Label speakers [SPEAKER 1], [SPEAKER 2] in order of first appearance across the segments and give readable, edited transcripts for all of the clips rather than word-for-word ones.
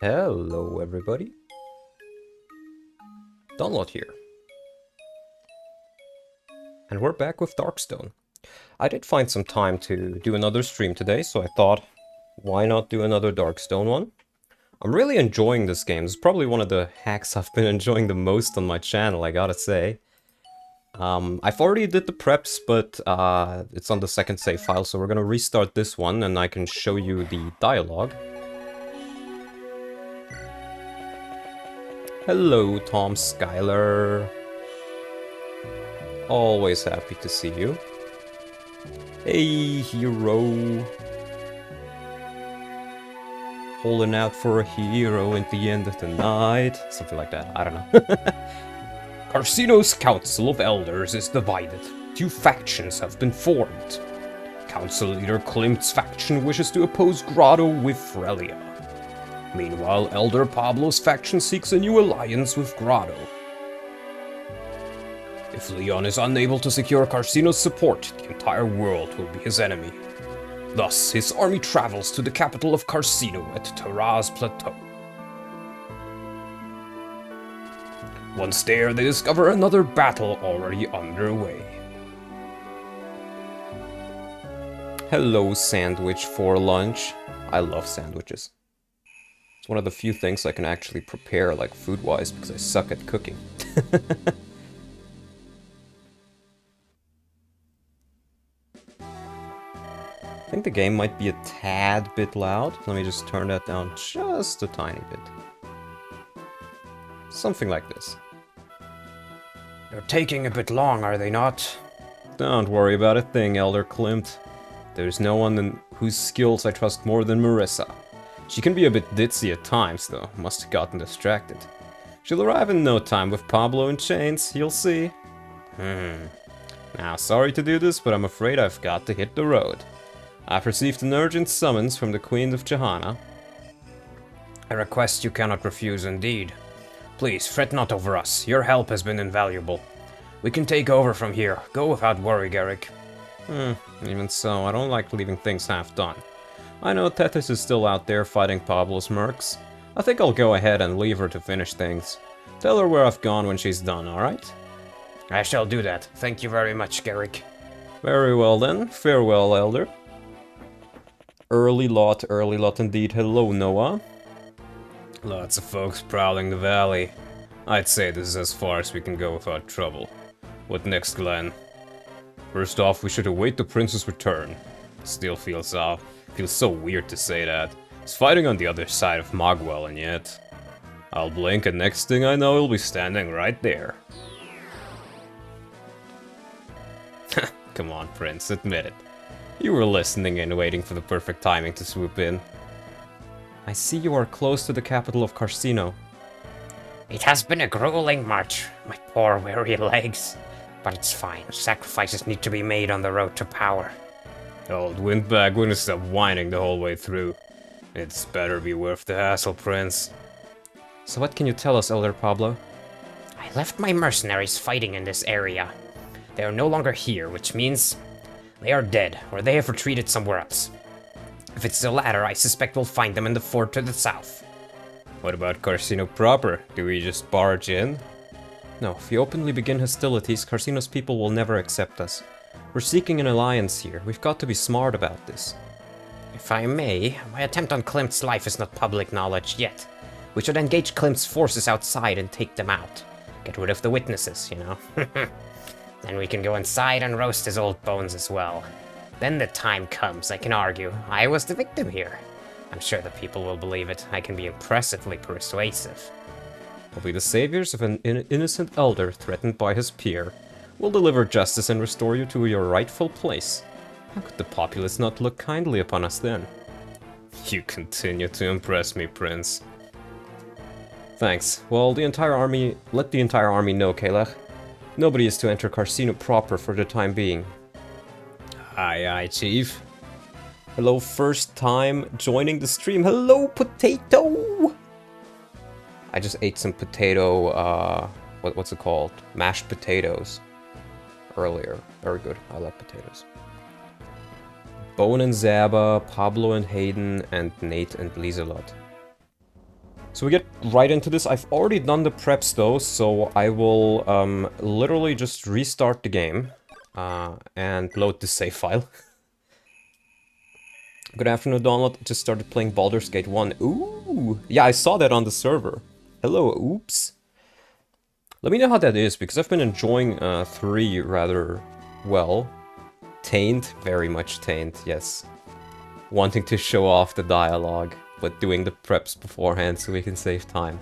[SPEAKER 1] Hello everybody, Download here, and we're back with Darkstone. I did find some time to do another stream today, so I thought, why not do another Darkstone one? I'm really enjoying this game. It's probably one of the hacks I've been enjoying the most on my channel, I gotta say. I've already did the preps, but it's on the second save file, so we're gonna restart this one, and I can show you the dialogue. Hello, Tom Skyler. Always happy to see you. Hey, hero. Holding out for a hero at the end of the night. Something like that, I don't know. Carcino's Council of Elders is divided. Two factions have been formed. Council leader Klimt's faction wishes to oppose Grotto with Frelia. Meanwhile, Elder Pablo's faction seeks a new alliance with Grotto. If LYON is unable to secure Carcino's support, the entire world will be his enemy. Thus, his army travels to the capital of Carcino at Taraz Plateau. Once there, they discover another battle already underway. Hello, sandwich for lunch. I love sandwiches. It's one of the few things I can actually prepare, like food-wise, because I suck at cooking. I think the game might be a tad bit loud. Let me just turn that down just a tiny bit. Something like this. They're taking a bit long, are they not? Don't worry about a thing, Elder Klimt. There's no one whose skills I trust more than Marissa. She can be a bit ditzy at times, though. Must have gotten distracted. She'll arrive in no time with Pablo in chains, you'll see. Now, sorry to do this, but I'm afraid I've got to hit the road. I've received an urgent summons from the Queen of Johanna. A request you cannot refuse indeed. Please, fret not over us. Your help has been invaluable. We can take over from here. Go without worry, Garrick. Even so, I don't like leaving things half done. I know Tethys is still out there fighting Pablo's mercs. I think I'll go ahead and leave her to finish things. Tell her where I've gone when she's done, alright? I shall do that. Thank you very much, Garrick. Very well then. Farewell, Elder. Early lot indeed. Hello, Noah. Lots of folks prowling the valley. I'd say this is as far as we can go without trouble. What next, Glenn? First off, we should await the prince's return. Still feels so weird to say that. He's fighting on the other side of Mogwell, and yet... I'll blink and next thing I know he'll be standing right there. Come on, Prince, admit it. You were listening and waiting for the perfect timing to swoop in. I see you are close to the capital of Carcino. It has been a grueling march, my poor weary legs. But it's fine, sacrifices need to be made on the road to power. Old windbag wouldn't stop whining the whole way through. It's better be worth the hassle, Prince. So what can you tell us, Elder Pablo? I left my mercenaries fighting in this area. They are no longer here, which means they are dead, or they have retreated somewhere else. If it's the latter, I suspect we'll find them in the fort to the south. What about Carcino proper? Do we just barge in? No, if we openly begin hostilities, Carcino's people will never accept us. We're seeking an alliance here. We've got to be smart about this. If I may, my attempt on Klimt's life is not public knowledge yet. We should engage Klimt's forces outside and take them out. Get rid of the witnesses, you know. Then we can go inside and roast his old bones as well. Then the time comes, I can argue. I was the victim here. I'm sure the people will believe it. I can be impressively persuasive. We'll be the saviors of an innocent elder threatened by his peer. We'll deliver justice and restore you to your rightful place. How could the populace not look kindly upon us then? You continue to impress me, Prince. Thanks. Well, let the entire army know, Kalech. Nobody is to enter Carcino proper for the time being. Aye, aye, Chief. Hello, first time joining the stream. Hello, potato! I just ate some potato, what's it called? Mashed potatoes. Earlier. Very good. I like potatoes. Bone and Zaba, Pablo and Hayden, and Nate and Lieselot. So we get right into this. I've already done the preps though, so I will literally just restart the game and load the save file. Good afternoon, Donald. Just started playing Baldur's Gate 1. Ooh! Yeah, I saw that on the server. Hello, oops. Let me know how that is, because I've been enjoying 3 rather well. Taint, very much taint, yes. Wanting to show off the dialogue, but doing the preps beforehand so we can save time.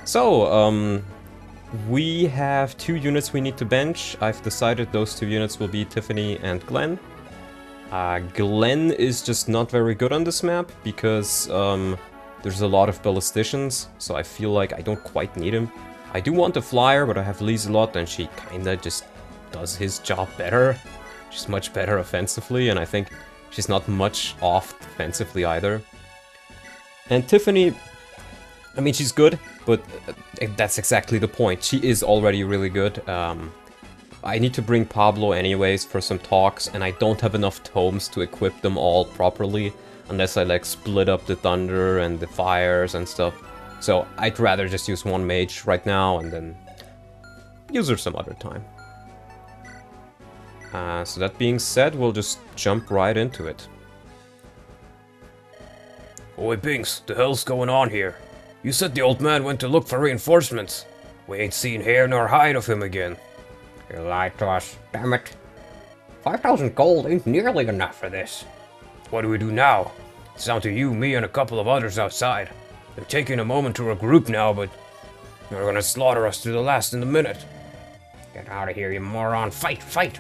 [SPEAKER 1] So, we have 2 units we need to bench. I've decided those 2 units will be Tiffany and Glenn. Glenn is just not very good on this map because there's a lot of ballisticians, so I feel like I don't quite need him. I do want a flyer, but I have Lieselot and she kinda just does his job better. She's much better offensively, and I think she's not much off defensively either. And Tiffany, I mean, she's good, but that's exactly the point. She is already really good. I need to bring Pablo anyways for some talks, and I don't have enough tomes to equip them all properly, unless I like split up the thunder and the fires and stuff. So I'd rather just use one mage right now and then use her some other time. So that being said, we'll just jump right into it.
[SPEAKER 2] Oi, Binks, the hell's going on here? You said the old man went to look for reinforcements. We ain't seen hair nor hide of him again.
[SPEAKER 3] You lied to us, damn it. 5,000 gold ain't nearly enough for this.
[SPEAKER 2] What do we do now? It's down to you, me, and a couple of others outside. They're taking a moment to regroup now, but they're gonna slaughter us to the last in a minute.
[SPEAKER 3] Get out of here, you moron. Fight, fight!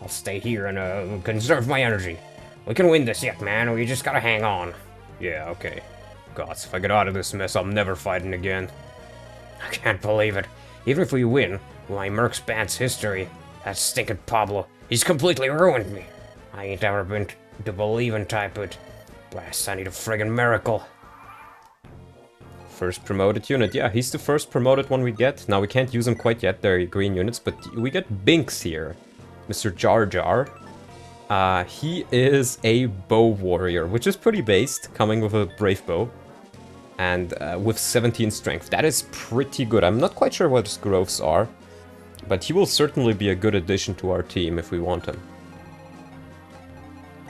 [SPEAKER 3] I'll stay here and conserve my energy. We can win this yet, man. We just gotta hang on.
[SPEAKER 2] Yeah, okay. Gods, if I get out of this mess, I'm never fighting again.
[SPEAKER 3] I can't believe it. Even if we win, my Merc's band's history, that stinking Pablo, he's completely ruined me. I ain't ever been the believing type, but blast, I need a friggin' miracle.
[SPEAKER 1] First promoted unit. Yeah, he's the first promoted one we get. Now, we can't use him quite yet. They're green units, but we get Binks here. Mr. Jar Jar. He is a bow warrior, which is pretty based, coming with a brave bow. And with 17 strength. That is pretty good. I'm not quite sure what his growths are, but he will certainly be a good addition to our team if we want him.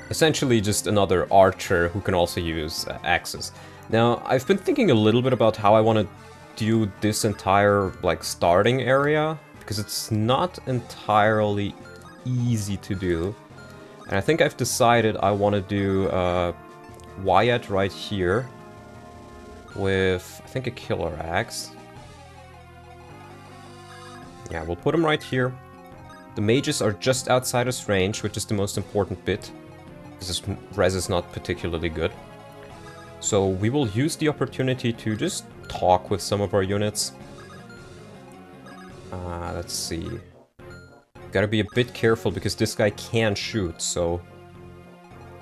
[SPEAKER 1] Essentially just another archer who can also use axes. Now, I've been thinking a little bit about how I want to do this entire, like, starting area, because it's not entirely easy to do. And I think I've decided I want to do Wyatt right here with, I think, a killer axe. Yeah, we'll put him right here. The mages are just outside his range, which is the most important bit, because his res is not particularly good. So we will use the opportunity to just talk with some of our units. Let's see. Gotta be a bit careful because this guy can shoot, so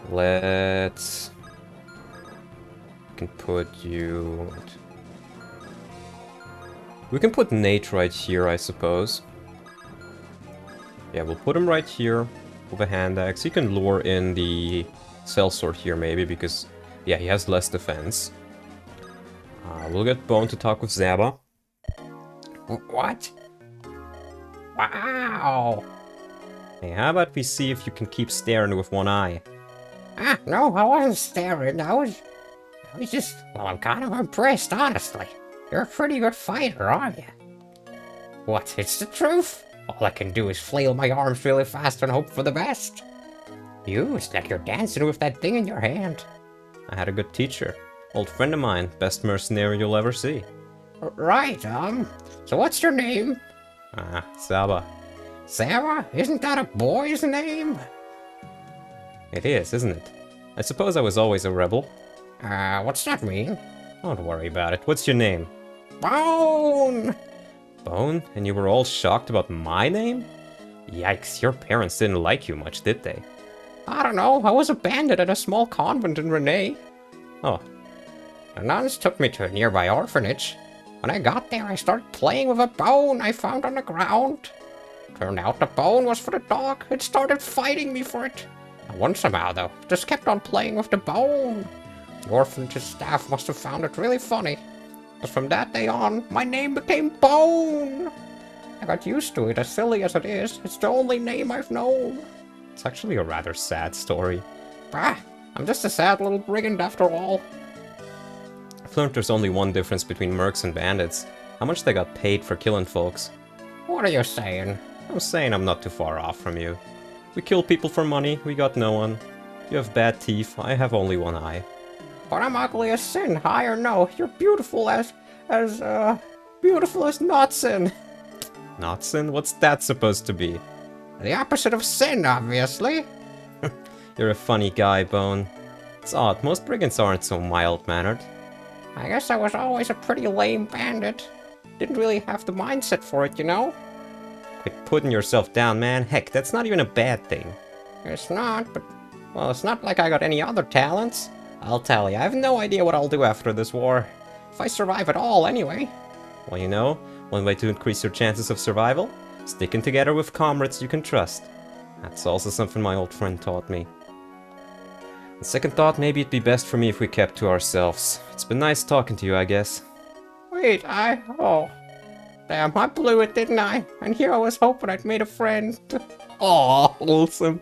[SPEAKER 1] let's... We can put you... We can put Nate right here, I suppose. Yeah, we'll put him right here with a hand axe. He can lure in the sellsword here maybe, because yeah, he has less defense. We'll get Bone to talk with Zaba.
[SPEAKER 3] What? Wow!
[SPEAKER 1] Hey, how about we see if you can keep staring with one eye?
[SPEAKER 3] Ah, no, I wasn't staring. I was just... Well, I'm kind of impressed, honestly. You're a pretty good fighter, aren't you? What, it's the truth? All I can do is flail my arms really fast and hope for the best. It's like you're dancing with that thing in your hand.
[SPEAKER 1] I had a good teacher. Old friend of mine. Best mercenary you'll ever see.
[SPEAKER 3] Right, so what's your name?
[SPEAKER 1] Zaba.
[SPEAKER 3] Sarah? Isn't that a boy's name?
[SPEAKER 1] It is, isn't it? I suppose I was always a rebel.
[SPEAKER 3] What's that mean?
[SPEAKER 1] Don't worry about it. What's your name?
[SPEAKER 3] Bone!
[SPEAKER 1] Bone? And you were all shocked about my name? Yikes, your parents didn't like you much, did they?
[SPEAKER 3] I don't know, I was abandoned at a small convent in Renee.
[SPEAKER 1] Oh.
[SPEAKER 3] The nuns took me to a nearby orphanage. When I got there, I started playing with a bone I found on the ground. Turned out the bone was for the dog. It started fighting me for it. I won somehow, though. Just kept on playing with the bone. The orphanage staff must have found it really funny. But from that day on, my name became Bone. I got used to it, as silly as it is. It's the only name I've known.
[SPEAKER 1] It's actually a rather sad story.
[SPEAKER 3] Bah, I'm just a sad little brigand after all.
[SPEAKER 1] I've learned there's only one difference between mercs and bandits. How much they got paid for killing folks.
[SPEAKER 3] What are you saying?
[SPEAKER 1] I'm saying I'm not too far off from you. We kill people for money, we got no one. You have bad teeth, I have only one eye.
[SPEAKER 3] But I'm ugly as sin, high or no. You're beautiful as beautiful as not sin.
[SPEAKER 1] Not sin? What's that supposed to be?
[SPEAKER 3] The opposite of sin, obviously.
[SPEAKER 1] You're a funny guy, Bone. It's odd, most brigands aren't so mild-mannered.
[SPEAKER 3] I guess I was always a pretty lame bandit. Didn't really have the mindset for it, you know?
[SPEAKER 1] Quit putting yourself down, man. Heck, that's not even a bad thing.
[SPEAKER 3] It's not, but... well, it's not like I got any other talents. I'll tell you, I have no idea what I'll do after this war. If I survive at all, anyway.
[SPEAKER 1] Well, you know, one way to increase your chances of survival? Sticking together with comrades you can trust. That's also something my old friend taught me. On second thought, maybe it'd be best for me if we kept to ourselves. It's been nice talking to you, I guess.
[SPEAKER 3] Wait, oh. Damn, I blew it, didn't I? And here I was hoping I'd made a friend.
[SPEAKER 1] Aw, wholesome.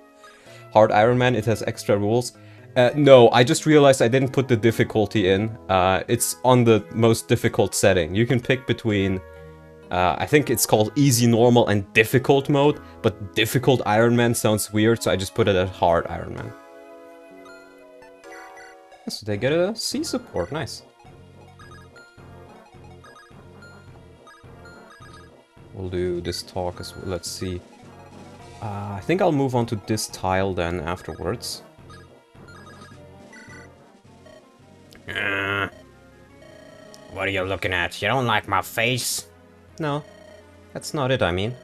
[SPEAKER 1] Hard Ironman, it has extra rules. No, I just realized I didn't put the difficulty in. It's on the most difficult setting. You can pick between, I think it's called easy, normal, and difficult mode, but difficult Ironman sounds weird, so I just put it at hard Ironman. So they get a C support, nice. We'll do this talk as well, let's see. I think I'll move on to this tile then afterwards.
[SPEAKER 3] What are you looking at? You don't like my face?
[SPEAKER 1] No, that's not it, I mean.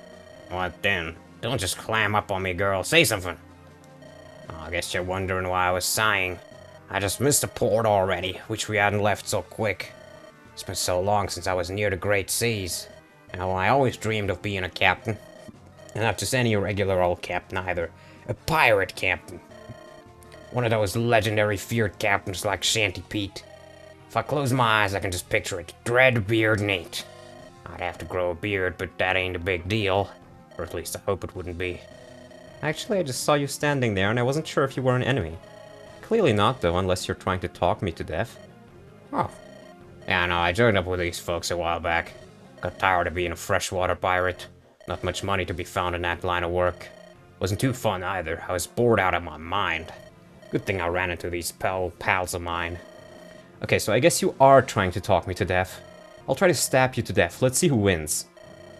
[SPEAKER 3] What then? Don't just clam up on me, girl. Say something. Oh, I guess you're wondering why I was sighing. I just missed the port already, which we hadn't left so quick. It's been so long since I was near the Great Seas. Now, I always dreamed of being a captain. And not just any regular old captain either. A pirate captain. One of those legendary feared captains like Shanty Pete. If I close my eyes, I can just picture it. Dreadbeard Nate. I'd have to grow a beard, but that ain't a big deal. Or at least I hope it wouldn't be.
[SPEAKER 1] Actually, I just saw you standing there and I wasn't sure if you were an enemy. Clearly not, though, unless you're trying to talk me to death.
[SPEAKER 3] Oh. Yeah, no, I joined up with these folks a while back. Got tired of being a freshwater pirate. Not much money to be found in that line of work. Wasn't too fun either. I was bored out of my mind. Good thing I ran into these pals of mine.
[SPEAKER 1] Okay, so I guess you are trying to talk me to death. I'll try to stab you to death. Let's see who wins.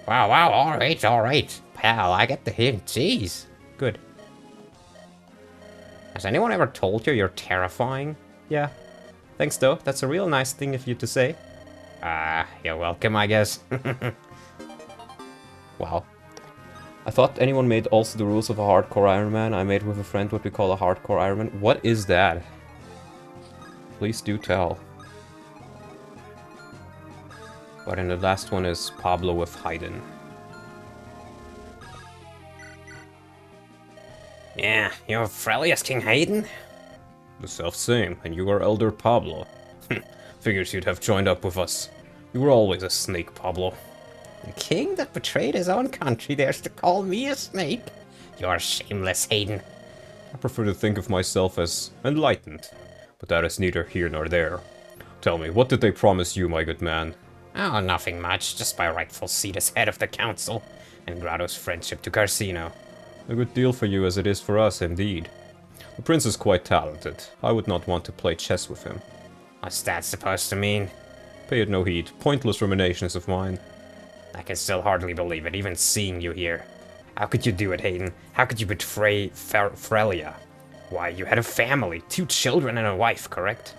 [SPEAKER 3] Wow, alright. Pal, I get the hint, jeez.
[SPEAKER 1] Good.
[SPEAKER 3] Has anyone ever told you you're terrifying?
[SPEAKER 1] Yeah. Thanks, though. That's a real nice thing of you to say.
[SPEAKER 3] You're welcome, I guess.
[SPEAKER 1] Wow. I thought anyone made also the rules of a hardcore Ironman. I made with a friend what we call a hardcore Ironman. What is that? Please do tell. But then the last one is Pablo with Haydn.
[SPEAKER 3] Yeah, you're Frelius King Hayden?
[SPEAKER 1] The self-same, and you are Elder Pablo. Figures you'd have joined up with us. You were always a snake, Pablo.
[SPEAKER 3] The king that betrayed his own country dares to call me a snake? You're shameless, Hayden.
[SPEAKER 1] I prefer to think of myself as enlightened, but that is neither here nor there. Tell me, what did they promise you, my good man?
[SPEAKER 3] Oh, nothing much, just my rightful seat as head of the council, and Grado's friendship to Carcino.
[SPEAKER 1] A good deal for you as it is for us, indeed. The prince is quite talented. I would not want to play chess with him.
[SPEAKER 3] What's that supposed to mean?
[SPEAKER 1] Pay it no heed. Pointless ruminations of mine.
[SPEAKER 3] I can still hardly believe it, even seeing you here. How could you do it, Hayden? How could you betray Frelia? Why, you had a family, 2 children and a wife, correct?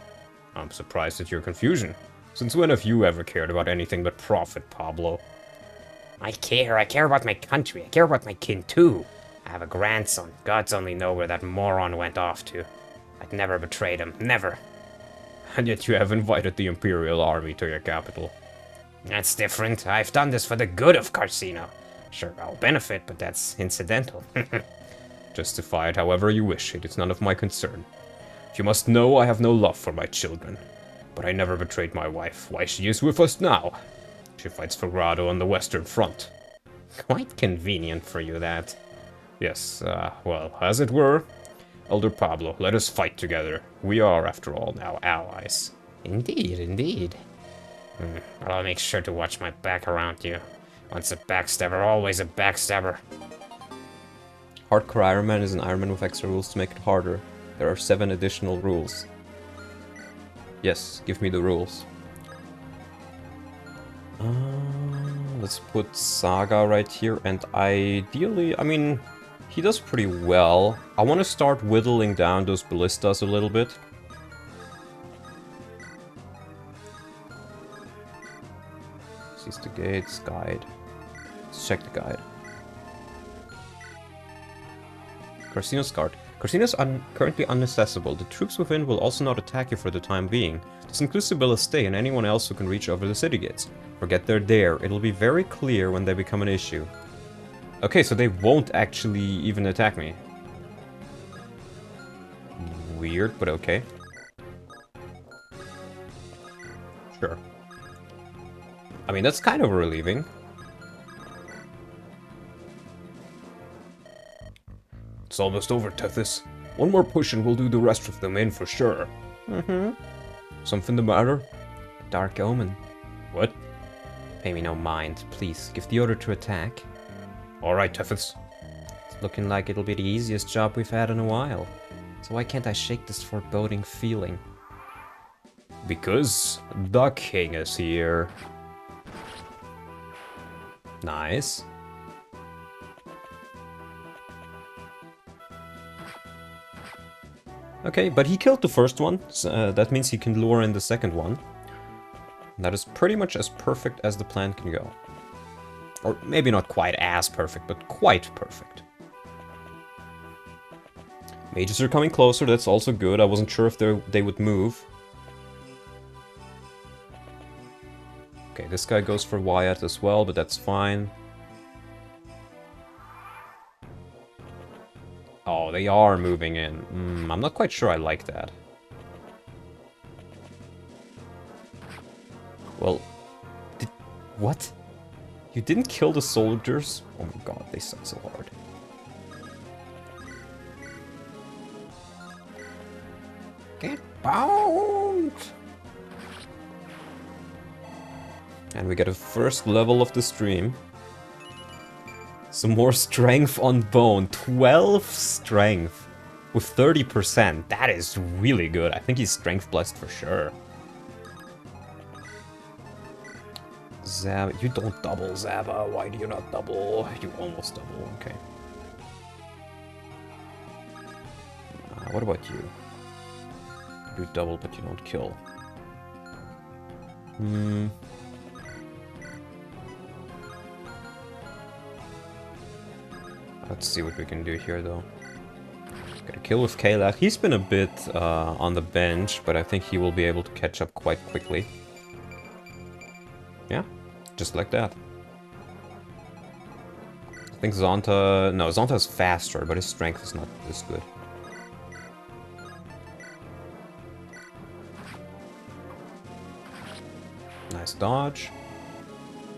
[SPEAKER 1] I'm surprised at your confusion. Since when have you ever cared about anything but profit, Pablo?
[SPEAKER 3] I care about my country, I care about my kin too. I have a grandson, gods only know where that moron went off to. I'd never betrayed him, never.
[SPEAKER 1] And yet you have invited the Imperial Army to your capital.
[SPEAKER 3] That's different, I've done this for the good of Carcino. Sure, I'll benefit, but that's incidental.
[SPEAKER 1] Justify it however you wish, it is none of my concern. You must know I have no love for my children. But I never betrayed my wife. Why she is with us now? She fights for Grado on the Western Front.
[SPEAKER 3] Quite convenient for you, that.
[SPEAKER 1] Yes, well, as it were. Elder Pablo, let us fight together. We are, after all, now allies.
[SPEAKER 3] Indeed, indeed. But I'll make sure to watch my back around you. Once a backstabber, always a backstabber.
[SPEAKER 1] Hardcore Ironman is an Ironman with extra rules to make it harder. There are 7 additional rules. Yes, give me the rules. Let's put Saga right here, and ideally, I mean, he does pretty well. I want to start whittling down those ballistas a little bit. Sees the gates, guide. Let's check the guide. Carcino's guard. Carcino is currently inaccessible. The troops within will also not attack you for the time being. This includes the Ballistay and anyone else who can reach over the city gates. Forget they're there. It'll be very clear when they become an issue. Okay, so they won't actually even attack me. Weird, but okay. Sure. I mean, that's kind of relieving.
[SPEAKER 2] It's almost over, Tethys. One more push and we'll do the rest of them in for sure.
[SPEAKER 1] Something the matter?
[SPEAKER 3] Dark omen.
[SPEAKER 1] What?
[SPEAKER 3] Pay me no mind. Please, give the order to attack.
[SPEAKER 2] Alright, Tethys.
[SPEAKER 3] It's looking like it'll be the easiest job we've had in a while. So why can't I shake this foreboding feeling?
[SPEAKER 1] Because the king is here. Nice. Okay, but he killed the first one, so, that means he can lure in the second one. That is pretty much as perfect as the plan can go. Or maybe not quite as perfect, but quite perfect. Mages are coming closer, that's also good. I wasn't sure if they would move. Okay, this guy goes for Wyatt as well, but that's fine. Oh, they are moving in. I'm not quite sure I like that. Well, what? You didn't kill the soldiers? Oh my god, they suck so hard.
[SPEAKER 3] Get boned!
[SPEAKER 1] And we get a first level of the stream. Some more strength on bone. 12 strength with 30%. That is really good. I think he's strength blessed for sure. Zab, you don't double, Zaba. Why do you not double? You almost double. Okay. What about you? You double, but you don't kill. Let's see what we can do here, though. Got a kill with Kalak. He's been a bit on the bench, but I think he will be able to catch up quite quickly. Yeah, just like that. I think Zonta... No, Zonta is faster, but his strength is not this good. Nice dodge.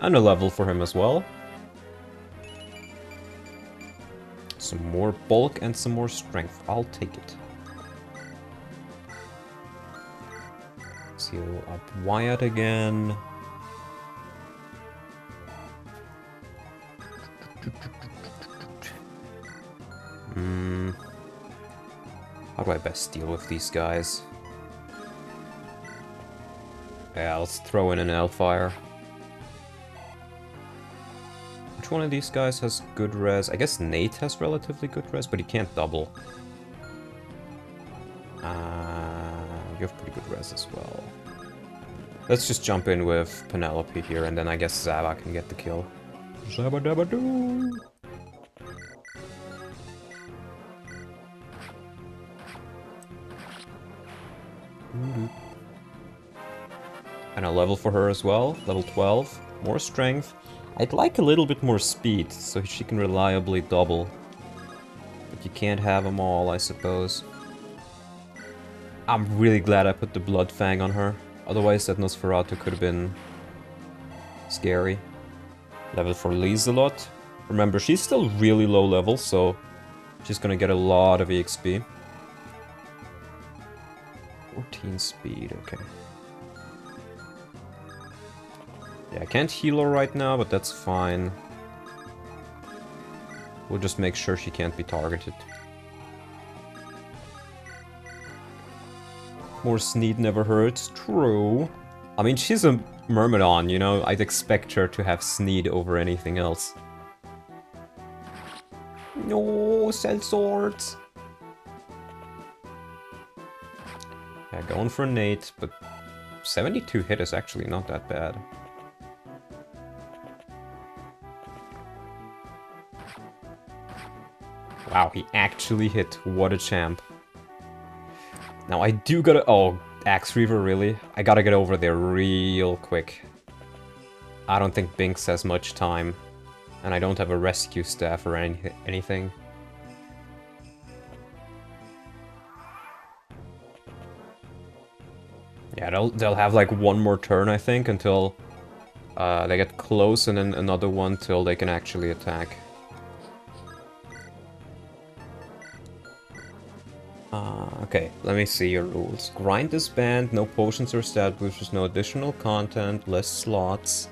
[SPEAKER 1] And a level for him as well. Some more bulk and some more strength. I'll take it. Seal up Wyatt again. How do I best deal with these guys? Yeah, let's throw in an Hellfire. Which one of these guys has good res? I guess Nate has relatively good res, but he can't double. You have pretty good res as well. Let's just jump in with Penelope here, and then I guess Zaba can get the kill. Zabba dabba doo! And a level for her as well, level 12. More strength. I'd like a little bit more speed, so she can reliably double. But you can't have them all, I suppose. I'm really glad I put the Blood Fang on her. Otherwise, that Nosferatu could have been scary. Level for Lieselot. Remember, she's still really low level, so she's gonna get a lot of EXP. 14 speed, okay. Yeah, I can't heal her right now, but that's fine. We'll just make sure she can't be targeted. More Sneed never hurts. True. I mean, she's a Myrmidon, you know? I'd expect her to have Sneed over anything else. No, sell swords. Yeah, going for Nate, but 72 hit is actually not that bad. Wow, he actually hit. What a champ. Now I do gotta... Oh, Axe Reaver, really? I gotta get over there real quick. I don't think Binks has much time. And I don't have a rescue staff or anything. Yeah, they'll have like one more turn, I think, until they get close, and then another one till they can actually attack. Okay, let me see your rules. Grind is banned, no potions or stat boosters, no additional content, less slots.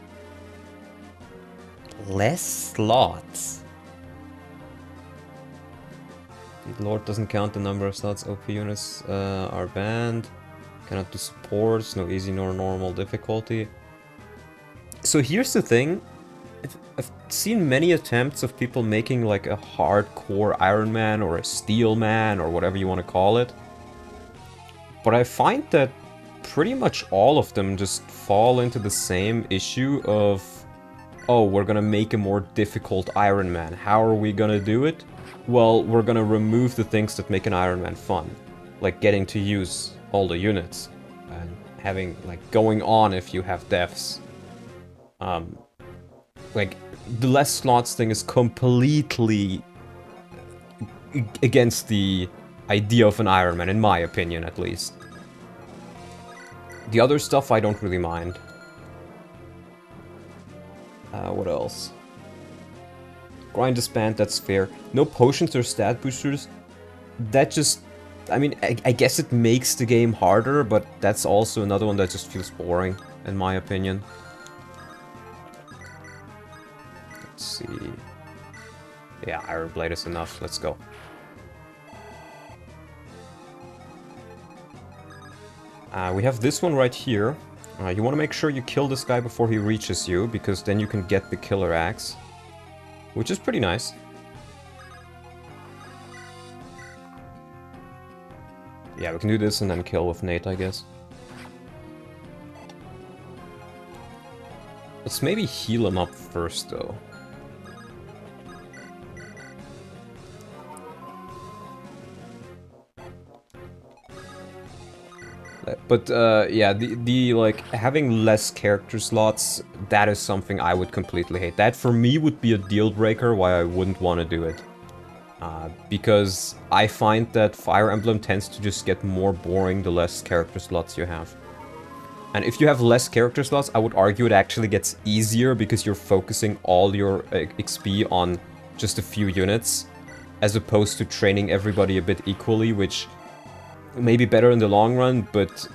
[SPEAKER 1] Less slots? The Lord doesn't count the number of slots. OP units are banned. Cannot do supports, no easy nor normal difficulty. So here's the thing. I've seen many attempts of people making like a hardcore Ironman or a Steelman or whatever you want to call it. But I find that pretty much all of them just fall into the same issue of, oh, we're gonna make a more difficult Ironman. How are we gonna do it? Well, we're gonna remove the things that make an Ironman fun. Like getting to use all the units. And having, like, going on if you have deaths. Like, the less slots thing is completely against the idea of an Ironman, in my opinion, at least. The other stuff I don't really mind. What else? Grind is banned, that's fair. No potions or stat boosters. That just... I mean, I guess it makes the game harder, but that's also another one that just feels boring, in my opinion. Let's see... Yeah, Iron Blade is enough, let's go. We have this one right here. You want to make sure you kill this guy before he reaches you, because then you can get the Killer Axe. Which is pretty nice. Yeah, we can do this and then kill with Nate, I guess. Let's maybe heal him up first, though. But, yeah, the, like, having less character slots, that is something I would completely hate. That, for me, would be a deal breaker why I wouldn't want to do it. Because I find that Fire Emblem tends to just get more boring the less character slots you have. And if you have less character slots, I would argue it actually gets easier because you're focusing all your XP on just a few units, as opposed to training everybody a bit equally, which may be better in the long run, but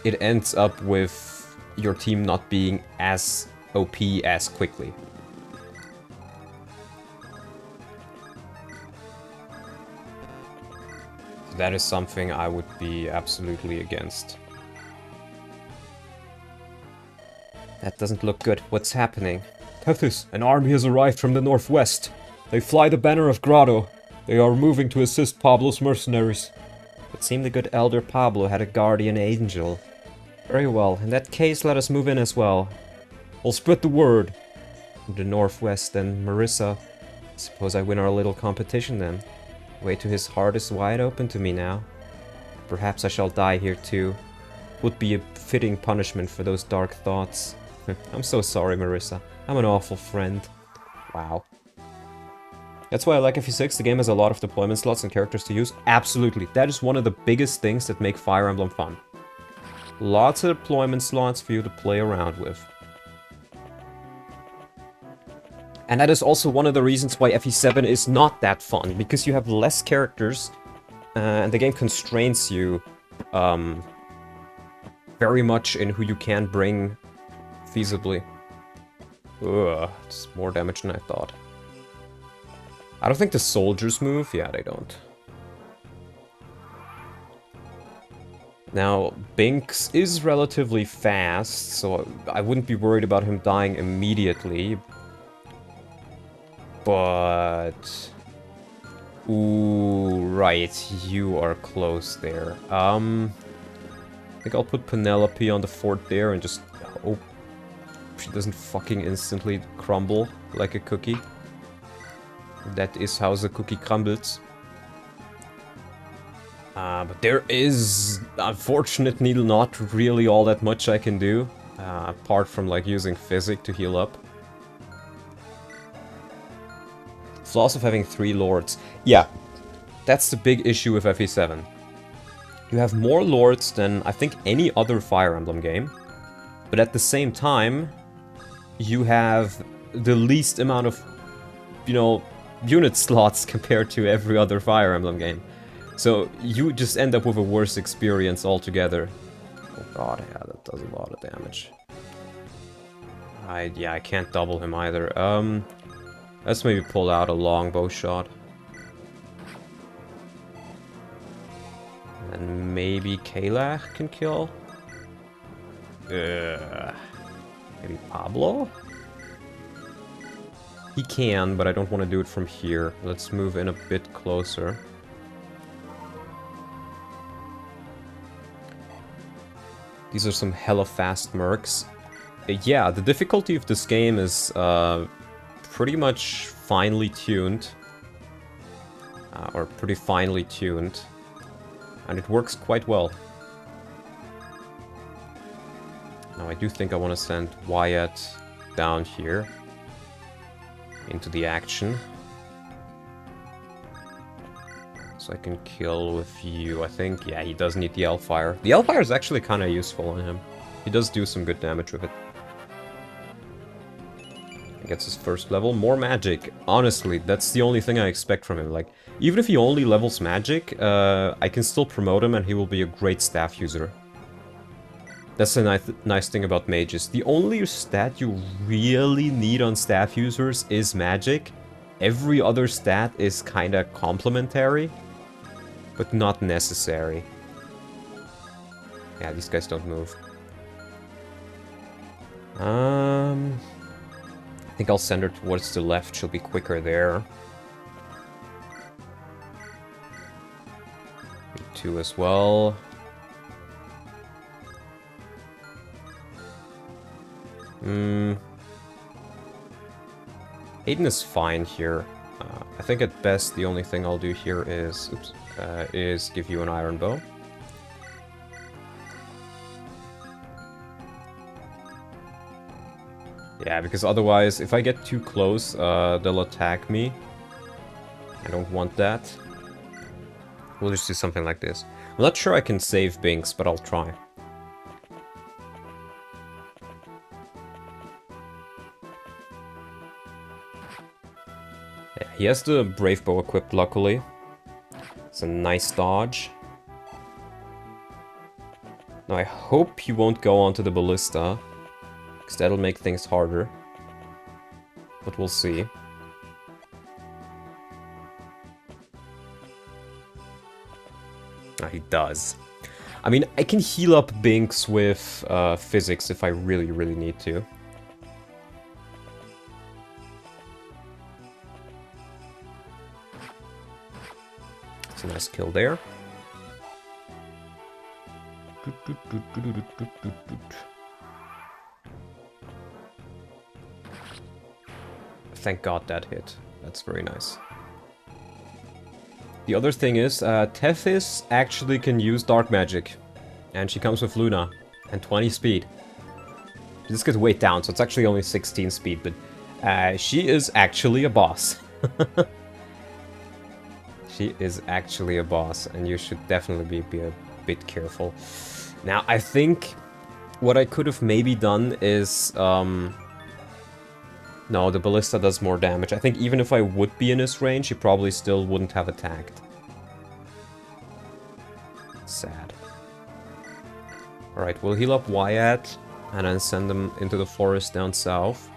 [SPEAKER 1] it ends up with your team not being as OP as quickly. That is something I would be absolutely against. That doesn't look good. What's happening?
[SPEAKER 4] Tethys, an army has arrived from the northwest. They fly the banner of Grotto. They are moving to assist Pablo's mercenaries.
[SPEAKER 1] It seemed the good Elder Pablo had a guardian angel. Very well. In that case, let us move in as well.
[SPEAKER 4] I'll spread the word.
[SPEAKER 1] From the northwest, then Marissa. Suppose I win our little competition then. Way to his heart is wide open to me now. Perhaps I shall die here too. Would be a fitting punishment for those dark thoughts. I'm so sorry, Marissa. I'm an awful friend. Wow. That's why I like FE6. The game has a lot of deployment slots and characters to use. Absolutely. That is one of the biggest things that make Fire Emblem fun. Lots of deployment slots for you to play around with. And that is also one of the reasons why FE7 is not that fun, because you have less characters, and the game constrains you very much in who you can bring feasibly. Ugh, it's more damage than I thought. I don't think the soldiers move. Yeah, they don't. Now, Binks is relatively fast, so I wouldn't be worried about him dying immediately. But... Ooh, right, you are close there. I think I'll put Penelope on the fort there and just hope she doesn't fucking instantly crumble like a cookie. That is how the cookie crumbles. But there is, unfortunately, not really all that much I can do, apart from like using Physic to heal up. Flaws of having 3 lords. Yeah, that's the big issue with FE7. You have more lords than I think any other Fire Emblem game, but at the same time, you have the least amount of, you know, unit slots compared to every other Fire Emblem game. So you just end up with a worse experience altogether. Oh god, yeah, that does a lot of damage. Yeah, I can't double him either. Let's maybe pull out a longbow shot. And maybe Kalach can kill? Maybe Pablo? He can, but I don't want to do it from here. Let's move in a bit closer. These are some hella fast mercs. Yeah, the difficulty of this game is pretty much finely tuned. Or pretty finely tuned. And it works quite well. Now I do think I want to send Wyatt down here. Into the action. So I can kill with you. I think, yeah, he does need the Hellfire. The Hellfire is actually kind of useful on him. He does do some good damage with it. He gets his first level. More magic. Honestly, that's the only thing I expect from him. Like, even if he only levels magic, I can still promote him and he will be a great staff user. That's the nice thing about mages. The only stat you really need on staff users is magic. Every other stat is kind of complementary, but not necessary. Yeah, these guys don't move. I think I'll send her towards the left. She'll be quicker there. Me too as well. Aiden is fine here. I think at best the only thing I'll do here is, is give you an iron bow. Yeah, because otherwise, if I get too close, they'll attack me. I don't want that. We'll just do something like this. I'm not sure I can save Binks, but I'll try. Yeah, he has the Brave Bow equipped, luckily. It's a nice dodge. Now I hope he won't go onto the Ballista, because that'll make things harder. But we'll see. He does. I mean, I can heal up Binks with physics if I really, really need to. It's a nice kill there. Thank God that hit. That's very nice. The other thing is, Tethys actually can use dark magic. And she comes with Luna. And 20 speed. She just gets weight down, so it's actually only 16 speed, but she is actually a boss. She is actually a boss, and you should definitely be a bit careful. Now, I think what I could have maybe done is... No, the ballista does more damage. I think even if I would be in his range, he probably still wouldn't have attacked. Sad. Alright, we'll heal up Wyatt, and then send them into the forest down south.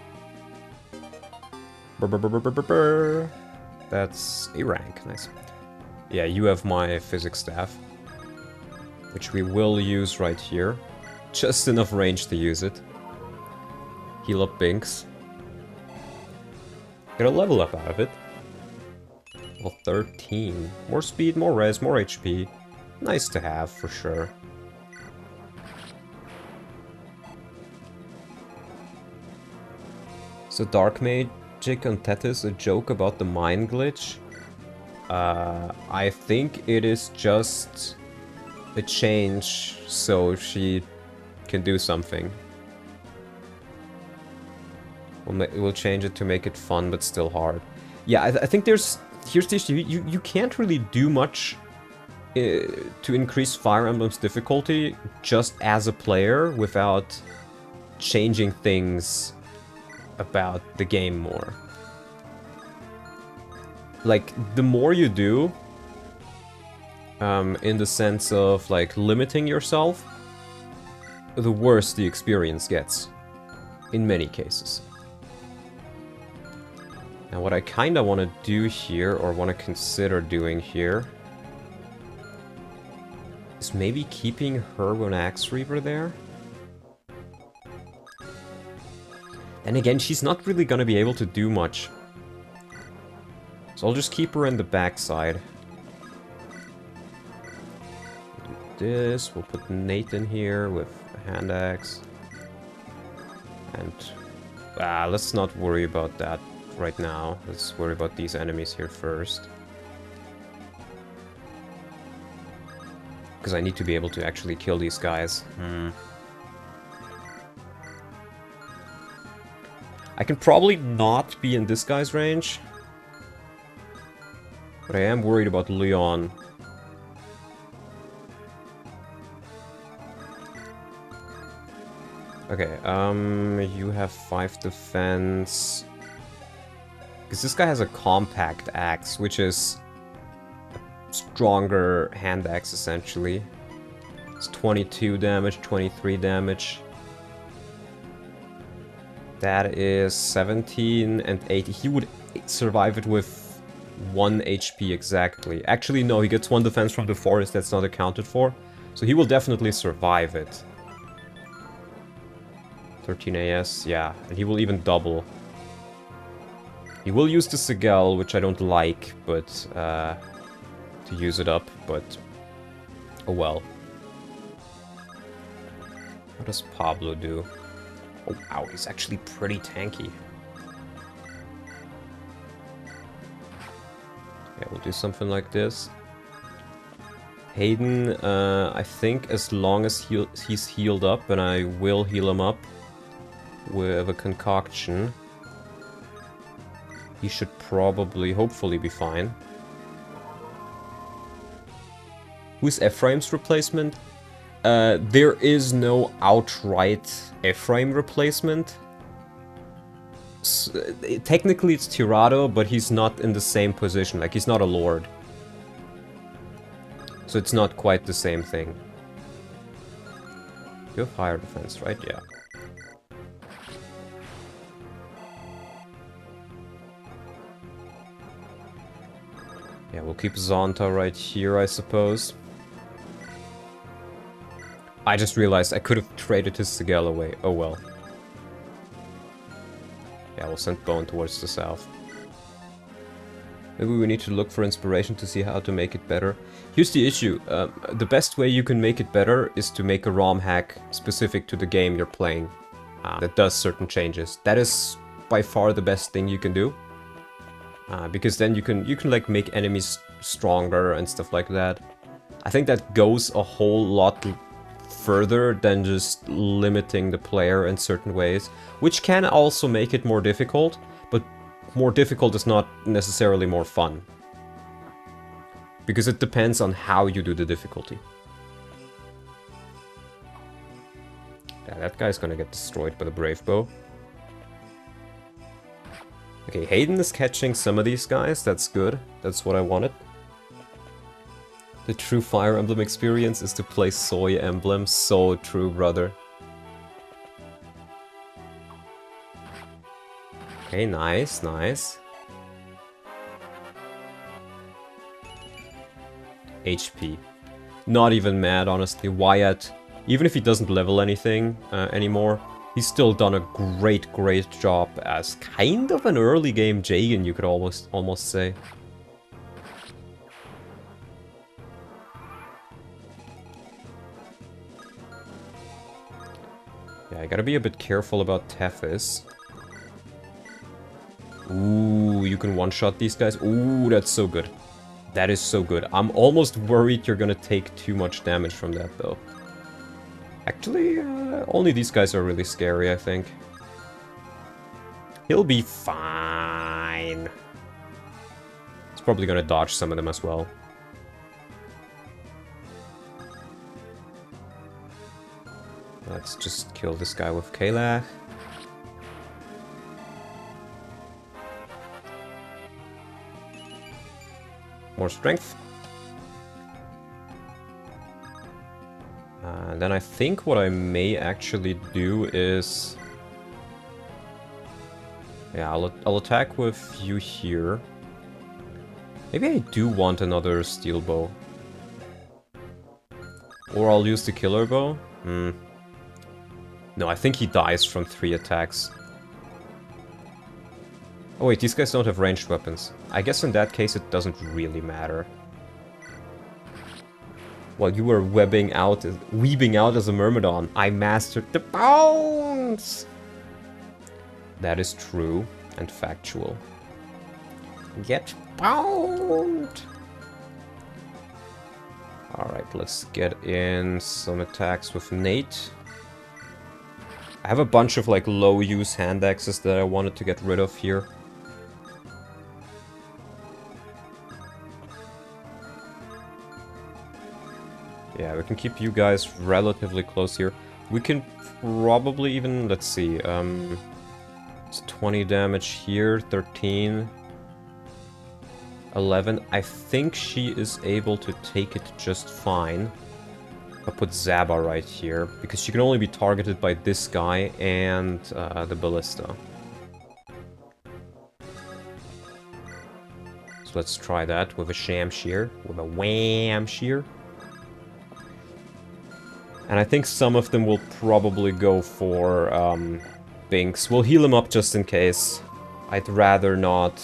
[SPEAKER 1] That's a rank, nice. Yeah, you have my physics staff, which we will use right here. Just enough range to use it. Heal up Binks. Get a level up out of it. Well, 13. More speed, more res, more HP. Nice to have, for sure. So Dark Magic on Tethys, a joke about the mine glitch? I think it is just a change so she can do something. We'll change it to make it fun, but still hard. Yeah, I think here's the issue. You can't really do much to increase Fire Emblem's difficulty just as a player without changing things about the game more. Like, the more you do, in the sense of, like, limiting yourself, the worse the experience gets. In many cases. Now what I kinda wanna do here, or wanna consider doing here, is maybe keeping her on Axe Reaver there. And again, she's not really gonna be able to do much. So I'll just keep her in the backside. Do this, we'll put Nate in here with a hand axe. And let's not worry about that right now. Let's worry about these enemies here first. Because I need to be able to actually kill these guys. I can probably not be in this guy's range. But I am worried about LYON. Okay, you have 5 defense. Because this guy has a compact axe, which is a stronger hand axe, essentially. It's 22 damage, 23 damage. That is 17 and 80. He would survive it with 1 HP exactly. Actually, no, he gets 1 defense from the forest, that's not accounted for. So he will definitely survive it. 13 AS, yeah, and he will even double. He will use the Sigel, which I don't like, but to use it up, but oh well. What does Pablo do? Oh wow, he's actually pretty tanky. Yeah, we'll do something like this. Hayden, I think as long as he's healed up, and I will heal him up with a concoction, he should probably, hopefully, be fine. Who's Ephraim's replacement? There is no outright Ephraim replacement. Technically it's Tirado, but he's not in the same position, like he's not a lord. So it's not quite the same thing. You have higher defense, right? Yeah. Yeah, we'll keep Zonta right here, I suppose. I just realized I could have traded his Sigel away. Oh well. Yeah, we'll send Bone towards the south. Maybe we need to look for inspiration to see how to make it better. Here's the issue. The best way you can make it better is to make a ROM hack specific to the game you're playing. That does certain changes. That is by far the best thing you can do. Because then you can like make enemies stronger and stuff like that. I think that goes a whole lot further than just limiting the player in certain ways, which can also make it more difficult, but more difficult is not necessarily more fun. Because it depends on how you do the difficulty. Yeah, that guy's gonna get destroyed by the Brave Bow. Okay, Hayden is catching some of these guys. That's good. That's what I wanted. The true Fire Emblem experience is to play Soy Emblem. So true, brother. Okay, nice, nice. HP. Not even mad, honestly. Wyatt, even if he doesn't level anything anymore, he's still done a great job as kind of an early game Jagan, you could almost say. Yeah, I gotta be a bit careful about Tethys. Ooh, you can one-shot these guys. Ooh, that's so good. That is so good. I'm almost worried you're gonna take too much damage from that, though. Actually, only these guys are really scary, I think. He'll be fine. He's probably gonna dodge some of them as well. Let's just kill this guy with Kalach. More strength. And then I think what I may actually do is... Yeah, I'll attack with you here. Maybe I do want another steel bow. Or I'll use the killer bow. No, I think he dies from 3 attacks. Oh wait, these guys don't have ranged weapons. I guess in that case it doesn't really matter. While you were weaving out as a Myrmidon, I mastered the bones! That is true and factual. Get boned! Alright, let's get in some attacks with Nate. I have a bunch of like low use hand axes that I wanted to get rid of here. Yeah, we can keep you guys relatively close here. We can probably even, let's see, it's 20 damage here, 13, 11. I think she is able to take it just fine. I'll put Zaba right here, because she can only be targeted by this guy and the Ballista. So let's try that with a Sham Shear, with a Wham Shear. And I think some of them will probably go for Binks. We'll heal him up just in case. I'd rather not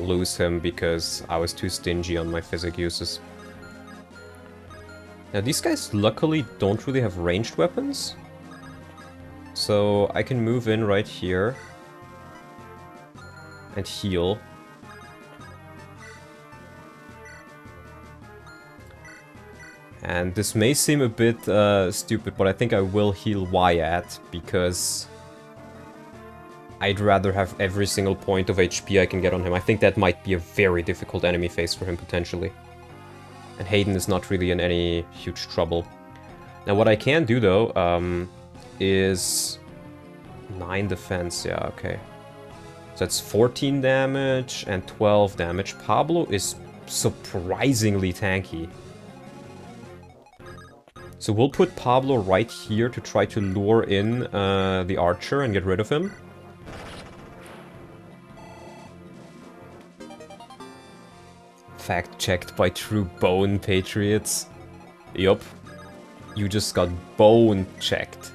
[SPEAKER 1] lose him because I was too stingy on my physic uses. Now these guys luckily don't really have ranged weapons. So I can move in right here and heal. And this may seem a bit stupid, but I think I will heal Wyatt, because I'd rather have every single point of HP I can get on him. I think that might be a very difficult enemy face for him, potentially. And Hayden is not really in any huge trouble. Now what I can do, though, is 9 defense. Yeah, okay. So that's 14 damage and 12 damage. Pablo is surprisingly tanky. So we'll put Pablo right here to try to lure in the archer and get rid of him. Fact checked by true bone patriots. Yup. You just got bone checked.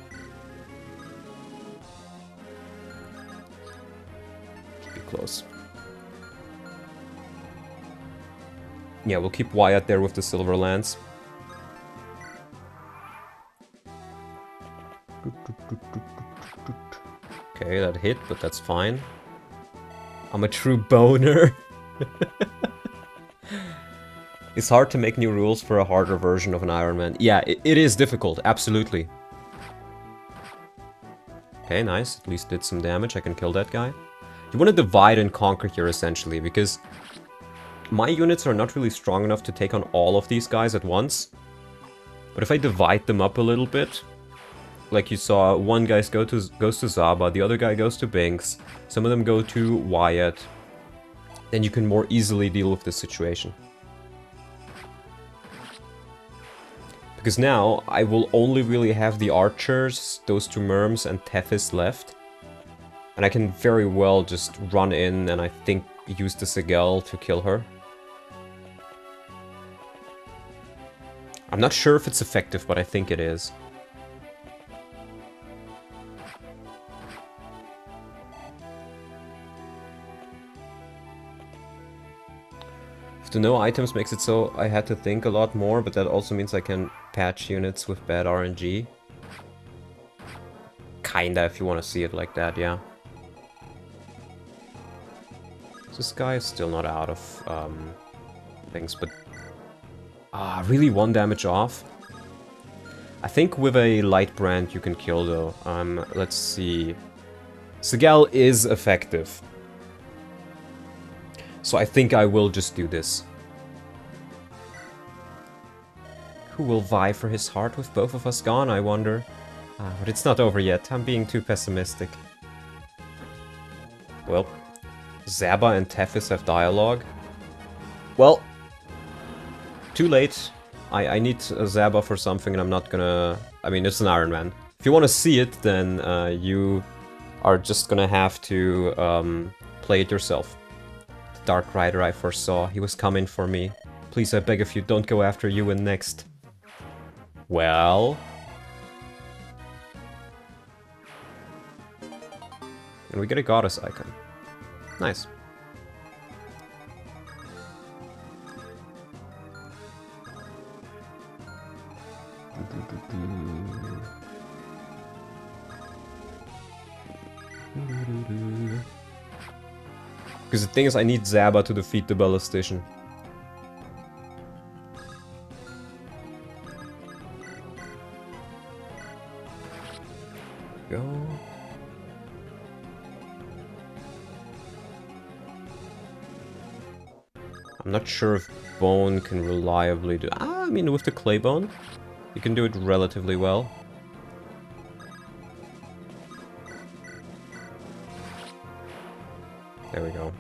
[SPEAKER 1] Be close. Yeah, we'll keep Wyatt there with the silver lance. Okay, that hit, but that's fine. I'm a true boner. It's hard to make new rules for a harder version of an Ironman. Yeah, it is difficult, absolutely. Okay, nice. At least did some damage. I can kill that guy. You want to divide and conquer here, essentially, because my units are not really strong enough to take on all of these guys at once. But if I divide them up a little bit, like you saw, one guy goes to Zaba, the other guy goes to Binks, some of them go to Wyatt. Then you can more easily deal with this situation. Because now, I will only really have the archers, those two merms, and Tethys left. And I can very well just run in and I think use the Sigel to kill her. I'm not sure if it's effective, but I think it is. The no items makes it so I had to think a lot more, but that also means I can patch units with bad RNG. Kinda, if you want to see it like that, yeah. This guy is still not out of things, but... really 1 damage off? I think with a light brand you can kill though. Let's see... Sigel is effective. So I think I will just do this. Who will vie for his heart with both of us gone, I wonder? But it's not over yet. I'm being too pessimistic. Well, Zaba and Tethys have dialogue. Well, too late. I need Zaba for something and I'm not gonna... I mean, it's an Ironman. If you want to see it, then you are just gonna have to play it yourself. Dark Rider I foresaw. He was coming for me. Please, I beg of you, don't go after Ewan next. Well... And we get a goddess icon. Nice. Because the thing is, I need Zaba to defeat the Ballistician. Go. I'm not sure if Bone can reliably do... I mean, with the Clay Bone, you can do it relatively well. There we go.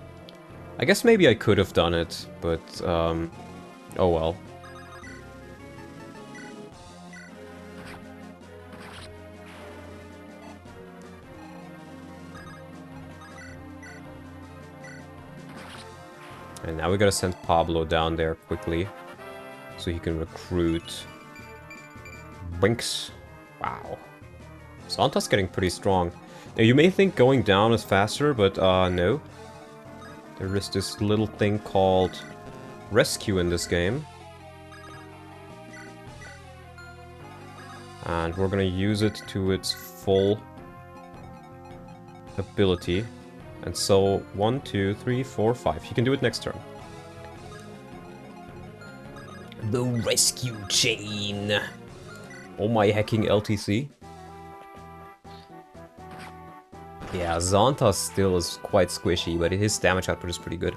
[SPEAKER 1] I guess maybe I could have done it, but, oh well. And now we gotta send Pablo down there quickly, so he can recruit Binks. Wow. Santa's getting pretty strong. Now you may think going down is faster, but no. There is this little thing called Rescue in this game. And we're gonna use it to its full ability. And so, 1, 2, 3, 4, 5. You can do it next turn. The rescue chain. Oh my hacking LTC. Yeah, Zonta still is quite squishy, but his damage output is pretty good.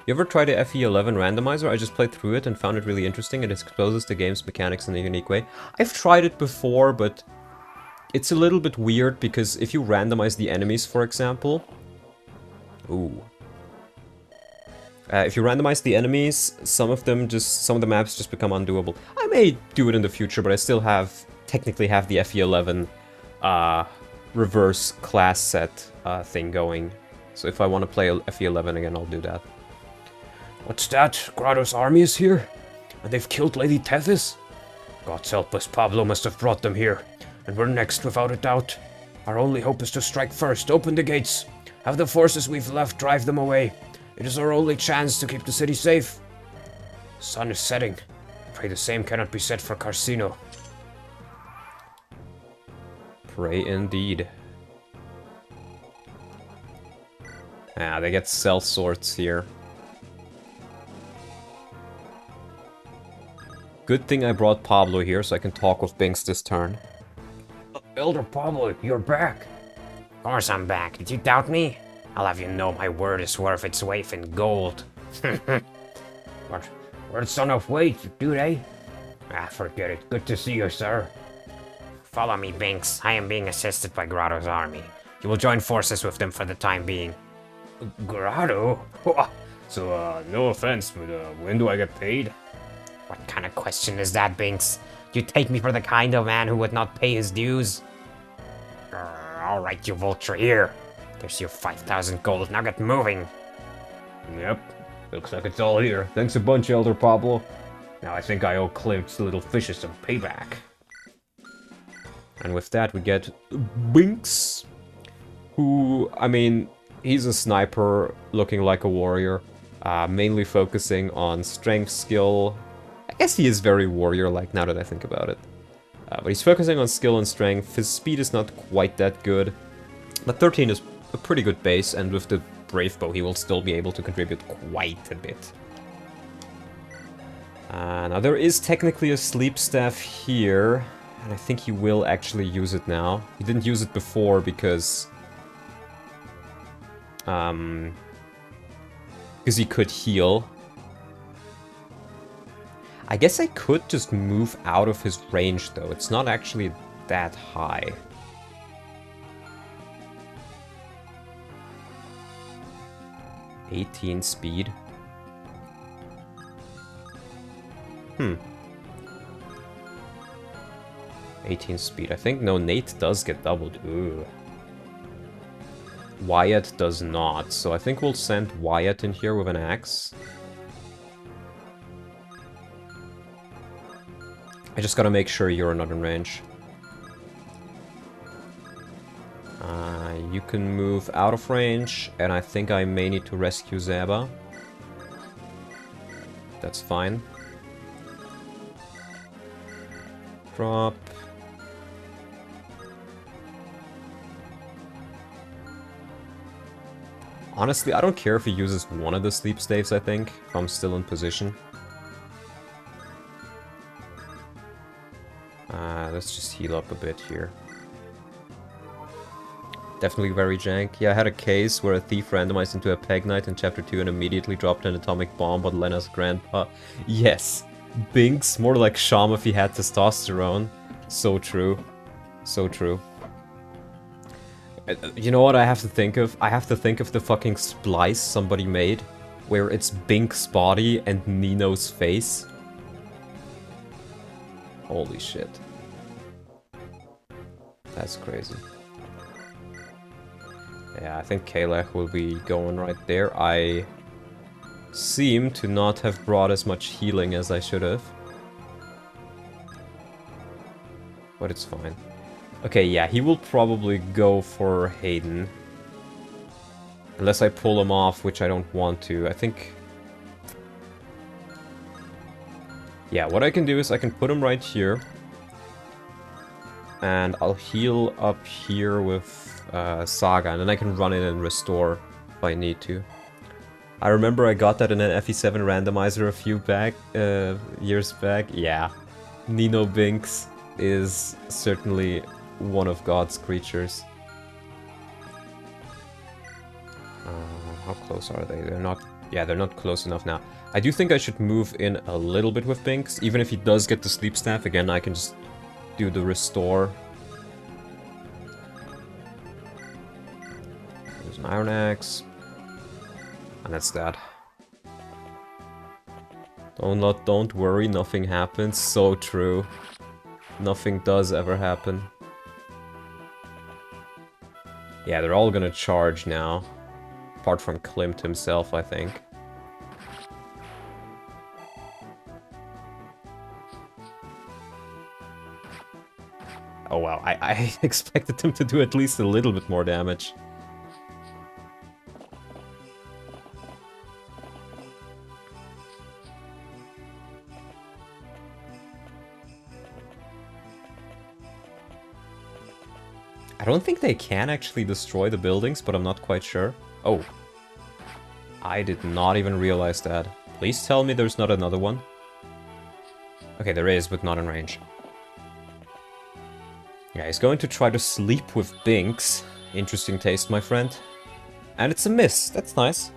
[SPEAKER 1] You ever tried the FE11 randomizer? I just played through it and found it really interesting. It exposes the game's mechanics in a unique way. I've tried it before, but it's a little bit weird because if you randomize the enemies, for example... Ooh. If you randomize the enemies, some of the maps just become undoable. I may do it in the future, but I still technically have the FE11 reverse class set thing going. So if I want to play FE11 again, I'll do that.
[SPEAKER 2] What's that? Grotto's army is here? And they've killed Lady Tethys? God's help us, Pablo must have brought them here. And we're next without a doubt. Our only hope is to strike first. Open the gates. Have the forces we've left drive them away. It is our only chance to keep the city safe. The sun is setting. Pray the same cannot be said for Carcino.
[SPEAKER 1] Pray indeed. Ah, they get cell sorts here. Good thing I brought Pablo here so I can talk with Binks this turn.
[SPEAKER 2] Elder Pablo, you're back.
[SPEAKER 3] Of course I'm back. Did you doubt me? I'll have you know my word is worth its weight in gold.
[SPEAKER 2] What? Words don't have weight, do they?
[SPEAKER 3] Forget it. Good to see you, sir. Follow me, Binks. I am being assisted by Grotto's army. You will join forces with them for the time being.
[SPEAKER 2] Grotto? So, no offense, but when do I get paid?
[SPEAKER 3] What kind of question is that, Binks? You take me for the kind of man who would not pay his dues? Alright, you vulture, here. There's your 5,000 gold. Now get moving.
[SPEAKER 2] Yep, looks like it's all here. Thanks a bunch, Elder Pablo. Now I think I owe Klimt's little fishes some payback.
[SPEAKER 1] And with that, we get Binks, who, I mean, he's a sniper looking like a warrior, mainly focusing on strength skill. I guess he is very warrior-like now that I think about it. But he's focusing on skill and strength. His speed is not quite that good, but 13 is a pretty good base, and with the Brave Bow he will still be able to contribute quite a bit. Now there is technically a sleep staff here, and I think he will actually use it now. He didn't use it before because he could heal. I guess I could just move out of his range though. It's not actually that high. "18 speed. 18 speed. I think, no, Nate does get doubled. Ooh. Wyatt does not, so I think we'll send Wyatt in here with an axe. I just gotta make sure you're not in range. You can move out of range, and I think I may need to rescue Zeba. That's fine. Drop. Honestly, I don't care if he uses one of the sleep staves, I think, if I'm still in position. Let's just heal up a bit here. Definitely very jank. Yeah, I had a case where a thief randomized into a peg knight in chapter 2 and immediately dropped an atomic bomb on Lena's grandpa. Yes, Binks, more like Sham if he had testosterone. So true. So true. You know what I have to think of? I have to think of the fucking splice somebody made, where it's Binks' body and Nino's face. Holy shit. That's crazy. Yeah, I think Kalech will be going right there. I seem to not have brought as much healing as I should have. But it's fine. Okay, yeah, he will probably go for Hayden. Unless I pull him off, which I don't want to. I think... Yeah, what I can do is I can put him right here. And I'll heal up here with Saga, and then I can run in and restore if I need to. I remember I got that in an FE7 randomizer a few years back. Yeah, Nino Binks is certainly one of God's creatures. How close are they? They're not... Yeah, they're not close enough now. I do think I should move in a little bit with Binks. Even if he does get the sleep staff, again, I can just do the restore. There's an iron axe. And that's that. Don't worry, nothing happens. So true. Nothing does ever happen. Yeah, they're all gonna charge now. Apart from Klimt himself, I think. Oh wow, I expected him to do at least a little bit more damage. I don't think they can actually destroy the buildings, but I'm not quite sure. Oh. I did not even realize that. Please tell me there's not another one. Okay, there is, but not in range. Yeah, he's going to try to sleep with Binks. Interesting taste, my friend. And it's a miss. That's nice.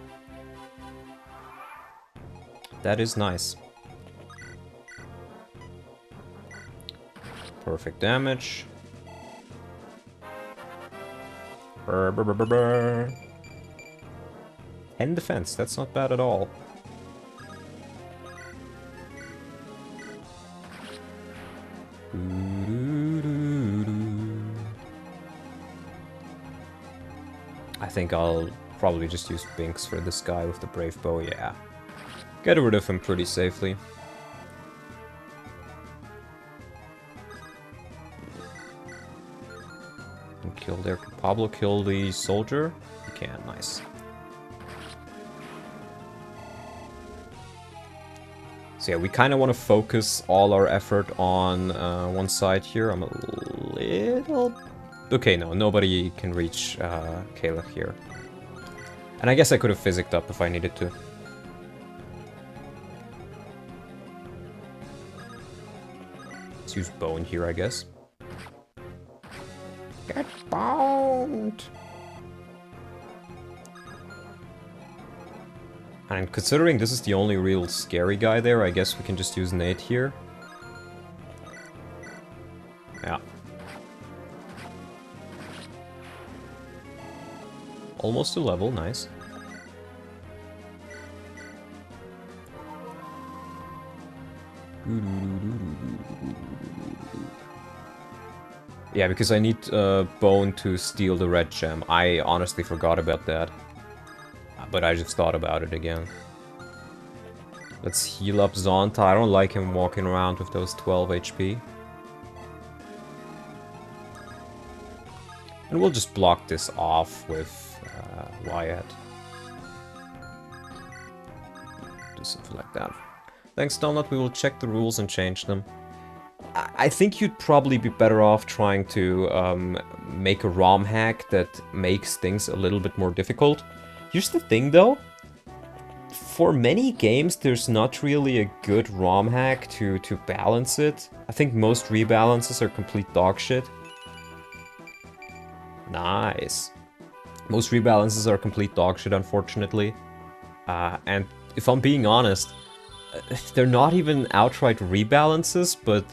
[SPEAKER 1] That is nice. Perfect damage. Brr, brr, brr, brr, brr. 10 defense, that's not bad at all. I think I'll probably just use Binks for this guy with the Brave Bow, yeah. Get rid of him pretty safely. And kill there. Can Pablo kill the soldier? He can, nice. So yeah, we kind of want to focus all our effort on one side here. I'm a little... Okay, no, nobody can reach Caleb here. And I guess I could have physicked up if I needed to. Let's use Bone here, I guess.
[SPEAKER 3] Get boned.
[SPEAKER 1] And considering this is the only real scary guy there, I guess we can just use Nate here. Yeah. Almost a level, nice. Yeah, because I need Bone to steal the red gem. I honestly forgot about that. But I just thought about it again. Let's heal up Zonta. I don't like him walking around with those 12 HP. And we'll just block this off with Wyatt. Do something like that. Thanks, Donut. We will check the rules and change them. I think you'd probably be better off trying to make a ROM hack that makes things a little bit more difficult. Here's the thing, though. For many games, there's not really a good ROM hack to balance it. I think most rebalances are complete dog shit. Nice. Most rebalances are complete dog shit, unfortunately. And if I'm being honest, they're not even outright rebalances, but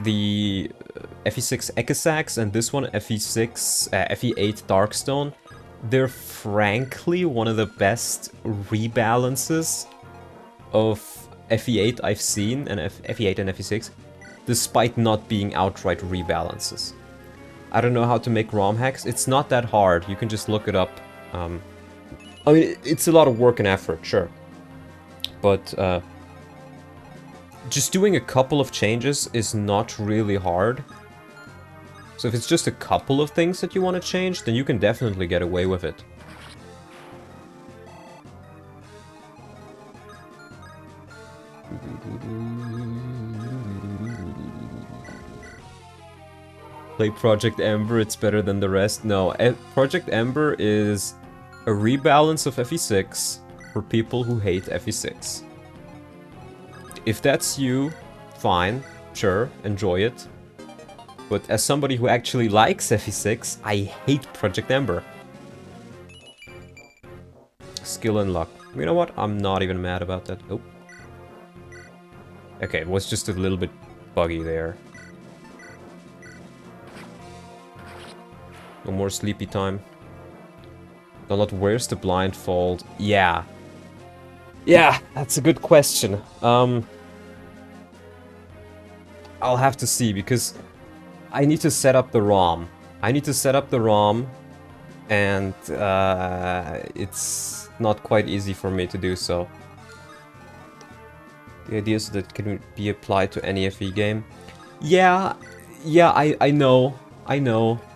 [SPEAKER 1] the FE6 Ekisax and this one, FE8 Darkstone, they're frankly one of the best rebalances of FE8 I've seen, and FE8 and FE6, despite not being outright rebalances. I don't know how to make ROM hacks. It's not that hard. You can just look it up. I mean, it's a lot of work and effort, sure. But just doing a couple of changes is not really hard. So if it's just a couple of things that you want to change, then you can definitely get away with it. Play Project Ember, it's better than the rest. No, Project Ember is a rebalance of FE6 for people who hate FE6. If that's you, fine, sure, enjoy it. But as somebody who actually likes FE6, I hate Project Ember. Skill and luck. You know what? I'm not even mad about that. Oh. Okay, it was just a little bit buggy there. No more sleepy time. Donut, where's the blindfold? Yeah. Yeah, that's a good question. I'll have to see, because I need to set up the ROM. And it's not quite easy for me to do so. The idea is that it can be applied to any FE game. Yeah, I know,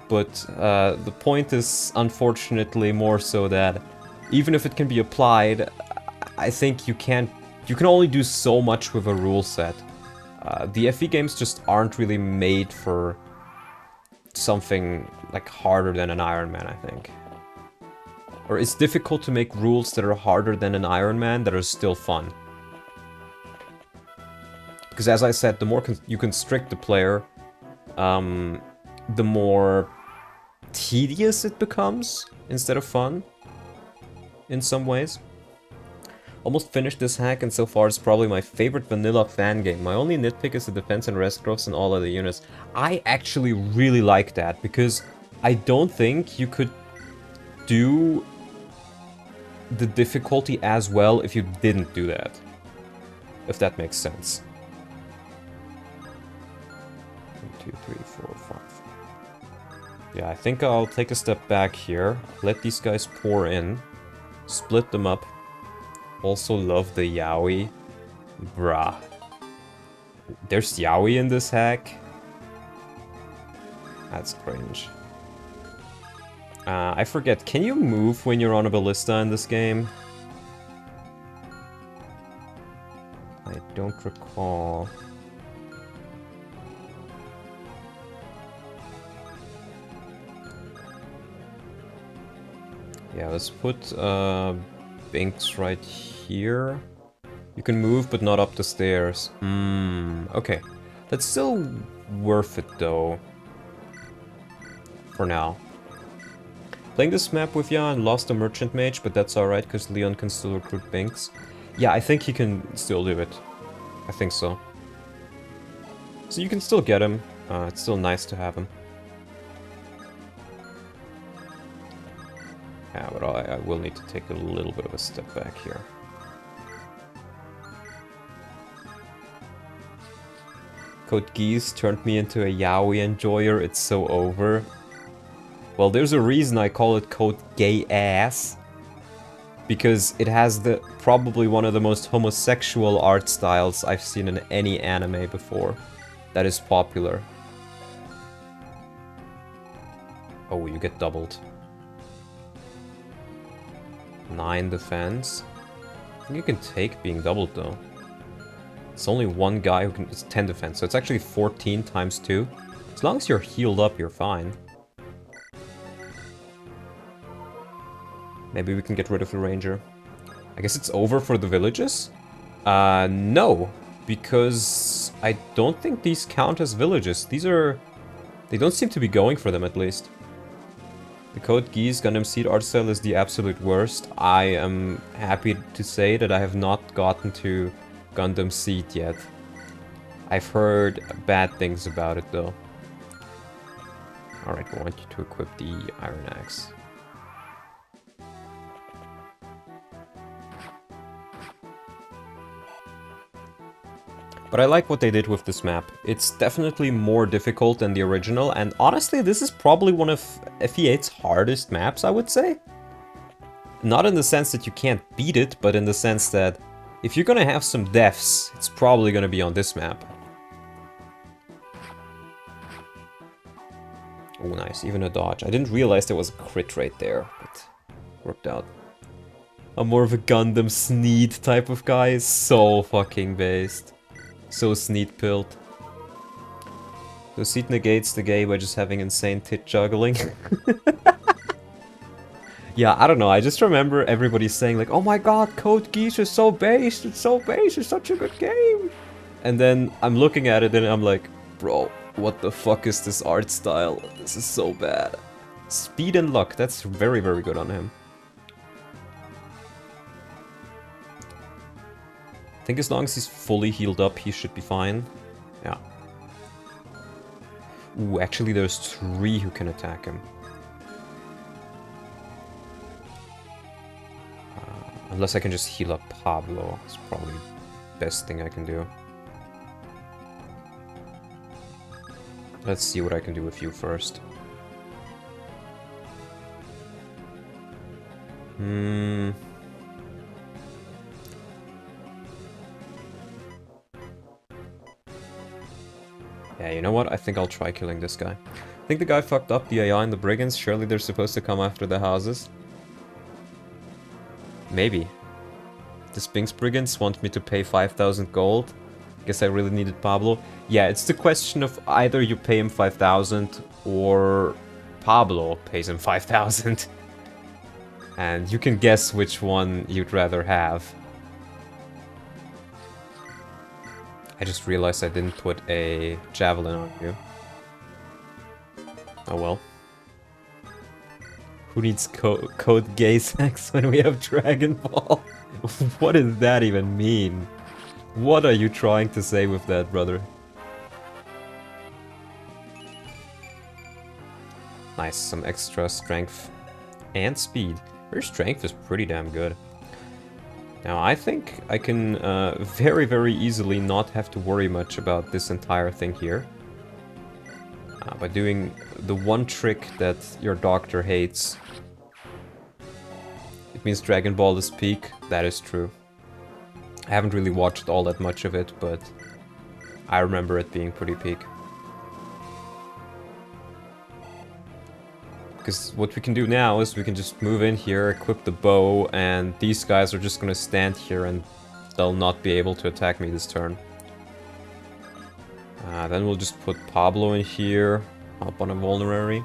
[SPEAKER 1] but the point is unfortunately more so that even if it can be applied, I think you can only do so much with a rule set. The FE games just aren't really made for something like harder than an Ironman, I think. Or it's difficult to make rules that are harder than an Ironman that are still fun. Because as I said, the more you constrict the player, the more tedious it becomes instead of fun in some ways. Almost finished this hack, and so far it's probably my favorite vanilla fan game. My only nitpick is the defense and rest growths and all other units. I actually really like that, because I don't think you could do the difficulty as well if you didn't do that. If that makes sense. 1, 2, 3, 4, 5. Yeah, I think I'll take a step back here. Let these guys pour in. Split them up. Also love the yaoi. Bruh. There's yaoi in this hack? That's cringe. I forget, can you move when you're on a ballista in this game? I don't recall. Yeah, let's put Binks right here. You can move, but not up the stairs. Okay. That's still worth it, though. For now. Playing this map with Jan lost a Merchant Mage, but that's alright, because Leon can still recruit Binks. Yeah, I think he can still do it. I think so. So you can still get him. It's still nice to have him. Yeah, but I will need to take a little bit of a step back here. Code Geese turned me into a yaoi enjoyer, it's so over. Well, there's a reason I call it Code Gay Ass. Because it has probably one of the most homosexual art styles I've seen in any anime before. That is popular. Oh, you get doubled. 9 defense. I think you can take being doubled though. It's only one guy who can... It's 10 defense, so it's actually 14 times 2. As long as you're healed up, you're fine. Maybe we can get rid of the ranger. I guess it's over for the villages? No. Because I don't think these count as villages. These are... They don't seem to be going for them, at least. The Code Geese Gundam Seed art style is the absolute worst. I am happy to say that I have not gotten to Gundam Seed yet. I've heard bad things about it, though. Alright, I want you to equip the Iron Axe. But I like what they did with this map. It's definitely more difficult than the original, and honestly, this is probably one of FE8's hardest maps, I would say. Not in the sense that you can't beat it, but in the sense that if you're gonna have some deaths, it's probably gonna be on this map. Oh, nice. Even a dodge. I didn't realize there was a crit right there, but worked out. I'm more of a Gundam Sneed type of guy. So fucking based. So Sneed pilled. So Seed negates the gay by just having insane tit juggling. Yeah, I don't know. I just remember everybody saying like, oh my god, Code Geass is so based. It's so based. It's such a good game. And then I'm looking at it and I'm like, bro, what the fuck is this art style? This is so bad. Speed and luck. That's very, very good on him. I think as long as he's fully healed up, he should be fine. Yeah. Ooh, actually there's 3 who can attack him. Unless I can just heal up Pablo. It's probably the best thing I can do. Let's see what I can do with you first. Yeah, you know what? I think I'll try killing this guy. I think the guy fucked up the AI and the brigands. Surely they're supposed to come after the houses. Maybe. The Sphinx brigands want me to pay 5,000 gold. Guess I really needed Pablo. Yeah, it's the question of either you pay him 5,000 or Pablo pays him 5,000. And you can guess which one you'd rather have. I just realized I didn't put a javelin on you. Oh well. Who needs code gay sex when we have Dragon Ball? What does that even mean? What are you trying to say with that, brother? Nice, some extra strength and speed. Her strength is pretty damn good. Now, I think I can very, very easily not have to worry much about this entire thing here. By doing the one trick that your doctor hates. It means Dragon Ball is peak. That is true. I haven't really watched all that much of it, but I remember it being pretty peak. Because what we can do now is we can just move in here, equip the bow, and these guys are just gonna stand here and they'll not be able to attack me this turn. Then we'll just put Pablo in here, up on a vulnerary.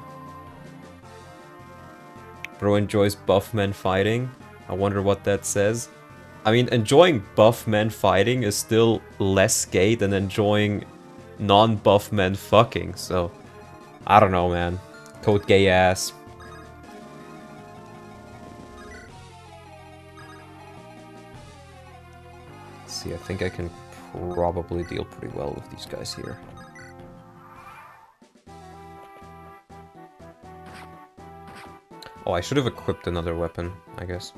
[SPEAKER 1] Bro enjoys buff men fighting. I wonder what that says. I mean, enjoying buff men fighting is still less gay than enjoying non-buff men fucking, so... I don't know, man. Code gay ass. Let's see, I think I can probably deal pretty well with these guys here. Oh, I should have equipped another weapon, I guess.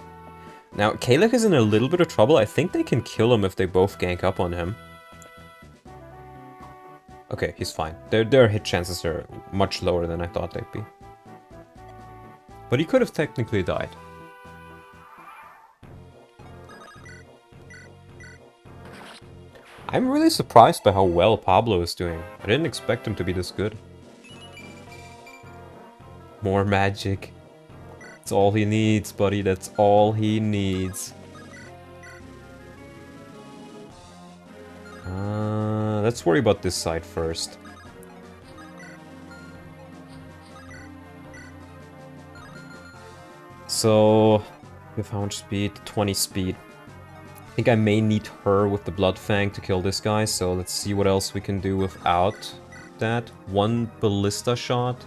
[SPEAKER 1] Now, Kalec is in a little bit of trouble. I think they can kill him if they both gank up on him. Okay, he's fine. Their hit chances are much lower than I thought they'd be. But he could have technically died. I'm really surprised by how well Pablo is doing. I didn't expect him to be this good. More magic. That's all he needs, buddy. That's all he needs. Let's worry about this side first. So, we have how much speed? 20 speed. I think I may need her with the Blood Fang to kill this guy, so let's see what else we can do without that. One ballista shot.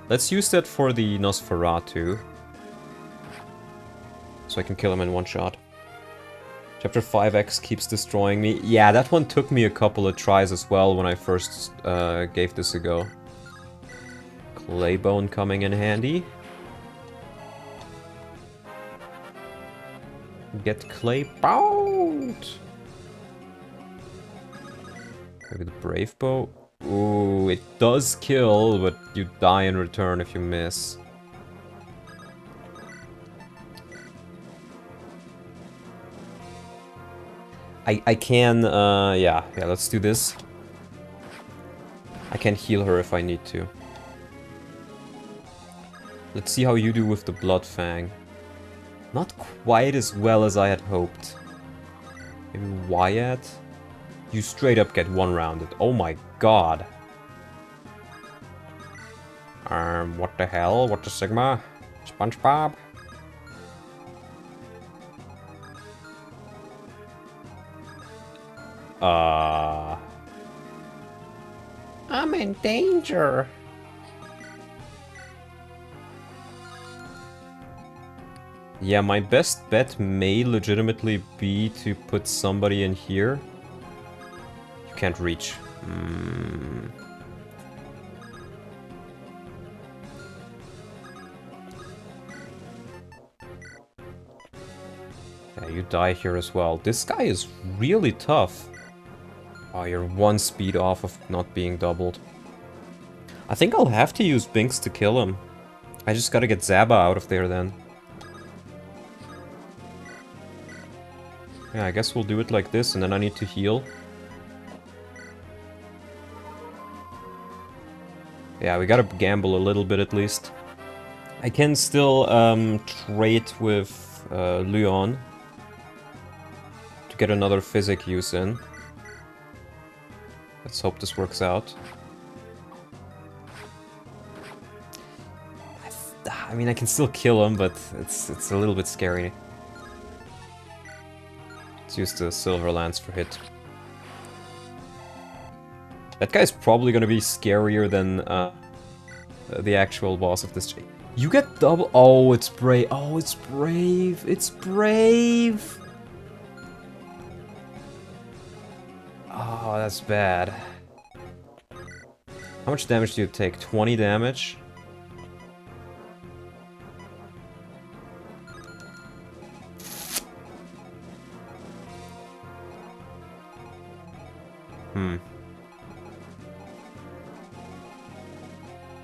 [SPEAKER 1] Let's use that for the Nosferatu. So I can kill him in one shot. Chapter 5X keeps destroying me. Yeah, that one took me a couple of tries as well when I first gave this a go. Claybone coming in handy. Get Claybone! Maybe the Brave Bow. Ooh, it does kill, but you die in return if you miss. I can, yeah, let's do this. I can heal her if I need to. Let's see how you do with the Blood Fang. Not quite as well as I had hoped. Maybe Wyatt? You straight up get one-rounded. Oh my god. What the hell? What the Sigma? SpongeBob?
[SPEAKER 3] I'm in danger.
[SPEAKER 1] Yeah, my best bet may legitimately be to put somebody in here. You can't reach. Yeah, you die here as well. This guy is really tough. Oh, you're one speed off of not being doubled. I think I'll have to use Binks to kill him. I just gotta get Zaba out of there then. Yeah, I guess we'll do it like this, and then I need to heal. Yeah, we gotta gamble a little bit at least. I can still trade with LYON to get another physic use in. Let's hope this works out. I mean, I can still kill him, but it's a little bit scary. Let's use the Silver Lance for hit. That guy's probably gonna be scarier than the actual boss of this. You get double. Oh, it's brave. Oh, it's brave. It's brave. Oh, that's bad. How much damage do you take? 20 damage?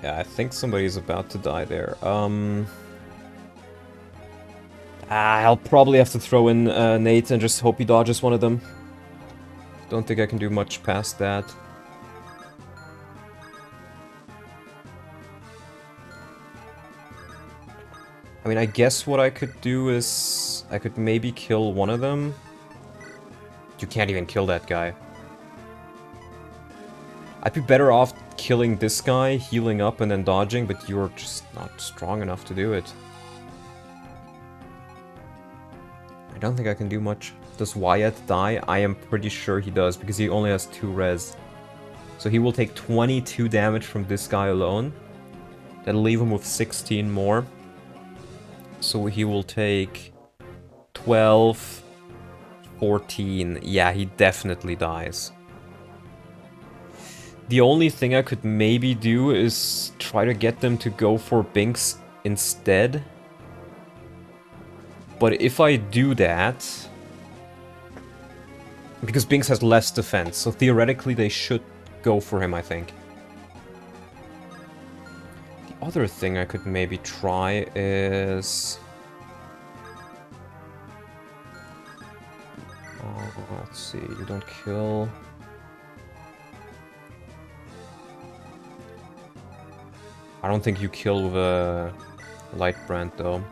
[SPEAKER 1] Yeah, I think somebody's about to die there. I'll probably have to throw in Nate and just hope he dodges one of them. Don't think I can do much past that. I mean, I guess what I could do is... I could maybe kill one of them. You can't even kill that guy. I'd be better off killing this guy, healing up, and then dodging, but you're just not strong enough to do it. I don't think I can do much. Does Wyatt die? I am pretty sure he does, because he only has 2 res. So he will take 22 damage from this guy alone. That'll leave him with 16 more. So he will take 12, 14. Yeah, he definitely dies. The only thing I could maybe do is try to get them to go for Binks instead. But if I do that... Because Binks has less defense, so theoretically they should go for him, I think. The other thing I could maybe try is... let's see, you don't kill... I don't think you kill the Light Brand though.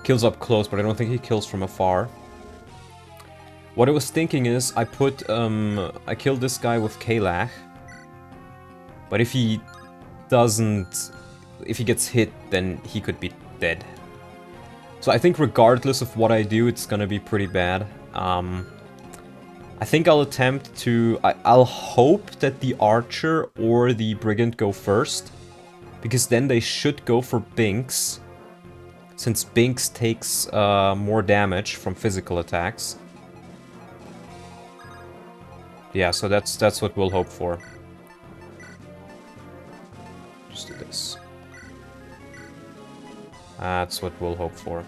[SPEAKER 1] Kills up close, but I don't think he kills from afar. What I was thinking is, I killed this guy with Kalach. But if he doesn't... If he gets hit, then he could be dead. So I think regardless of what I do, it's gonna be pretty bad. I think I'll attempt to... I'll hope that the Archer or the Brigand go first. Because then they should go for Binks. Since Binks takes more damage from physical attacks. Yeah, so that's what we'll hope for. Just do this. That's what we'll hope for.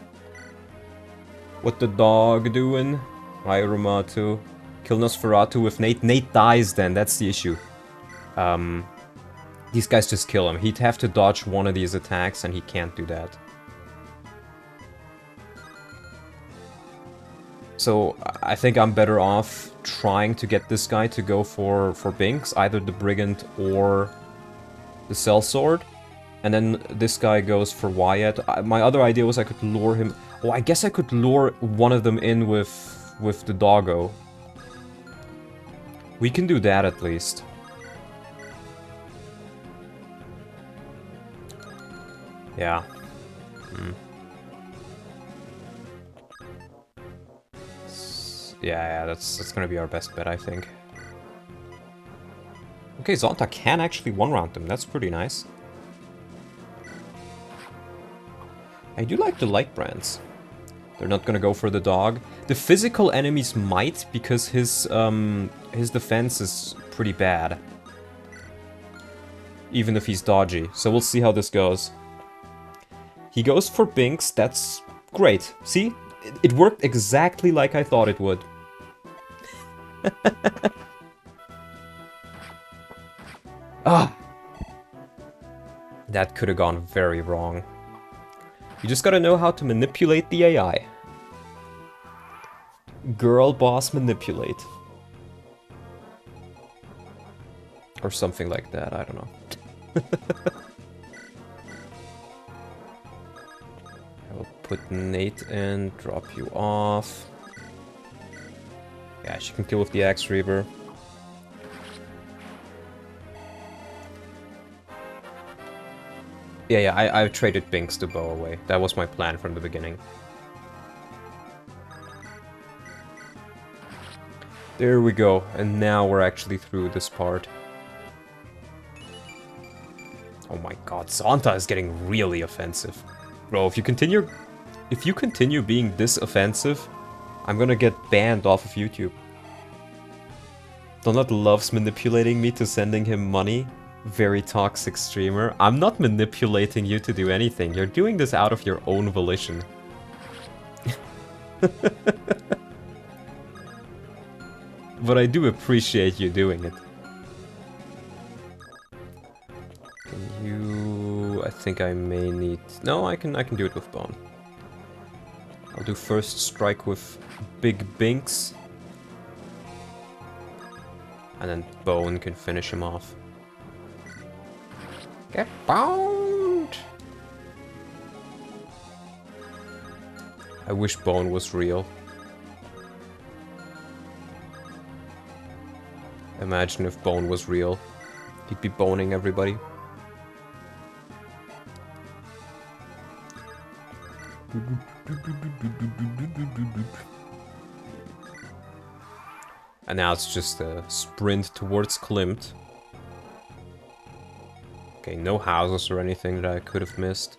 [SPEAKER 1] What the dog doing? Irumatu. Kill Nosferatu with Nate. Nate dies then, that's the issue. These guys just kill him. He'd have to dodge one of these attacks and he can't do that. So I think I'm better off trying to get this guy to go for Binks, either the Brigand or the Sellsword. And then this guy goes for Wyatt. My other idea was I could lure him... Oh, I guess I could lure one of them in with the doggo. We can do that at least. Yeah. Yeah, that's gonna be our best bet, I think. Okay, Zonta can actually one-round them. That's pretty nice. I do like the light brands. They're not gonna go for the dog. The physical enemies might, because his defense is pretty bad. Even if he's dodgy. So we'll see how this goes. He goes for Binks. That's great. See? It worked exactly like I thought it would. Ah! That could have gone very wrong. You just gotta know how to manipulate the AI. Girl boss manipulate. Or something like that, I don't know. I will put Nate in, drop you off. Yeah, she can kill with the Axe Reaver. Yeah, I traded Binks to bow away. That was my plan from the beginning. There we go, and now we're actually through this part. Oh my god, Zonta is getting really offensive. Bro, if you continue being this offensive, I'm gonna get banned off of YouTube. Donut loves manipulating me to sending him money. Very toxic streamer. I'm not manipulating you to do anything. You're doing this out of your own volition. But I do appreciate you doing it. You... I think I may need... No, I can do it with Bone. I'll do first strike with Big Binks. And then Bone can finish him off.
[SPEAKER 3] Get boned!
[SPEAKER 1] I wish Bone was real. Imagine if Bone was real. He'd be boning everybody. And now it's just a sprint towards Klimt. Okay, no houses or anything that I could have missed.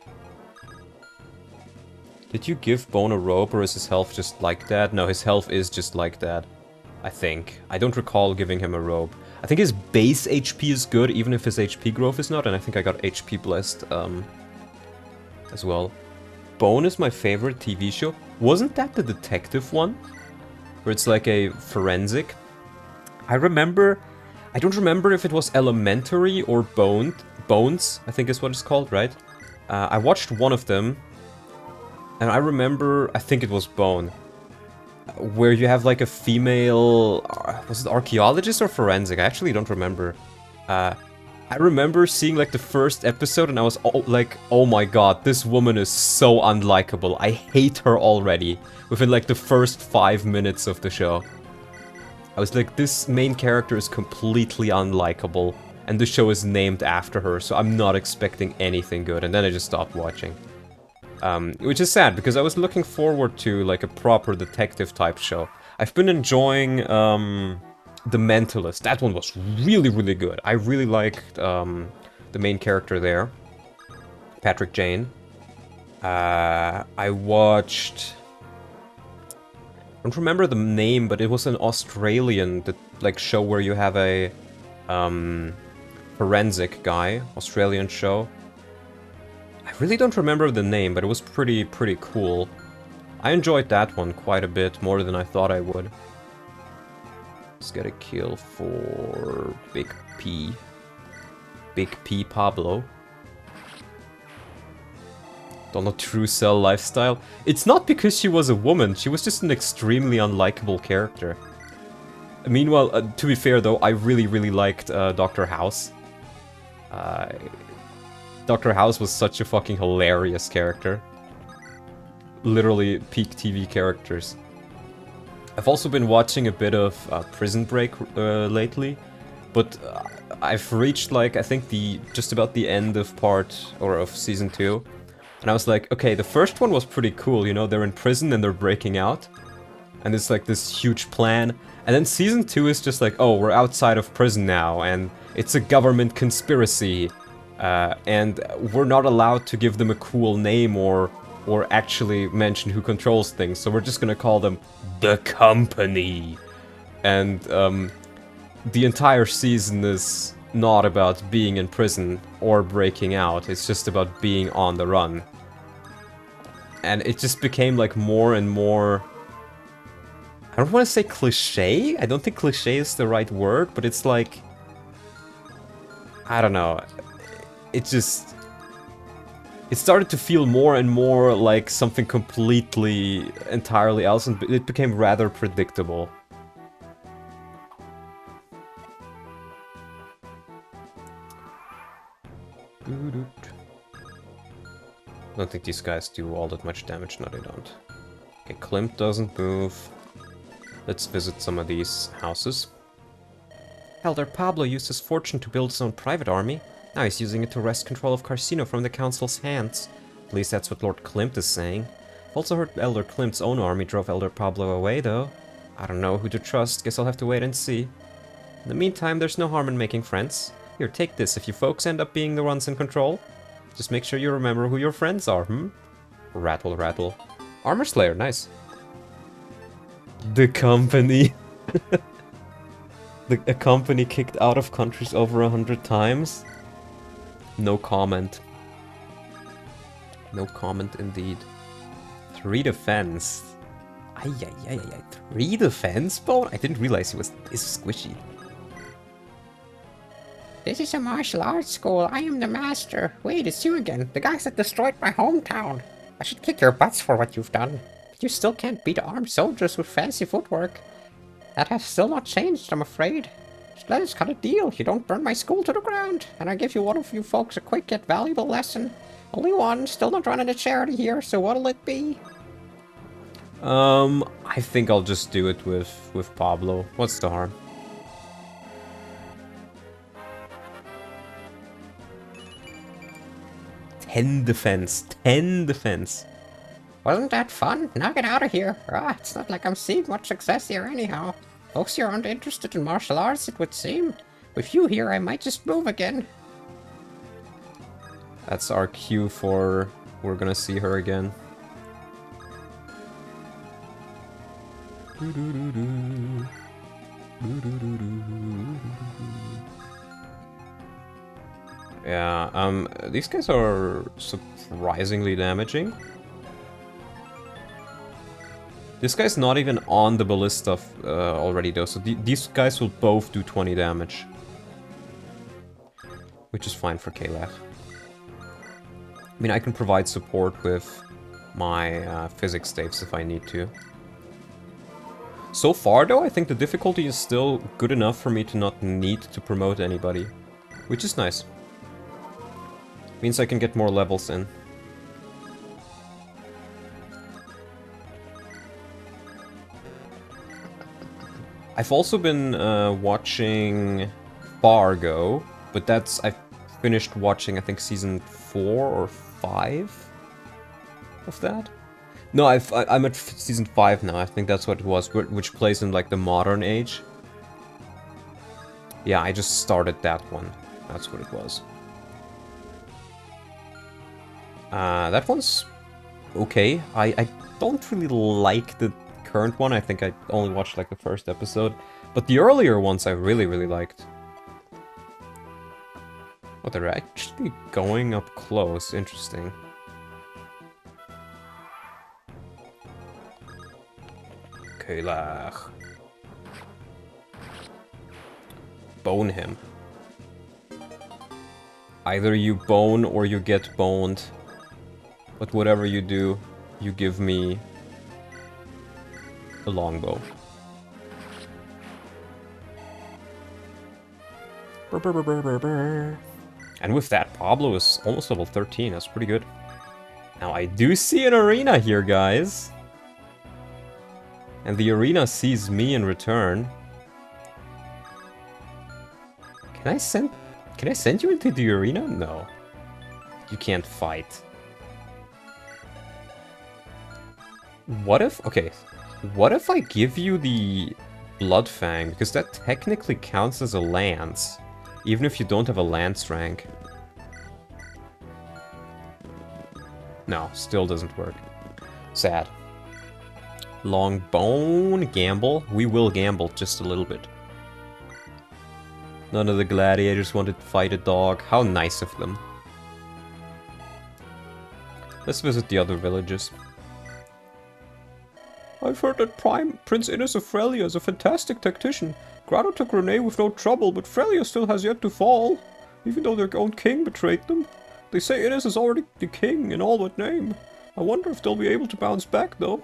[SPEAKER 1] Did you give Bone a rope, or is his health just like that? No, his health is just like that. I think. I don't recall giving him a rope. I think his base HP is good, even if his HP growth is not, and I think I got HP blessed as well. Bone is my favorite TV show. Wasn't that the detective one? Where it's like a forensic? I don't remember if it was Elementary or Bones, I think is what it's called, right? I watched one of them, and I remember, I think it was Bone, where you have like a female, was it archaeologist or forensic? I actually don't remember. I remember seeing like the first episode and I was like, oh my god, this woman is so unlikable. I hate her already within like the first 5 minutes of the show. I was like, this main character is completely unlikable and the show is named after her, so I'm not expecting anything good. And then I just stopped watching. Which is sad, because I was looking forward to like a proper detective type show. I've been enjoying The Mentalist. That one was really, really good. I really liked the main character there, Patrick Jane. I watched... I don't remember the name, but it was an Australian show where you have a forensic guy, Australian show. I really don't remember the name, but it was pretty cool. I enjoyed that one quite a bit, more than I thought I would. Let's get a kill for Big P. Big P Pablo. Donald True Cell lifestyle. It's not because she was a woman, she was just an extremely unlikable character. Meanwhile, to be fair though, I really liked Dr. House. Dr. House was such a fucking hilarious character. Literally peak TV characters. I've also been watching a bit of Prison Break lately, but I've reached like, I think just about the end of of season 2. And I was like, okay, the first one was pretty cool, you know, they're in prison and they're breaking out. And it's like this huge plan. And then season 2 is just like, oh, we're outside of prison now, and it's a government conspiracy. And we're not allowed to give them a cool name or actually mention who controls things, so we're just gonna call them The Company. And the entire season is not about being in prison or breaking out, it's just about being on the run. And it just became like more and more... I don't want to say cliche? I don't think cliche is the right word, but it's like... I don't know. It just... It started to feel more and more like something completely, entirely else, and it became rather predictable. I don't think these guys do all that much damage. No, they don't. Okay, Klimt doesn't move. Let's visit some of these houses. Elder Pablo used his fortune to build his own private army. Now he's using it to wrest control of Carcino from the Council's hands. At least that's what Lord Klimt is saying. I've also heard Elder Klimt's own army drove Elder Pablo away, though. I don't know who to trust, guess I'll have to wait and see. In the meantime, there's no harm in making friends. Here, take this if you folks end up being the ones in control. Just make sure you remember who your friends are, Rattle, rattle. Armor Slayer, nice. The Company. A company kicked out of countries over 100 times? No comment. No comment indeed. 3 defense. Ay. 3 defense, Bone? I didn't realize he was this squishy.
[SPEAKER 3] This is a martial arts school. I am the master. Wait, it's you again. The guys that destroyed my hometown. I should kick your butts for what you've done. But you still can't beat armed soldiers with fancy footwork. That has still not changed, I'm afraid. Just let us cut a deal. You don't burn my school to the ground, and I give you one of you folks a quick yet valuable lesson. Only one, still not running a charity here, so what'll it be?
[SPEAKER 1] I think I'll just do it with Pablo. What's the harm? Ten defense.
[SPEAKER 3] Wasn't that fun? Now get out of here. Ah, it's not like I'm seeing much success here anyhow. Folks here aren't interested in martial arts, it would seem. With you here, I might just move again.
[SPEAKER 1] That's our cue for we're gonna see her again. Yeah, these guys are surprisingly damaging. This guy's not even on the ballista already though, so these guys will both do 20 damage. Which is fine for Kalach. I mean, I can provide support with my physics staves if I need to. So far though, I think the difficulty is still good enough for me to not need to promote anybody. Which is nice. Means I can get more levels in. I've also been watching Fargo, but I finished watching, I think, season 4 or 5 of that. No, I'm at season 5 now. I think that's what it was, which plays in like the modern age. Yeah, I just started that one. That's what it was. That one's okay. I don't really like the current one. I think I only watched like the first episode. But the earlier ones I really, really liked. Oh, they're actually going up close. Interesting. Kalach. Bone him. Either you bone or you get boned. But whatever you do, you give me a longbow. And with that, Pablo is almost level 13. That's pretty good. Now, I do see an arena here, guys. And the arena sees me in return. Can I send you into the arena? No. You can't fight. What if... Okay. What if I give you the Blood Fang? Because that technically counts as a lance. Even if you don't have a lance rank. No, still doesn't work. Sad. Long bone gamble. We will gamble just a little bit. None of the gladiators wanted to fight a dog. How nice of them. Let's visit the other villages. I've heard that Prince Innes of Frelia is a fantastic tactician. Grado took Renee with no trouble, but Frelia still has yet to fall. Even though their own king betrayed them. They say Innes is already the king in all but name. I wonder if they'll be able to bounce back, though.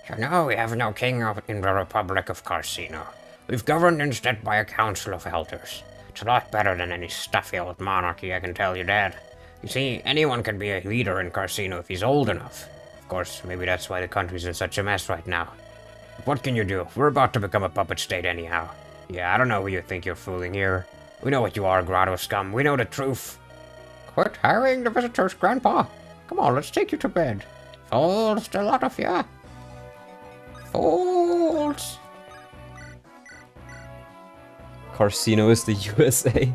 [SPEAKER 3] You know, we have no king in the Republic of Carcino. We've governed instead by a council of elders. It's a lot better than any stuffy old monarchy, I can tell you that. You see, anyone can be a leader in Carcino if he's old enough. Of course, maybe that's why the country's in such a mess right now. But what can you do? We're about to become a puppet state anyhow. Yeah, I don't know who you think you're fooling here. We know what you are, Grotto scum. We know the truth. Quit harrying the visitors, Grandpa. Come on, let's take you to bed. Fools, the lot of ya. Fools.
[SPEAKER 1] Carcino is the USA.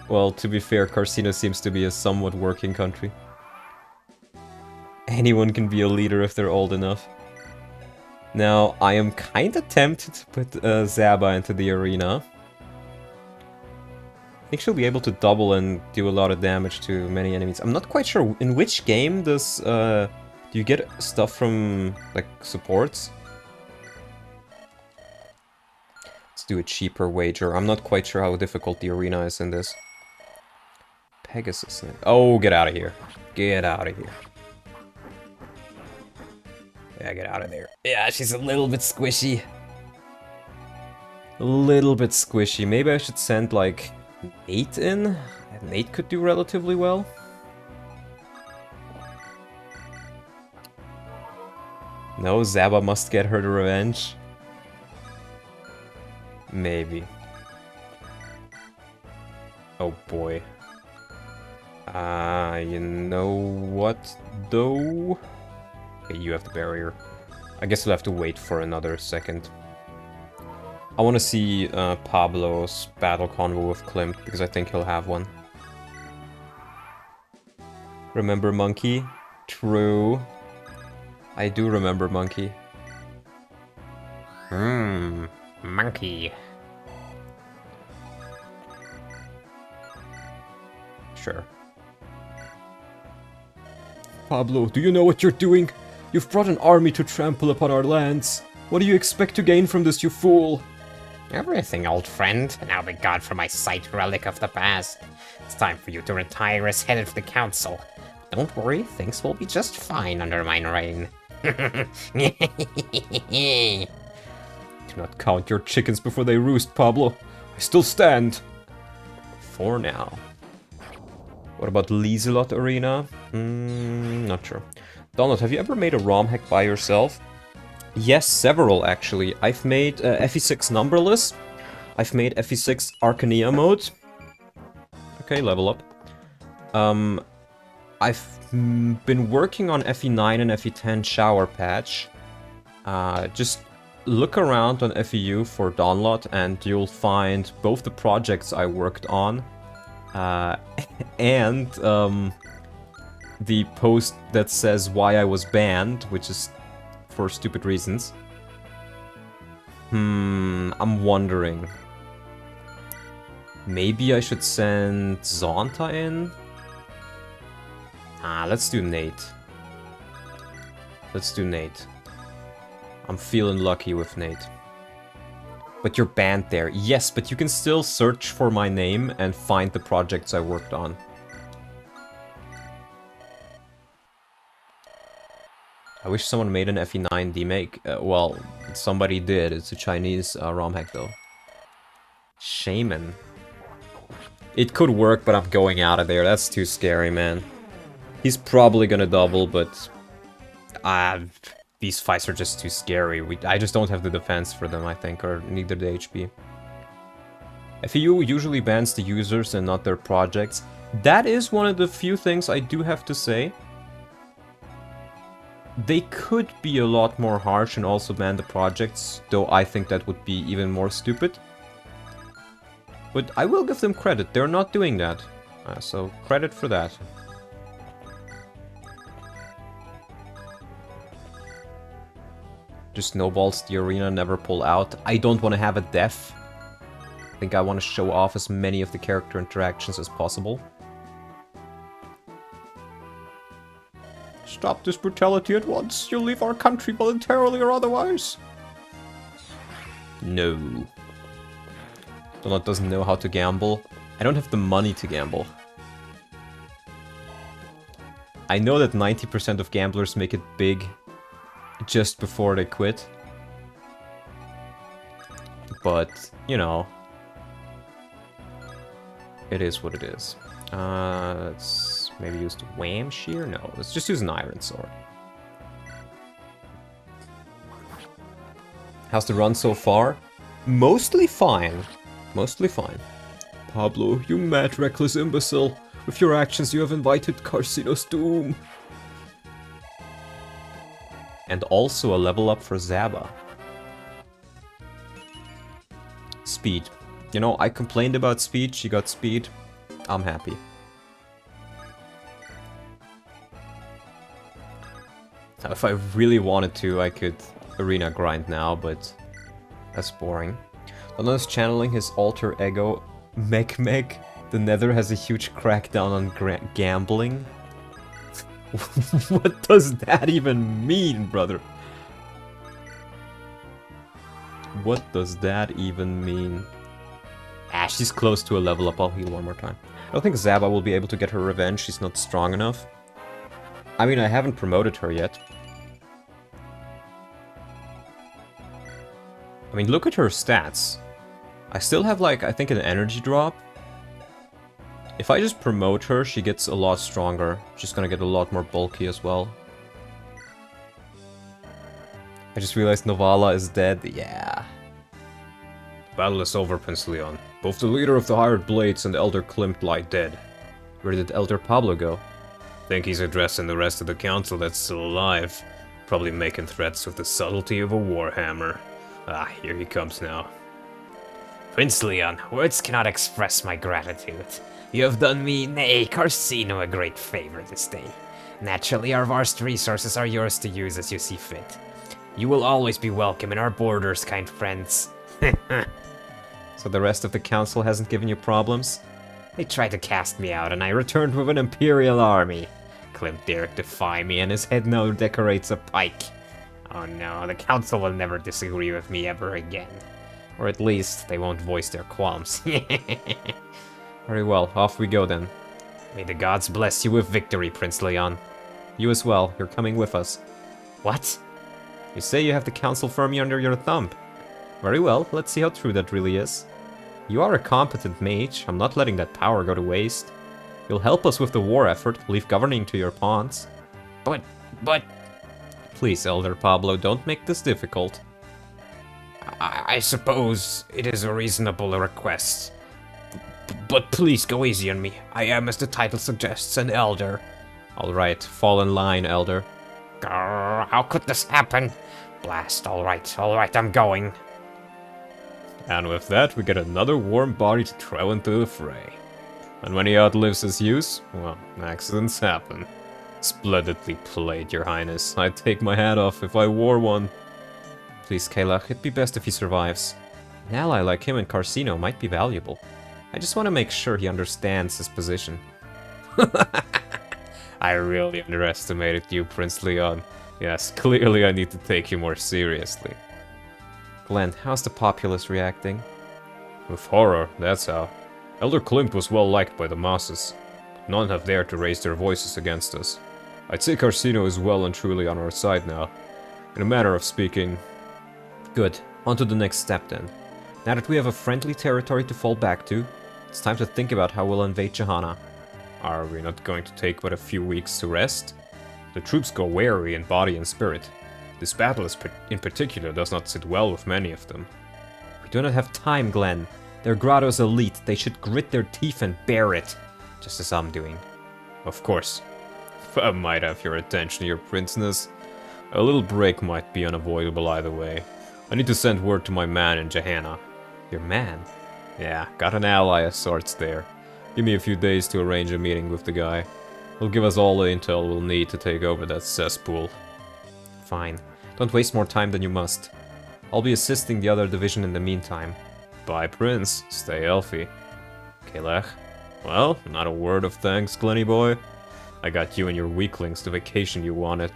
[SPEAKER 1] Well, to be fair, Carcino seems to be a somewhat working country. Anyone can be a leader if they're old enough. Now, I am kinda tempted to put Zaba into the arena. I think she'll be able to double and do a lot of damage to many enemies. I'm not quite sure in which game does Do you get stuff from, like, supports? Let's do a cheaper wager. I'm not quite sure how difficult the arena is in this. Pegasus. Oh, get out of here. Get out of here. Yeah, get out of there. Yeah, she's a little bit squishy. A little bit squishy. Maybe I should send, like, Nate in? Nate could do relatively well. No, Zaba must get her revenge. Maybe. Oh boy. You know what, though? Okay, you have the barrier. I guess we'll have to wait for another second. I want to see Pablo's battle convo with Klimt, because I think he'll have one. Remember Monkey? True. I do remember Monkey.
[SPEAKER 3] Monkey.
[SPEAKER 1] Sure.
[SPEAKER 4] Pablo, do you know what you're doing? You've brought an army to trample upon our lands. What do you expect to gain from this, you fool?
[SPEAKER 3] Everything, old friend. Now be gone from my sight, relic of the past. It's time for you to retire as head of the council. Don't worry, things will be just fine under my reign.
[SPEAKER 1] Do not count your chickens before they roost, Pablo. I still stand. For now. What about Lieselot Arena? Not sure. Donald, have you ever made a ROM hack by yourself? Yes, several actually. I've made FE6 numberless. I've made FE6 Arcania mode. Okay, level up. I've been working on FE9 and FE10 shower patch. Just look around on FEU for Donlot and you'll find both the projects I worked on and the post that says why I was banned, which is for stupid reasons. I'm wondering. Maybe I should send Zonta in? Let's do Nate. Let's do Nate. I'm feeling lucky with Nate. But you're banned there. Yes, but you can still search for my name and find the projects I worked on. I wish someone made an FE9 demake. Well, somebody did. It's a Chinese ROM hack though. Shaman. It could work, but I'm going out of there. That's too scary, man. He's probably gonna double, but these fights are just too scary. I just don't have the defense for them, I think, or neither the HP. FEU usually bans the users and not their projects. That is one of the few things I do have to say. They could be a lot more harsh and also ban the projects, though I think that would be even more stupid. But I will give them credit, they're not doing that. So credit for that. Just snowballs the arena, never pull out. I don't want to have a death. I think I want to show off as many of the character interactions as possible. Stop this brutality at once. You'll leave our country voluntarily or otherwise. No. Donut doesn't know how to gamble. I don't have the money to gamble. I know that 90% of gamblers make it big just before they quit. But, you know. It is what it is. Let's maybe use the Wham Shear? No, let's just use an Iron Sword. How's the run so far? Mostly fine. Mostly fine.
[SPEAKER 4] Pablo, you mad reckless imbecile. With your actions you have invited Carcino's doom.
[SPEAKER 1] And also a level up for Zaba. Speed. You know, I complained about speed, she got speed. I'm happy. Now, if I really wanted to, I could arena grind now, but that's boring. Donut is channeling his alter ego, Meg. The Nether has a huge crackdown on gambling. What does that even mean, brother? What does that even mean? Ah, she's close to a level up. I'll heal one more time. I don't think Zaba will be able to get her revenge. She's not strong enough. I mean, I haven't promoted her yet. I mean, look at her stats. I still have, like, I think an energy drop. If I just promote her, she gets a lot stronger. She's gonna get a lot more bulky as well. I just realized Novala is dead. Yeah.
[SPEAKER 2] Battle is over, Prince Leon. Both the leader of the Hired Blades and Elder Klimt lie dead.
[SPEAKER 1] Where did Elder Pablo go?
[SPEAKER 2] Think he's addressing the rest of the council that's still alive. Probably making threats with the subtlety of a warhammer. Ah, here he comes now.
[SPEAKER 3] Prince Leon, words cannot express my gratitude. You have done me, nay, Carcino, a great favor this day. Naturally, our vast resources are yours to use as you see fit. You will always be welcome in our borders, kind friends.
[SPEAKER 1] So the rest of the council hasn't given you problems?
[SPEAKER 3] They tried to cast me out, and I returned with an imperial army. Klimt dared defy me, and his head now decorates a pike. Oh no, the council will never disagree with me ever again. Or at least, they won't voice their qualms.
[SPEAKER 1] Very well, off we go then.
[SPEAKER 3] May the gods bless you with victory, Prince Leon.
[SPEAKER 1] You as well, you're coming with us.
[SPEAKER 3] What?
[SPEAKER 1] You say you have the council firmly under your thumb. Very well, let's see how true that really is. You are a competent mage, I'm not letting that power go to waste. You'll help us with the war effort, leave governing to your pawns.
[SPEAKER 3] But...
[SPEAKER 1] Please, Elder Pablo, don't make this difficult.
[SPEAKER 3] I suppose it is a reasonable request. But please go easy on me. I am, as the title suggests, an elder.
[SPEAKER 1] Alright, fall in line, Elder.
[SPEAKER 3] Grrr, how could this happen? Blast, alright, I'm going.
[SPEAKER 2] And with that, we get another warm body to throw into the fray. And when he outlives his use, well, accidents happen. Splendidly played, Your Highness. I'd take my hat off if I wore one.
[SPEAKER 1] Please, Kayla, it'd be best if he survives. An ally like him and Carcino might be valuable. I just want to make sure he understands his position.
[SPEAKER 2] I really underestimated you, Prince Leon. Yes, clearly I need to take you more seriously.
[SPEAKER 1] Glenn, how's the populace reacting?
[SPEAKER 2] With horror, that's how. Elder Klimt was well liked by the masses. None have dared to raise their voices against us. I'd say Carcino is well and truly on our side now. In a manner of speaking.
[SPEAKER 1] Good. On to the next step then. Now that we have a friendly territory to fall back to, it's time to think about how we'll invade Johanna.
[SPEAKER 2] Are we not going to take but a few weeks to rest? The troops go weary in body and spirit. This battle in particular does not sit well with many of them.
[SPEAKER 1] We do not have time, Glenn. They're Grado's elite. They should grit their teeth and bear it. Just as I'm doing.
[SPEAKER 2] Of course. If I might have your attention, Your Princeness, a little break might be unavoidable either way. I need to send word to my man in Johanna.
[SPEAKER 1] Your man?
[SPEAKER 2] Yeah, got an ally of sorts there. Give me a few days to arrange a meeting with the guy. He'll give us all the intel we'll need to take over that cesspool.
[SPEAKER 1] Fine. Don't waste more time than you must. I'll be assisting the other division in the meantime.
[SPEAKER 2] Bye, Prince. Stay healthy. Kalech? Well, not a word of thanks, Glenny boy. I got you and your weaklings the vacation you wanted.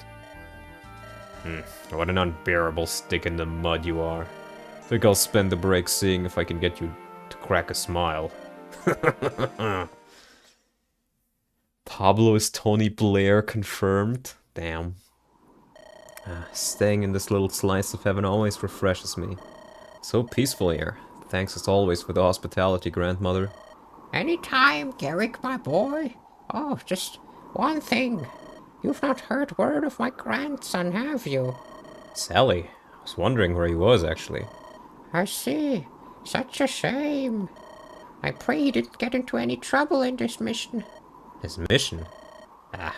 [SPEAKER 2] What an unbearable stick in the mud you are. Think I'll spend the break seeing if I can get you to crack a smile.
[SPEAKER 1] Pablo is Tony Blair confirmed? Damn. Staying in this little slice of heaven always refreshes me. So peaceful here. Thanks as always for the hospitality, grandmother.
[SPEAKER 3] Anytime, Garrick, my boy. Oh, just one thing. You've not heard word of my grandson, have you?
[SPEAKER 1] Sally. I was wondering where he was, actually.
[SPEAKER 3] I see. Such a shame. I pray he didn't get into any trouble in this mission.
[SPEAKER 1] His mission?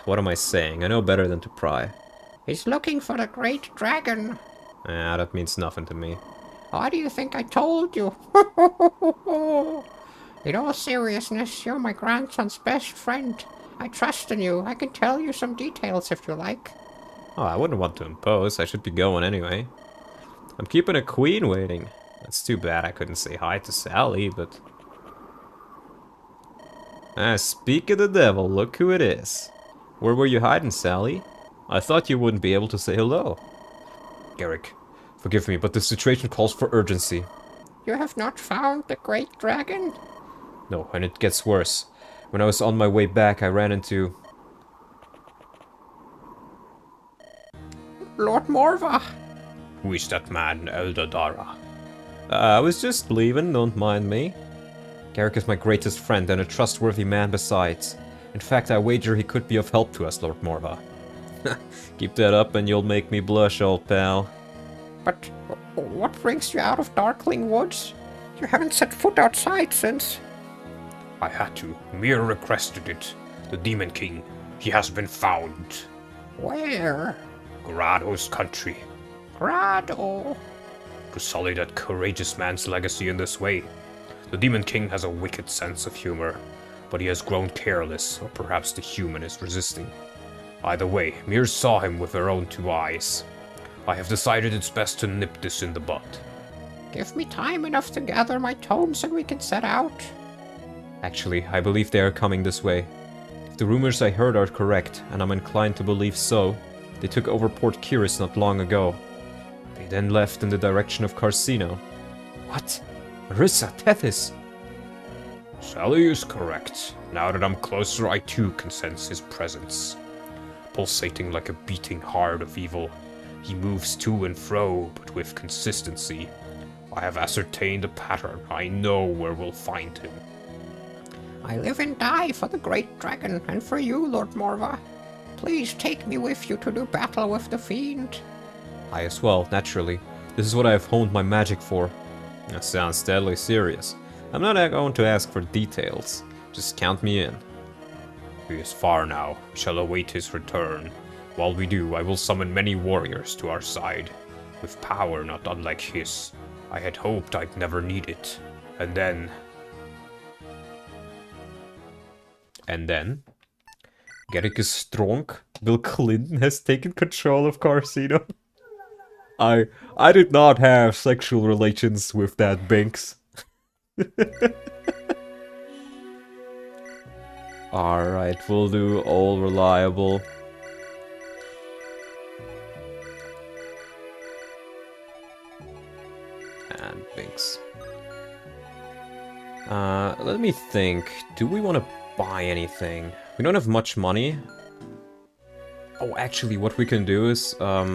[SPEAKER 1] What am I saying? I know better than to pry.
[SPEAKER 3] He's looking for the great dragon.
[SPEAKER 1] That means nothing to me.
[SPEAKER 3] Why do you think I told you? In all seriousness, you're my grandson's best friend. I trust in you. I can tell you some details if you like.
[SPEAKER 1] Oh, I wouldn't want to impose. I should be going anyway. I'm keeping a queen waiting. That's too bad I couldn't say hi to Sally, but... speak of the devil, look who it is. Where were you hiding, Sally? I thought you wouldn't be able to say hello. Garrick, forgive me, but the situation calls for urgency.
[SPEAKER 3] You have not found the great dragon?
[SPEAKER 1] No, and it gets worse. When I was on my way back, I ran into...
[SPEAKER 3] Lord Morva.
[SPEAKER 2] Who is that man, Elder Dara?
[SPEAKER 1] I was just leaving, don't mind me. Garrick is my greatest friend and a trustworthy man besides. In fact, I wager he could be of help to us, Lord Morva. Keep that up and you'll make me blush, old pal.
[SPEAKER 3] But what brings you out of Darkling Woods? You haven't set foot outside since...
[SPEAKER 2] I had to. Mir requested it. The Demon King. He has been found.
[SPEAKER 3] Where?
[SPEAKER 2] Grado's country.
[SPEAKER 3] Grado.
[SPEAKER 2] To sully that courageous man's legacy in this way. The Demon King has a wicked sense of humor, but he has grown careless, or perhaps the human is resisting. Either way, Mir saw him with her own 2 eyes. I have decided it's best to nip this in the bud.
[SPEAKER 3] Give me time enough to gather my tomes and we can set out.
[SPEAKER 1] Actually, I believe they are coming this way. If the rumors I heard are correct, and I'm inclined to believe so, they took over Port Kiris not long ago. They then left in the direction of Carcino. What? Marissa, Tethys!
[SPEAKER 2] Sally is correct. Now that I'm closer, I too can sense his presence. Pulsating like a beating heart of evil, he moves to and fro, but with consistency. I have ascertained a pattern. I know where we'll find him.
[SPEAKER 3] I live and die for the great dragon and for you, Lord Morva. Please take me with you to do battle with the fiend.
[SPEAKER 1] I as well, naturally. This is what I have honed my magic for. That sounds deadly serious. I'm not going to ask for details. Just count me in.
[SPEAKER 2] He is far now. We shall await his return. While we do, I will summon many warriors to our side, with power not unlike his. I had hoped I'd never need it. And then...
[SPEAKER 1] Garrick is strong. Bill Clinton has taken control of Carcino. I did not have sexual relations with that Binks. Alright, we'll do all reliable. And Binks. Let me think. Do we want to buy anything? We don't have much money. Oh, actually, what we can do is, I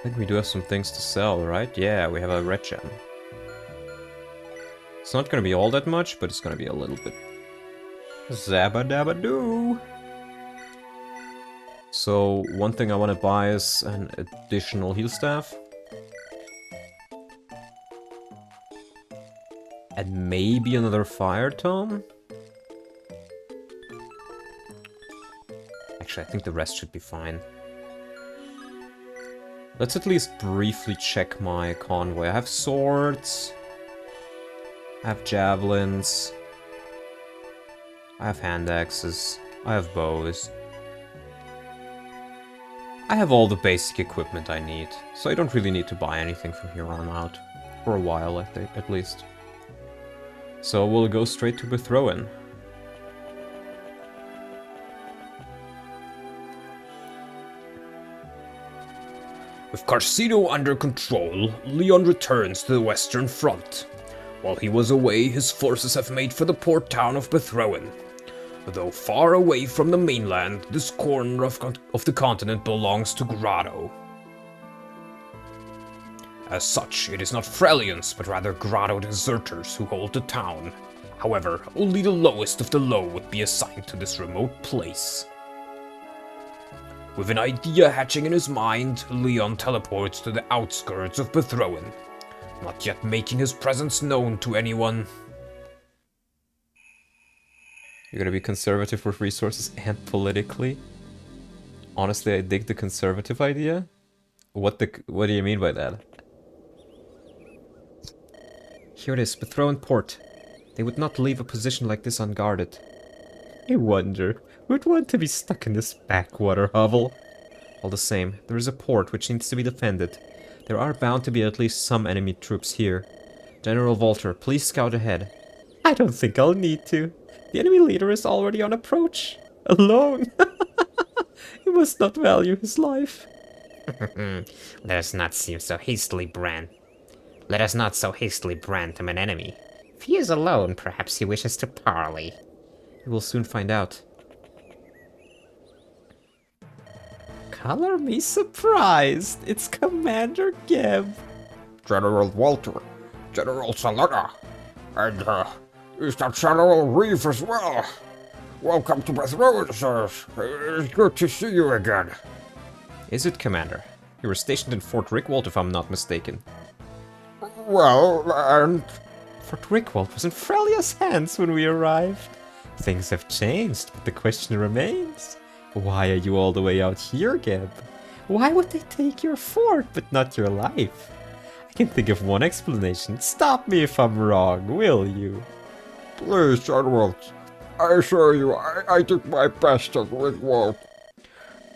[SPEAKER 1] think we do have some things to sell, right? Yeah, we have a red gem. It's not gonna be all that much, but it's gonna be a little bit. Zabba dabba doo! So, one thing I want to buy is an additional heal staff. And maybe another fire tome? Actually, I think the rest should be fine. Let's at least briefly check my convoy. I have swords. I have javelins. I have hand axes. I have bows. I have all the basic equipment I need, so I don't really need to buy anything from here on out. For a while, I think, at least. So we'll go straight to Bethrowan.
[SPEAKER 2] With Carcino under control, LYON returns to the Western Front. While he was away, his forces have made for the port town of Bethrowan. Though far away from the mainland, this corner of the continent belongs to Grado. As such, it is not Freljans, but rather Grado deserters who hold the town. However, only the lowest of the low would be assigned to this remote place. With an idea hatching in his mind, LYON teleports to the outskirts of Bethrowan, not yet making his presence known to anyone.
[SPEAKER 1] You're gonna be conservative with resources and politically? Honestly, I dig the conservative idea. What do you mean by that? Here it is, Bethrowan Port. They would not leave a position like this unguarded. I wonder, who'd want to be stuck in this backwater hovel? All the same, there is a port which needs to be defended. There are bound to be at least some enemy troops here. General Walter, please scout ahead. I don't think I'll need to. The enemy leader is already on approach. Alone? He must not value his life.
[SPEAKER 3] Let us not seem so hastily brand. Let us not so hastily brand him an enemy. If he is alone, perhaps he wishes to parley.
[SPEAKER 1] We will soon find out. Color me surprised. It's Commander Geb.
[SPEAKER 2] General Walter, General Salena, and is that General Reeve as well? Welcome to Bethrowan, sirs. It's good to see you again.
[SPEAKER 1] Is it, Commander? You were stationed in Fort Rickwalt, if I'm not mistaken.
[SPEAKER 2] Well, and
[SPEAKER 1] Fort Rickwalt was in Frelia's hands when we arrived. Things have changed, but the question remains. Why are you all the way out here, Geb? Why would they take your fort, but not your life? I can think of one explanation. Stop me if I'm wrong, will you?
[SPEAKER 2] please, General, I assure you, I did my best at Rickwalt.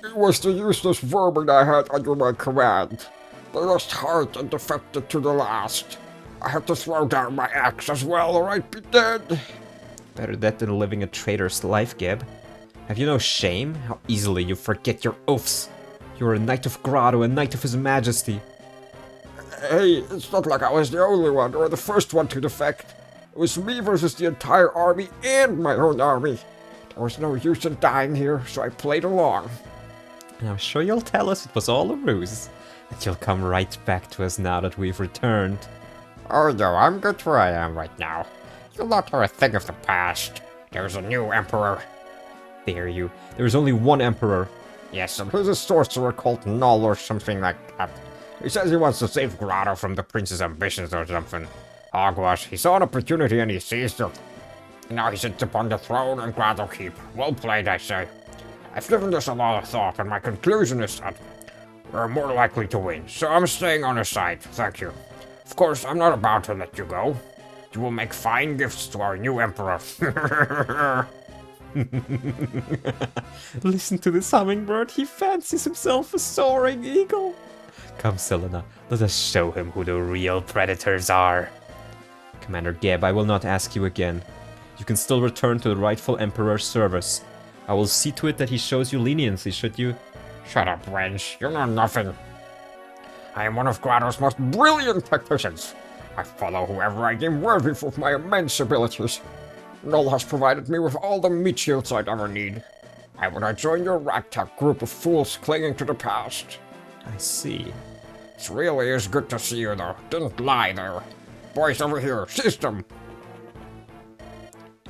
[SPEAKER 2] It was the useless vermin I had under my command. They lost heart and defected to the last. I had to throw down my axe as well, or I'd be dead.
[SPEAKER 1] Better that than living a traitor's life, Geb. Have you no shame? How easily you forget your oaths. You are a knight of Grotto, a knight of his majesty.
[SPEAKER 2] Hey, it's not like I was the only one, or the first one to defect. It was me versus the entire army and my own army. There was no use in dying here, so I played along.
[SPEAKER 1] And I'm sure you'll tell us it was all a ruse. That you'll come right back to us now that we've returned.
[SPEAKER 3] Oh no, I'm good where I am right now. You'll not know a thing of the past. There's a new emperor.
[SPEAKER 1] Dare you. There is only one emperor.
[SPEAKER 3] Yes, and he's a sorcerer called Null or something like that. He says he wants to save Grotto from the prince's ambitions or something. Hogwash, he saw an opportunity and he seized it. Now he sits upon the throne in Grotto Keep. Well played, I say. I've given this a lot of thought, and my conclusion is that we're more likely to win, so I'm staying on his side, thank you. Of course, I'm not about to let you go. You will make fine gifts to our new emperor.
[SPEAKER 1] Listen to this hummingbird. He fancies himself a soaring eagle. Come, Selena, let us show him who the real predators are. Commander Geb, I will not ask you again. You can still return to the rightful emperor's service. I will see to it that he shows you leniency, should you?
[SPEAKER 3] Shut up, wench. You know nothing. I am one of Grotto's most brilliant tacticians. I follow whoever I deem worthy of my immense abilities. Null has provided me with all the meat shields I'd ever need. Why would I join your ragtag group of fools clinging to the past?
[SPEAKER 1] I see.
[SPEAKER 3] It really is good to see you, though. Didn't lie there. Boys over here, seize them!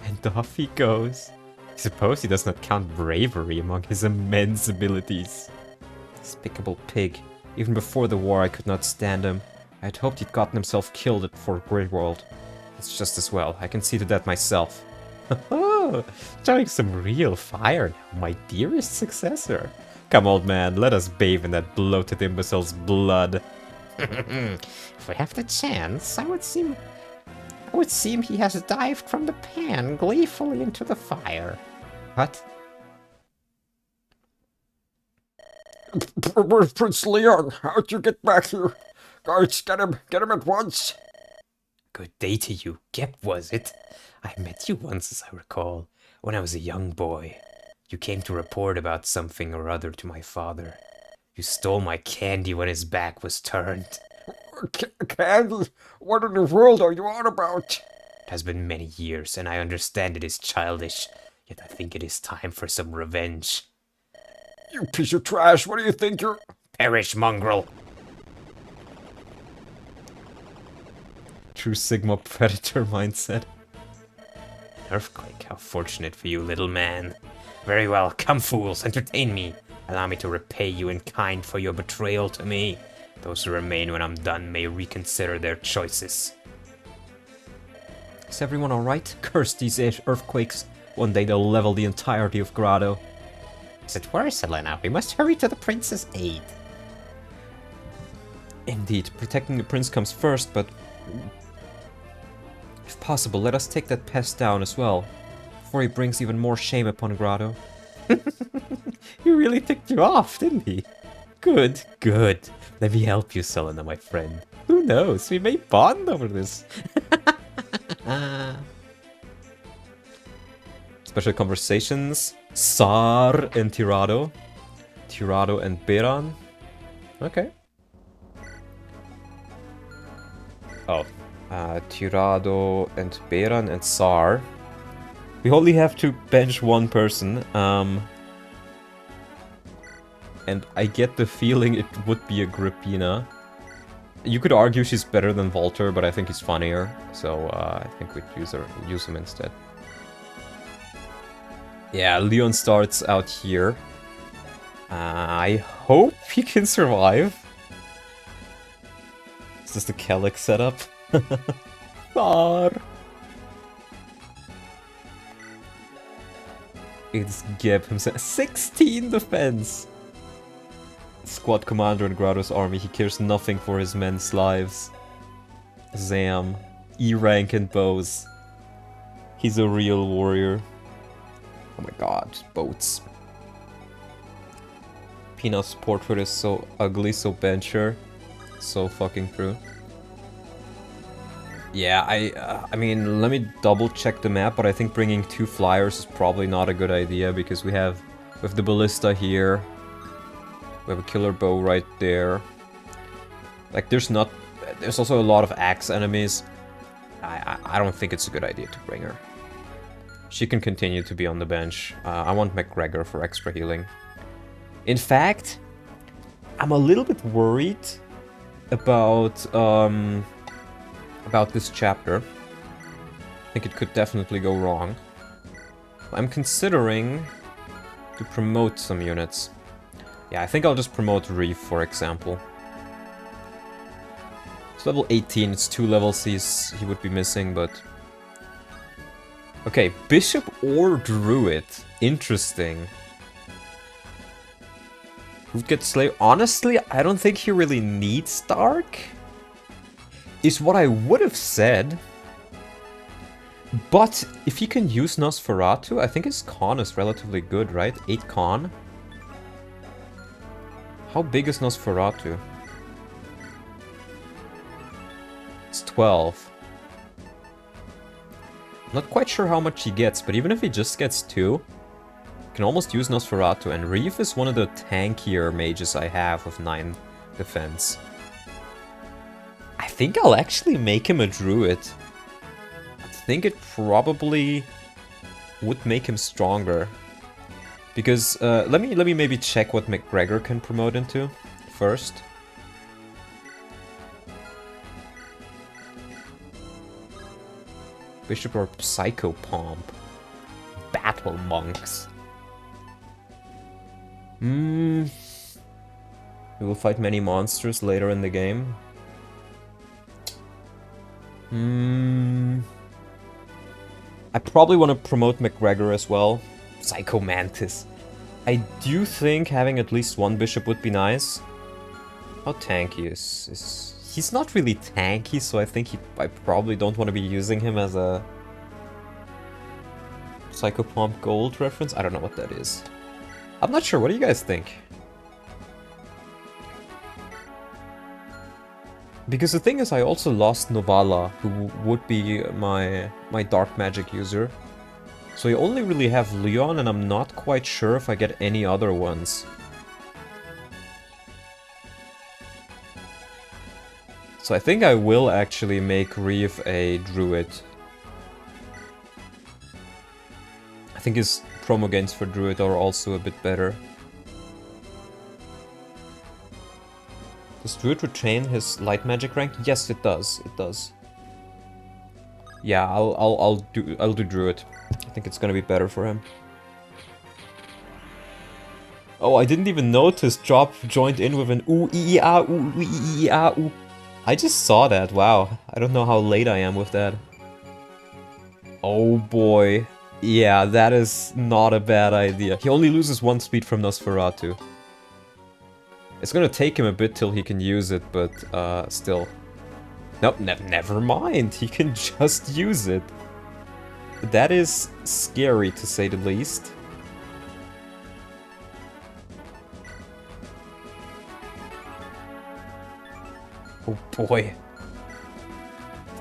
[SPEAKER 1] And off he goes. I suppose he does not count bravery among his immense abilities. Despicable pig. Even before the war I could not stand him. I had hoped he'd gotten himself killed at Fort Gridwald. It's just as well, I can see to that myself. Oh, showing some real fire now, my dearest successor. Come, old man, let us bathe in that bloated imbecile's blood.
[SPEAKER 3] If we have the chance, I would seem he has dived from the pan gleefully into the fire.
[SPEAKER 1] What?
[SPEAKER 2] Where's Prince Leon? How'd you get back here? Guards, get him at once.
[SPEAKER 1] Good day to you. Gep, was it? I met you once, as I recall, when I was a young boy. You came to report about something or other to my father. You stole my candy when his back was turned.
[SPEAKER 2] Candy? What in the world are you on about?
[SPEAKER 1] It has been many years, and I understand it is childish, yet I think it is time for some revenge.
[SPEAKER 2] You piece of trash, what do you think you're—
[SPEAKER 3] Perish, mongrel!
[SPEAKER 1] True Sigma Predator mindset. An earthquake, how fortunate for you, little man. Very well, come fools, entertain me. Allow me to repay you in kind for your betrayal to me. Those who remain when I'm done may reconsider their choices. Is everyone alright? Curse these earthquakes. One day they'll level the entirety of Grotto.
[SPEAKER 3] Is it worse, Helena? We must hurry to the prince's aid.
[SPEAKER 1] Indeed, protecting the prince comes first, but if possible, let us take that pest down as well, before he brings even more shame upon Grotto. He really ticked you off, didn't he? Good, good. Let me help you, Selena, my friend. Who knows? We may bond over this. Special conversations. Sar and Tirado. Tirado and Beran. Okay. Oh. Tirado and Beran and Sar. We only have to bench one person. And I get the feeling it would be Agrippina. You could argue she's better than Walter, but I think he's funnier. So I think we'd use him instead. Yeah, Leon starts out here. I hope he can survive. Is this the Kellic setup? Thar. It's Geb himself. 16 defense! Squad commander in Grado's army. He cares nothing for his men's lives. Zam. E rank and bows. He's a real warrior. Oh my god, boats. Pina's portrait is so ugly, so bencher. So fucking true. Yeah, I mean, let me double check the map, but I think bringing 2 flyers is probably not a good idea because we have the ballista here. We have a killer bow right there. Like, there's also a lot of axe enemies. I don't think it's a good idea to bring her. She can continue to be on the bench. I want McGregor for extra healing. In fact, I'm a little bit worried about this chapter. I think it could definitely go wrong. I'm considering to promote some units. Yeah, I think I'll just promote Reef, for example. It's level 18, it's 2 levels he would be missing, but... Okay, Bishop or Druid. Interesting. Who'd get Slave? Honestly, I don't think he really needs Dark. Is what I would have said. But if he can use Nosferatu, I think his con is relatively good, right? 8 con. How big is Nosferatu? It's 12. Not quite sure how much he gets, but even if he just gets 2, you can almost use Nosferatu, and Reef is one of the tankier mages I have with 9 defense. I think I'll actually make him a druid. I think it probably would make him stronger. Because, let me maybe check what McGregor can promote into first. Bishop or Psychopomp. Battle monks. We will fight many monsters later in the game. I probably want to promote McGregor as well. Psycho Mantis. I do think having at least 1 bishop would be nice. How tanky is... He's not really tanky, so I think I probably don't want to be using him as a... Psychopomp Gold reference? I don't know what that is. I'm not sure, what do you guys think? Because the thing is, I also lost Novala, who would be my dark magic user. So I only really have Leon, and I'm not quite sure if I get any other ones. So I think I will actually make Reef a druid. I think his promo gains for druid are also a bit better. Does druid retain his light magic rank? Yes, it does. It does. Yeah, I'll do druid. I think it's gonna be better for him. Oh, I didn't even notice Drop joined in with an ooh ee ah ooh ee ah ooh. I just saw that. Wow. I don't know how late I am with that. Oh boy. Yeah, that is not a bad idea. He only loses 1 speed from Nosferatu. It's gonna take him a bit till he can use it, but still. Nope, never mind. He can just use it. That is scary, to say the least. Oh boy.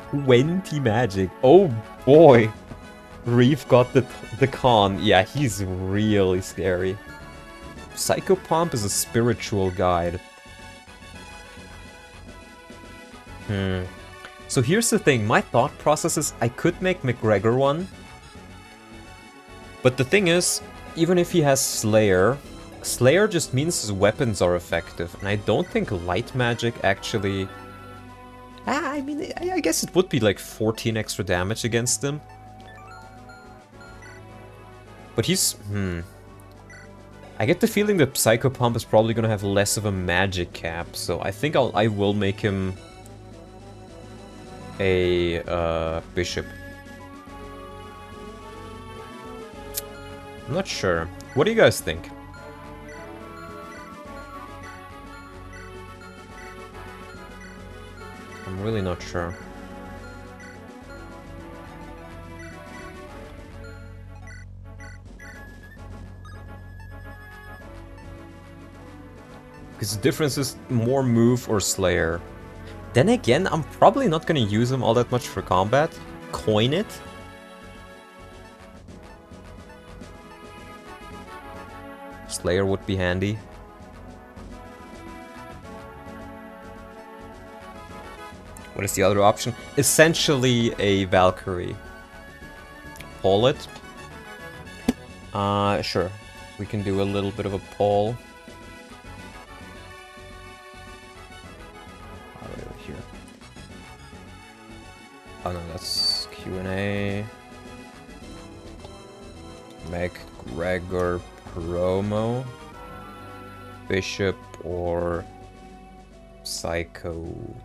[SPEAKER 1] 20 magic. Oh boy. Reeve got the con. Yeah, he's really scary. Psychopomp is a spiritual guide. So here's the thing, my thought process is I could make McGregor one. But the thing is, even if he has Slayer, Slayer just means his weapons are effective. And I don't think light magic actually... I mean, I guess it would be like 14 extra damage against him. But he's... I get the feeling that Psychopomp is probably gonna have less of a magic cap, so I think I will make him a bishop. I'm not sure. What do you guys think? I'm really not sure. Because the difference is more move or Slayer. Then again, I'm probably not gonna use him all that much for combat. Coin it. Slayer would be handy. What is the other option? Essentially a Valkyrie. Pull it. Sure. We can do a little bit of a pull. Here. Oh no, that's Q&A. McGregor promo. Bishop or Psycho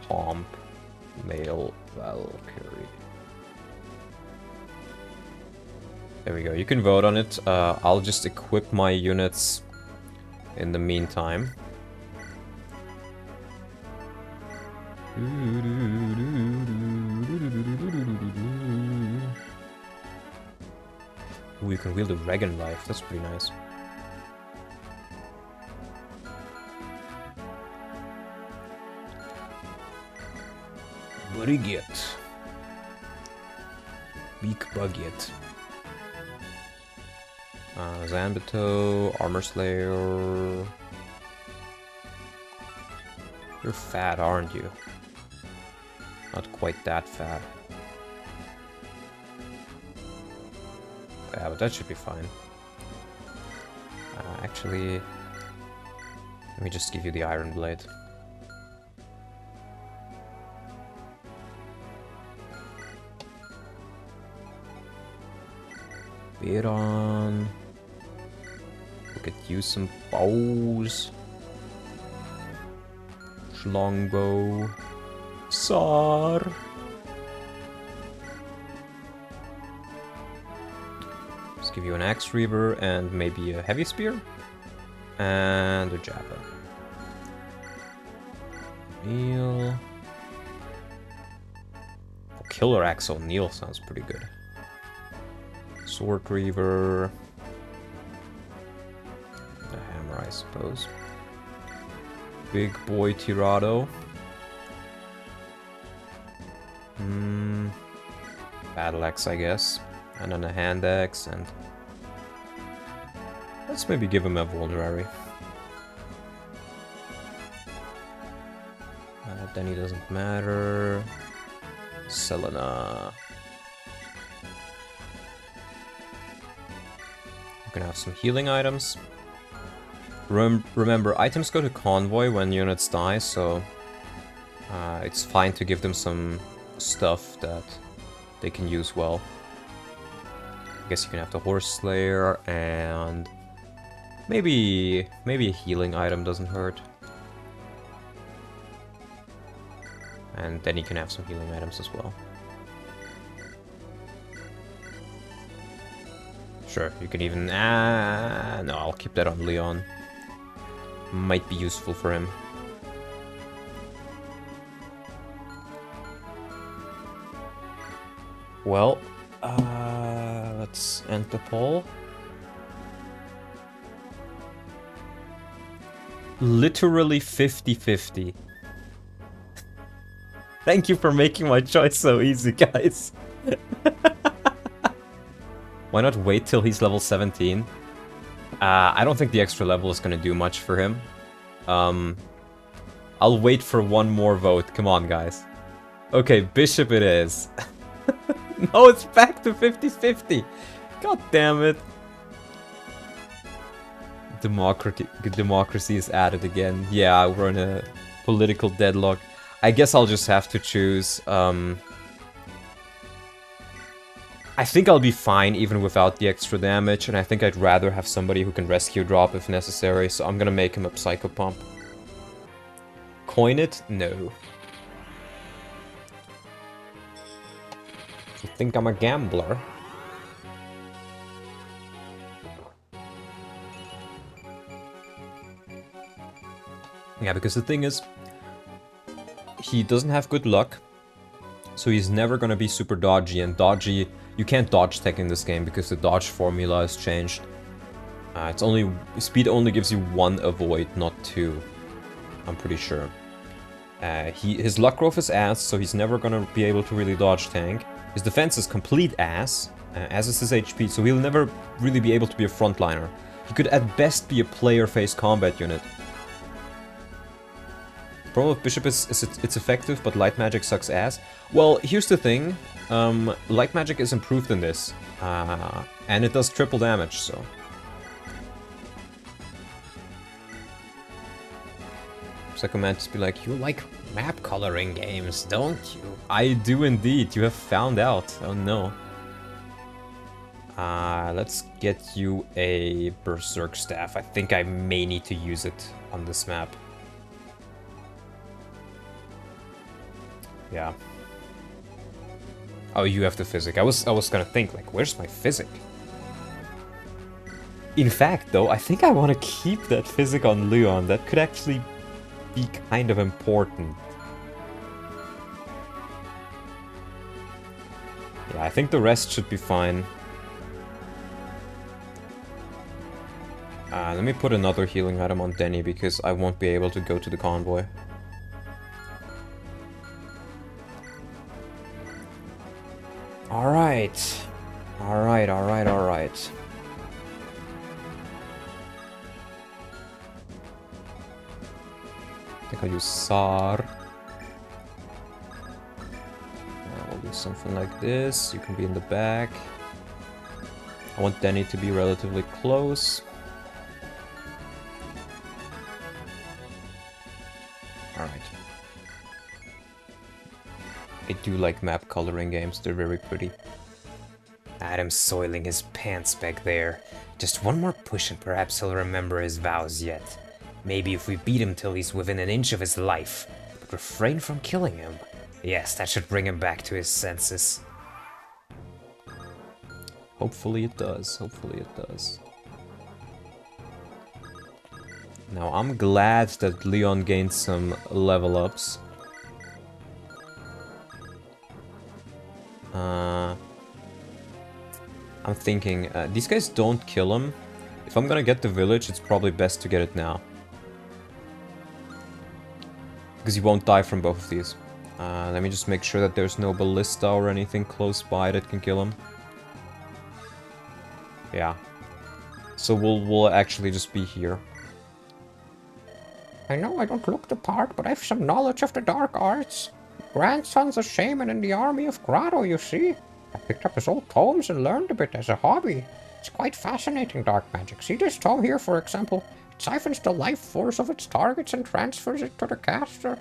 [SPEAKER 1] Pomp male Valkyrie. There we go, you can vote on it. I'll just equip my units in the meantime. Ooh, you can wield a dragon life, that's pretty nice.
[SPEAKER 2] Baguette. Big Baguette.
[SPEAKER 1] Zanbato, Armor Slayer. You're fat, aren't you? Not quite that fat. Yeah, but that should be fine. Actually, let me just give you the Iron Blade. Beron. We could use some bows. Longbow. Sar. Let's give you an Axe Reaver and maybe a Heavy Spear. And a Jabba. O'Neill. Oh, Killer Axe O'Neill sounds pretty good. Sword Reaver. A hammer, I suppose. Big boy Tirado. Battle axe, I guess. And then a hand axe, and let's maybe give him a Voldrari. Then he doesn't matter. Selena. You can have some healing items. Remember, items go to convoy when units die, so it's fine to give them some stuff that they can use well. I guess you can have the Horse Slayer, and maybe a healing item doesn't hurt. And then you can have some healing items as well. Sure, you can even... no, I'll keep that on LYON. Might be useful for him. Well, let's end the poll. Literally 50-50. Thank you for making my choice so easy, guys. Why not wait till he's level 17? I don't think the extra level is gonna do much for him. I'll wait for one more vote. Come on, guys. Okay, Bishop it is. No, it's back to 50-50. God damn it. Democracy is added again. Yeah, we're in a political deadlock. I guess I'll just have to choose. I think I'll be fine even without the extra damage, and I think I'd rather have somebody who can rescue drop if necessary, so I'm gonna make him a Psycho Pump. Coin it? No. You think I'm a gambler? Yeah, because the thing is, he doesn't have good luck, so he's never gonna be super dodgy, and dodgy, you can't dodge tech in this game because the dodge formula has changed. It's only, speed only gives you 1 avoid, not 2. I'm pretty sure. His luck growth is ass, so he's never gonna be able to really dodge tank. His defense is complete ass, as is his HP, so he'll never really be able to be a frontliner. He could at best be a player-face combat unit. The problem with Bishop is it's effective, but light magic sucks ass. Well, here's the thing. Light magic is improved in this, and it does triple damage, so... Psycho Mantis be like,
[SPEAKER 3] You like map coloring games, don't you?
[SPEAKER 1] I do indeed, you have found out. Oh no. Let's get you a Berserk Staff. I think I may need to use it on this map. Yeah. Oh, you have the physic. I was gonna think, like, where's my physic? In fact, though, I think I want to keep that physic on LYON. That could actually be kind of important. Yeah, I think the rest should be fine. Let me put another healing item on Denny because I won't be able to go to the convoy. Alright. Alright. I think I'll use Sar. I'll do something like this. You can be in the back. I want Denny to be relatively close. Alright. I do like map coloring games, they're very pretty.
[SPEAKER 3] Adam's soiling his pants back there. Just one more push and perhaps he'll remember his vows yet. Maybe if we beat him till he's within an inch of his life, but refrain from killing him. Yes, that should bring him back to his senses.
[SPEAKER 1] Hopefully it does, hopefully it does. Now I'm glad that LYON gained some level ups. I'm thinking, these guys don't kill him. If I'm gonna get the village, it's probably best to get it now. Because he won't die from both of these. Let me just make sure that there's no ballista or anything close by that can kill him. Yeah. So we'll actually just be here.
[SPEAKER 3] I know I don't look the part, but I've some knowledge of the dark arts. Grandson's a shaman in the army of Grotto, you see. I picked up his old tomes and learned a bit as a hobby. It's quite fascinating, dark magic. See this tome here, for example? It siphons the life force of its targets and transfers it to the caster.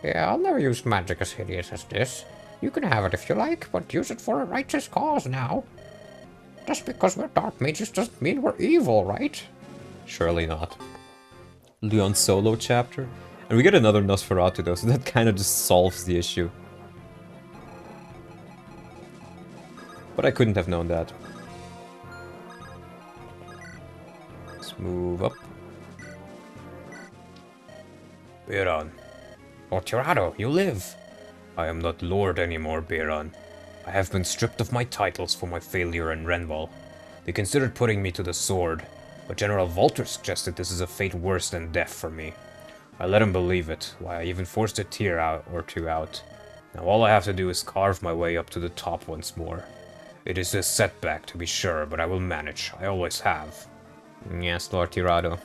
[SPEAKER 3] Yeah, I'll never use magic as hideous as this. You can have it if you like, but use it for a righteous cause now. Just because we're dark mages doesn't mean we're evil, right?
[SPEAKER 1] Surely not. LYON solo chapter? And we get another Nosferatu though, so that kind of just solves the issue. But I couldn't have known that. Let's move up.
[SPEAKER 2] Biran.
[SPEAKER 3] Otirado, you live.
[SPEAKER 2] I am not lord anymore, Biran. I have been stripped of my titles for my failure in Renval. They considered putting me to the sword, but General Volter suggested this is a fate worse than death for me. I let him believe it, why I even forced a tear or two out. Now all I have to do is carve my way up to the top once more. It is a setback, to be sure, but I will manage. I always have.
[SPEAKER 1] Yes, Lord Tirado.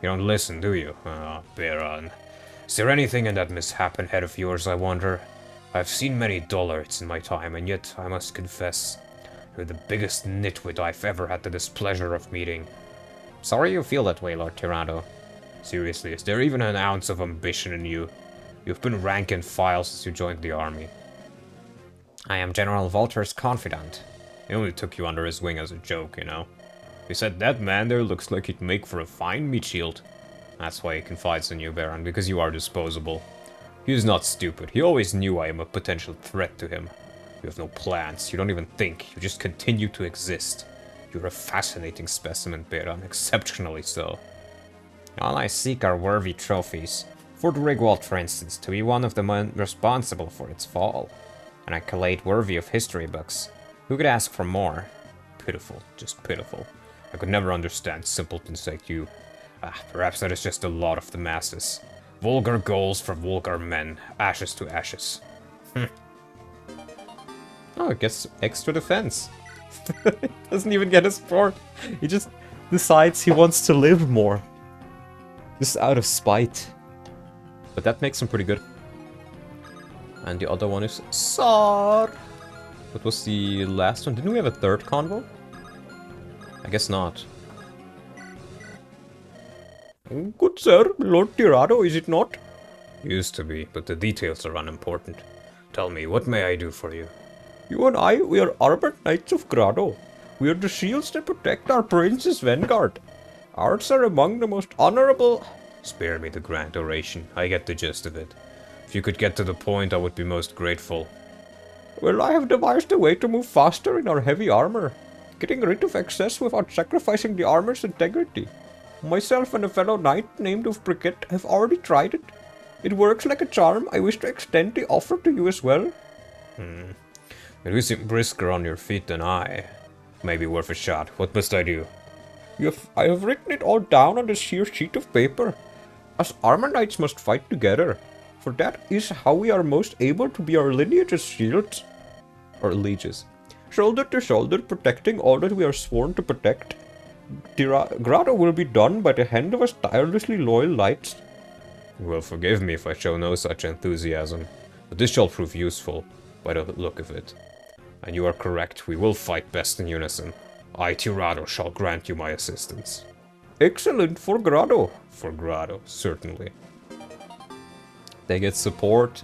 [SPEAKER 2] You don't listen, do you? Ah, Baron. Is there anything in that mishap head of yours, I wonder? I've seen many dullards in my time, and yet, I must confess, you're the biggest nitwit I've ever had the displeasure of meeting.
[SPEAKER 1] Sorry you feel that way, Lord Tirado.
[SPEAKER 2] Seriously, is there even an ounce of ambition in you? You've been rank and file since you joined the army.
[SPEAKER 1] I am General Walter's confidant.
[SPEAKER 2] He only took you under his wing as a joke, you know. He said that man there looks like he'd make for a fine meat shield. That's why he confides in you, Baron, because you are disposable. He is not stupid. He always knew I am a potential threat to him. You have no plans. You don't even think. You just continue to exist. You're a fascinating specimen, Baron. Exceptionally so.
[SPEAKER 1] All I seek are worthy trophies. For the Rigwald, for instance, to be one of the men responsible for its fall. An accolade worthy of history books. Who could ask for more?
[SPEAKER 2] Pitiful. Just pitiful. I could never understand simpletons like you. Perhaps that is just a lot of the masses. Vulgar goals for vulgar men. Ashes to ashes.
[SPEAKER 1] Oh, it gets extra defense. It doesn't even get a sport. He just decides he wants to live more. Just out of spite. But that makes him pretty good. And the other one is Tsar. What was the last one? Didn't we have a third convo? I guess not.
[SPEAKER 4] Good sir, Lord Tirado, is it not?
[SPEAKER 2] Used to be, but the details are unimportant. Tell me, what may I do for you?
[SPEAKER 4] You and I, we are armored knights of Grado. We are the shields that protect our prince's vanguard. Ours are among the most honorable...
[SPEAKER 2] Spare me the grand oration. I get the gist of it. If you could get to the point, I would be most grateful.
[SPEAKER 4] Well, I have devised a way to move faster in our heavy armor, getting rid of excess without sacrificing the armor's integrity. Myself and a fellow knight named of Briquette have already tried it. It works like a charm. I wish to extend the offer to you as well.
[SPEAKER 2] But you seem brisker on your feet than I. Maybe worth a shot. What must I do?
[SPEAKER 4] I have written it all down on this here sheet of paper. Us armor knights must fight together, for that is how we are most able to be our lineage's shields. Or lieges. Shoulder to shoulder, protecting all that we are sworn to protect. Grado will be done by the hand of us tirelessly loyal knights.
[SPEAKER 2] You will forgive me if I show no such enthusiasm, but this shall prove useful, by the look of it. And you are correct, we will fight best in unison. I, Tirado, shall grant you my assistance.
[SPEAKER 4] Excellent, for Grado.
[SPEAKER 2] For Grado, certainly.
[SPEAKER 1] They get support,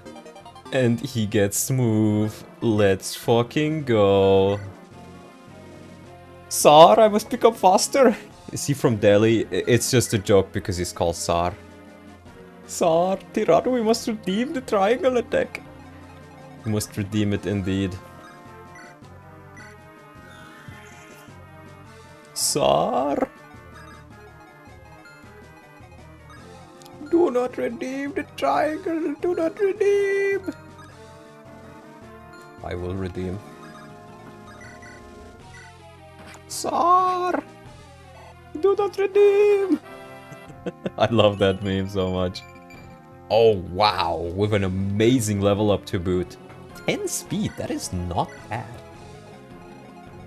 [SPEAKER 1] and he gets move. Let's fucking go. Tsar, I must become faster. Is he from Delhi? It's just a joke because he's called Tsar. Tsar, Tirado, we must redeem the triangle attack. We must redeem it indeed. Tsar.
[SPEAKER 4] Do not redeem the triangle. Do not redeem.
[SPEAKER 1] I will redeem.
[SPEAKER 4] Tsar. Do not redeem.
[SPEAKER 1] I love that meme so much. Oh wow, with an amazing level up to boot. 10 speed, that is not bad.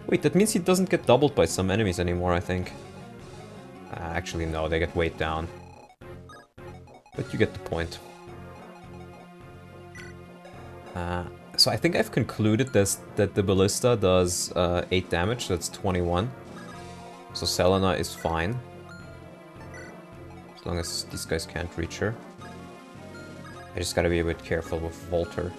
[SPEAKER 1] Wait, that means he doesn't get doubled by some enemies anymore, I think. Actually no, they get weighed down. But you get the point. So I think I've concluded this, that the ballista does 8 damage, that's 21. So Selena is fine. As long as these guys can't reach her. I just gotta be a bit careful with Volter.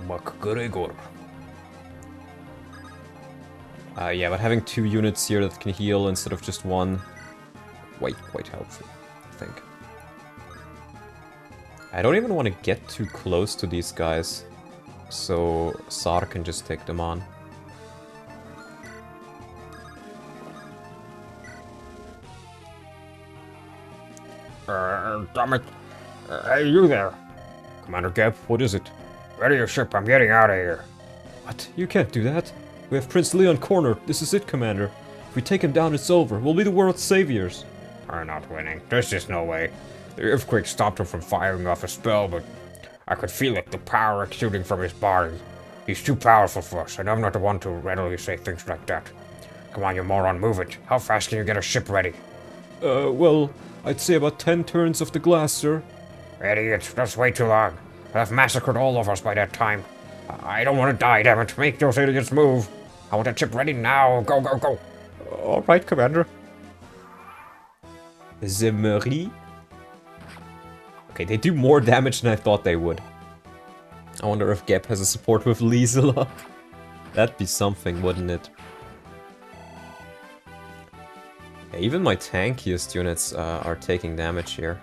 [SPEAKER 2] MacGregor.
[SPEAKER 1] Yeah, but having 2 units here that can heal instead of just 1, quite helpful, I think. I don't even want to get too close to these guys, so Tsar can just take them on.
[SPEAKER 2] Damn it. Hey, you there. Commander Geb, what is it? Ready your ship, I'm getting out of here.
[SPEAKER 4] What? You can't do that. We have Prince Leon cornered. This is it, Commander. If we take him down, it's over. We'll be the world's saviors.
[SPEAKER 2] We're not winning. There's just no way. The earthquake stopped him from firing off a spell, but I could feel it, the power exuding from his body. He's too powerful for us, and I'm not the one to readily say things like that. Come on, you moron, move it. How fast can you get a ship ready?
[SPEAKER 4] Well, I'd say about 10 turns of the glass, sir.
[SPEAKER 2] Idiot, that's way too long. They'll have massacred all of us by that time. I don't want to die, damn it. Make those idiots move. I want that ship ready now. Go, go, go.
[SPEAKER 4] Alright, Commander. The Marie. Okay, they do more damage than I thought they would. I wonder if Geb has a support with Liesel. That'd be something, wouldn't it? Yeah, even my tankiest units are taking damage here.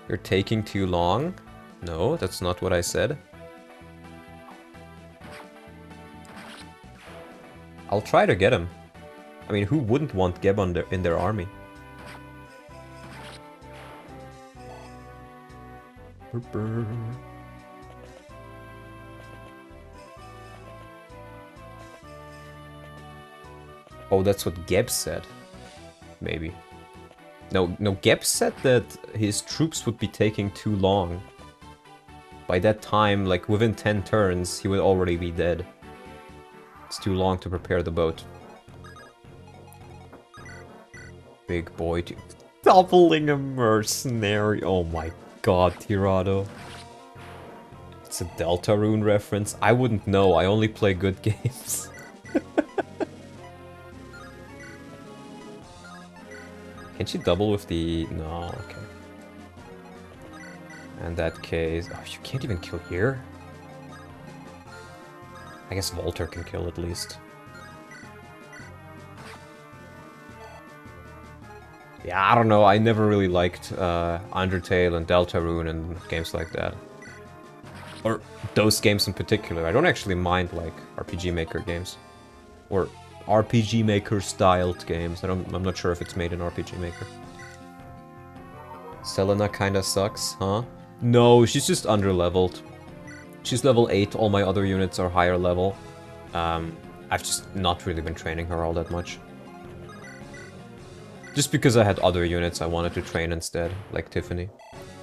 [SPEAKER 4] You're taking too long? No, that's not what I said. I'll try to get him. I mean, who wouldn't want Geb in their army? Oh, that's what Geb said. Maybe. No, Geb said that his troops would be taking too long. By that time, like within 10 turns, he would already be dead. It's too long to prepare the boat. Big boy. Doubling a mercenary. Oh my god, Tirado. It's a Deltarune reference. I wouldn't know. I only play good games. Can she double with the... No, okay. In that case... Oh, you can't even kill here? I guess Volter can kill at least. Yeah, I don't know. I never really liked Undertale and Deltarune and games like that. Or those games in particular. I don't actually mind, like, RPG Maker games. Or RPG Maker styled games. I'm not sure if it's made in RPG Maker. Selena kinda sucks, huh? No, she's just underleveled. She's level 8, all my other units are higher level. I've just not really been training her all that much. Just because I had other units I wanted to train instead, like Tiffany.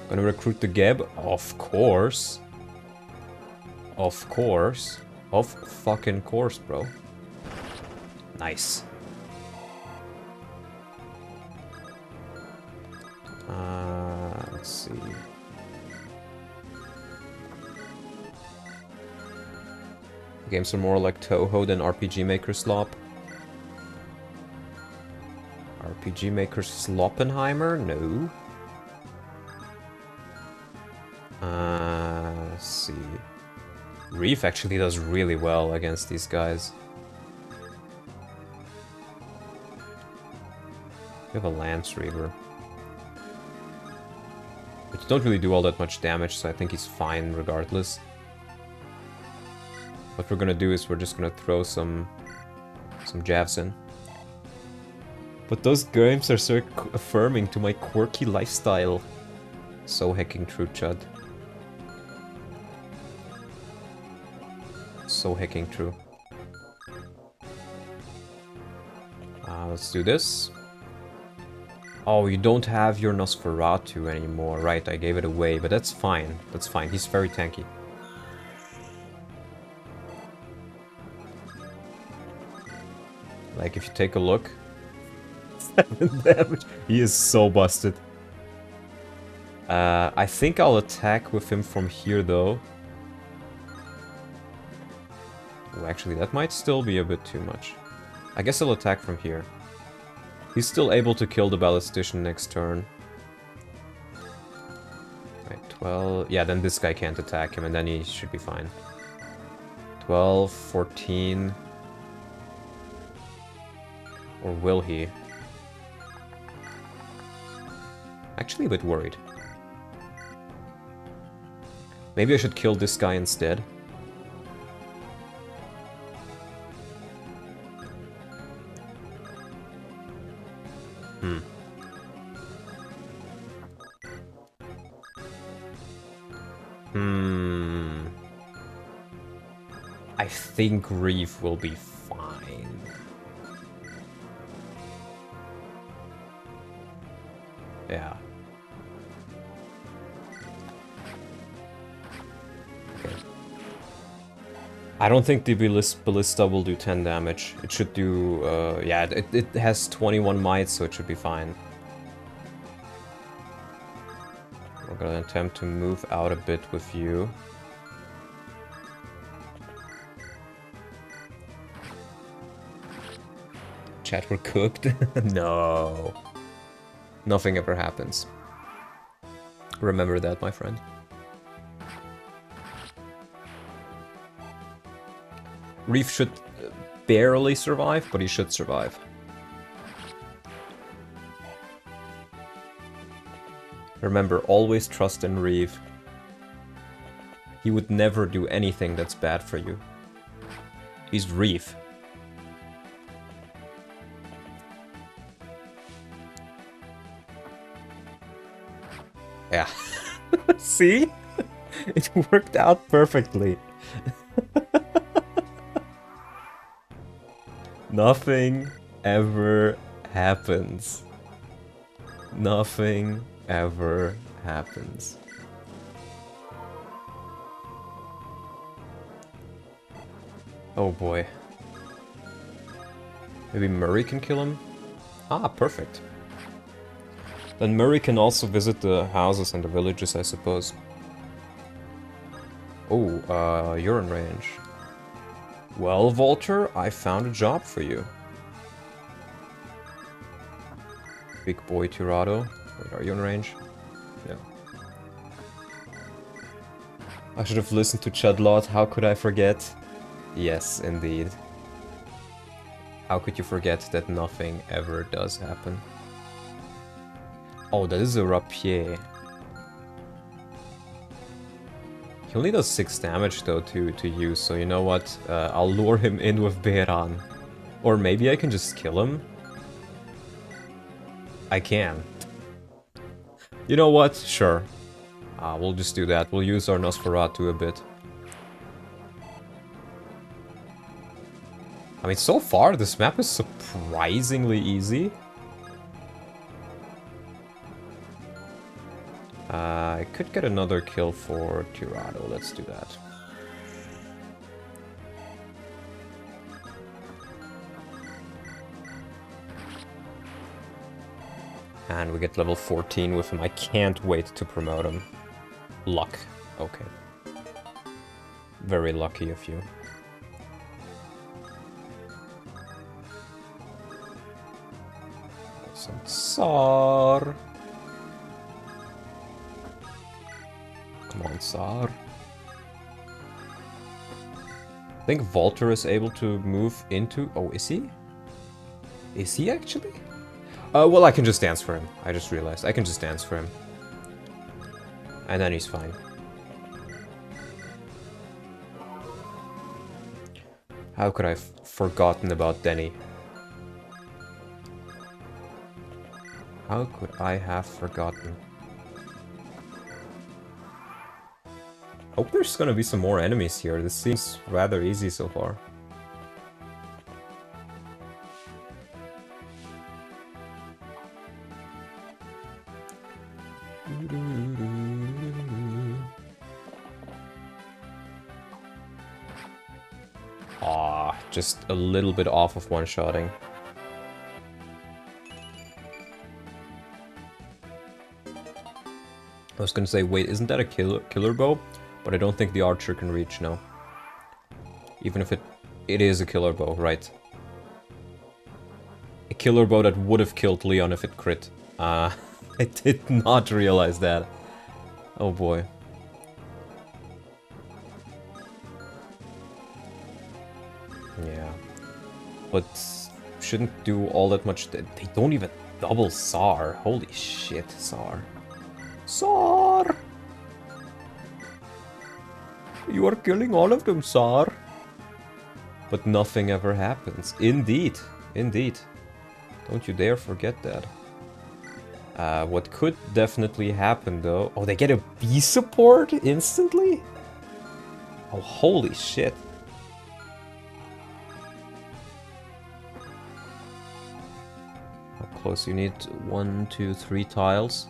[SPEAKER 4] Gonna recruit the Geb? Of course. Of course. Of fucking course, bro. Nice. Let's see. Games are more like Toho than RPG Maker slop. RPG Maker Sloppenheimer? No. Let's see. Reef actually does really well against these guys. We have a Lance Reaver. Which don't really do all that much damage, so I think he's fine regardless. What we're gonna do is we're just gonna throw some javs in. But those games are so affirming to my quirky lifestyle. So hecking true, Chud. So hecking true. Let's do this. Oh, you don't have your Nosferatu anymore. Right, I gave it away, but that's fine. That's fine. He's very tanky. Like, if you take a look... 7 damage. He is so busted. I think I'll attack with him from here, though. Oh, actually, that might still be a bit too much. I guess I'll attack from here. He's still able to kill the Ballistician next turn. Right, 12... Yeah, then this guy can't attack him, and then he should be fine. 12, 14... Or will he? Actually a bit worried. Maybe I should kill this guy instead. I think Reef will be fine.
[SPEAKER 1] Yeah. Okay. I don't think the Ballista will do 10 damage. It should do, yeah, it has 21 might, so it should be fine. We're gonna attempt to move out a bit with you. Chat, we're cooked? No. Nothing ever happens. Remember that, my friend. Reef should barely survive, but he should survive. Remember, always trust in Reef. He would never do anything that's bad for you. He's Reef. Yeah. See? It worked out perfectly. Nothing ever happens. Nothing ever happens. Oh boy. Maybe Murray can kill him? Ah, perfect. Then Murray can also visit the houses and the villages, I suppose. Oh, you're in range. Well, Volter, I found a job for you. Big boy Tirado. Wait, are you in range? Yeah. I should have listened to Chudlot. How could I forget? Yes, indeed. How could you forget that nothing ever does happen? Oh, that is a rapier. He only does 6 damage though to use, so you know what? I'll lure him in with Beran. Or maybe I can just kill him? I can. You know what? Sure. We'll just do that. We'll use our Nosferatu a bit. I mean, so far this map is surprisingly easy. I could get another kill for Tirado. Let's do that. And we get level 14 with him. I can't wait to promote him. Luck. Okay. Very lucky of you. Some Tsar. Come on, Tsar. I think Volter is able to move into... Oh, is he? Is he actually? Well, I can just dance for him. I just realized. I can just dance for him. And then he's fine. How could I have forgotten about Denny? How could I have forgotten? Hope there's gonna be some more enemies here. This seems rather easy so far. Ah, just a little bit off of one-shotting. I was gonna say, wait, isn't that a killer bow? But I don't think the archer can reach, no. Even if it is a killer bow, right. A killer bow that would have killed Leon if it crit. I did not realize that. Oh boy. Yeah. But shouldn't do all that much. They don't even double SAR. Holy shit, SAR. SAR! You are killing all of them, Tsar. But nothing ever happens. Indeed. Indeed. Don't you dare forget that. What could definitely happen, though... Oh, they get a B support instantly? Oh, holy shit. How close. You need 1, 2, 3 tiles.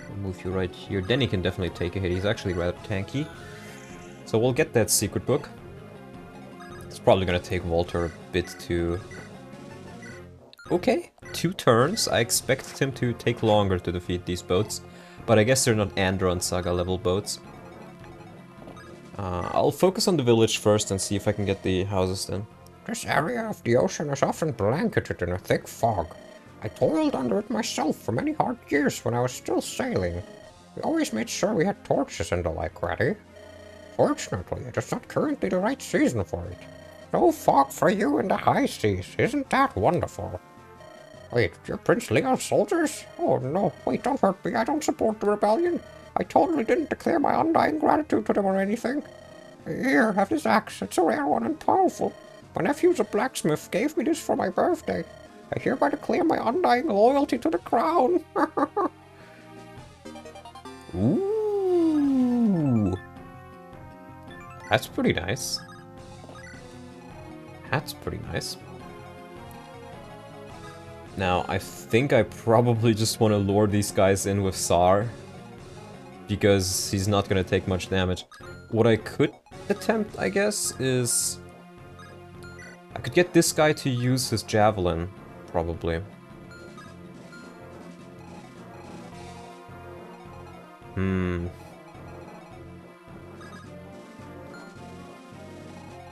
[SPEAKER 1] I'll move you right here. Then he can definitely take a hit. He's actually rather tanky. So we'll get that secret book. It's probably gonna take Walter a bit to... Okay, 2 turns. I expected him to take longer to defeat these boats. But I guess they're not Andron Saga level boats. I'll focus on the village first and see if I can get the houses then.
[SPEAKER 3] This area of the ocean is often blanketed in a thick fog. I toiled under it myself for many hard years when I was still sailing. We always made sure we had torches and the like ready. Fortunately, it is not currently the right season for it. No fog for you in the high seas, isn't that wonderful? Wait, you're Prince Leon's soldiers? Oh no, wait, don't hurt me, I don't support the rebellion. I totally didn't declare my undying gratitude to them or anything. Here, have this axe, it's a rare one and powerful. My nephew's a blacksmith, gave me this for my birthday. I hereby declare my undying loyalty to the crown.
[SPEAKER 1] Ooh. That's pretty nice. That's pretty nice. Now, I think I probably just want to lure these guys in with Tsar. Because he's not going to take much damage. What I could attempt, I guess, is... I could get this guy to use his javelin, probably.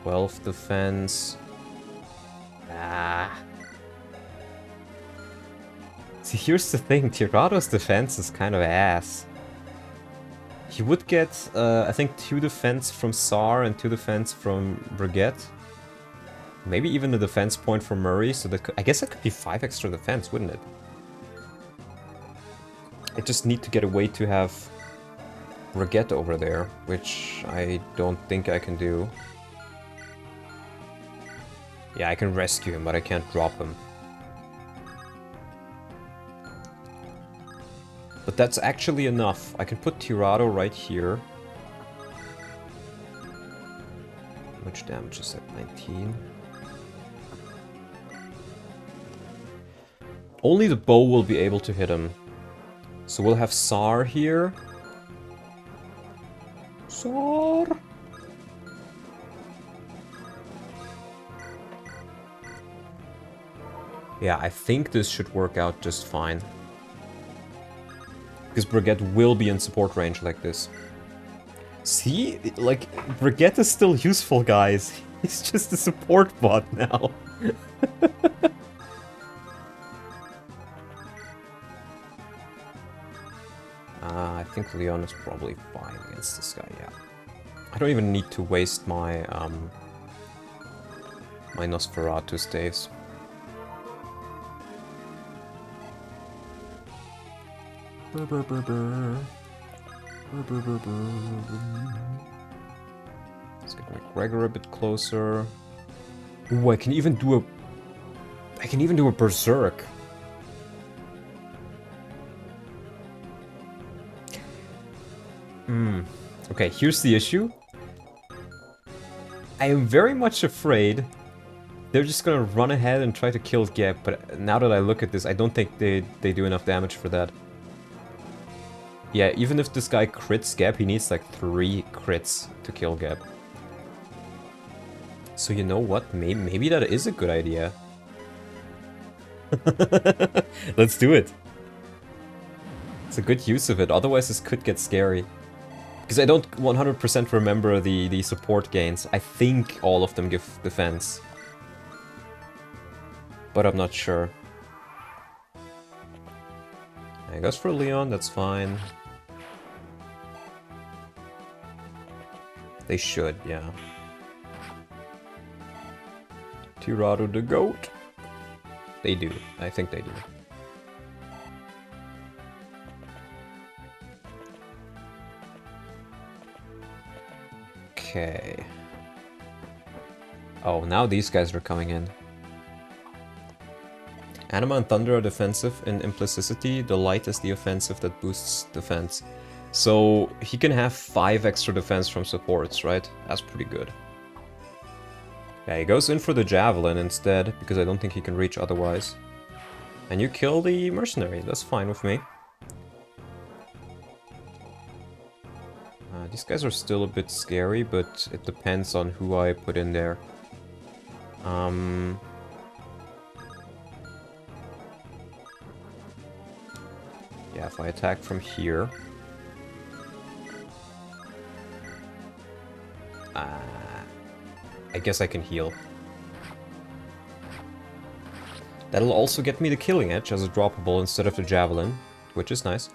[SPEAKER 1] 12 defense. See, here's the thing, Tirado's defense is kind of ass. He would get, I think, 2 defense from Tsar and 2 defense from Brigitte. Maybe even a defense point from Murray, so that I guess that could be 5 extra defense, wouldn't it? I just need to get a way to have Brigitte over there, which I don't think I can do. Yeah, I can rescue him, but I can't drop him. But that's actually enough. I can put Tirado right here. How much damage is that? 19. Only the bow will be able to hit him. So we'll have Tsar here. Tsar! Yeah, I think this should work out just fine. Because Brigitte will be in support range like this. See? Like, Brigitte is still useful, guys. He's just a support bot now. I think Leon is probably fine against this guy, yeah. I don't even need to waste my, my Nosferatu staves. Let's get McGregor a bit closer. Ooh, I can even do a berserk. Okay, here's the issue. I am very much afraid they're just gonna run ahead and try to kill Geb, but now that I look at this, I don't think they do enough damage for that. Yeah, even if this guy crits Geb, he needs like 3 crits to kill Geb. So you know what? Maybe that is a good idea. Let's do it. It's a good use of it, otherwise this could get scary. Because I don't 100% remember the support gains. I think all of them give defense. But I'm not sure. I guess for Leon, that's fine. They should, yeah. Tirado the goat. They do. I think they do. Okay. Oh, now these guys are coming in. Anima and Thunder are defensive in Implicity. The Light is the offensive that boosts defense. So he can have 5 extra defense from supports, right? That's pretty good. Yeah, he goes in for the Javelin instead, because I don't think he can reach otherwise. And you kill the mercenary. That's fine with me. These guys are still a bit scary, but it depends on who I put in there. Yeah, if I attack from here... I guess I can heal. That'll also get me the killing edge as a droppable instead of the javelin, which is nice.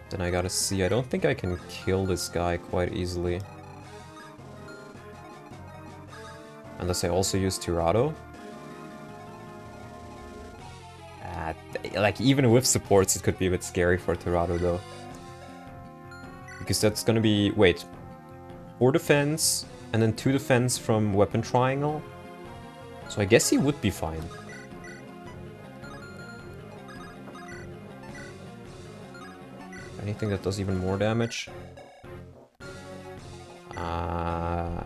[SPEAKER 1] Then I gotta see, I don't think I can kill this guy quite easily. Unless I also use Tirado. Like, even with supports, it could be a bit scary for Tirado, though. Because that's gonna be... Wait. 4 defense, and then 2 defense from weapon triangle. So I guess he would be fine. Anything that does even more damage? I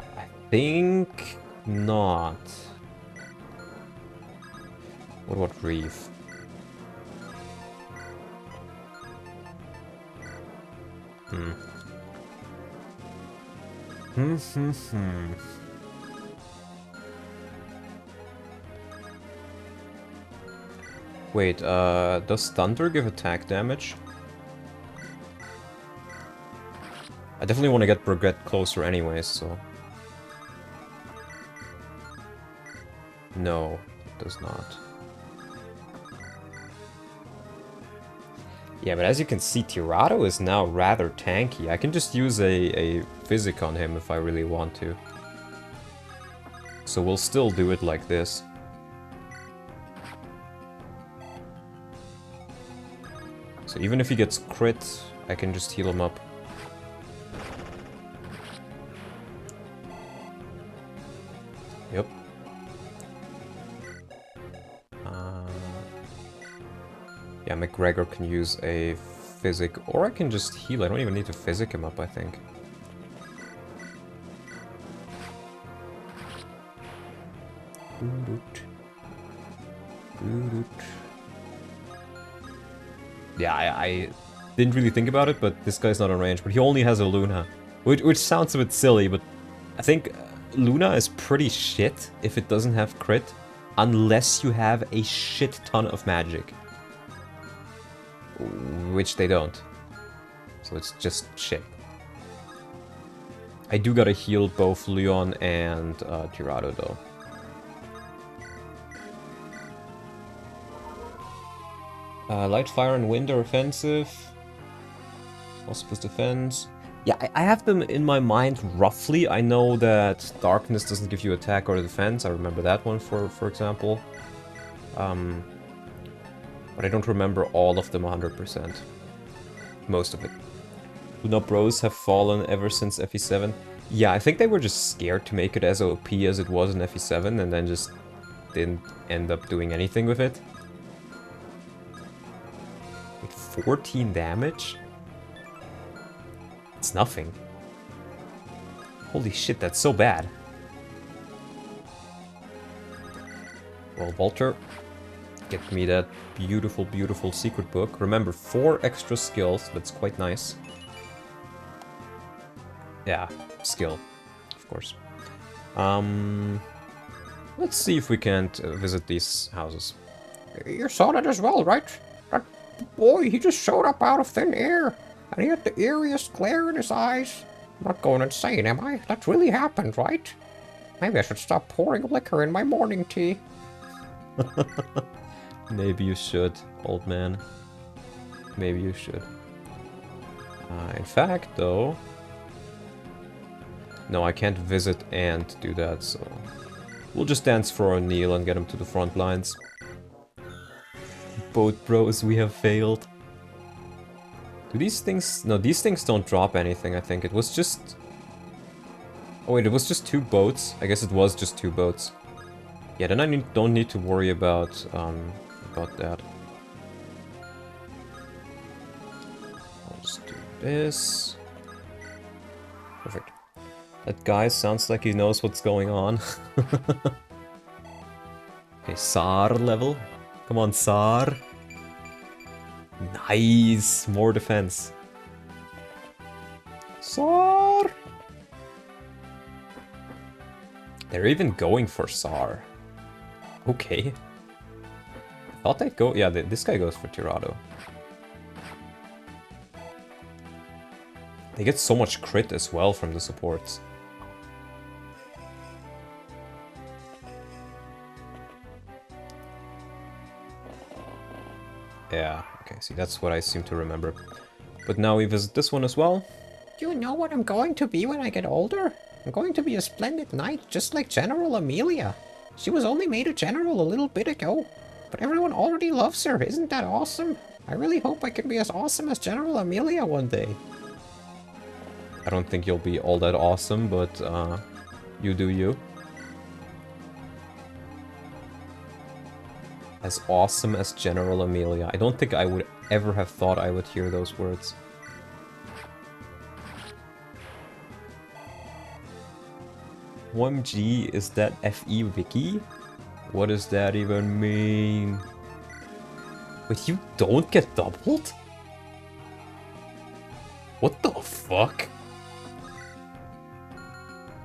[SPEAKER 1] think not. What about Reeve? Wait, does Thunder give attack damage? I definitely want to get Brigette closer anyways, so... No, it does not. Yeah, but as you can see, Tirado is now rather tanky. I can just use a physic on him if I really want to. So we'll still do it like this. So even if he gets crit, I can just heal him up. Yep. Yeah, McGregor can use a physic, or I can just heal. I don't even need to physic him up, I think. Yeah, I didn't really think about it, but this guy's not on range. But he only has a Luna, which sounds a bit silly, but I think Luna is pretty shit if it doesn't have crit, unless you have a shit ton of magic. Which they don't. So it's just shit. I do gotta heal both LYON and Tirado though. Light, fire, and wind are offensive. Philosopher's defense. Yeah, I have them in my mind roughly. I know that darkness doesn't give you attack or defense. I remember that one for example. But I don't remember all of them 100%. Most of it. Luna Bros have fallen ever since FE7. Yeah, I think they were just scared to make it as OP as it was in FE7 and then just didn't end up doing anything with it. With 14 damage? It's nothing. Holy shit, that's so bad. Well, Walter, get me that beautiful, beautiful secret book. Remember, 4 extra skills. That's quite nice. Yeah, skill, of course. Let's see if we can't visit these houses.
[SPEAKER 3] You saw that as well, right? That boy, he just showed up out of thin air. And he had the eeriest glare in his eyes. I'm not going insane, am I? That really happened, right? Maybe I should stop pouring liquor in my morning tea.
[SPEAKER 1] Maybe you should, old man. Maybe you should. In fact, though... No, I can't visit and do that, so... We'll just dance for O'Neill and get him to the front lines. Boat bros, we have failed. Do these things... No, these things don't drop anything, I think. It was just... Oh wait, it was just 2 boats. I guess it was just 2 boats. Yeah, then I don't need to worry about that. I'll just do this. Perfect. That guy sounds like he knows what's going on. Okay, Sar level. Come on, Sar. Nice. More defense. Sar. They're even going for Sar. Okay. Thought they'd go... Yeah, this guy goes for Tirado. They get so much crit as well from the supports. Yeah, okay, see, that's what I seem to remember. But now we visit this one as well.
[SPEAKER 3] Do you know what I'm going to be when I get older? I'm going to be a splendid knight, just like General Amelia. She was only made a general a little bit ago, but everyone already loves her. Isn't that awesome? I really hope I can be as awesome as General Amelia one day.
[SPEAKER 1] I don't think you'll be all that awesome, but you do you. As awesome as General Amelia. I don't think I would ever have thought I would hear those words. OMG, is that FE Wiki? What does that even mean? Wait, you don't get doubled? What the fuck?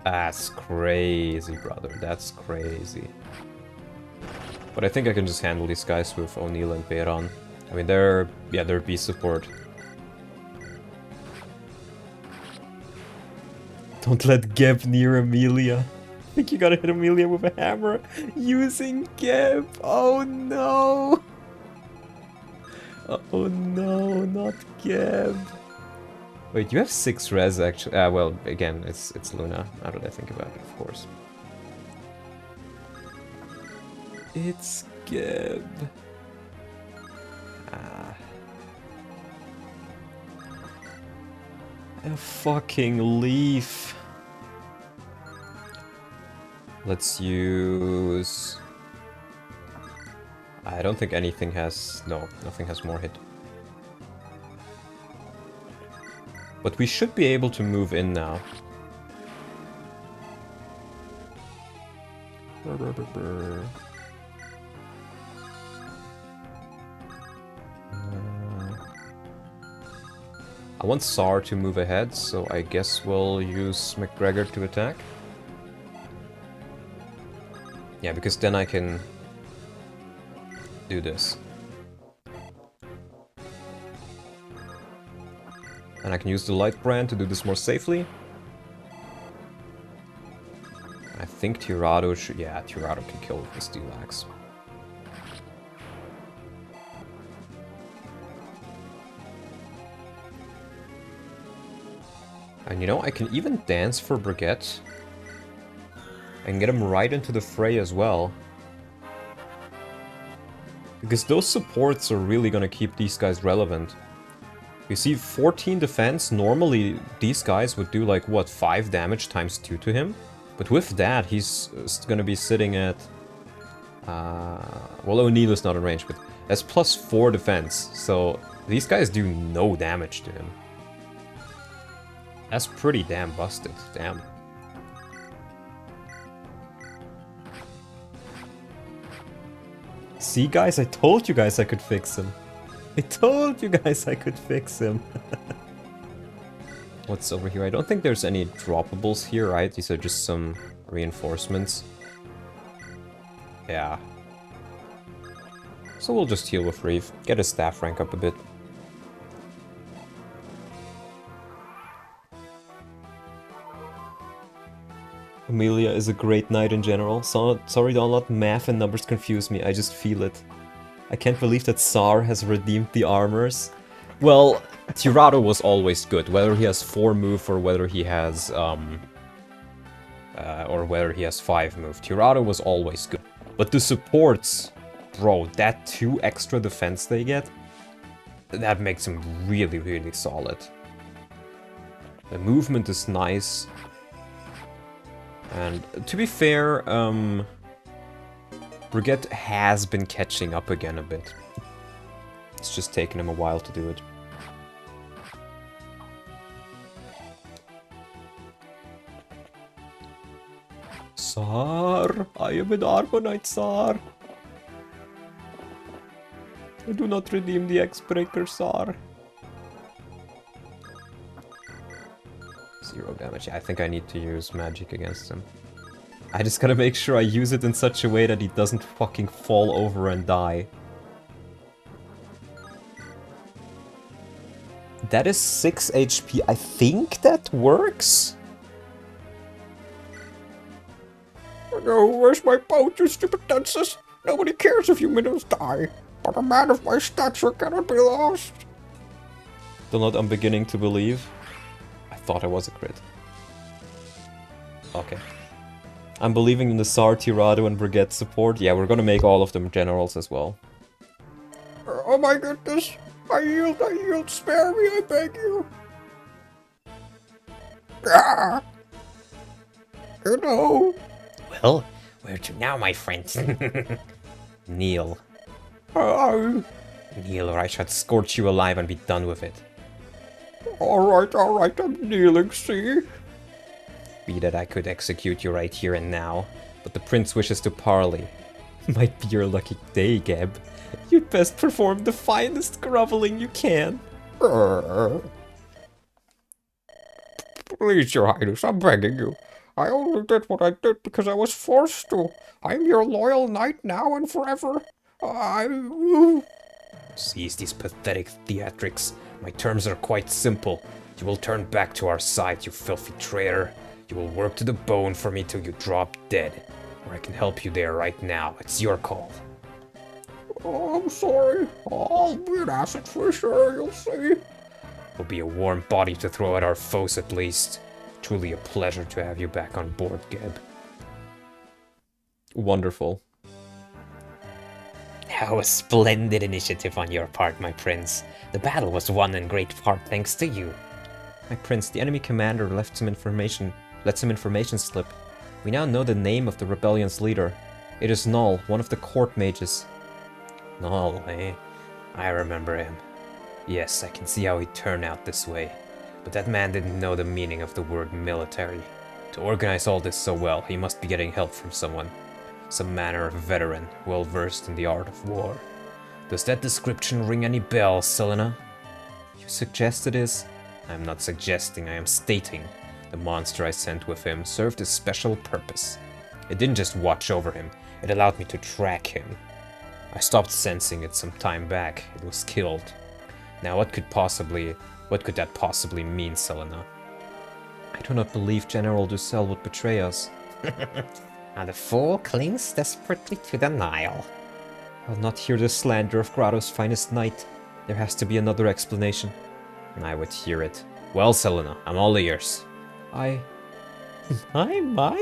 [SPEAKER 1] That's crazy, brother. That's crazy. But I think I can just handle these guys with O'Neill and Beyran. I mean, they're B support. Don't let Geb near Amelia. I think you gotta hit Amelia with a hammer using Geb. Oh no! Oh no, not Geb. Wait, you have 6 res actually. Well, again, it's Luna. Now that I think about it, of course. It's Geb. A fucking leaf. Let's use... I don't think anything has... No, nothing has more hit. But we should be able to move in now. I want Sar to move ahead, so I guess we'll use McGregor to attack. Yeah, because then I can do this. And I can use the light brand to do this more safely. I think Tirado should... Yeah, Tirado can kill with the Steel Axe. And you know, I can even dance for Brigitte. And get him right into the fray as well. Because those supports are really gonna keep these guys relevant. You see, 14 defense, normally these guys would do like, what, 5 damage times 2 to him? But with that, he's gonna be sitting at... well, O'Neill is not in range, but that's plus 4 defense. So these guys do no damage to him. That's pretty damn busted, damn. See, guys, I told you guys I could fix him. I told you guys I could fix him. What's over here? I don't think there's any droppables here, right? These are just some reinforcements. Yeah. So we'll just heal with Reeve. Get his staff rank up a bit. Amelia is a great knight in general. So, sorry, don't let math and numbers confuse me. I just feel it. I can't believe that Sar has redeemed the armors. Well, Tirado was always good, whether he has 4 move or whether he has 5 move. Tirado was always good. But the supports, bro, that 2 extra defense they get, that makes him really, really solid. The movement is nice. And to be fair, Brigitte has been catching up again a bit. It's just taken him a while to do it. Sar, I am an Armonite, Sar. Do not redeem the X-Breaker, Sar. 0 damage. I think I need to use magic against him. I just gotta make sure I use it in such a way that he doesn't fucking fall over and die. That is 6 HP. I think that works?
[SPEAKER 4] No, where's my boat, you stupid dunces? Nobody cares if you minnows die, but a man of my stature cannot be lost.
[SPEAKER 1] Still not, I'm beginning to believe. I thought I was a crit. Okay. I'm believing in the Tsar, Tirado, and Brigade support. Yeah, we're gonna make all of them generals as well.
[SPEAKER 4] Oh my goodness! I yield, spare me, I beg you! Ah! No!
[SPEAKER 3] Well, where to now, my friends?
[SPEAKER 1] Kneel.
[SPEAKER 4] Oh,
[SPEAKER 1] Kneel, or I shall scorch you alive and be done with it.
[SPEAKER 4] alright, I'm kneeling, see?
[SPEAKER 1] Be that I could execute you right here and now, but the prince wishes to parley. Might be your lucky day, Geb. You'd best perform the finest groveling you can.
[SPEAKER 4] Please, your highness, I'm begging you. I only did what I did because I was forced to. I'm your loyal knight now and forever.
[SPEAKER 1] Cease these pathetic theatrics. My terms are quite simple. You will turn back to our side, you filthy traitor. You will work to the bone for me till you drop dead. Or I can help you there right now. It's your call.
[SPEAKER 4] Oh, I'm sorry. I'll be an asset for sure, you'll see.
[SPEAKER 1] Will be a warm body to throw at our foes at least. Truly a pleasure to have you back on board, Geb. Wonderful.
[SPEAKER 3] How a splendid initiative on your part, my prince. The battle was won in great part thanks to you.
[SPEAKER 1] My prince, the enemy commander let some information slip. We now know the name of the rebellion's leader. It is Null, one of the court mages.
[SPEAKER 3] Null, eh?
[SPEAKER 1] I remember him. Yes, I can see how he turned out this way. But that man didn't know the meaning of the word military. To organize all this so well, he must be getting help from someone. Some manner of veteran, well versed in the art of war. Does that description ring any bells, Selena? You suggest it is? I am not suggesting, I am stating. The monster I sent with him served a special purpose. It didn't just watch over him, it allowed me to track him. I stopped sensing it some time back. It was killed. Now what could that possibly mean, Selena? I do not believe General Dussel would betray us.
[SPEAKER 3] And the fool clings desperately to the Nile.
[SPEAKER 1] I'll not hear the slander of Grado's finest knight. There has to be another explanation. I would hear it. Well, Selena, I'm all ears. My,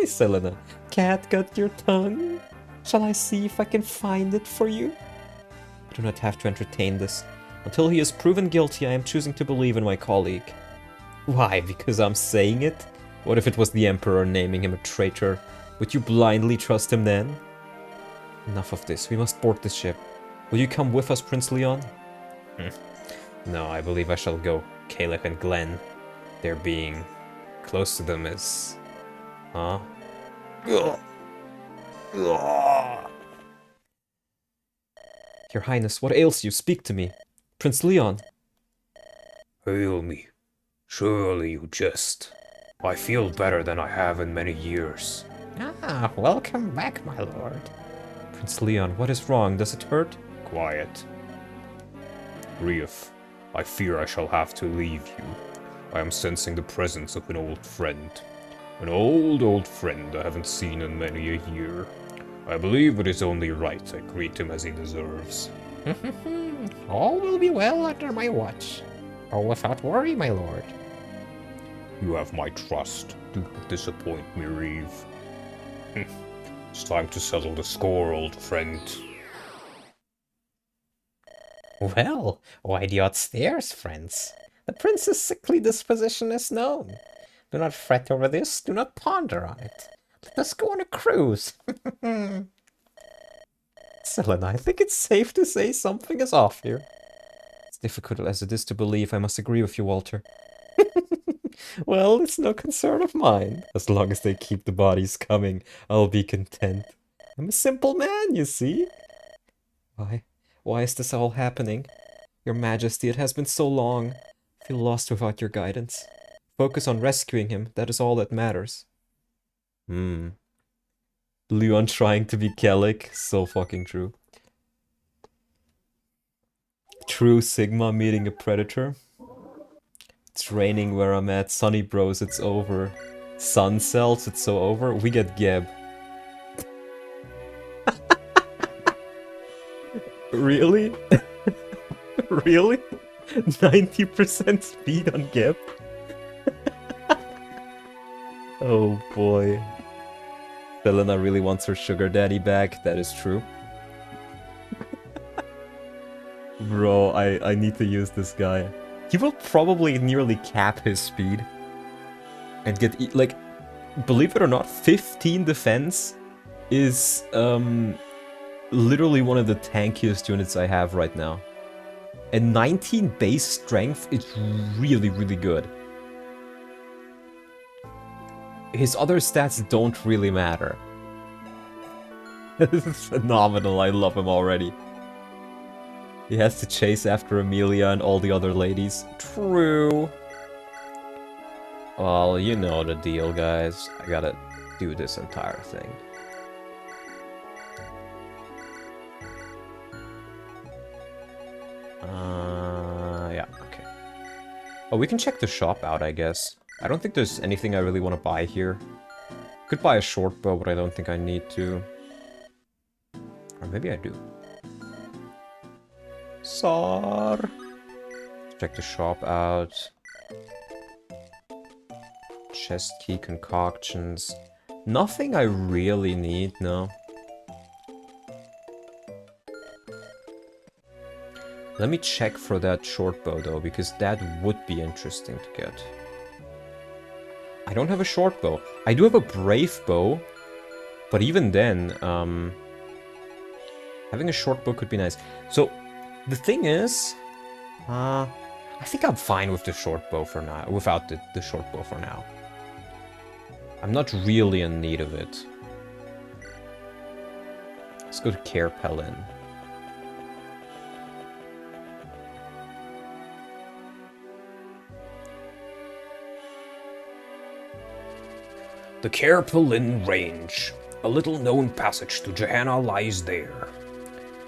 [SPEAKER 1] Selena. Cat got your tongue. Shall I see if I can find it for you? I do not have to entertain this. Until he is proven guilty, I am choosing to believe in my colleague. Why, because I'm saying it? What if it was the Emperor naming him a traitor? Would you blindly trust him then? Enough of this, we must board the ship. Will you come with us, Prince Leon? No, I believe I shall go. Caleb and Glenn. Their being close to them is... Huh? Your Highness, what ails you? Speak to me. Prince Leon.
[SPEAKER 2] Hail me. Surely you jest. I feel better than I have in many years.
[SPEAKER 3] Ah, welcome back, my lord.
[SPEAKER 1] Prince Leon, what is wrong? Does it hurt?
[SPEAKER 2] Quiet. Rief, I fear I shall have to leave you. I am sensing the presence of an old friend. An old friend I haven't seen in many a year. I believe it is only right I greet him as he deserves.
[SPEAKER 3] All will be well under my watch. Oh, without worry, my lord.
[SPEAKER 2] You have my trust. Do not disappoint me, Reeve. It's time to settle the score, old friend.
[SPEAKER 3] Well, why the odd stares, friends? The prince's sickly disposition is known. Do not fret over this, do not ponder on it. Let us go on a cruise.
[SPEAKER 1] Selena, I think it's safe to say something is off here. As difficult as it is to believe, I must agree with you, Walter. Well, it's no concern of mine. As long as they keep the bodies coming, I'll be content. I'm a simple man, you see. Why is this all happening? Your Majesty, it has been so long. I feel lost without your guidance. Focus on rescuing him, that is all that matters. Leon trying to be Kellic, so fucking true. True Sigma meeting a predator. It's raining where I'm at. Sunny Bros, it's over. Sun Cells, it's so over. We get Geb. Really? Really? 90% speed on Geb? Oh boy. Selena really wants her sugar daddy back, that is true. Bro, I need to use this guy. He will probably nearly cap his speed. And get, like, believe it or not, 15 defense is, literally one of the tankiest units I have right now. And 19 base strength is really, really good. His other stats don't really matter. This is phenomenal, I love him already. He has to chase after Amelia and all the other ladies. True. Well, you know the deal, guys. I gotta do this entire thing. Yeah, okay. Oh, we can check the shop out, I guess. I don't think there's anything I really want to buy here. Could buy a short bow, but I don't think I need to. Or maybe I do. Sar. Check the shop out. Chest key concoctions. Nothing I really need, no. Let me check for that short bow though, because that would be interesting to get. I don't have a short bow. I do have a brave bow, but even then, having a short bow could be nice. So, the thing is, I think I'm fine with the short bow for now, without the short bow for now. I'm not really in need of it. Let's go to K Palin.
[SPEAKER 2] The K Palin Range. A little-known passage to Johanna lies there.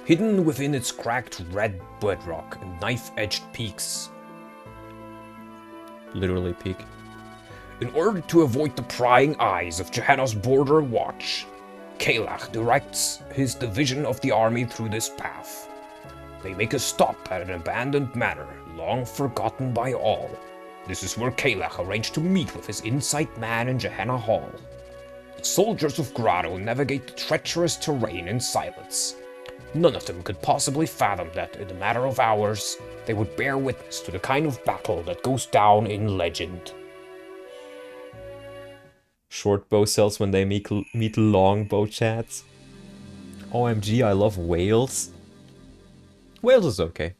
[SPEAKER 2] Hidden within its cracked red bedrock and knife-edged peaks.
[SPEAKER 1] Literally peak.
[SPEAKER 2] In order to avoid the prying eyes of Johanna's border watch, Kalach directs his division of the army through this path. They make a stop at an abandoned manor, long forgotten by all. This is where Kalach arranged to meet with his insight man in Johanna Hall. The soldiers of Grotto navigate the treacherous terrain in silence. None of them could possibly fathom that, in a matter of hours, they would bear witness to the kind of battle that goes down in legend.
[SPEAKER 1] Short bow cells when they meet long bow chats. OMG, I love whales. Whales is okay.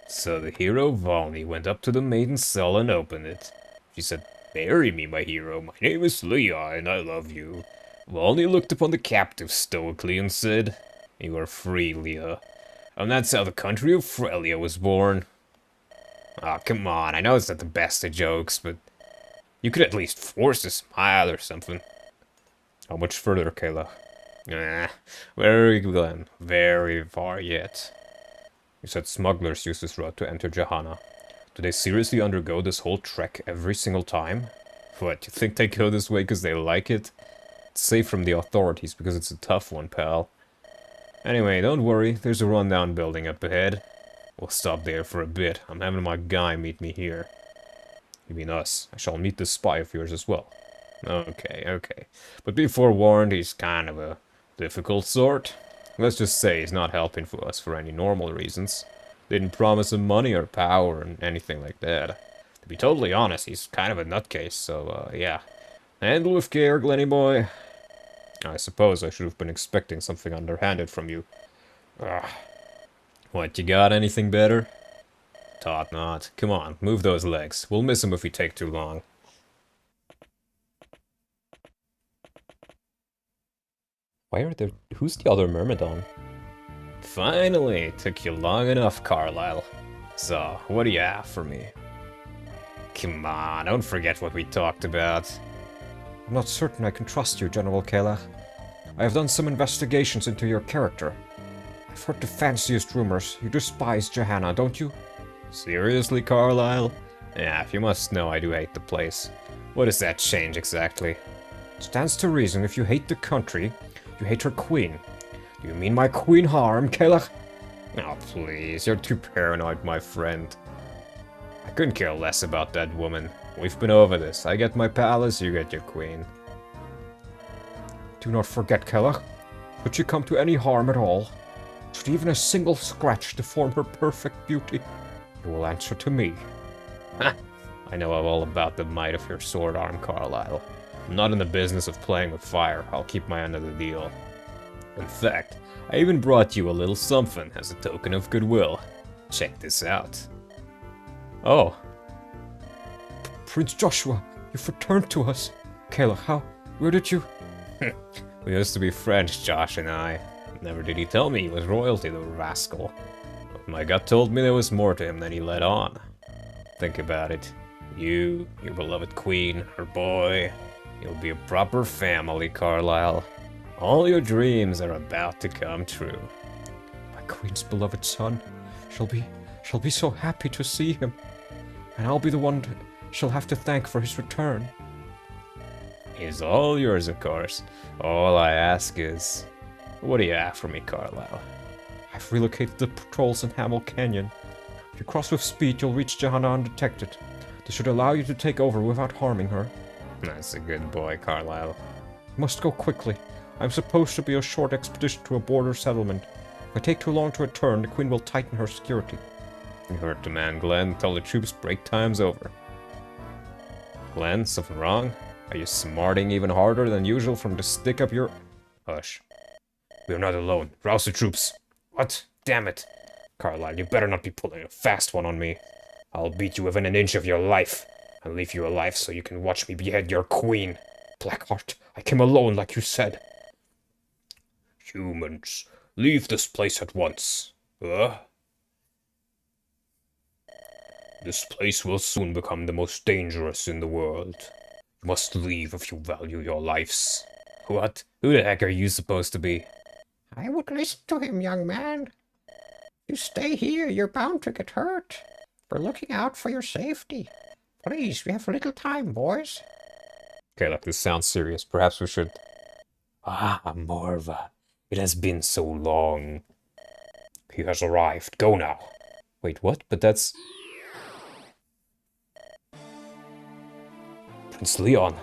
[SPEAKER 2] So the hero Volney went up to the maiden's cell and opened it. She said, "Marry me, my hero. My name is Leah, and I love you." Volney looked upon the captive stoically and said, "You are free, Leah." And that's how the country of Frelia was born. Ah, come on, I know it's not the best of jokes, but you could at least force a smile or something. How much further, Kayla? Very Glen, very far yet. You said smugglers use this route to enter Johanna. Do they seriously undergo this whole trek every single time? What, you think they go this way because they like it? It's safe from the authorities because it's a tough one, pal. Anyway, don't worry, there's a rundown building up ahead. We'll stop there for a bit. I'm having my guy meet me here. You mean us. I shall meet this spy of yours as well. Okay. But be forewarned, he's kind of a difficult sort. Let's just say he's not helping for us for any normal reasons. Didn't promise him money or power or anything like that. To be totally honest, he's kind of a nutcase, so, yeah. Handle with care, Glenny boy. I suppose I should have been expecting something underhanded from you. What, you got anything better? Thought not. Come on, move those legs. We'll miss him if we take too long.
[SPEAKER 1] Why are there... Who's the other Myrmidon? Finally, took you long enough, Carlisle. So, what do you have for me? Come on, don't forget what we talked about.
[SPEAKER 4] I'm not certain I can trust you, General Kelach. I have done some investigations into your character. I've heard the fanciest rumors. You despise Johanna, don't you?
[SPEAKER 1] Seriously, Carlisle? Yeah, if you must know, I do hate the place. What does that change exactly?
[SPEAKER 4] It stands to reason if you hate the country, you hate her queen. Do you mean my queen harm, Kelach?
[SPEAKER 1] Oh, please, you're too paranoid, my friend. I couldn't care less about that woman. We've been over this. I get my palace, you get your queen.
[SPEAKER 4] Do not forget, Kelach. Should she come to any harm at all, should even a single scratch deform her perfect beauty, you will answer to me.
[SPEAKER 1] I know all about the might of your sword arm, Carlisle. I'm not in the business of playing with fire. I'll keep my end of the deal. In fact, I even brought you a little something as a token of goodwill. Check this out. Oh.
[SPEAKER 4] Prince Joshua, you've returned to us. Kelach, where did you...
[SPEAKER 1] We used to be friends, Josh and I. Never did he tell me he was royalty, the rascal. But my gut told me there was more to him than he let on. Think about it. You, your beloved queen, her boy. You'll be a proper family, Carlisle. All your dreams are about to come true.
[SPEAKER 4] My queen's beloved son shall be so happy to see him. And I'll be the one she'll have to thank for his return.
[SPEAKER 1] He's all yours, of course. All I ask is, what do you have for me, Carlisle?
[SPEAKER 4] I've relocated the patrols in Hamel Canyon. If you cross with speed, you'll reach Johanna undetected. This should allow you to take over without harming her.
[SPEAKER 1] That's a good boy, Carlisle.
[SPEAKER 4] You must go quickly. I'm supposed to be a short expedition to a border settlement. If I take too long to return, the Queen will tighten her security.
[SPEAKER 1] You heard the man, Glenn. Tell the troops break time's over. Glenn, something wrong? Are you smarting even harder than usual from the stick up your... Hush.
[SPEAKER 2] We're not alone. Rouse the troops. What? Damn it. Carlisle, you better not be pulling a fast one on me. I'll beat you within an inch of your life. And leave you alive so you can watch me behead your queen. Blackheart, I came alone like you said. Humans, leave this place at once. This place will soon become the most dangerous in the world. You must leave if you value your lives.
[SPEAKER 1] What? Who the heck are you supposed to be?
[SPEAKER 3] I would listen to him, young man. You stay here, you're bound to get hurt. We're looking out for your safety. Please, we have little time, boys.
[SPEAKER 1] Okay, look, this sounds serious. Perhaps we should...
[SPEAKER 2] Ah, Morva. It has been so long. He has arrived. Go now.
[SPEAKER 1] Wait, what? But that's...
[SPEAKER 2] Prince Leon.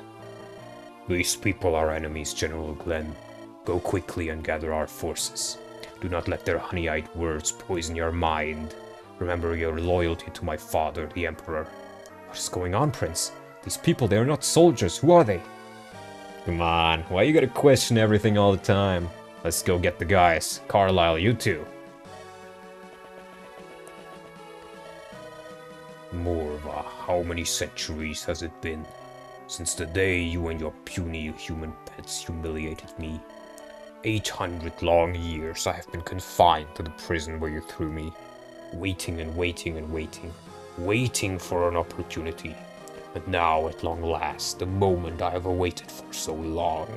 [SPEAKER 2] These people are enemies, General Glenn. Go quickly and gather our forces. Do not let their honey-eyed words poison your mind. Remember your loyalty to my father, the Emperor.
[SPEAKER 4] What is going on, Prince? These people, they are not soldiers. Who are they?
[SPEAKER 1] Come on, why you gotta question everything all the time? Let's go get the guys. Carlisle, you too.
[SPEAKER 2] Morva, how many centuries has it been since the day you and your puny human pets humiliated me? 800 long years I have been confined to the prison where you threw me, waiting and waiting and waiting, waiting for an opportunity. And now, at long last, the moment I have awaited for so long,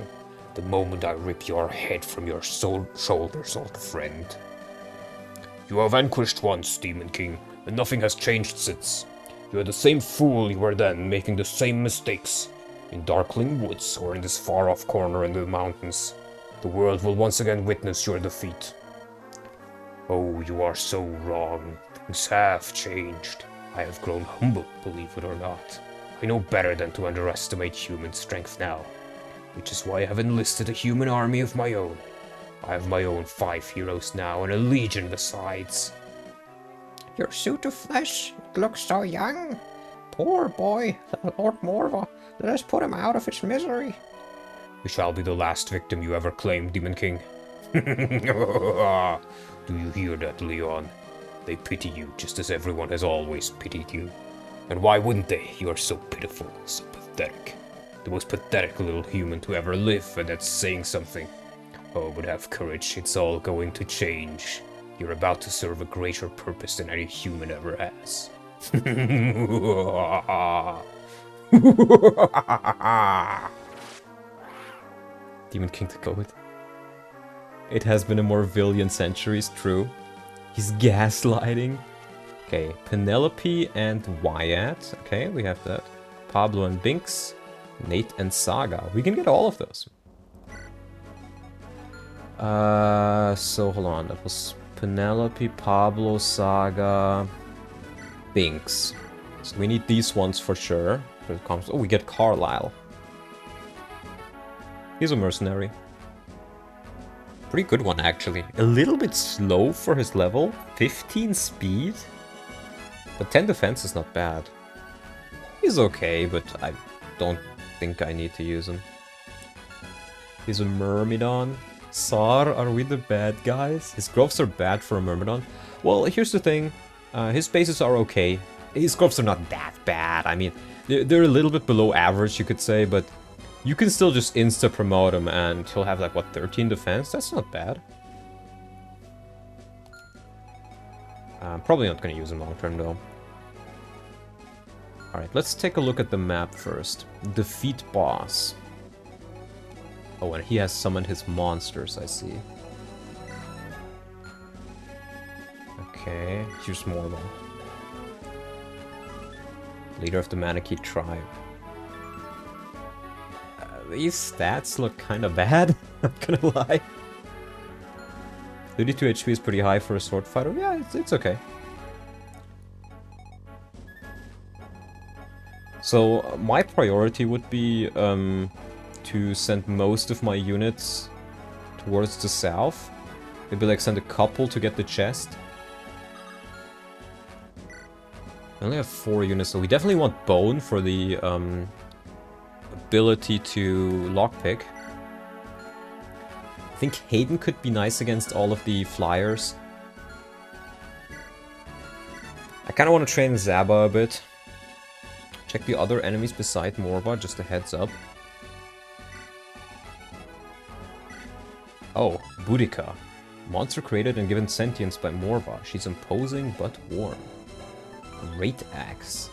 [SPEAKER 2] the moment I rip your head from your shoulders, old friend. You are vanquished once, Demon King, and nothing has changed since. You are the same fool you were then, making the same mistakes. In Darkling Woods, or in this far-off corner in the mountains, the world will once again witness your defeat. Oh, you are so wrong. Things have changed. I have grown humble, believe it or not. I know better than to underestimate human strength now, which is why I have enlisted a human army of my own. I have my own 5 heroes now, and a legion besides.
[SPEAKER 3] Your suit of flesh, it looks so young. Poor boy, Lord Morva. Let us put him out of his misery.
[SPEAKER 2] We shall be the last victim you ever claimed, Demon King. Do you hear that, Leon? They pity you just as everyone has always pitied you. And why wouldn't they? You are so pitiful, so pathetic. The most pathetic little human to ever live, and that's saying something. Oh, but have courage, it's all going to change. You're about to serve a greater purpose than any human ever has.
[SPEAKER 1] Demon King to go with. It has been a more valiant centuries, true. He's gaslighting. Okay, Penelope and Wyatt. Okay, we have that. Pablo and Binks. Nate and Saga. We can get all of those. So hold on. That was Penelope, Pablo, Saga, Binks. So we need these ones for sure. Oh, we get Carlisle. He's a mercenary. Pretty good one, actually. A little bit slow for his level. 15 speed. But 10 defense is not bad. He's okay, but I don't think I need to use him. He's a Myrmidon. Sar, are we the bad guys? His growths are bad for a Myrmidon. Well, here's the thing. His bases are okay. His growths are not that bad. I mean, they're a little bit below average, you could say, but you can still just insta-promote him and he'll have like, what, 13 defense? That's not bad. Probably not going to use him long-term, though. Alright, let's take a look at the map first. Defeat boss. Oh, and he has summoned his monsters, I see. Okay, here's more though. Leader of the Manakee tribe. These stats look kinda bad, not gonna lie. 32 HP is pretty high for a sword fighter. Yeah, it's okay. So, my priority would be to send most of my units towards the south. Maybe like send a couple to get the chest. I only have 4 units, so we definitely want Bone for the ability to lockpick. I think Hayden could be nice against all of the flyers. I kind of want to train Zaba a bit. Check the other enemies beside Morva, just a heads up. Oh, Boudica. Monster created and given sentience by Morva. She's imposing but warm. Great axe.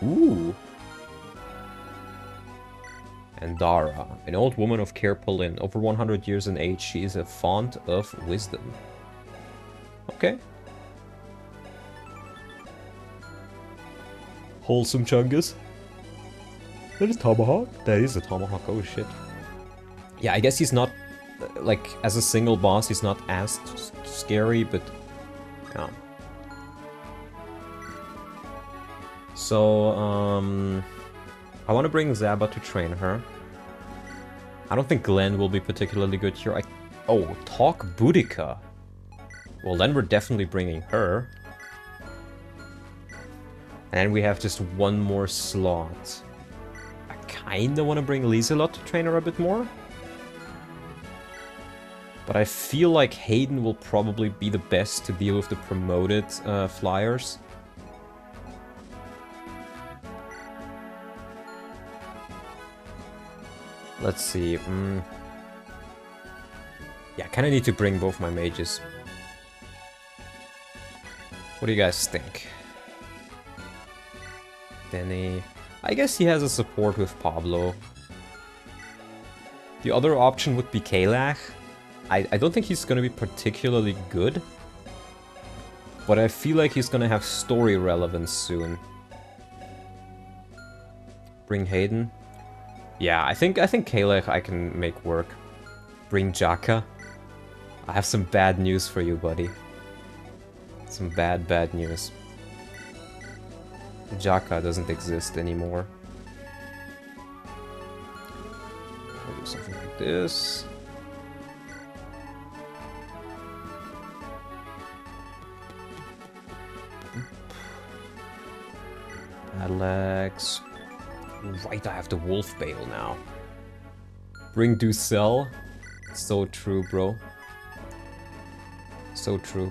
[SPEAKER 1] Ooh. And Dara, an old woman of K Palin, over 100 years in age. She is a font of wisdom. Okay. Wholesome Chungus. That is Tomahawk? That is a Tomahawk, oh shit. Yeah, I guess he's not, like, as a single boss, he's not as scary, but... yeah. So, I want to bring Zaba to train her. I don't think Glenn will be particularly good here. Oh, talk Boudica. Well, then we're definitely bringing her. And we have just one more slot. I kinda want to bring Lieselot to train her a bit more. But I feel like Hayden will probably be the best to deal with the promoted flyers. Let's see. Yeah, I kind of need to bring both my mages. What do you guys think? Denny. I guess he has a support with Pablo. The other option would be Kalach. I don't think he's gonna be particularly good. But I feel like he's gonna have story relevance soon. Bring Hayden. Yeah, I think Kalach I can make work. Bring Jaka. I have some bad news for you, buddy. Some bad news. Jaka doesn't exist anymore. I'll do something like this. Alex. Right, I have the Wolf Bale now. Bring Ducel. So true, bro. So true.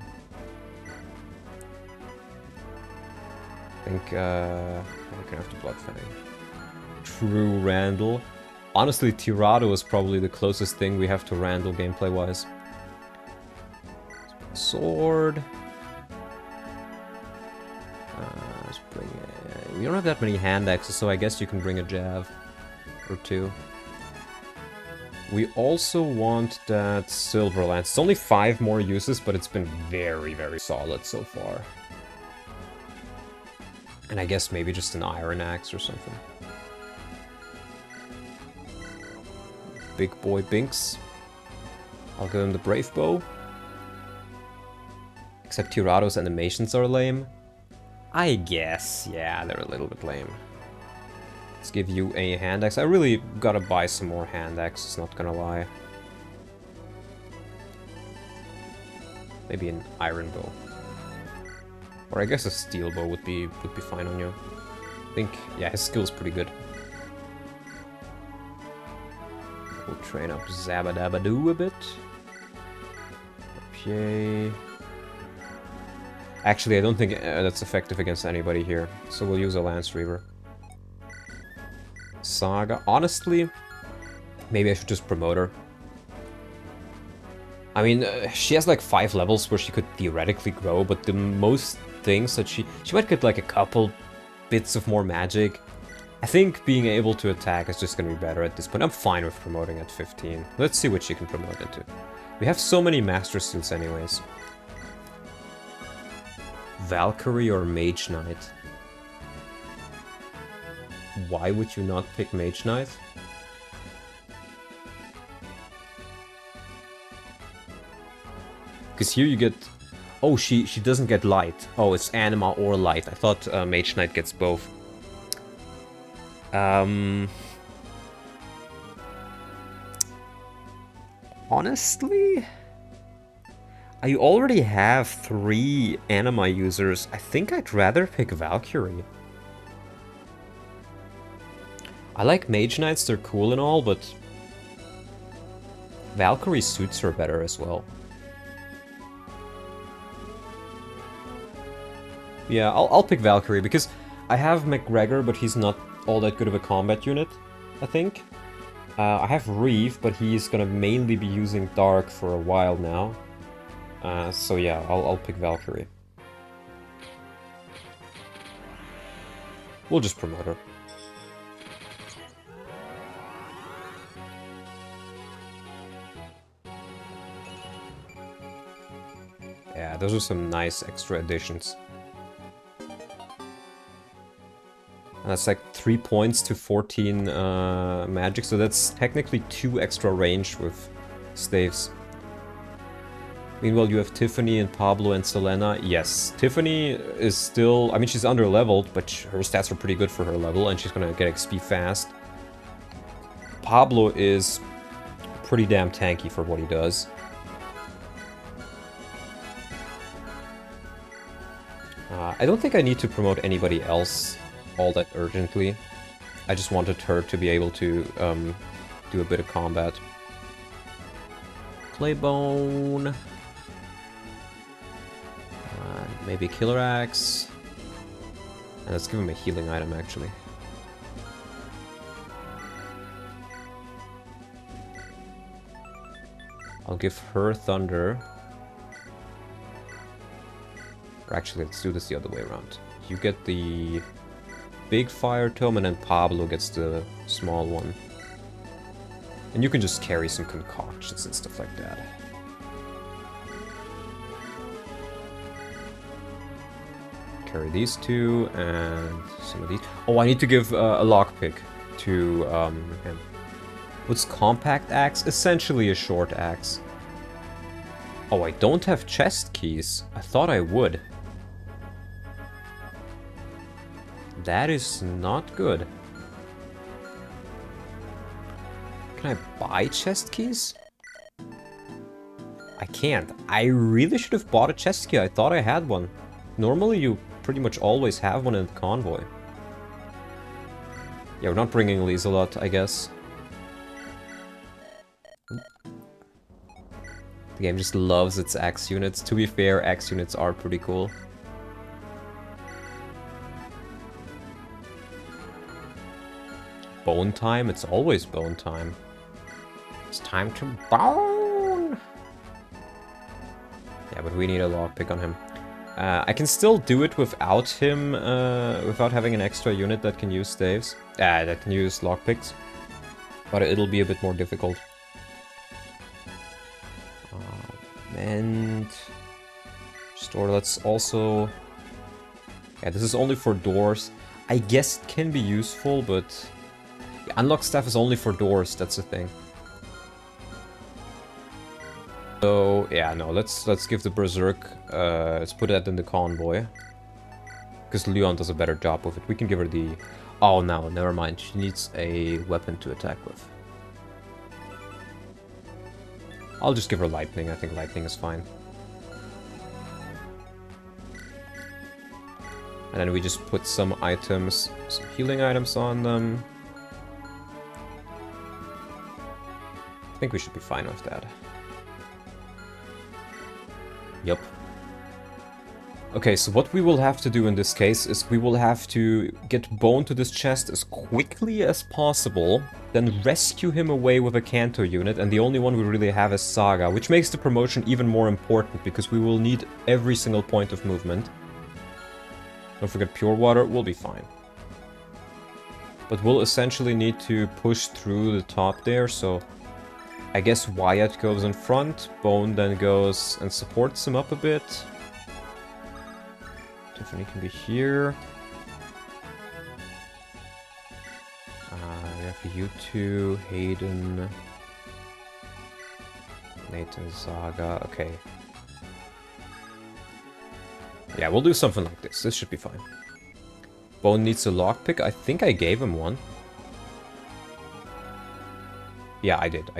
[SPEAKER 1] I think, we're gonna have to Bloodfang. True Randall. Honestly, Tirado is probably the closest thing we have to Randall gameplay-wise. Sword. Let's bring we don't have that many hand axes, so I guess you can bring a jav or two. We also want that silver lance. It's only 5 more uses, but it's been very, very solid so far. And I guess maybe just an iron axe or something. Big boy Binks. I'll give him the brave bow. Except Tirado's animations are lame. I guess, yeah, they're a little bit lame. Let's give you a hand axe. I really gotta buy some more hand axes, not gonna lie. Maybe an iron bow. Or I guess a steel bow would be fine on you. I think, yeah, his skill's pretty good. We'll train up Zabadabadoo a bit. Okay. Actually, I don't think that's effective against anybody here, so we'll use a Lance Reaver. Saga. Honestly, maybe I should just promote her. I mean, she has like 5 levels where she could theoretically grow, but the most things that she might get like a couple bits of more magic. I think being able to attack is just gonna be better at this point. I'm fine with promoting at 15. Let's see what she can promote into. We have so many Master Seals anyways. Valkyrie or Mage Knight? Why would you not pick Mage Knight? Because here you get... Oh, she doesn't get light. Oh, it's anima or light. I thought Mage Knight gets both. Honestly... I already have 3 anima users. I think I'd rather pick Valkyrie. I like Mage Knights, they're cool and all, but Valkyrie suits her better as well. Yeah, I'll pick Valkyrie because I have McGregor, but he's not all that good of a combat unit, I think. I have Reeve, but he's gonna mainly be using Dark for a while now. So yeah, I'll pick Valkyrie. We'll just promote her. Yeah, those are some nice extra additions. And that's like 3 points to 14 magic, so that's technically 2 extra range with staves. Meanwhile, you have Tiffany and Pablo and Selena. Yes, Tiffany is still... I mean, she's under-leveled, but her stats are pretty good for her level, and she's gonna get XP fast. Pablo is pretty damn tanky for what he does. I don't think I need to promote anybody else all that urgently. I just wanted her to be able to do a bit of combat. Claybone... maybe Killer Axe. And let's give him a healing item, actually. I'll give her Thunder. Or actually, let's do this the other way around. You get the big Fire Tome, and then Pablo gets the small one. And you can just carry some concoctions and stuff like that. Carry these 2 and some of these. Oh, I need to give a lockpick to him. What's Compact Axe? Essentially a short axe. Oh, I don't have chest keys. I thought I would. That is not good. Can I buy chest keys? I can't. I really should have bought a chest key. I thought I had one. Normally you pretty much always have one in the convoy. Yeah, we're not bringing Lieselot, I guess. The game just loves its axe units. To be fair, axe units are pretty cool. Bone time? It's always bone time. It's time to bone! Yeah, but we need a lockpick on him. I can still do it without him, without having an extra unit that can use staves. That can use lockpicks. But it'll be a bit more difficult. And... Store, let's also... Yeah, this is only for doors. I guess it can be useful, but... Yeah, unlock staff is only for doors, that's the thing. So, yeah, no, let's give the Berserk, let's put that in the convoy. Because LYON does a better job with it. We can give her the... Oh, no, never mind. She needs a weapon to attack with. I'll just give her lightning. I think lightning is fine. And then we just put some items, some healing items on them. I think we should be fine with that. Yep. Okay, so what we will have to do in this case is we will have to get Bone to this chest as quickly as possible, then rescue him away with a Canto unit, and the only one we really have is Saga, which makes the promotion even more important, because we will need every single point of movement. Don't forget Pure Water, we'll be fine. But we'll essentially need to push through the top there, so... I guess Wyatt goes in front, Bone then goes and supports him up a bit. Tiffany can be here. We have you two, Hayden, Nathan, Saga, okay. Yeah, we'll do something like this. This should be fine. Bone needs a lockpick. I think I gave him one. Yeah, I did.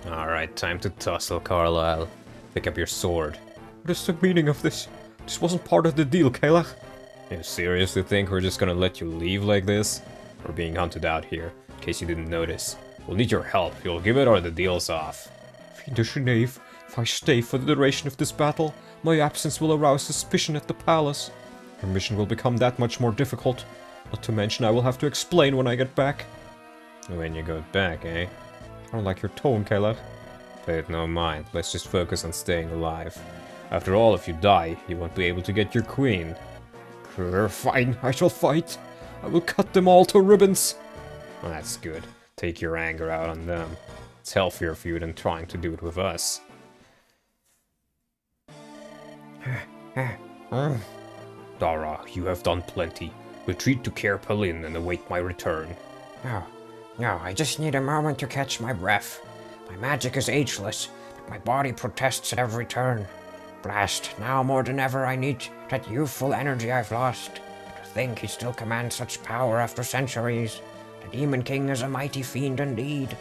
[SPEAKER 1] Alright, time to tussle, Carlisle. Pick up your sword.
[SPEAKER 4] What is the meaning of this? This wasn't part of the deal, Kayla.
[SPEAKER 1] You seriously think we're just gonna let you leave like this? We're being hunted out here, in case you didn't notice. We'll need your help. You'll give it or the deal's off.
[SPEAKER 4] Fiendish knave. If I stay for the duration of this battle, my absence will arouse suspicion at the palace. Your mission will become that much more difficult. Not to mention I will have to explain when I get back.
[SPEAKER 1] When you go back, eh?
[SPEAKER 4] I don't like your tone, Kayla.
[SPEAKER 1] Pay it no mind. Let's just focus on staying alive. After all, if you die, you won't be able to get your queen.
[SPEAKER 4] Fine, I shall fight. I will cut them all to ribbons.
[SPEAKER 1] Well, that's good. Take your anger out on them. It's healthier for you than trying to do it with us.
[SPEAKER 2] Dara, you have done plenty. Retreat to K Palin and await my return.
[SPEAKER 3] No, I just need a moment to catch my breath. My magic is ageless, but my body protests at every turn. Blast, now more than ever I need that youthful energy I've lost. To think he still commands such power after centuries. The Demon King is a mighty fiend indeed.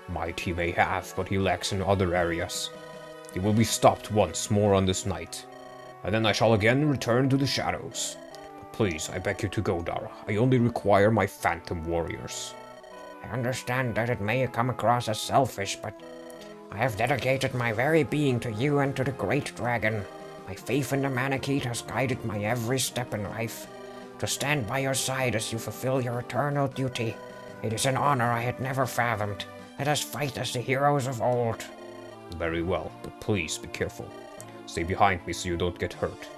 [SPEAKER 2] Might he may have, but he lacks in other areas. He will be stopped once more on this night, and then I shall again return to the shadows. But please, I beg you to go, Dara. I only require my phantom warriors.
[SPEAKER 3] I understand that it may come across as selfish, but I have dedicated my very being to you and to the great dragon. My faith in the Manakete has guided my every step in life. To stand by your side as you fulfill your eternal duty, it is an honor I had never fathomed. Let us fight as the heroes of old.
[SPEAKER 2] Very well, but please be careful. Stay behind me so you don't get hurt.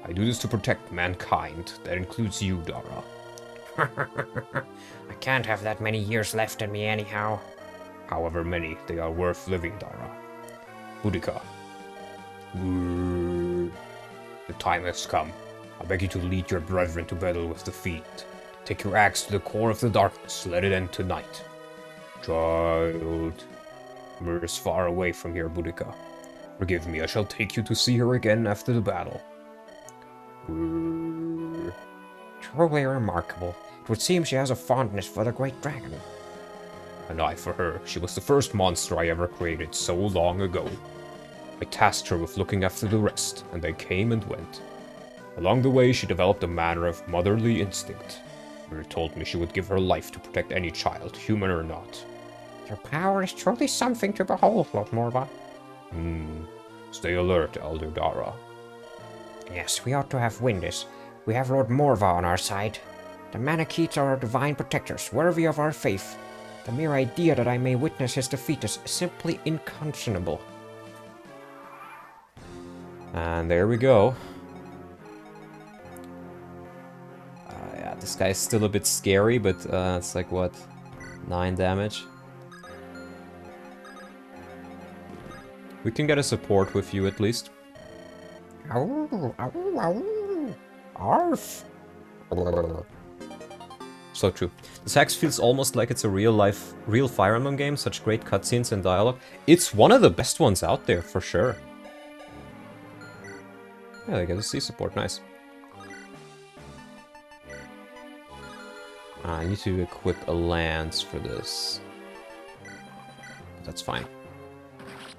[SPEAKER 2] I do this to protect mankind. That includes you, Dara.
[SPEAKER 3] I can't have that many years left in me anyhow.
[SPEAKER 2] However many, they are worth living, Dara. Boudica. The time has come. I beg you to lead your brethren to battle with the fiend. Take your axe to the core of the darkness. Let it end tonight. Child. Myr is far away from here, Boudica. Forgive me, I shall take you to see her again after the battle.
[SPEAKER 3] Truly remarkable. It would seem she has a fondness for the great dragon.
[SPEAKER 2] An eye for her. She was the first monster I ever created so long ago. I tasked her with looking after the rest, and they came and went. Along the way, she developed a manner of motherly instinct. Myr told me she would give her life to protect any child, human or not.
[SPEAKER 3] Your power is truly something to behold, Lord Morva.
[SPEAKER 2] Stay alert, Elder Dara.
[SPEAKER 3] Yes, we ought to have Windus. We have Lord Morva on our side. The Manaketes are our divine protectors, worthy of our faith. The mere idea that I may witness his defeat is simply inconscionable.
[SPEAKER 1] And there we go. Yeah, this guy's still a bit scary, but it's like, what? 9 damage. We can get a support with you at least.
[SPEAKER 3] Ow, ow, ow. Arf.
[SPEAKER 1] So true. This hex feels almost like it's a real Fire Emblem game, such great cutscenes and dialogue. It's one of the best ones out there, for sure. Yeah, they get a C support, nice. I need to equip a lance for this. That's fine.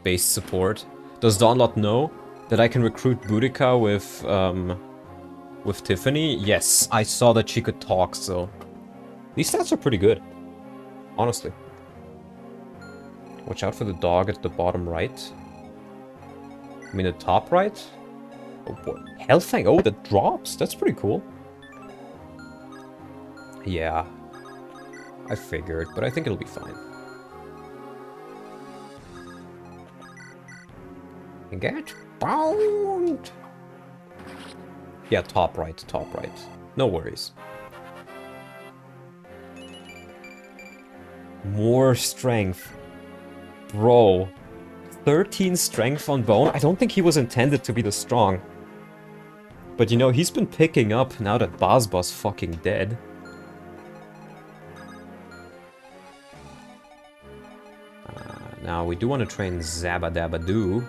[SPEAKER 1] Base support. Does Dawnlot know that I can recruit Boudica with Tiffany? Yes, I saw that she could talk, so... These stats are pretty good. Honestly. Watch out for the dog at the bottom right. I mean the top right? Oh boy. Health thing. Oh, that drops. That's pretty cool. Yeah. I figured, but I think it'll be fine.
[SPEAKER 3] Get boned.
[SPEAKER 1] Yeah, top right, top right. No worries. More strength. Bro. 13 strength on Bone? I don't think he was intended to be this strong. But you know, he's been picking up now that Bazba's fucking dead. Now, we do want to train Zabadabadoo.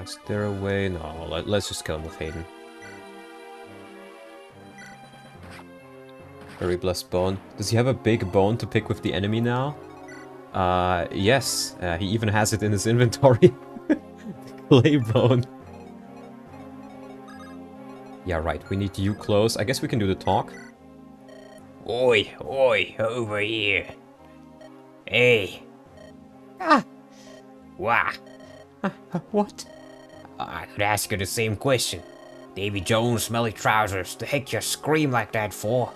[SPEAKER 1] Is there a way? No, let's just kill him with Hayden. Very blessed bone. Does he have a big bone to pick with the enemy now? Yes. He even has it in his inventory. Clay bone. Yeah, right. We need you close. I guess we can do the talk.
[SPEAKER 3] Oi, oi, over here. Hey. Ah. Wah.
[SPEAKER 1] What?
[SPEAKER 3] I could ask you the same question. Davy Jones, smelly trousers, the heck you scream like that for?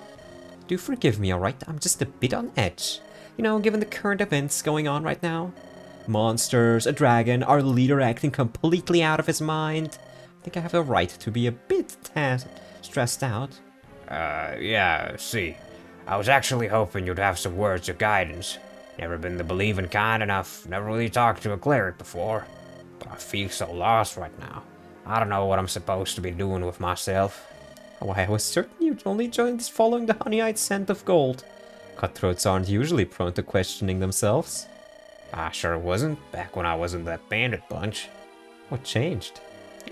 [SPEAKER 1] Do forgive me, alright? I'm just a bit on edge. You know, given the current events going on right now. Monsters, a dragon, our leader acting completely out of his mind. I think I have the right to be a bit stressed out.
[SPEAKER 3] Yeah, see. I was actually hoping you'd have some words of guidance. Never been the believing kind enough, never really talked to a cleric before. But I feel so lost right now. I don't know what I'm supposed to be doing with myself.
[SPEAKER 1] Why, I was certain you'd only joined us following the honey-eyed scent of gold. Cutthroats aren't usually prone to questioning themselves.
[SPEAKER 3] I sure wasn't, back when I was in that bandit bunch.
[SPEAKER 1] What changed?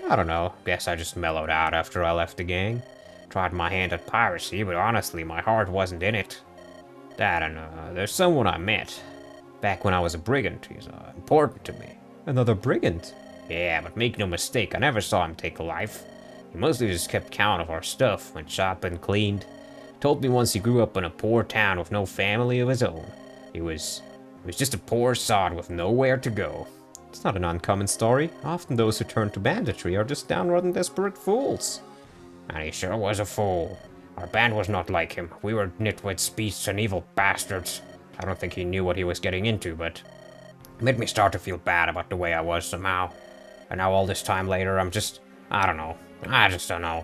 [SPEAKER 3] I don't know, guess I just mellowed out after I left the gang. Tried my hand at piracy, but honestly, my heart wasn't in it. I don't know, there's someone I met. Back when I was a brigand, he's important to me.
[SPEAKER 1] Another brigand?
[SPEAKER 3] Yeah, but make no mistake, I never saw him take a life. He mostly just kept count of our stuff when shop and cleaned. Told me once he grew up in a poor town with no family of his own. He was just a poor sod with nowhere to go.
[SPEAKER 1] It's not an uncommon story. Often those who turn to banditry are just downright desperate fools.
[SPEAKER 3] And he sure was a fool. Our band was not like him. We were nitwits, beasts, and evil bastards. I don't think he knew what he was getting into, but it made me start to feel bad about the way I was somehow. And now all this time later, I don't know. I just don't know.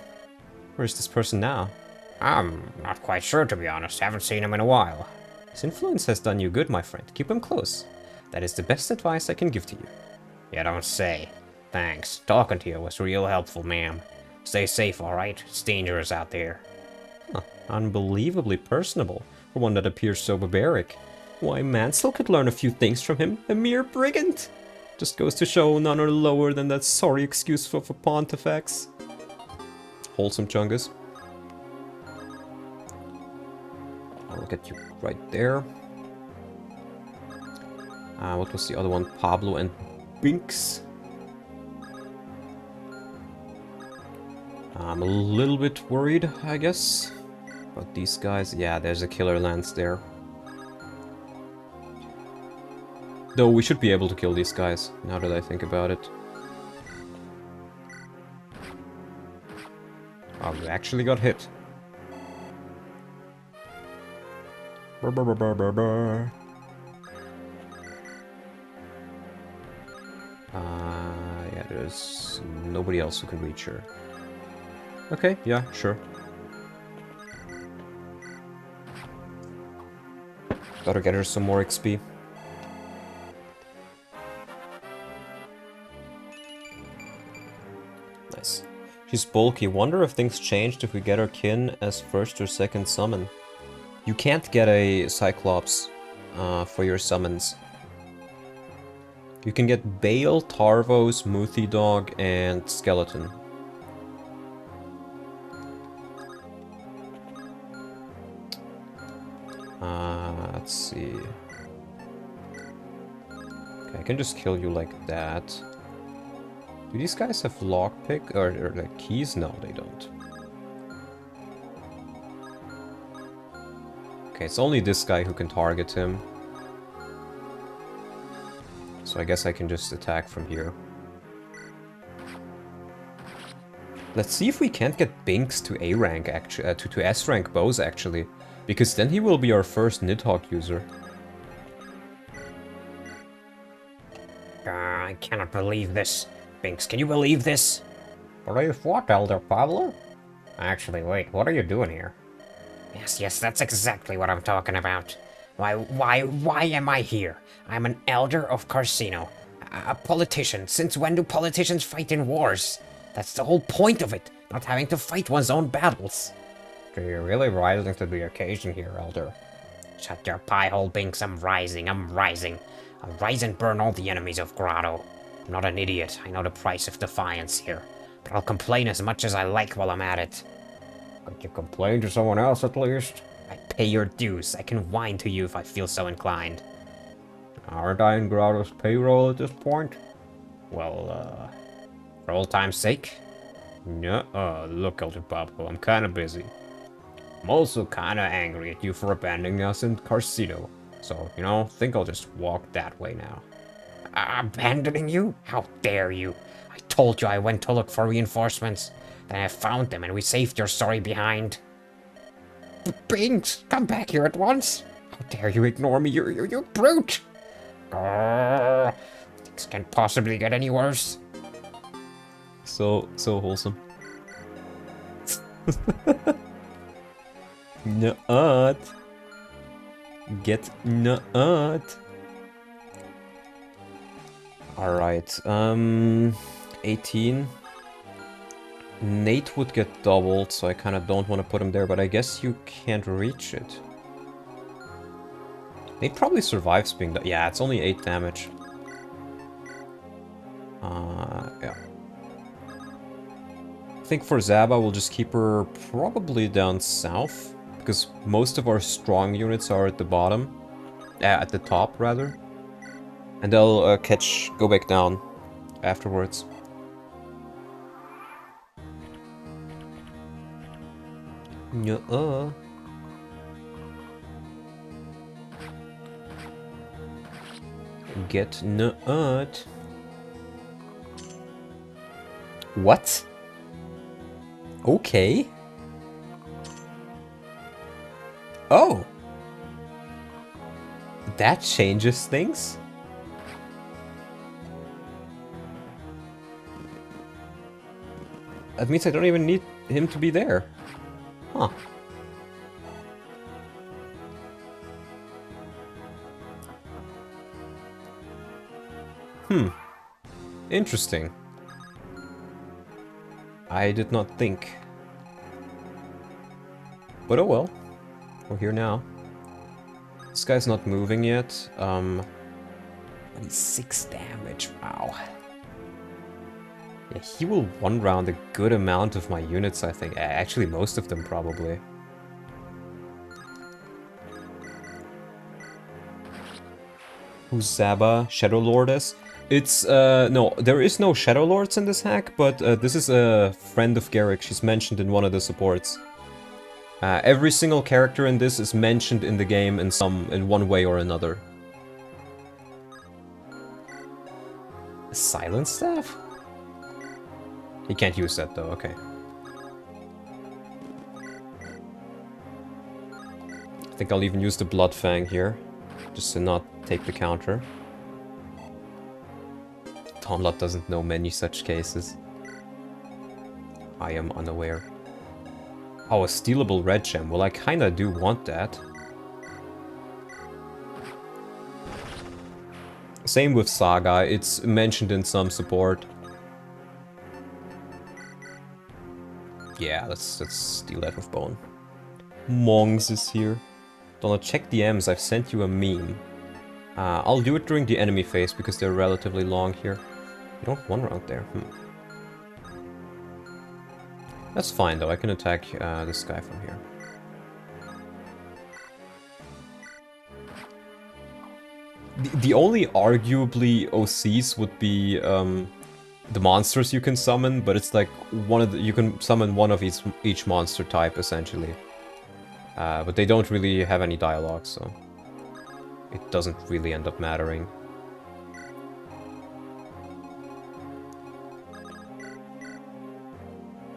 [SPEAKER 1] Where's this person now?
[SPEAKER 3] I'm not quite sure, to be honest. Haven't seen him in a while.
[SPEAKER 1] His influence has done you good, my friend. Keep him close. That is the best advice I can give to you.
[SPEAKER 3] You don't say. Thanks. Talking to you was real helpful, ma'am. Stay safe, alright? It's dangerous out there.
[SPEAKER 1] Huh. Unbelievably personable for one that appears so barbaric. Why, Mansell could learn a few things from him. A mere brigand! Just goes to show none are lower than that sorry excuse for pontifex. Wholesome Chungus. I'll get you right there. What was the other one? Pablo and Binks. I'm a little bit worried, I guess. But these guys, yeah, there's a killer lance there. Though we should be able to kill these guys, now that I think about it. Oh, we actually got hit. Yeah, there's nobody else who can reach her. Okay, yeah, sure. Gotta get her some more XP. Nice. She's bulky. Wonder if things changed if we get her kin as first or second summon. You can't get a Cyclops for your summons. You can get Bale, Tarvos, Muthi Dog, and Skeleton. Let's see. Okay, I can just kill you like that. Do these guys have lockpick or like keys? No, they don't. Okay, it's only this guy who can target him. So I guess I can just attack from here. Let's see if we can't get Binks to A rank actually, to S rank bows actually, because then he will be our first Nidhogg user.
[SPEAKER 3] I cannot believe this. Binks, can you believe this?
[SPEAKER 2] Believe what, Elder Pablo?
[SPEAKER 3] Actually, wait, what are you doing here? Yes, that's exactly what I'm talking about. Why am I here? I'm an elder of Carcino. A politician. Since when do politicians fight in wars? That's the whole point of it, not having to fight one's own battles.
[SPEAKER 2] Do you really rising to the occasion here, Elder?
[SPEAKER 3] Shut your pie hole, Binks. I'm rising. I'll rise and burn all the enemies of Grotto. I'm not an idiot. I know the price of defiance here. But I'll complain as much as I like while I'm at it.
[SPEAKER 2] Could you complain to someone else at least?
[SPEAKER 3] I pay your dues. I can whine to you if I feel so inclined.
[SPEAKER 2] Aren't I in Grotto's payroll at this point?
[SPEAKER 3] Well, for old time's sake?
[SPEAKER 2] Nuh-uh. Look, Elder Pablo, I'm kinda busy. I'm also kinda angry at you for abandoning us in Carcino. So, you know, think I'll just walk that way now.
[SPEAKER 3] Abandoning you? How dare you? I told you I went to look for reinforcements. Then I found them and we saved your sorry behind. Binks, come back here at once. How dare you ignore me, you brute! Things can't possibly get any worse.
[SPEAKER 1] So wholesome. Nut. Get nut. Alright, 18. Nate would get doubled, so I kind of don't want to put him there, but I guess you can't reach it. Nate probably survives being... Yeah, it's only 8 damage. Yeah. I think for Zaba, we'll just keep her probably down south, because most of our strong units are at the bottom. At the top, rather. And they'll go back down afterwards. Nuh-uh. Get nut. What? Okay. Oh. That changes things. That means I don't even need him to be there. Huh. Interesting. I did not think. But oh well. We're here now. This guy's not moving yet. 6 damage, wow. Yeah, he will one-round a good amount of my units, I think. Actually, most of them, probably. Who's Zaba? Shadow Lordess? It's, no, there is no Shadow Lords in this hack, but this is a friend of Garrick. She's mentioned in one of the supports. Every single character in this is mentioned in the game in one way or another. A Silent Staff? He can't use that though, okay. I think I'll even use the Blood Fang here, just to not take the counter. Tomlot doesn't know many such cases. I am unaware. Oh, a stealable red gem. Well, I kinda do want that. Same with Saga, it's mentioned in some support. Yeah, let's steal that with Bone. Mongs is here. Donald, check DMs, I've sent you a meme. I'll do it during the enemy phase because they're relatively long here. You don't one round there, That's fine though, I can attack this guy from here. The only arguably OCs would be the monsters you can summon, but it's like you can summon one of each monster type essentially. But they don't really have any dialogue, so it doesn't really end up mattering.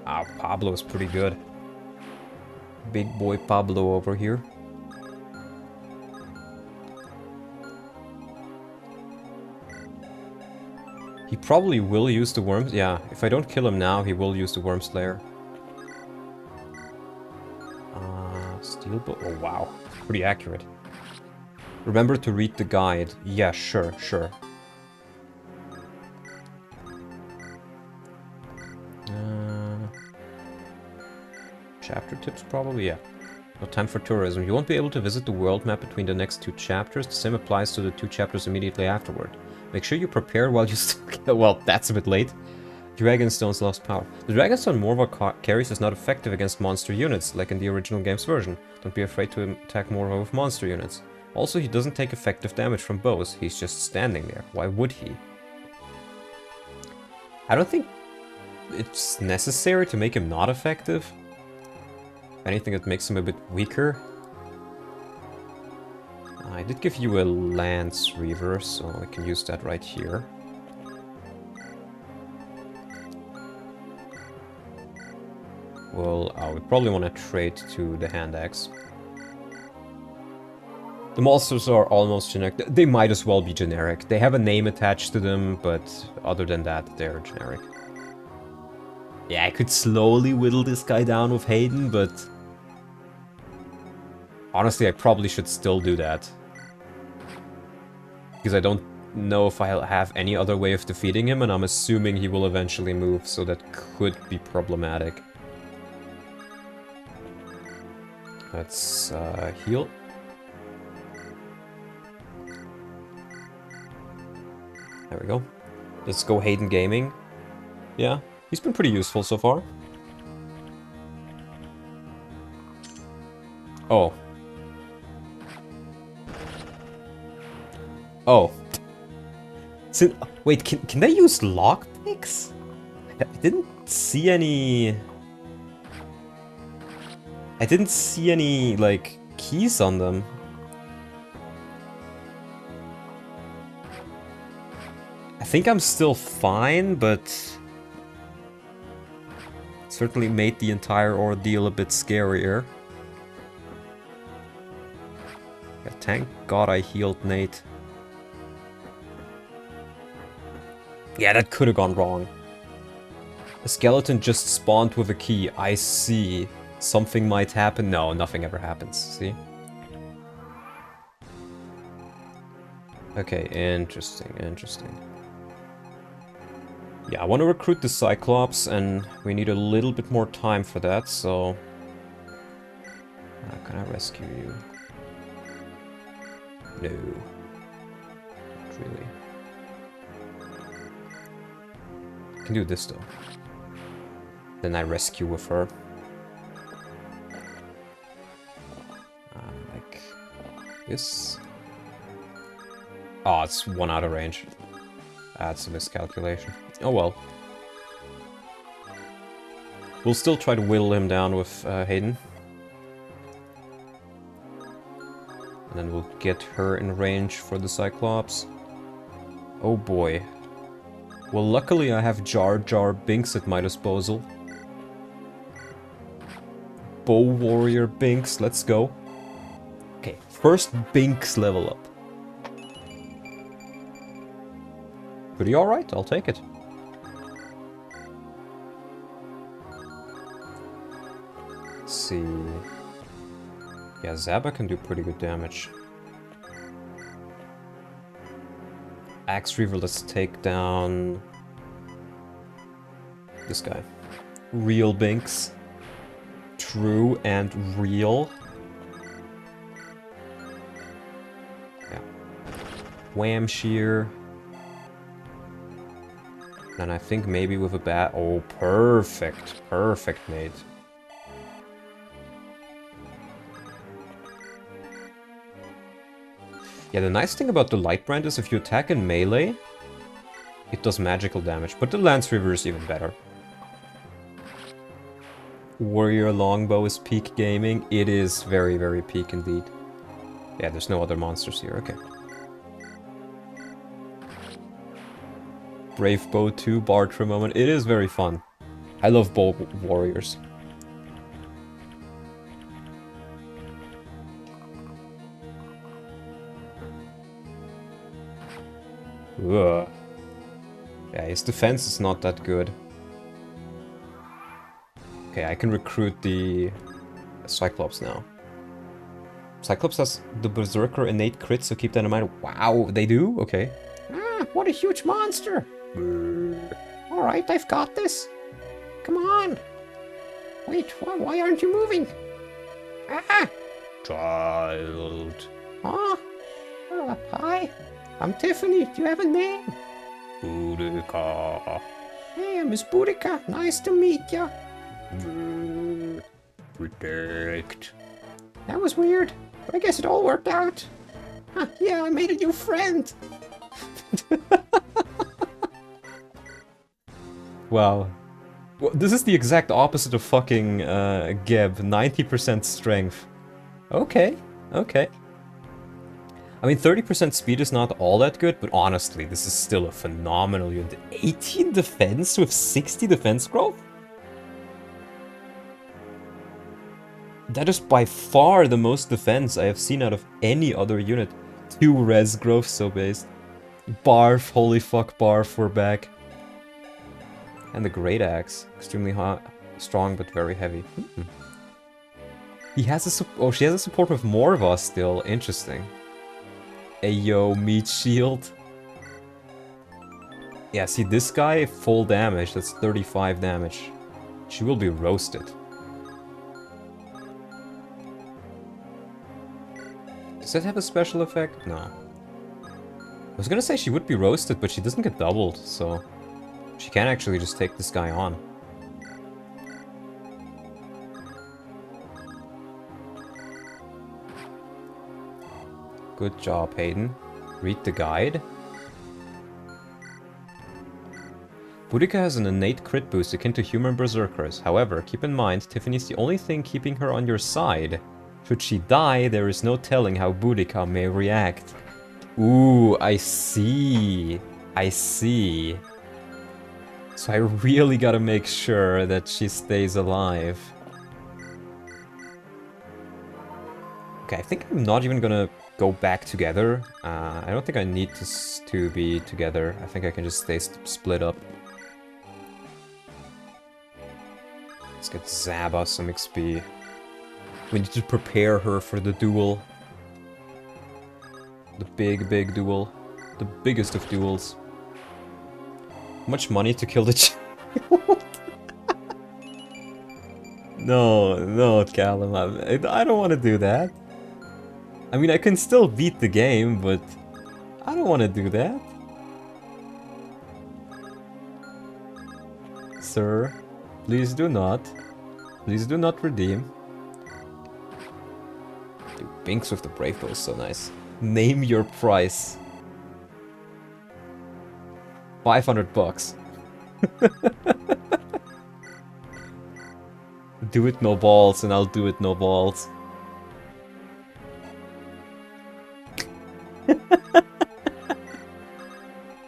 [SPEAKER 1] Ah, Pablo is pretty good. Big boy Pablo over here. He probably will use the worms. Yeah, if I don't kill him now, he will use the Worm Slayer. Steel bow. Oh wow, pretty accurate. Remember to read the guide. Yeah, sure. Chapter tips probably, yeah. No time for tourism. You won't be able to visit the world map between the next 2 chapters. The same applies to the 2 chapters immediately afterward. Make sure you prepare while you still... Well, that's a bit late. Dragonstone's lost power. The Dragonstone Morva carries is not effective against monster units, like in the original game's version. Don't be afraid to attack Morva with monster units. Also, he doesn't take effective damage from bows. He's just standing there. Why would he? I don't think it's necessary to make him not effective. Anything that makes him a bit weaker. I did give you a Lance Reaver, so I can use that right here. Well, I would probably want to trade to the Hand Axe. The monsters are almost generic. They might as well be generic. They have a name attached to them, but other than that, they're generic. Yeah, I could slowly whittle this guy down with Hayden, but... honestly, I probably should still do that. Because I don't know if I'll have any other way of defeating him, and I'm assuming he will eventually move, so that could be problematic. Let's heal. There we go. Let's go Hayden Gaming. Yeah, he's been pretty useful so far. Oh. Oh. Wait, can they use lockpicks? I didn't see any... I didn't see any, like, keys on them. I think I'm still fine, but... it certainly made the entire ordeal a bit scarier. Yeah, thank God I healed Nate. Yeah, that could have gone wrong. A skeleton just spawned with a key. I see. Something might happen. No, nothing ever happens. See? Okay, interesting. Yeah, I want to recruit the Cyclops, and we need a little bit more time for that, so... can I rescue you? No. Not really. I can do this, though. Then I rescue with her. Like... this? Oh, it's 1 out of range. That's a miscalculation. Oh well. We'll still try to whittle him down with Hayden. And then we'll get her in range for the Cyclops. Oh boy. Well, luckily I have Jar Jar Binks at my disposal. Bow Warrior Binks, let's go. First Binks level up. Pretty alright, I'll take it. Let's see. Yeah, Zaba can do pretty good damage. Axe Reaver, let's take down this guy. Real Binks. True and real. Yeah. Wham Shear. And I think maybe with a bat. Oh, perfect. Perfect, mate. Yeah, the nice thing about the Lightbrand is if you attack in melee, it does magical damage. But the Lance Reaver is even better. Warrior Longbow is peak gaming. It is very, very peak indeed. Yeah, there's no other monsters here. Okay. Brave Bow 2, Bard for a moment. It is very fun. I love bow warriors. Ugh. Yeah, his defense is not that good. Okay, I can recruit the Cyclops now. Cyclops has the Berserker innate crit, so keep that in mind. Wow, they do? Okay.
[SPEAKER 3] Ah, what a huge monster! Alright, I've got this. Come on. Wait, why aren't you moving? Ah!
[SPEAKER 2] Child.
[SPEAKER 3] Huh? Hi. I'm Tiffany. Do you have a name?
[SPEAKER 2] Boudica.
[SPEAKER 3] Hey, I'm Miss Boudica. Nice to meet ya.
[SPEAKER 2] Protect.
[SPEAKER 3] That was weird, but I guess it all worked out. Huh, yeah, I made a new friend.
[SPEAKER 1] Wow. Well, this is the exact opposite of fucking Geb. 90% strength. Okay, okay. I mean, 30% speed is not all that good, but honestly, this is still a phenomenal unit. 18 defense with 60 defense growth? That is by far the most defense I have seen out of any other unit. 2 res growth, so based. Barf, holy fuck, Barf, we're back. And the Great Axe. Extremely hot, strong, but very heavy. He has a oh, she has a support with Morva still. Interesting. Ayo, Meat Shield. Yeah, see this guy, full damage. That's 35 damage. She will be roasted. Does that have a special effect? No. I was gonna say she would be roasted, but she doesn't get doubled, so... She can actually just take this guy on. Good job, Hayden. Read the guide. Boudica has an innate crit boost akin to human berserkers. However, keep in mind, Tiffany's the only thing keeping her on your side. Should she die, there is no telling how Boudica may react. Ooh, I see. I see. So I really gotta make sure that she stays alive. Okay, I think I'm not even gonna go back together. I don't think I need to be together. I think I can just stay split up. Let's get Zaba some XP. We need to prepare her for the duel. The big, big duel. The biggest of duels. How much money to kill the child? No, Callum. I don't want to do that. I mean, I can still beat the game, but I don't want to do that. Sir, please do not. Please do not redeem. Dude, Binks with the Brave Bow is so nice. Name your price. 500 bucks. Do it no balls, and I'll do it no balls.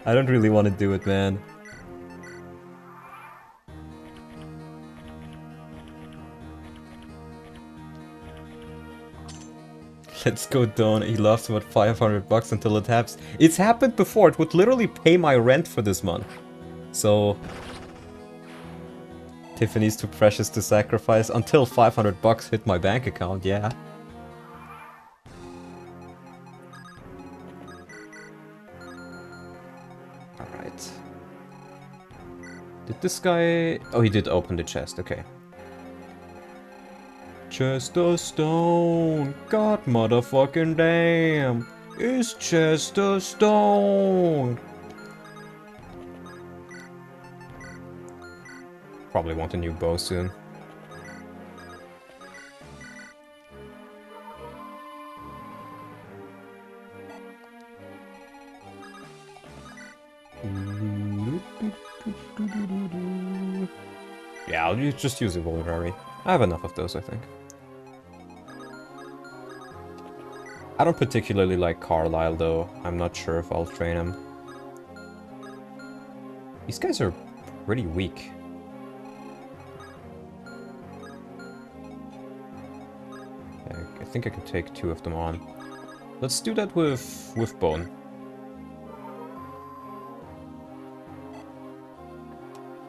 [SPEAKER 1] I don't really want to do it, man. Let's go down. He lost about 500 bucks until it happens. It's happened before. It would literally pay my rent for this month. So Tiffany's too precious to sacrifice until 500 bucks hit my bank account. Yeah. All right. Did this guy... Oh, he did open the chest. Okay. Chest of stone, god motherfucking damn, it's chest of stone. Probably want a new bow soon. Yeah, I'll just use a Vulnerary. I have enough of those, I think. I don't particularly like Carlisle, though. I'm not sure if I'll train him. These guys are pretty weak. I think I could take 2 of them on. Let's do that with Bone.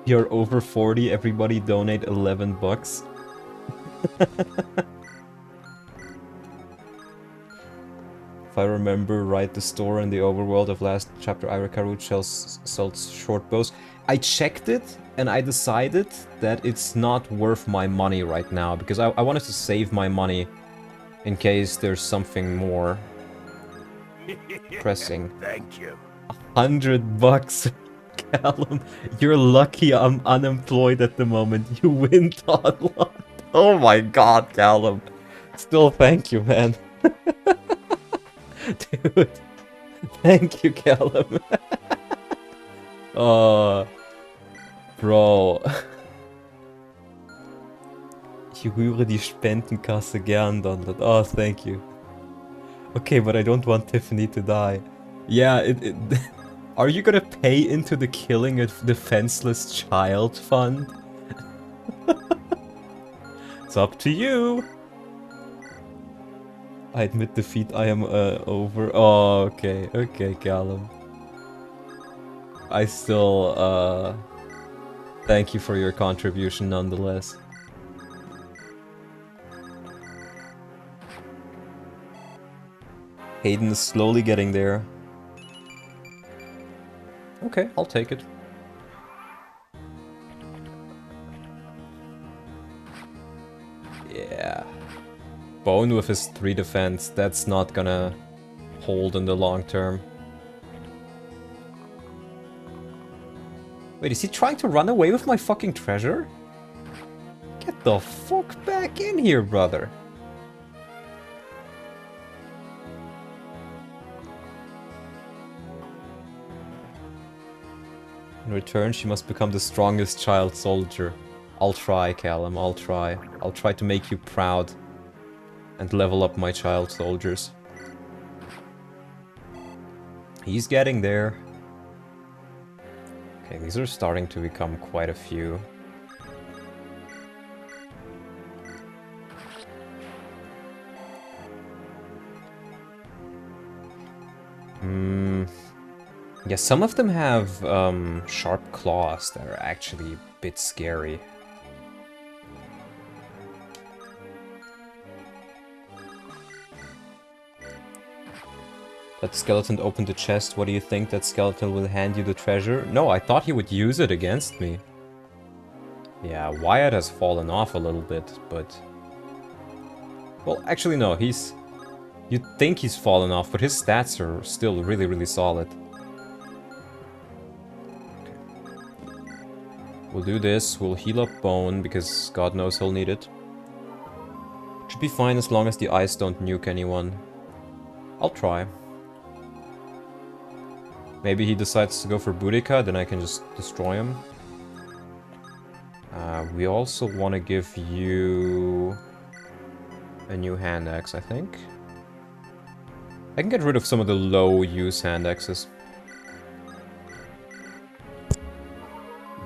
[SPEAKER 1] You're over 40, everybody donate 11 bucks. If I remember right, the store in the overworld of last chapter Irakaru sells short bows. I checked it and I decided that it's not worth my money right now because I wanted to save my money in case there's something more pressing.
[SPEAKER 5] Thank you.
[SPEAKER 1] 100 bucks. Callum, you're lucky I'm unemployed at the moment. You win a lot. Oh my god, Callum. Still thank you, man. Dude. Thank you, Callum. Oh. Bro. Ich rühre die Spendenkasse gern, Donald. Oh, thank you. Okay, but I don't want Tiffany to die. Yeah, Are you gonna pay into the killing a defenseless child fund? It's up to you. I admit defeat, I am over. Oh, okay. Okay, Callum. I still, thank you for your contribution nonetheless. Hayden is slowly getting there. Okay, I'll take it. Yeah. Bone with his 3 defense, that's not gonna hold in the long term. Wait, is he trying to run away with my fucking treasure? Get the fuck back in here, brother. In return, she must become the strongest child soldier. I'll try, Callum, I'll try. I'll try to make you proud. And level up my child soldiers. He's getting there. Okay, these are starting to become quite a few. Yeah, some of them have sharp claws that are actually a bit scary. That skeleton opened the chest. What do you think? That skeleton will hand you the treasure? No, I thought he would use it against me. Yeah, Wyatt has fallen off a little bit, but... Well, actually no, he's... You'd think he's fallen off, but his stats are still really, really solid. We'll do this, we'll heal up Bone, because God knows he'll need it. Should be fine as long as the ice don't nuke anyone. I'll try. Maybe he decides to go for Boudica, then I can just destroy him. We also want to give you a new hand axe, I think. I can get rid of some of the low-use hand axes.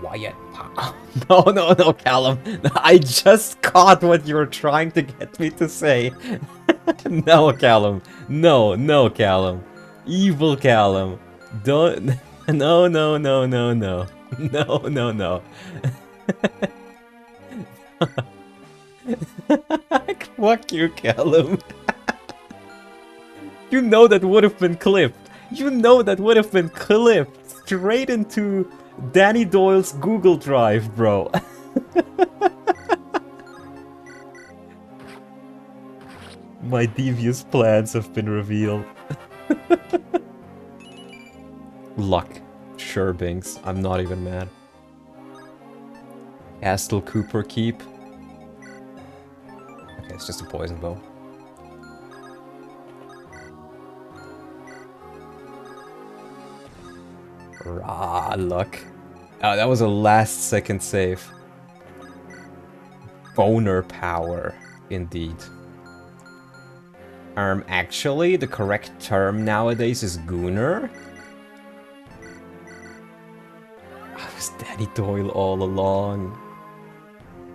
[SPEAKER 1] Wyatt. No, Callum. I just caught what you were trying to get me to say. No, Callum. No, no, Callum. Evil Callum. Don't. No, no, no, no, no. No, no, no. Fuck you, Callum. You know that would have been clipped. You know that would have been clipped straight into Danny Doyle's Google Drive, bro. My devious plans have been revealed. Luck. Sure, Binks. I'm not even mad. Astle Cooper Keep. Okay, it's just a poison bow. Rah, luck. Oh, that was a last second save. Boner power, indeed. Actually, the correct term nowadays is gooner. I was Danny Doyle all along.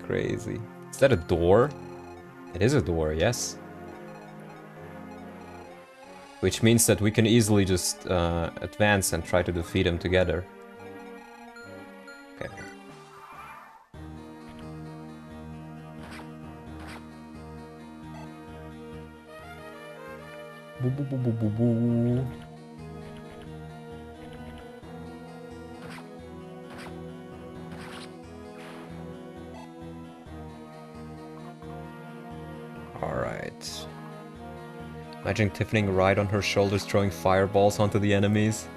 [SPEAKER 1] Crazy. Is that a door? It is a door, yes. Which means that we can easily just advance and try to defeat him together. Okay. Boo boo boo boo boo boo. Alright. Imagine Tiffany right on her shoulders throwing fireballs onto the enemies.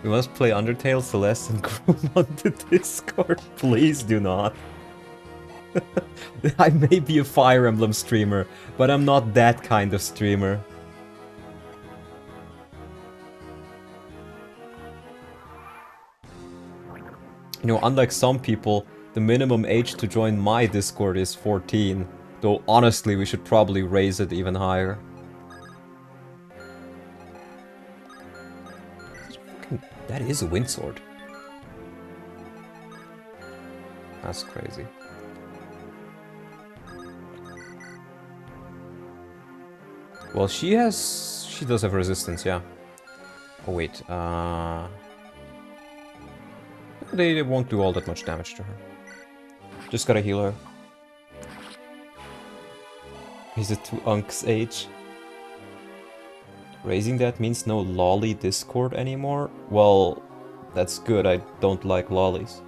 [SPEAKER 1] We must play Undertale, Celeste, and Groom on the Discord. Please do not. I may be a Fire Emblem streamer, but I'm not that kind of streamer. You know, unlike some people, the minimum age to join my Discord is 14. Though honestly, we should probably raise it even higher. That is a wind sword. That's crazy. Well, she does have resistance, yeah. Oh wait, they won't do all that much damage to her. Just gotta heal her. Is it 2 Unk's age? Raising that means no lolly Discord anymore? Well, that's good. I don't like lollies.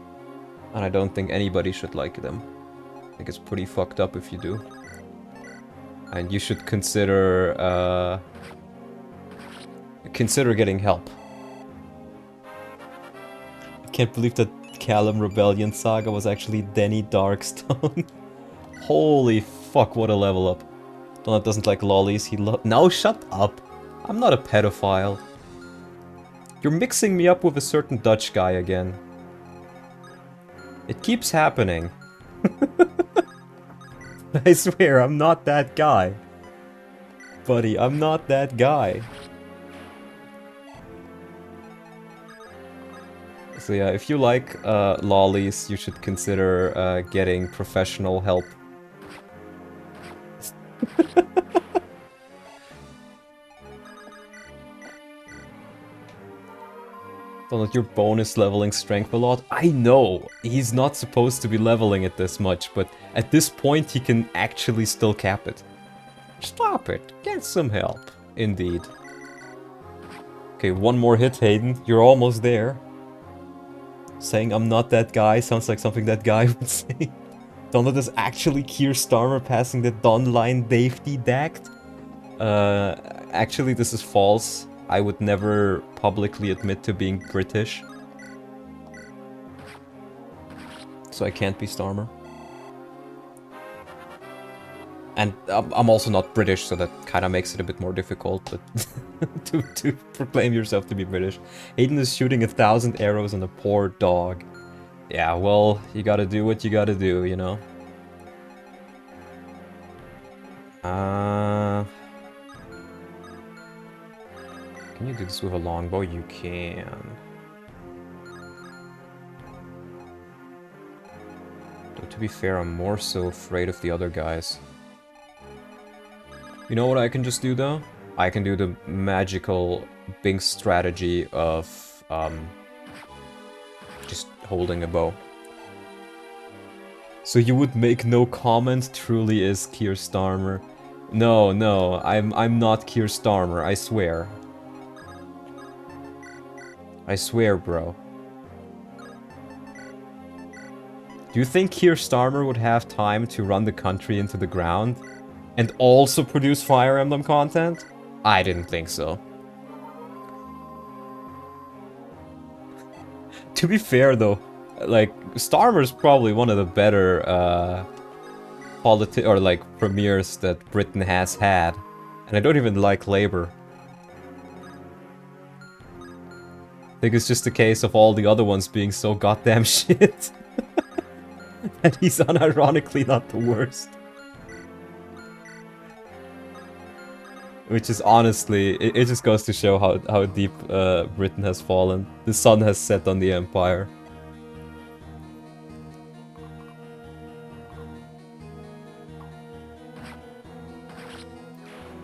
[SPEAKER 1] And I don't think anybody should like them. I think it's pretty fucked up if you do. And you should consider, consider getting help. I can't believe that Callum Rebellion Saga was actually Denny Darkstone. Holy fuck, what a level up. Donut doesn't like lollies, No, shut up! I'm not a pedophile. You're mixing me up with a certain Dutch guy again. It keeps happening. I swear, I'm not that guy. Buddy, I'm not that guy. So yeah, if you like lollies, you should consider getting professional help. Donald, you're bonus leveling strength a lot. I know, he's not supposed to be leveling it this much, but at this point he can actually still cap it. Stop it, get some help. Indeed. Okay, one more hit, Hayden. You're almost there. Saying I'm not that guy sounds like something that guy would say. Donald is actually Keir Starmer passing the Don line Davey Dact. Actually this is false. I would never publicly admit to being British. So I can't be Starmer. And I'm also not British, so that kind of makes it a bit more difficult but to proclaim yourself to be British. Hayden is shooting 1,000 arrows on a poor dog. Yeah, well, you gotta do what you gotta do, you know? Can you do this with a longbow? You can. Though to be fair, I'm more so afraid of the other guys. You know what I can just do though? I can do the magical Bing strategy of just holding a bow. So you would make no comment, truly is Keir Starmer. No, no, I'm not Keir Starmer, I swear. I swear, bro. Do you think Keir Starmer would have time to run the country into the ground? And also produce Fire Emblem content? I didn't think so. To be fair though, like, Starmer's probably one of the better premiers that Britain has had. And I don't even like Labour. I think it's just a case of all the other ones being so goddamn shit. And he's unironically not the worst. Which is honestly, it just goes to show how deep Britain has fallen. The sun has set on the empire.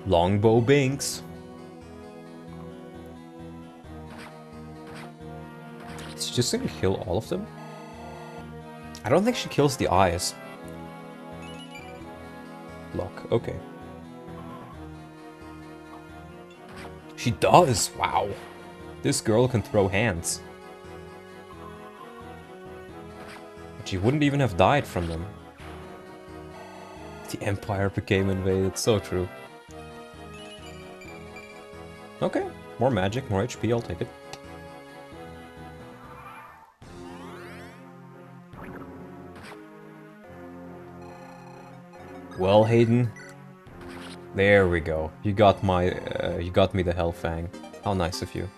[SPEAKER 1] Longbow Binks. Is she just gonna kill all of them? I don't think she kills the eyes. Lock, okay. She does! Wow. This girl can throw hands. But she wouldn't even have died from them. The Empire became invaded, so true. Okay, more magic, more HP, I'll take it. Well, Hayden, there we go. You got me the Hellfang. How nice of you.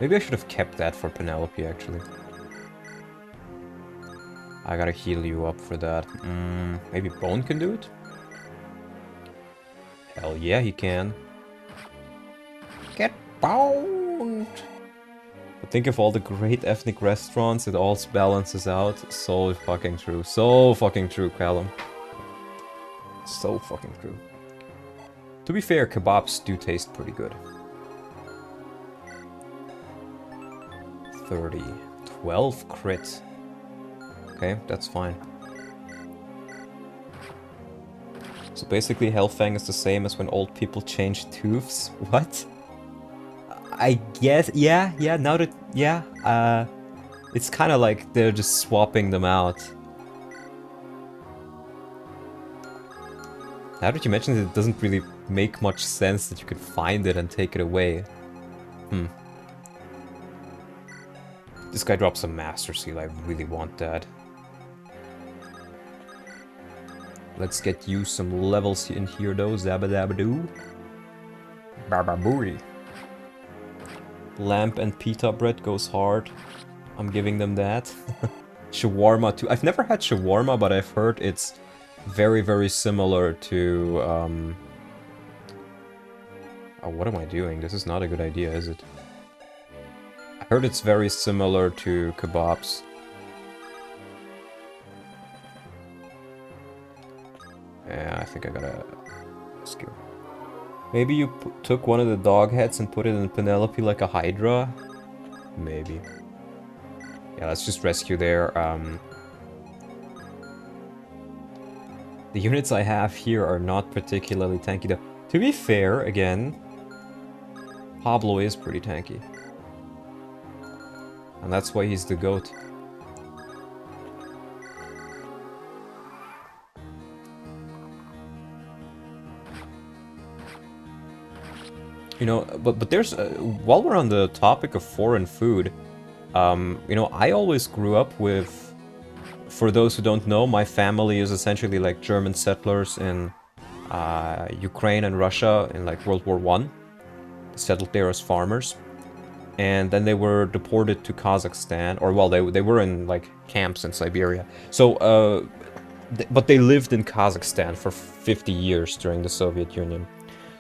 [SPEAKER 1] Maybe I should have kept that for Penelope, actually. I gotta heal you up for that. Maybe Bone can do it? Hell yeah, he can.
[SPEAKER 3] Get boned!
[SPEAKER 1] But think of all the great ethnic restaurants, it all balances out. So fucking true. So fucking true, Callum. So fucking true. To be fair, kebabs do taste pretty good. 30. 12 crit. Okay, that's fine. So basically Hellfang is the same as when old people change tooths. What? I guess, yeah, now that, yeah, it's kind of like they're just swapping them out. Now that you mentioned it, it doesn't really make much sense that you could find it and take it away. This guy drops a Master Seal, I really want that. Let's get you some levels in here though, zabba-dabba-doo. Barbabooey. Lamp and pita bread goes hard. I'm giving them that. Shawarma too. I've never had shawarma, but I've heard it's very, very similar to... Oh, what am I doing? This is not a good idea, is it? I heard it's very similar to kebabs. Yeah, I think I gotta rescue. Maybe you took one of the dog heads and put it in Penelope like a Hydra? Maybe. Yeah, let's just rescue there. The units I have here are not particularly tanky though. To be fair, again, Pablo is pretty tanky. And that's why he's the GOAT. You know, but there's, while we're on the topic of foreign food, you know, I always grew up with, for those who don't know, my family is essentially like German settlers in Ukraine and Russia in like World War I. They settled there as farmers. And then they were deported to Kazakhstan, or well, they were in like camps in Siberia. So, but they lived in Kazakhstan for 50 years during the Soviet Union.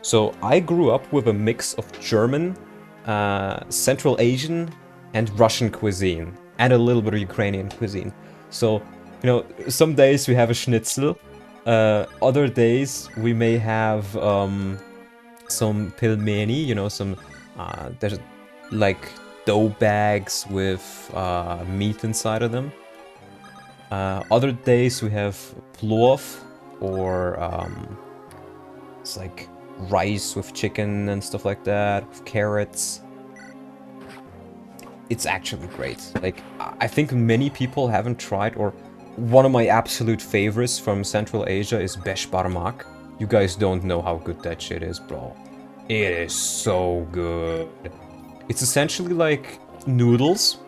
[SPEAKER 1] So I grew up with a mix of German, Central Asian, and Russian cuisine, and a little bit of Ukrainian cuisine. So You know, some days we have a schnitzel. Other days we may have some pelmeni, you know, some there's like dough bags with meat inside of them. Other days we have plov, or it's like rice with chicken and stuff like that, with carrots. It's actually great. Like, I think many people haven't tried, or one of my absolute favorites from Central Asia is besh barmak. You guys don't know how good that shit is, bro. It is so good. It's essentially like noodles,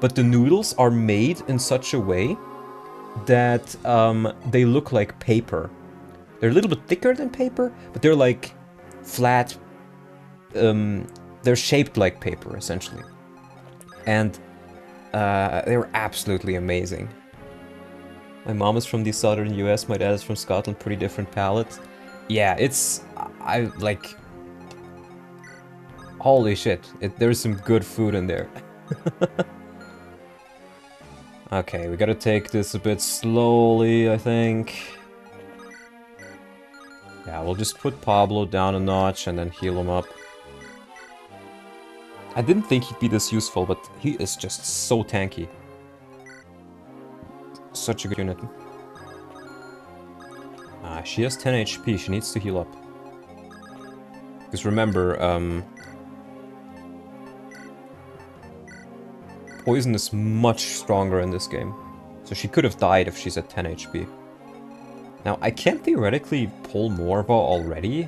[SPEAKER 1] but the noodles are made in such a way that they look like paper. They're a little bit thicker than paper, but they're like flat. They're shaped like paper, essentially. And they were absolutely amazing. My mom is from the southern US, my dad is from Scotland, pretty different palates. Yeah, it's... I like... Holy shit, there's some good food in there. Okay, we gotta take this a bit slowly, I think. Yeah, we'll just put Pablo down a notch and then heal him up. I didn't think he'd be this useful, but he is just so tanky. Such a good unit. She has 10 HP, she needs to heal up. Because remember, poison is much stronger in this game. So she could have died if she's at 10 HP. Now, I can't theoretically pull Morva already.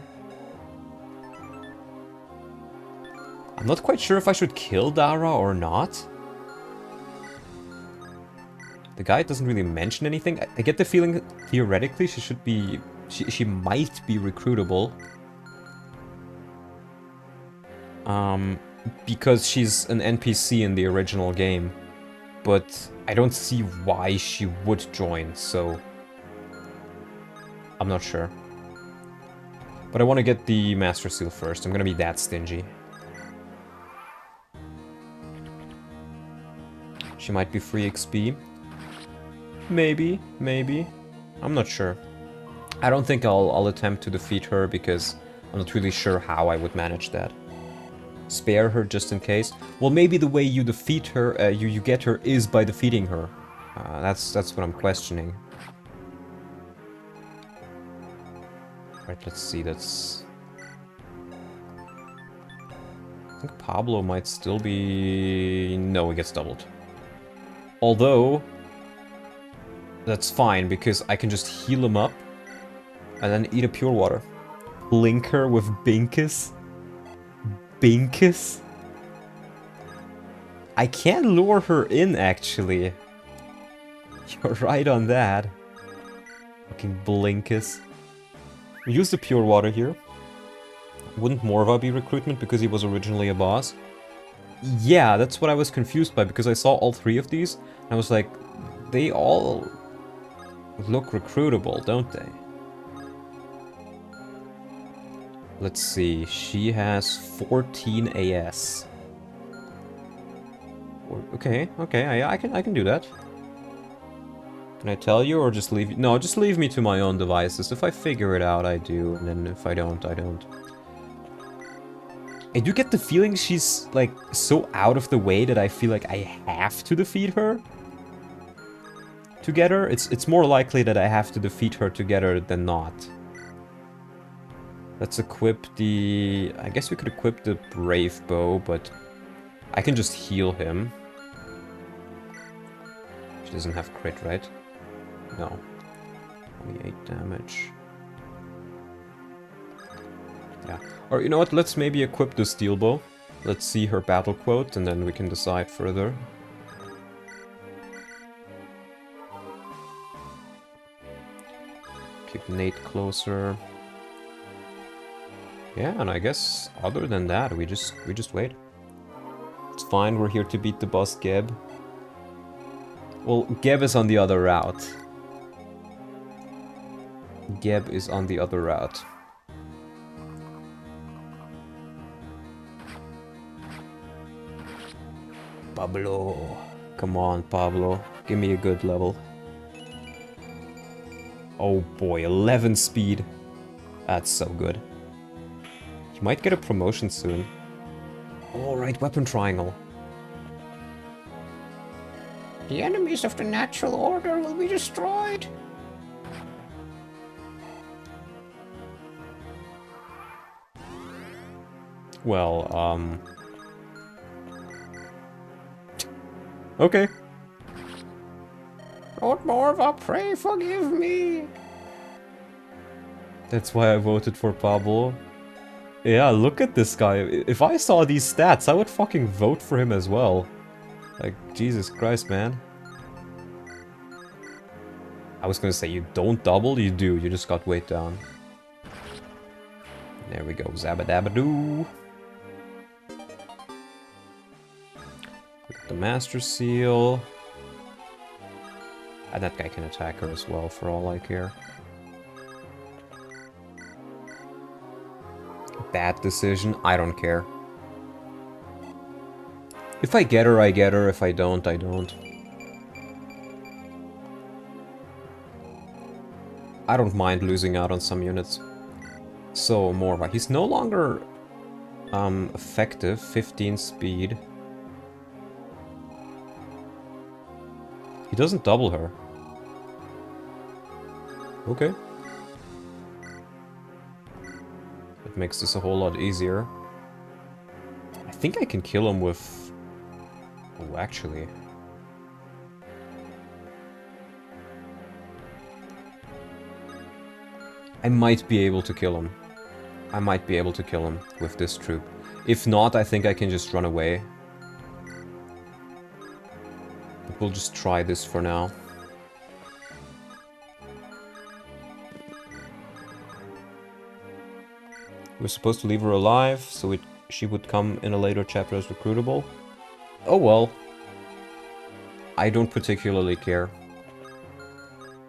[SPEAKER 1] I'm not quite sure if I should kill Dara or not. The guy doesn't really mention anything. I get the feeling that theoretically she should be... She might be recruitable. Because she's an NPC in the original game. But I don't see why she would join, so... I'm not sure. But I want to get the Master Seal first. I'm gonna be that stingy. She might be free XP. Maybe, maybe. I'm not sure. I don't think I'll attempt to defeat her because I'm not really sure how I would manage that. Spare her just in case. Well, maybe the way you defeat her, you get her is by defeating her. That's what I'm questioning. Right, let's see, that's... I think Pablo might still be... No, he gets doubled. Although... That's fine, because I can just heal him up and then eat a pure water. Link her with Binkus? Binkus? I can lure her in, actually. You're right on that. Fucking Blinkus. We use the pure water here. Wouldn't Morva be recruitment because he was originally a boss? Yeah, that's what I was confused by, because I saw all three of these, and I was like, they all look recruitable, don't they? Let's see, she has 14 AS. Okay, I can do that. Can I tell you, or just leave you? No, just leave me to my own devices. If I figure it out, I do, and then if I don't, I don't. I do get the feeling she's, like, so out of the way that I feel like I have to defeat her. To get her? It's more likely that I have to defeat her to get her than not. Let's equip the... I guess we could equip the Brave Bow, but I can just heal him. She doesn't have crit, right? No. Only 8 damage. Yeah. Or you know what, let's maybe equip the Steel Bow. Let's see her battle quote, and then we can decide further. Keep Nate closer. Yeah, and I guess other than that, we just wait. It's fine, we're here to beat the boss Geb. Well, Geb is on the other route. Geb is on the other route. Pablo. Come on, Pablo. Give me a good level. Oh boy, 11 speed. That's so good. You might get a promotion soon. Alright, weapon triangle.
[SPEAKER 3] The enemies of the natural order will be destroyed.
[SPEAKER 1] Well, okay.
[SPEAKER 3] Lord Morva, pray forgive me.
[SPEAKER 1] That's why I voted for Pablo. Yeah, look at this guy. If I saw these stats, I would fucking vote for him as well. Like, Jesus Christ, man. I was gonna say, you don't double, you do. You just got weight down. There we go, zabba-dabba-doo. The Master Seal. And that guy can attack her as well, for all I care. Bad decision, I don't care. If I get her, I get her. If I don't, I don't. I don't mind losing out on some units. So, Morva. He's no longer effective. 15 speed. He doesn't double her. Okay. It makes this a whole lot easier. I think I can kill him with... Oh, actually... I might be able to kill him. I might be able to kill him with this troop. If not, I think I can just run away. But we'll just try this for now. We're supposed to leave her alive, so she would come in a later chapter as recruitable. Oh well. I don't particularly care.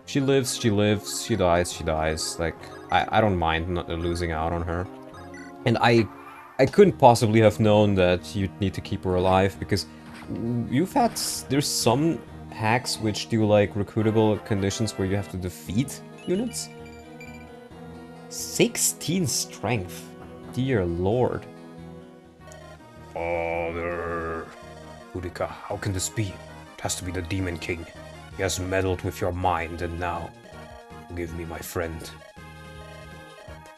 [SPEAKER 1] She lives, she lives, she dies, she dies. Like, I don't mind not losing out on her. And I couldn't possibly have known that you'd need to keep her alive, because there's some hacks which do like recruitable conditions where you have to defeat units. 16 strength. Dear lord.
[SPEAKER 2] Father. Boudica, how can this be? It has to be the Demon King. He has meddled with your mind, and now... Forgive me, my friend.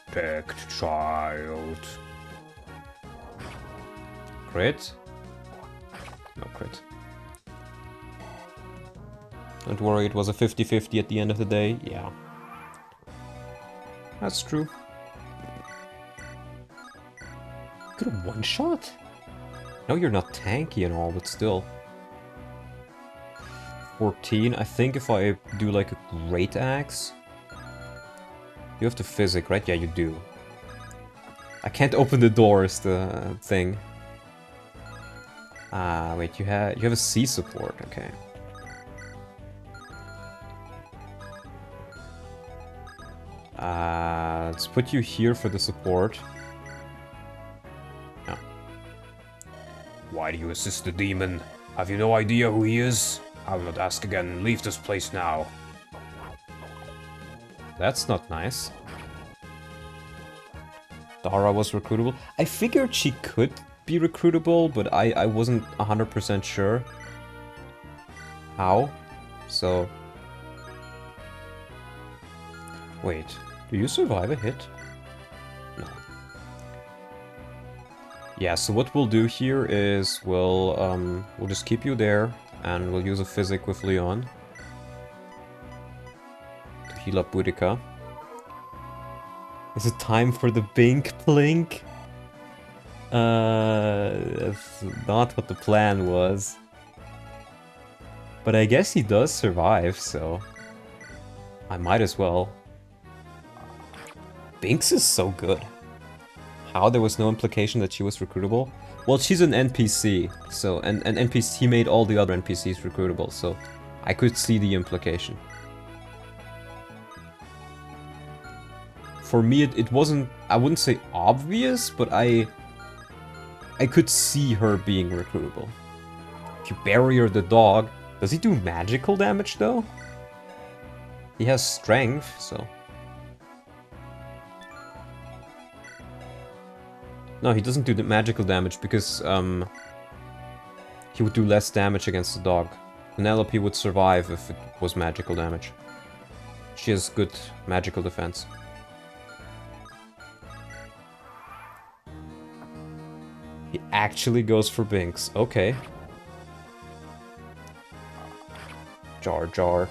[SPEAKER 2] Protect, child.
[SPEAKER 1] Crit? No crit. Don't worry, it was a 50-50 at the end of the day. Yeah. That's true. Could have one-shot? No, you're not tanky and all, but still. 14. I think if I do like a great axe... You have the physic, right? Yeah, you do. I can't open the door is the thing. Ah, wait, you have a C support, okay. Let's put you here for the support. No.
[SPEAKER 2] Why do you assist the demon? Have you no idea who he is? I will not ask again. Leave this place now.
[SPEAKER 1] That's not nice. Dara was recruitable. I figured she could be recruitable, but I wasn't 100% sure how. So... Wait, do you survive a hit? No. Yeah, so what we'll do here is we'll just keep you there, and we'll use a physic with LYON to heal up Boudica. Is it time for the Bink Plink? That's not what the plan was. But I guess he does survive, so... I might as well. Binks is so good. How there was no implication that she was recruitable? Well, she's an NPC, so... And NPC, he made all the other NPCs recruitable, so... I could see the implication. For me, it wasn't... I wouldn't say obvious, but I could see her being recruitable. If you barrier the dog... Does he do magical damage, though? He has strength, so... No, he doesn't do the magical damage because he would do less damage against the dog. Penelope would survive if it was magical damage. She has good magical defense. He actually goes for Binks. Okay. Jar Jar.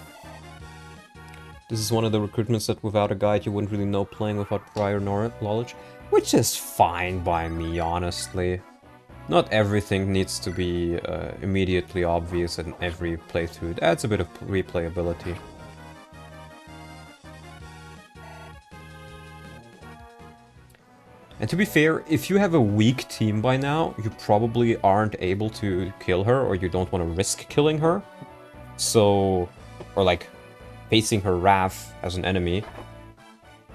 [SPEAKER 1] This is one of the recruitments that without a guide you wouldn't really know playing without prior knowledge. Which is fine by me, honestly. Not everything needs to be immediately obvious in every playthrough. It adds a bit of replayability. And to be fair, if you have a weak team by now, you probably aren't able to kill her, or you don't want to risk killing her. So, or like, facing her wrath as an enemy.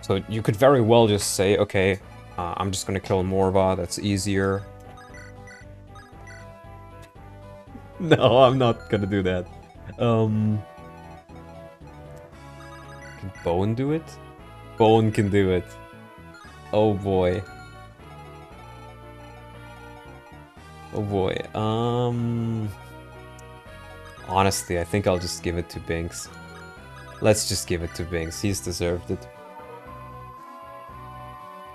[SPEAKER 1] So you could very well just say, okay, I'm just gonna kill Morva, that's easier. No, I'm not gonna do that. Can Bone do it? Bone can do it. Oh boy. Oh boy. Honestly, I think I'll just give it to Binks. Let's just give it to Binks. He's deserved it.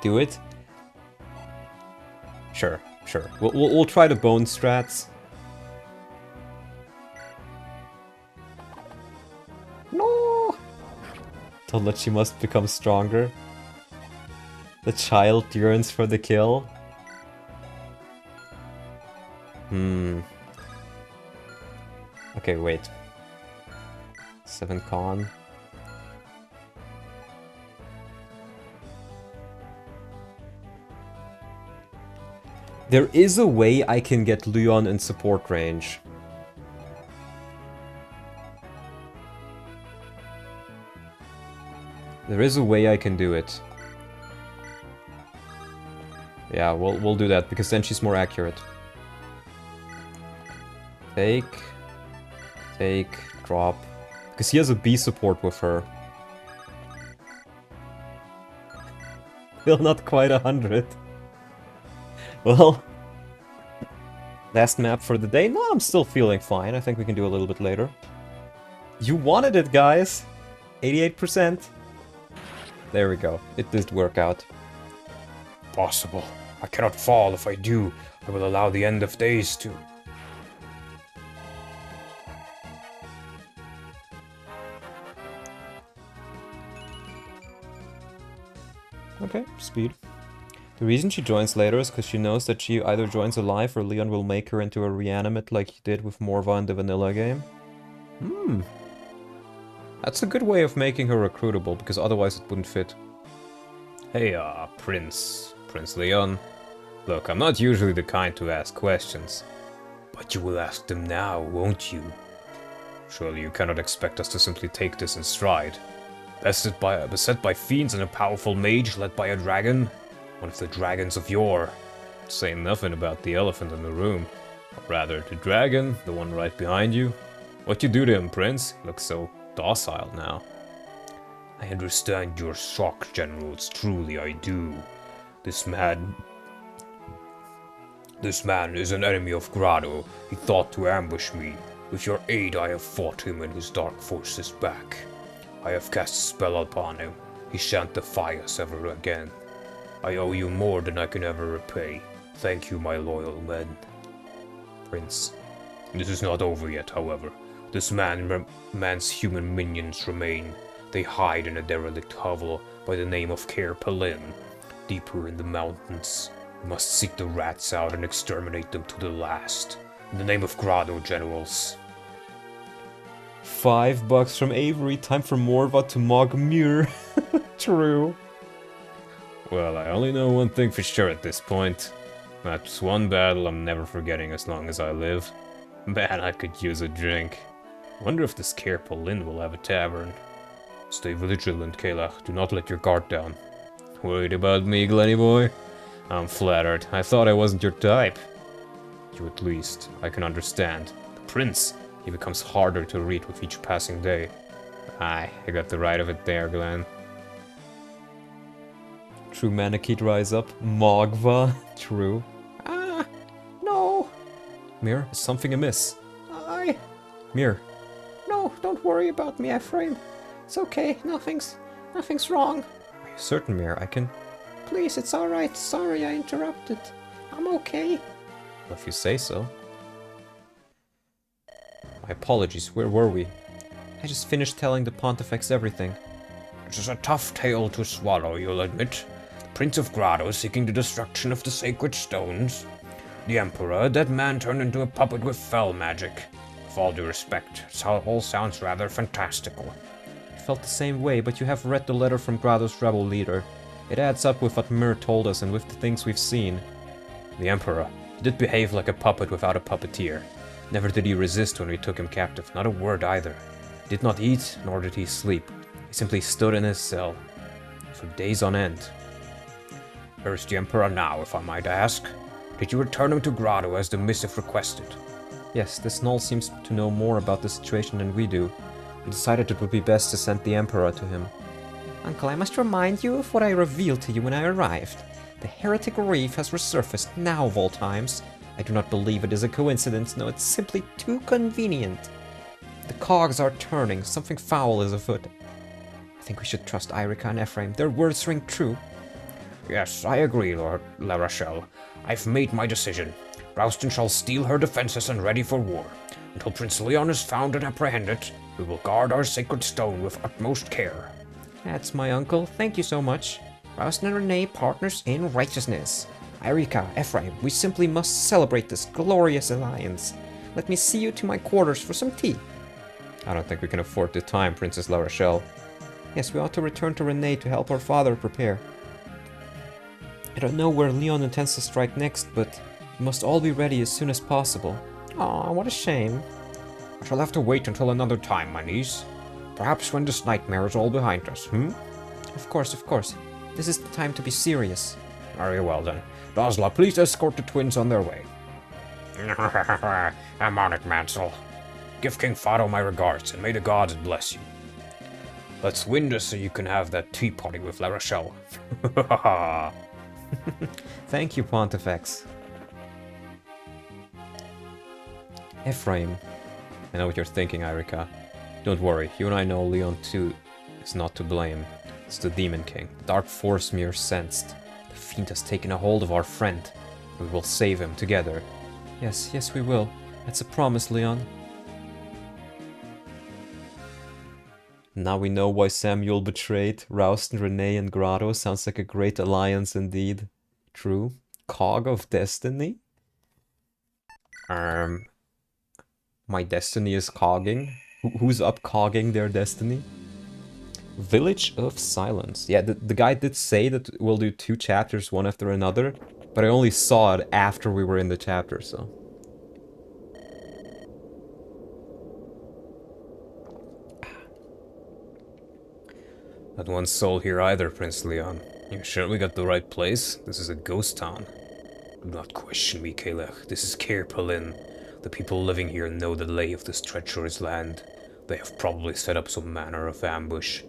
[SPEAKER 1] Do it? Sure, sure. We'll try the bone strats. No! Told that she must become stronger. The child yearns for the kill. Okay, wait. 7 con. There is a way I can get LYON in support range. There is a way I can do it. Yeah, we'll do that, because then she's more accurate. Take, drop. Because he has a B support with her. Still not quite 100. Well, last map for the day. No, I'm still feeling fine. I think we can do a little bit later. You wanted it, guys! 88%. There we go. It did work out.
[SPEAKER 2] Possible. I cannot fall. If I do, I will allow the end of days to...
[SPEAKER 1] Okay, speed. The reason she joins later is because she knows that she either joins alive or LYON will make her into a reanimate like he did with Morva in the vanilla game. That's a good way of making her recruitable, because otherwise it wouldn't fit.
[SPEAKER 4] Hey, Prince LYON. Look, I'm not usually the kind to ask questions, but you will ask them now, won't you? Surely you cannot expect us to simply take this in stride. Beset by fiends and a powerful mage led by a dragon? One of the dragons of yore. Say nothing about the elephant in the room. Or rather, the dragon, the one right behind you. What you do to him, Prince? He looks so docile now. I understand your shock, generals. Truly, I do. This man is an enemy of Grado. He thought to ambush me. With your aid, I have fought him and his dark forces back. I have cast a spell upon him. He shan't defy us ever again. I owe you more than I can ever repay. Thank you, my loyal men. Prince. This is not over yet, however. This man's human minions remain. They hide in a derelict hovel by the name of K Palin. Deeper in the mountains. We must seek the rats out and exterminate them to the last. In the name of Grado, generals.
[SPEAKER 1] $5 from Avery, time for Morva to Mogmir. True.
[SPEAKER 4] Well, I only know one thing for sure at this point. That's one battle I'm never forgetting as long as I live. Man, I could use a drink. Wonder if this K Palin will have a tavern. Stay vigilant, Kalach. Do not let your guard down. Worried about me, Glenny boy? I'm flattered. I thought I wasn't your type. You at least. I can understand. The prince, he becomes harder to read with each passing day.
[SPEAKER 1] Aye, I got the right of it there, Glenn. True Manakite rise up. Mogva. True.
[SPEAKER 3] Ah, no.
[SPEAKER 1] Mir, is something amiss?
[SPEAKER 3] I...
[SPEAKER 1] Mir.
[SPEAKER 3] No, don't worry about me, Ephraim. It's okay, nothing's wrong.
[SPEAKER 1] Are you certain, Mir? I can...
[SPEAKER 3] Please, it's alright. Sorry I interrupted. I'm okay.
[SPEAKER 1] Well, if you say so. My apologies, where were we? I just finished telling the Pontifex everything.
[SPEAKER 2] This is a tough tale to swallow, you'll admit. The Prince of Grado seeking the destruction of the sacred stones. The Emperor, that man turned into a puppet with fell magic. With all due respect, it all sounds rather fantastical.
[SPEAKER 1] I felt the same way, but you have read the letter from Grado's rebel leader. It adds up with what Mir told us and with the things we've seen. The Emperor did behave like a puppet without a puppeteer. Never did he resist when we took him captive, not a word either. He did not eat, nor did he sleep. He simply stood in his cell for days on end.
[SPEAKER 2] Where is the Emperor now, if I might ask? Did you return him to Grado as the missive requested?
[SPEAKER 1] Yes, this Null seems to know more about the situation than we do. We decided it would be best to send the Emperor to him.
[SPEAKER 3] Uncle, I must remind you of what I revealed to you when I arrived. The heretic reef has resurfaced now of all times. I do not believe it is a coincidence, no, it's simply too convenient. The cogs are turning, something foul is afoot. I think we should trust Irica and Ephraim, their words ring true.
[SPEAKER 2] Yes, I agree, Lord La Rochelle. I've made my decision. Rouston shall steel her defenses and ready for war. Until Prince Leon is found and apprehended, we will guard our sacred stone with utmost care.
[SPEAKER 3] That's my uncle, thank you so much. Rouston and Renee, partners in righteousness. Irica, Ephraim, we simply must celebrate this glorious alliance. Let me see you to my quarters for some tea.
[SPEAKER 1] I don't think we can afford the time, Princess La Rochelle.
[SPEAKER 3] Yes, we ought to return to Renee to help our father prepare. I don't know where Leon intends to strike next, but we must all be ready as soon as possible. Aw, what a shame.
[SPEAKER 2] I shall have to wait until another time, my niece. Perhaps when this nightmare is all behind us,
[SPEAKER 3] Of course, of course. This is the time to be serious.
[SPEAKER 2] Very well then. Dazla, please escort the twins on their way. I'm on it, Mansell. Give King Fado my regards, and may the gods bless you. Let's win this so you can have that tea party with La Rochelle.
[SPEAKER 1] Thank you, Pontifex. Ephraim. I know what you're thinking, Irica. Don't worry, you and I know Leon too is not to blame. It's the Demon King. The dark force Mir sensed. The fiend has taken a hold of our friend. We will save him together. Yes, yes we will. That's a promise, Leon. Now we know why Samuel betrayed Rouston, Renee, and Grotto. Sounds like a great alliance indeed. True. Cog of Destiny? My destiny is cogging. Who's up cogging their destiny? Village of Silence. Yeah, the guy did say that we'll do 2 chapters, one after another, but I only saw it after we were in the chapter, so...
[SPEAKER 2] Not one soul here either, Prince Leon. You sure we got the right place? This is a ghost town. Do not question me, Kalech. This is K Palin. The people living here know the lay of this treacherous land. They have probably set up some manner of ambush.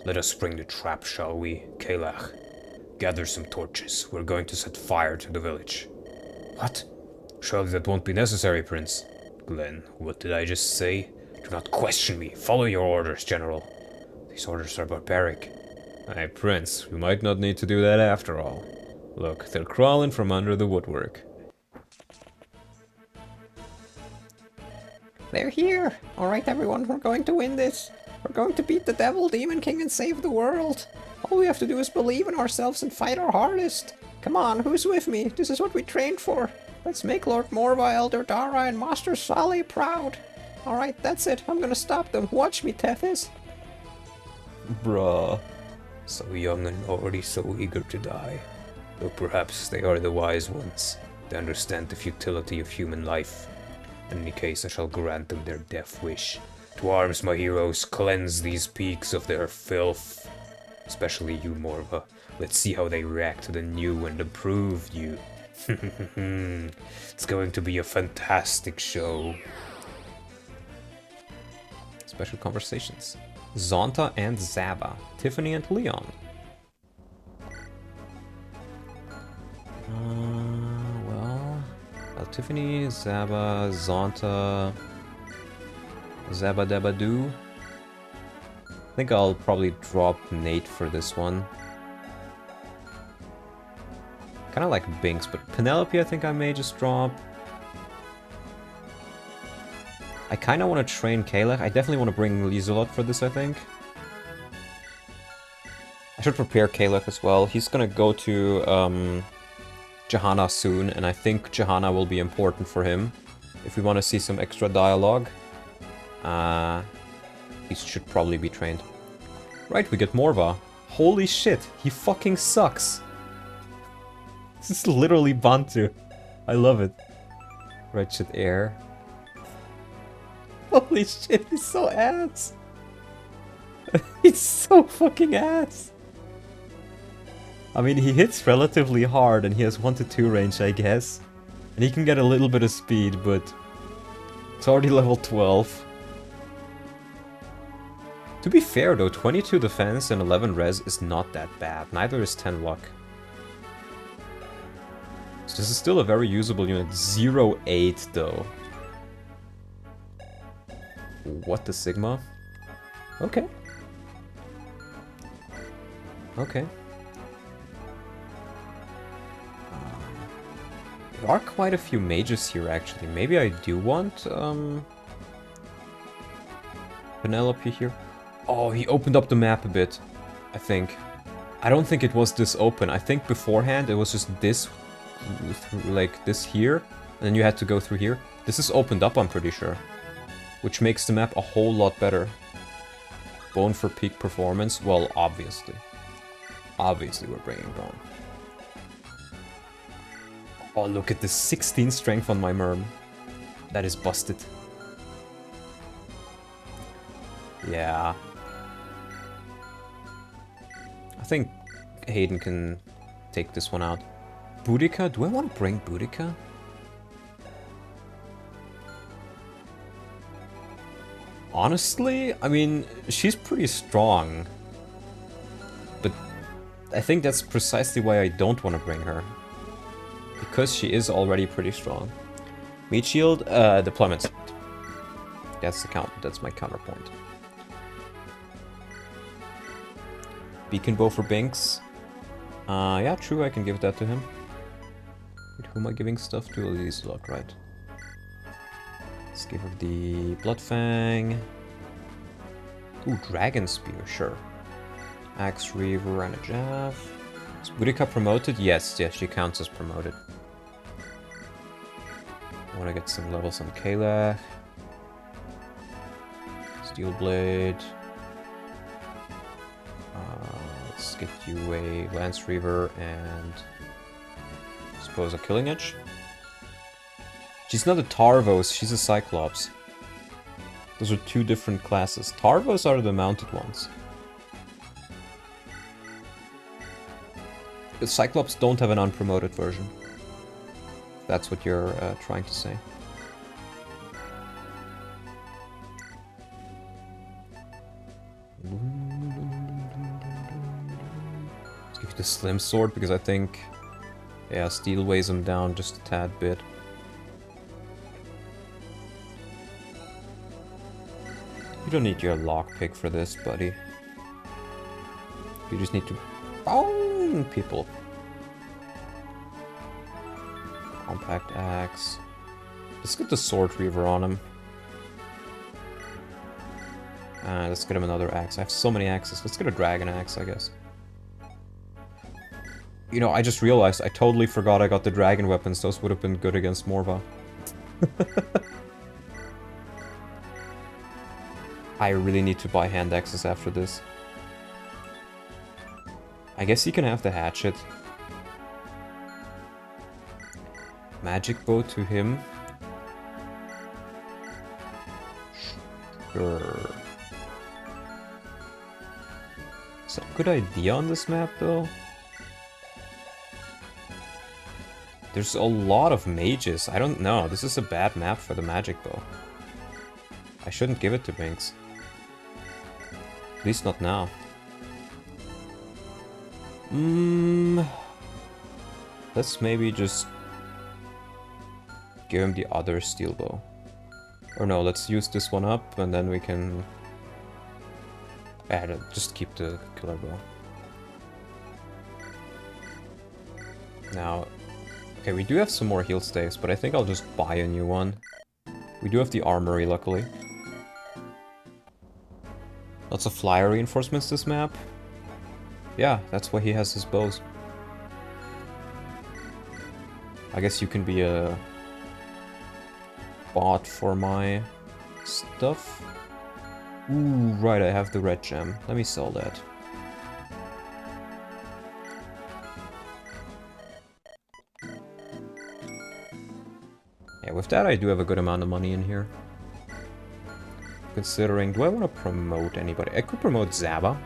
[SPEAKER 2] Let us spring the trap, shall we, Kalech? Gather some torches. We're going to set fire to the village. What? Surely that won't be necessary, Prince. Glenn, what did I just say? Do not question me. Follow your orders, General. These orders are barbaric.
[SPEAKER 1] Hey, Prince, we might not need to do that after all. Look, they're crawling from under the woodwork.
[SPEAKER 3] They're here! Alright everyone, we're going to win this. We're going to beat the Devil Demon King and save the world. All we have to do is believe in ourselves and fight our hardest. Come on, who's with me? This is what we trained for. Let's make Lord Morva, Elder Dara, and Master Sally proud. Alright, that's it. I'm gonna stop them. Watch me, Tethys.
[SPEAKER 1] Bruh.
[SPEAKER 2] So young and already so eager to die. Though perhaps they are the wise ones. They understand the futility of human life. In any case, I shall grant them their death wish. To arms, my heroes, cleanse these peaks of their filth. Especially you, Morva. Let's see how they react to the new and improved you. It's going to be a fantastic show.
[SPEAKER 1] Special conversations. Zonta and Zaba. Tiffany and Leon. Well, Tiffany, Zaba, Zonta, Zaba Dabba Doo. I think I'll probably drop Nate for this one. Kind of like Binks, but Penelope I think I may just drop. I kind of want to train Kalech. I definitely want to bring Lizelot for this, I think. I should prepare Kalech as well. He's gonna go to Johanna soon, and I think Johanna will be important for him. If we want to see some extra dialogue, he should probably be trained. Right, we get Morva. Holy shit, he fucking sucks. This is literally Bantu. I love it. Wretched Air. Holy shit, he's so ass. He's so fucking ass. I mean, he hits relatively hard and he has 1 to 2 range, I guess. And he can get a little bit of speed, but it's already level 12. To be fair though, 22 defense and 11 res is not that bad. Neither is 10 luck. So this is still a very usable unit. 0-8 though. What the Sigma? Okay. Okay. There are quite a few mages here actually. Maybe I do want Penelope here. Oh, he opened up the map a bit, I think. I don't think it was this open. I think beforehand it was just this, like this here, and then you had to go through here. This is opened up, I'm pretty sure. Which makes the map a whole lot better. Bone for peak performance? Well, obviously. Obviously we're bringing Bone. Oh, look at the 16 strength on my Merm. That is busted. Yeah. I think Hayden can take this one out. Boudica? Do I want to bring Boudica? Honestly, I mean, she's pretty strong. But I think that's precisely why I don't want to bring her. Because she is already pretty strong. Meat shield, deployment. That's the count. That's my counterpoint. Beacon bow for Binks. Yeah, true, I can give that to him. Wait, who am I giving stuff to? Lizelot, right? Let's give her the Bloodfang. Ooh, Dragon Spear, sure. Axe Reaver and a Jav. Is Boudica promoted? Yes, yes, she counts as promoted. I want to get some levels on Kalech. Steel Blade. Let's get you a Lance Reaver and I suppose a Killing Edge. She's not a Tarvos, she's a Cyclops. Those are two different classes. Tarvos are the mounted ones. The Cyclops don't have an unpromoted version. That's what you're trying to say. Let's give you the Slim Sword because I think, yeah, Steel weighs him down just a tad bit. You don't need your lockpick for this, buddy. You just need to bone people. Compact axe. Let's get the Sword Reaver on him. Let's get him another axe. I have so many axes. Let's get a dragon axe, I guess. You know, I just realized I totally forgot I got the dragon weapons. Those would have been good against Morva. I really need to buy hand axes after this. I guess he can have the hatchet. Magic bow to him. Sure. Is that a good idea on this map, though? There's a lot of mages. I don't know. This is a bad map for the magic bow. I shouldn't give it to Binks. At least not now. Let's maybe just give him the other steel bow. Or no, let's use this one up and then we can add it. Just keep the killer bow. Now, okay, we do have some more heal stakes, but I think I'll just buy a new one. We do have the armory, luckily. Lots of flyer reinforcements this map. Yeah, that's why he has his bows. I guess you can be a bot for my stuff. Ooh, right, I have the red gem. Let me sell that. Yeah, with that I do have a good amount of money in here. Considering, do I want to promote anybody? I could promote Zaba.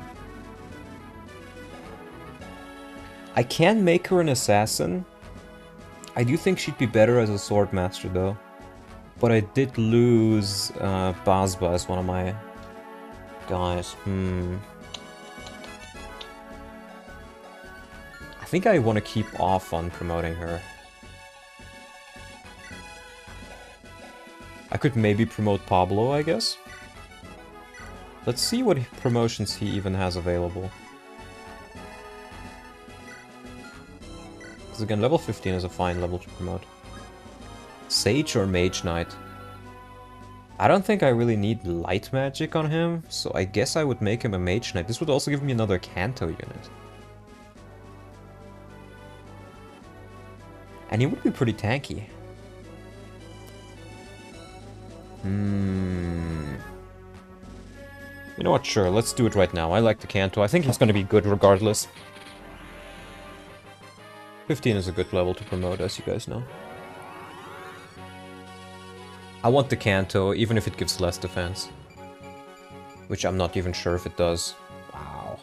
[SPEAKER 1] I can make her an assassin. I do think she'd be better as a swordmaster though. But I did lose Bazba as one of my guys. I think I want to keep off on promoting her. I could maybe promote Pablo, I guess. Let's see what promotions he even has available. Because again, level 15 is a fine level to promote. Sage or Mage Knight? I don't think I really need light magic on him, so I guess I would make him a Mage Knight. This would also give me another Canto unit. And he would be pretty tanky. You know what, sure, let's do it right now. I like the Canto. I think he's gonna be good regardless. 15 is a good level to promote, as you guys know. I want the Canto, even if it gives less defense. Which I'm not even sure if it does. Wow.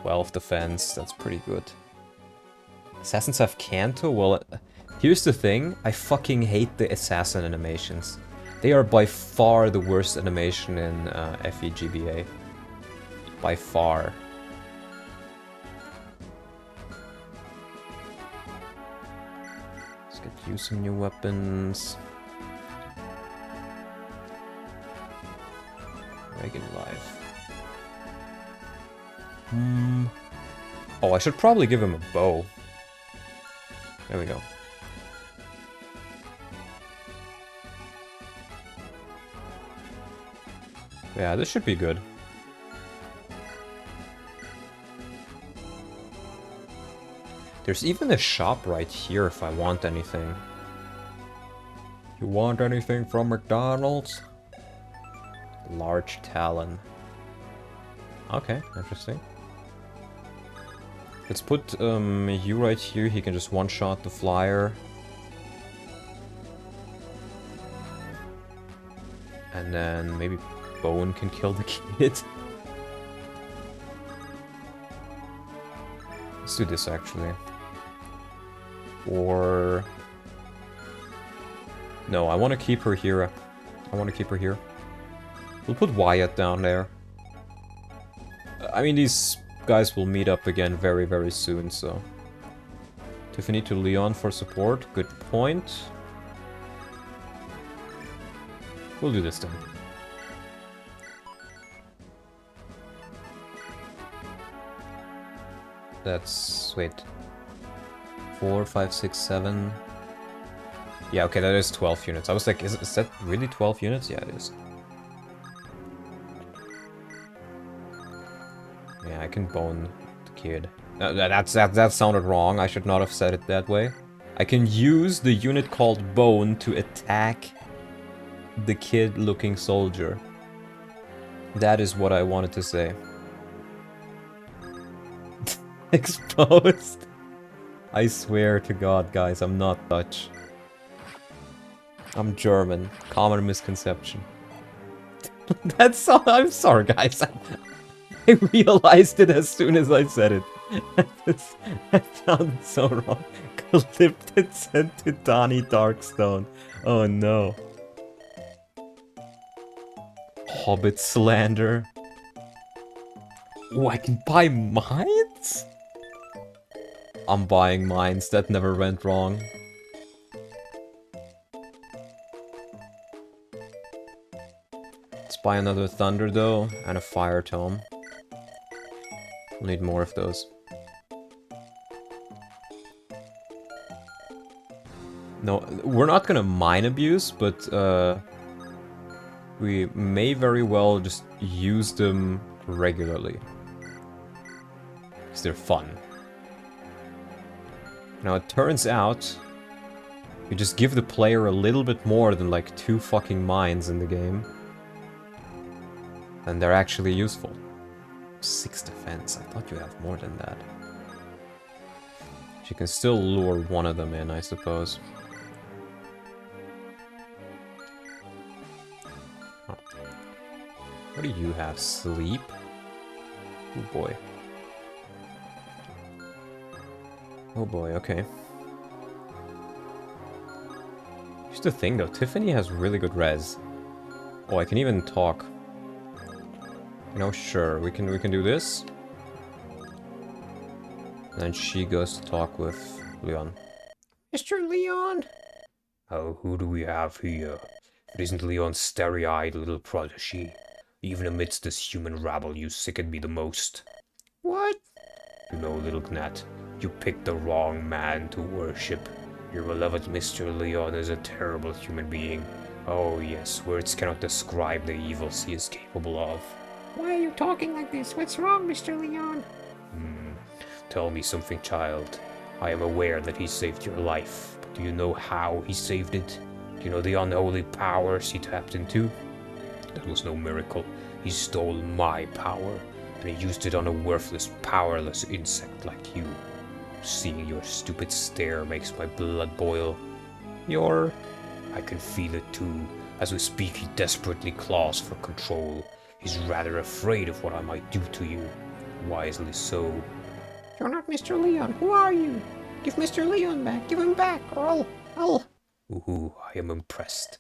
[SPEAKER 1] 12 defense, that's pretty good. Assassins have Canto? Well, here's the thing. I fucking hate the assassin animations. They are by far the worst animation in FEGBA. By far. Let's get you some new weapons. Regular life. Oh, I should probably give him a bow. There we go. Yeah, this should be good. There's even a shop right here if I want anything. You want anything from McDonald's? Large Talon. Okay, interesting. Let's put you right here. He can just one-shot the flyer. And then maybe Bone can kill the kid. Let's do this actually. Or... no, I want to keep her here. I want to keep her here. We'll put Wyatt down there. I mean, these guys will meet up again very, very soon, so... Tiffany to Leon for support. Good point. We'll do this then. That's... wait. 4, 5, 6, 7... Yeah, okay, that is 12 units. I was like, is that really 12 units? Yeah, it is. Yeah, I can bone the kid. That sounded wrong. I should not have said it that way. I can use the unit called Bone to attack the kid-looking soldier. That is what I wanted to say. Exposed. I swear to God, guys, I'm not Dutch. I'm German. Common misconception. That's all. I'm sorry, guys. I realized it as soon as I said it. That sounded so wrong. Clipped and sent to Donnie Darkstone. Oh no. Hobbit slander. Oh, I can buy mines? I'm buying mines, that never went wrong. Let's buy another thunder though, and a fire tome. We'll need more of those. No, we're not gonna mine abuse, but we may very well just use them regularly. Because they're fun. Now it turns out, you just give the player a little bit more than like 2 fucking mines in the game. And they're actually useful. 6 defense, I thought you have more than that. You can still lure one of them in, I suppose. Oh. What do you have? Sleep? Oh boy. Oh boy, okay. Here's the thing though, Tiffany has really good res. Oh, I can even talk. You know, sure, we can do this. And then she goes to talk with Leon.
[SPEAKER 3] Mr. Leon?
[SPEAKER 2] Oh, who do we have here? It isn't Leon's starry-eyed little protege. Even amidst this human rabble, you sicken me the most.
[SPEAKER 3] What?
[SPEAKER 2] You know, little Gnat, you picked the wrong man to worship. Your beloved Mr. Leon is a terrible human being. Oh yes, words cannot describe the evils he is capable of.
[SPEAKER 3] Why are you talking like this? What's wrong, Mr. Leon?
[SPEAKER 2] Tell me something, child. I am aware that he saved your life, but do you know how he saved it? Do you know the unholy powers he tapped into? That was no miracle. He stole my power, and he used it on a worthless, powerless insect like you. Seeing your stupid stare makes my blood boil. I can feel it too. As we speak, he desperately claws for control. He's rather afraid of what I might do to you. Wisely so.
[SPEAKER 3] You're not Mr. Leon. Who are you? Give Mr. Leon back. Give him back, or I'll...
[SPEAKER 2] Ooh, I am impressed.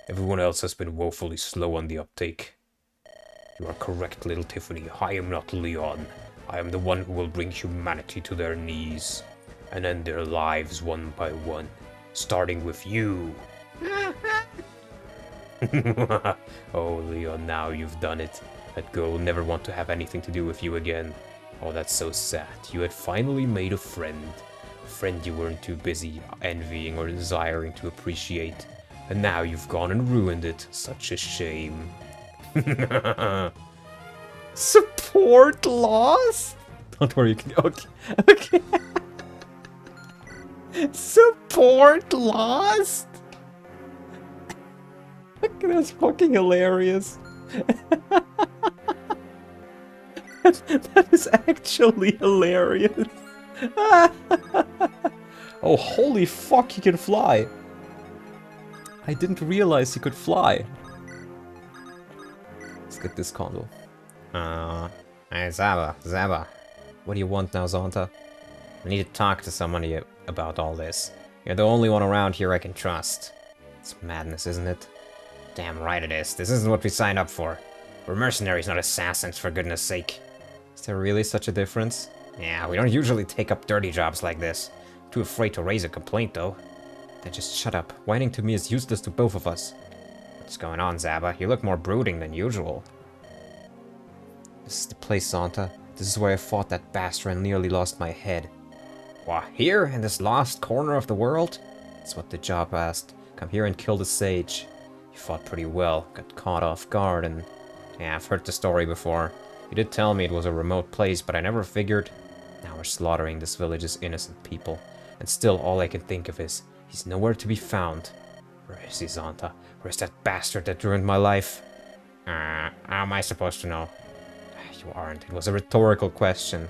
[SPEAKER 2] Everyone else has been woefully slow on the uptake. You are correct, little Tiffany. I am not Leon. I am the one who will bring humanity to their knees and end their lives one by one, starting with you. Oh, Leon, now you've done it. That girl will never want to have anything to do with you again. Oh, that's so sad. You had finally made a friend. A friend you weren't too busy envying or desiring to appreciate. And now you've gone and ruined it. Such a shame.
[SPEAKER 1] Support lost? Don't worry, you can... Okay. Okay. Support lost? That's fucking hilarious. That is actually hilarious. Oh, holy fuck, he can fly. I didn't realize he could fly. Let's get this condo.
[SPEAKER 3] Hey, Zaba.
[SPEAKER 1] What do you want now, Zonta?
[SPEAKER 3] I need to talk to somebody about all this. You're the only one around here I can trust.
[SPEAKER 1] It's madness, isn't it?
[SPEAKER 3] Damn right it is. This isn't what we signed up for. We're mercenaries, not assassins, for goodness sake.
[SPEAKER 1] Is there really such a difference?
[SPEAKER 3] Yeah, we don't usually take up dirty jobs like this. Too afraid to raise a complaint, though.
[SPEAKER 1] Then just shut up. Whining to me is useless to both of us.
[SPEAKER 3] What's going on, Zaba? You look more brooding than usual.
[SPEAKER 1] This is the place, Zonta. This is where I fought that bastard and nearly lost my head.
[SPEAKER 3] What, here? In this lost corner of the world?
[SPEAKER 1] That's what the job asked. Come here and kill the sage. You fought pretty well, got caught off guard and...
[SPEAKER 3] Yeah, I've heard the story before. You did tell me it was a remote place, but I never figured...
[SPEAKER 1] Now we're slaughtering this village's innocent people. And still all I can think of is, he's nowhere to be found. Where is he, Zonta? Where's that bastard that ruined my life?
[SPEAKER 3] How am I supposed to know?
[SPEAKER 1] You aren't. It was a rhetorical question.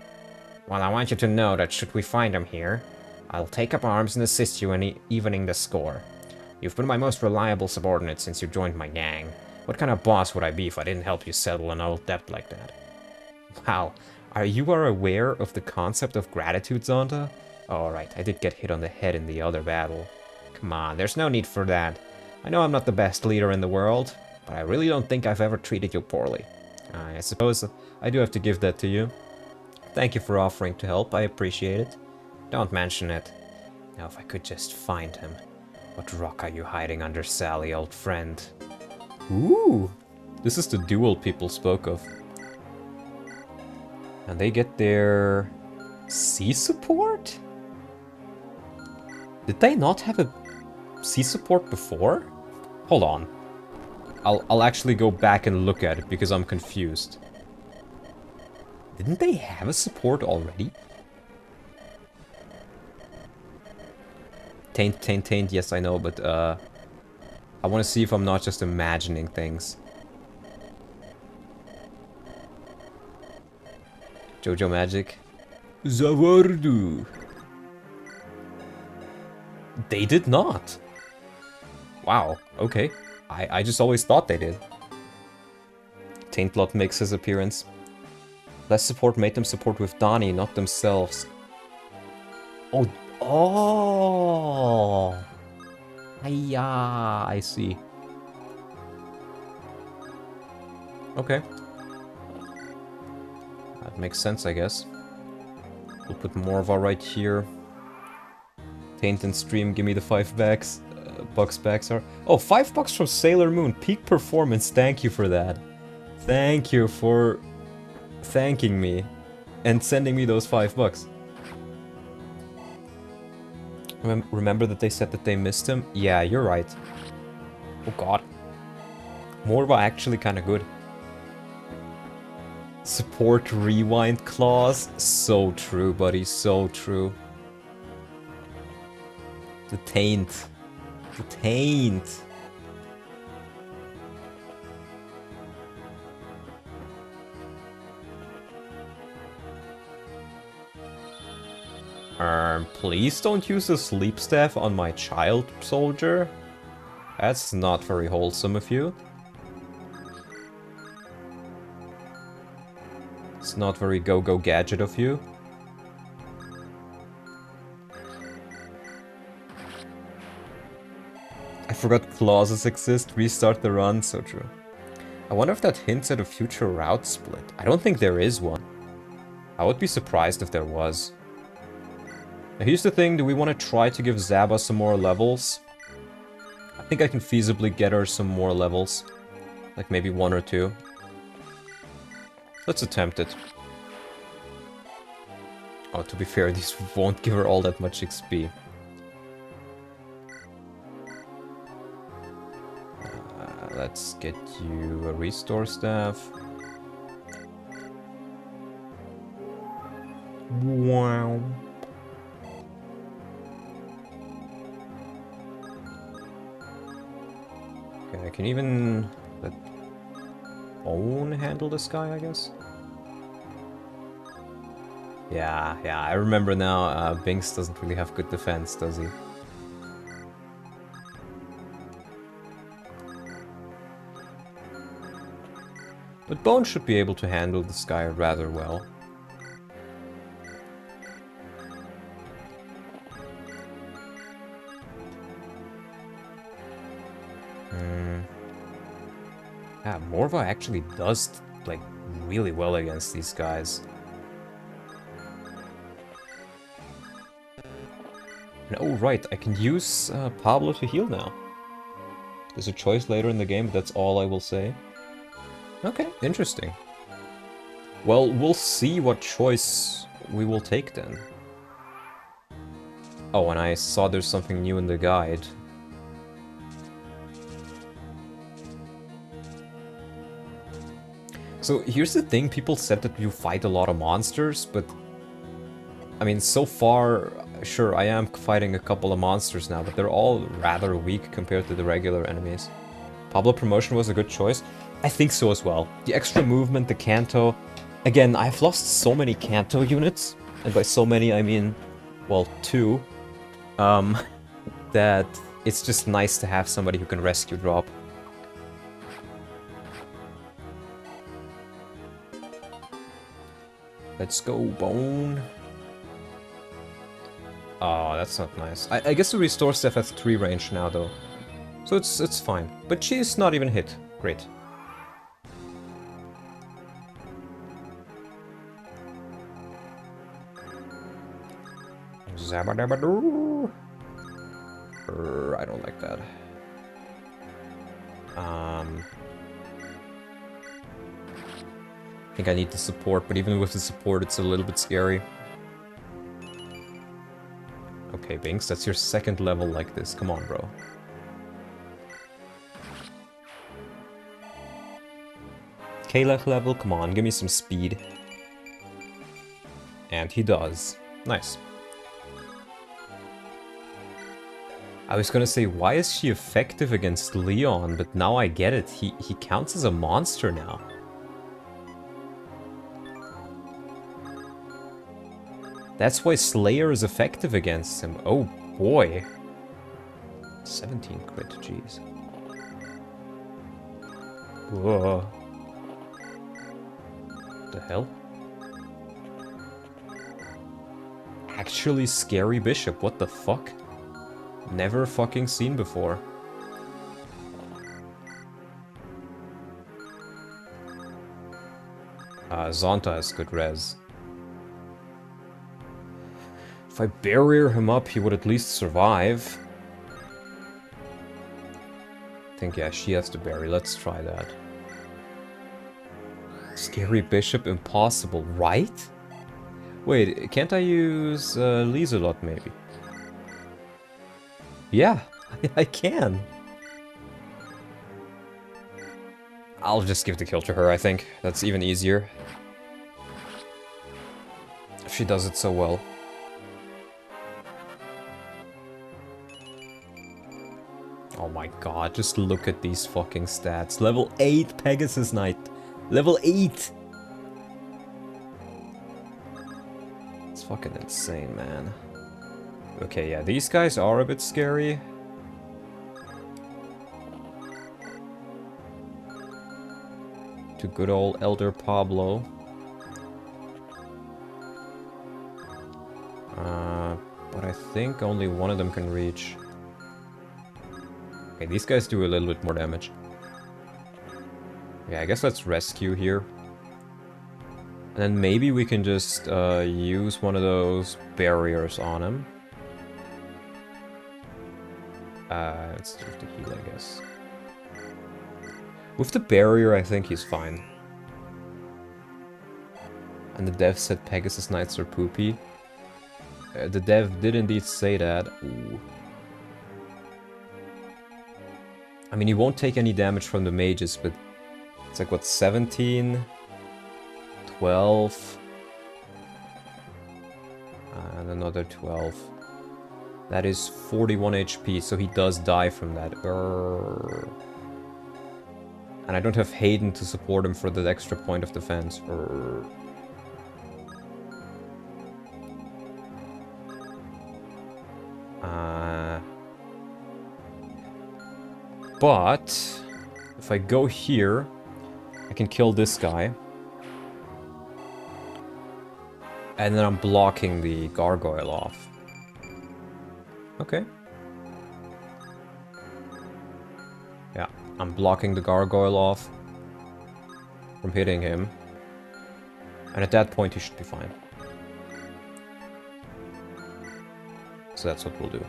[SPEAKER 3] Well, I want you to know that should we find him here, I'll take up arms and assist you in evening the score. You've been my most reliable subordinate since you joined my gang. What kind of boss would I be if I didn't help you settle an old debt like that?
[SPEAKER 1] Wow. You are aware of the concept of gratitude, Zonta? Alright, I did get hit on the head in the other battle.
[SPEAKER 3] Come on, there's no need for that. I know I'm not the best leader in the world, but I really don't think I've ever treated you poorly.
[SPEAKER 1] I suppose I do have to give that to you. Thank you for offering to help, I appreciate it. Don't mention it. Now if I could just find him. What rock are you hiding under, Sally, old friend? Ooh! This is the duel people spoke of. And they get their... sea support? Did they not have a sea support before? Hold on. I'll actually go back and look at it because I'm confused. Didn't they have a support already? Taint, yes I know, but I want to see if I'm not just imagining things. Jojo Magic. Zawardu. They did not. Wow, okay. I just always thought they did. Taintlot makes his appearance. Less support made them support with Donnie, not themselves. Oh, oh! I see. Okay. That makes sense, I guess. We'll put Morva right here. Taint and Stream, give me the $5 bucks backs are. Oh, $5 from Sailor Moon. Peak performance. Thank you for that. Thank you for thanking me and sending me those $5. Remember that they said that they missed him? Yeah, you're right. Oh god. Morva actually kind of good. Support rewind clause. So true, buddy. So true. The Taint. The Taint. Please don't use the sleep staff on my child soldier. That's not very wholesome of you. It's not very go-go gadget of you. I forgot clauses exist. Restart the run. So true. I wonder if that hints at a future route split. I don't think there is one. I would be surprised if there was. Now here's the thing. Do we want to try to give Zaba some more levels? I think I can feasibly get her some more levels. Like maybe 1 or 2. Let's attempt it. Oh, to be fair, these won't give her all that much XP. Let's get you a restore staff. Wow. Okay, I can even let Own handle this guy, I guess. Yeah, I remember now. Binks doesn't really have good defense, does he? But Bone should be able to handle this guy rather well. Yeah, Morva actually does, like, really well against these guys. And oh, right, I can use Pablo to heal now. There's a choice later in the game, but that's all I will say. Okay, interesting. Well, we'll see what choice we will take then. Oh, and I saw there's something new in the guide. So here's the thing, people said that you fight a lot of monsters, but I mean, so far, sure, I am fighting a couple of monsters now, but they're all rather weak compared to the regular enemies. Pablo promotion was a good choice. I think so as well. The extra movement, the Kanto. Again, I've lost so many Kanto units, and by so many I mean, well, 2, that it's just nice to have somebody who can rescue drop. Let's go, Bone. Oh, that's not nice. I guess the restore staff has 3 range now, though. So it's fine. But she's not even hit. Great.
[SPEAKER 4] Zabadabadoo. I don't like that.
[SPEAKER 1] I think I need the support, but even with the support, it's a little bit scary. Okay, Binks, that's your second level like this. Come on, bro. Kalech level, come on, give me some speed. And he does. Nice. I was gonna say, why is she effective against LYON? But now I get it. He counts as a monster now. That's why Slayer is effective against him. Oh boy. 17 crit, jeez. Whoa. The hell? Actually scary bishop, what the fuck? Never fucking seen before. Zonta has good res. If I barrier him up, he would at least survive. I think, yeah, she has to bury. Let's try that. Scary bishop, impossible, right? Wait, can't I use Lieselot maybe? Yeah, I can. I'll just give the kill to her, I think. That's even easier. If she does it so well. Oh my god, just look at these fucking stats. Level 8 Pegasus Knight. Level 8! It's fucking insane, man. Okay, yeah, these guys are a bit scary. To good old Elder Pablo. But I think only one of them can reach. Okay, these guys do a little bit more damage. Yeah, I guess let's rescue here. And then maybe we can just use one of those barriers on him. Let's do the heal, I guess. With the barrier, I think he's fine. And the dev said Pegasus Knights are poopy. The dev did indeed say that. Ooh. I mean, he won't take any damage from the mages, but it's like, what, 17? 12? And another 12. That is 41 HP, so he does die from that. And I don't have Hayden to support him for that extra point of defense. But if I go here, I can kill this guy. And then I'm blocking the gargoyle off. Okay. Yeah, I'm blocking the gargoyle off from hitting him. And at that point he should be fine. So that's what we'll do.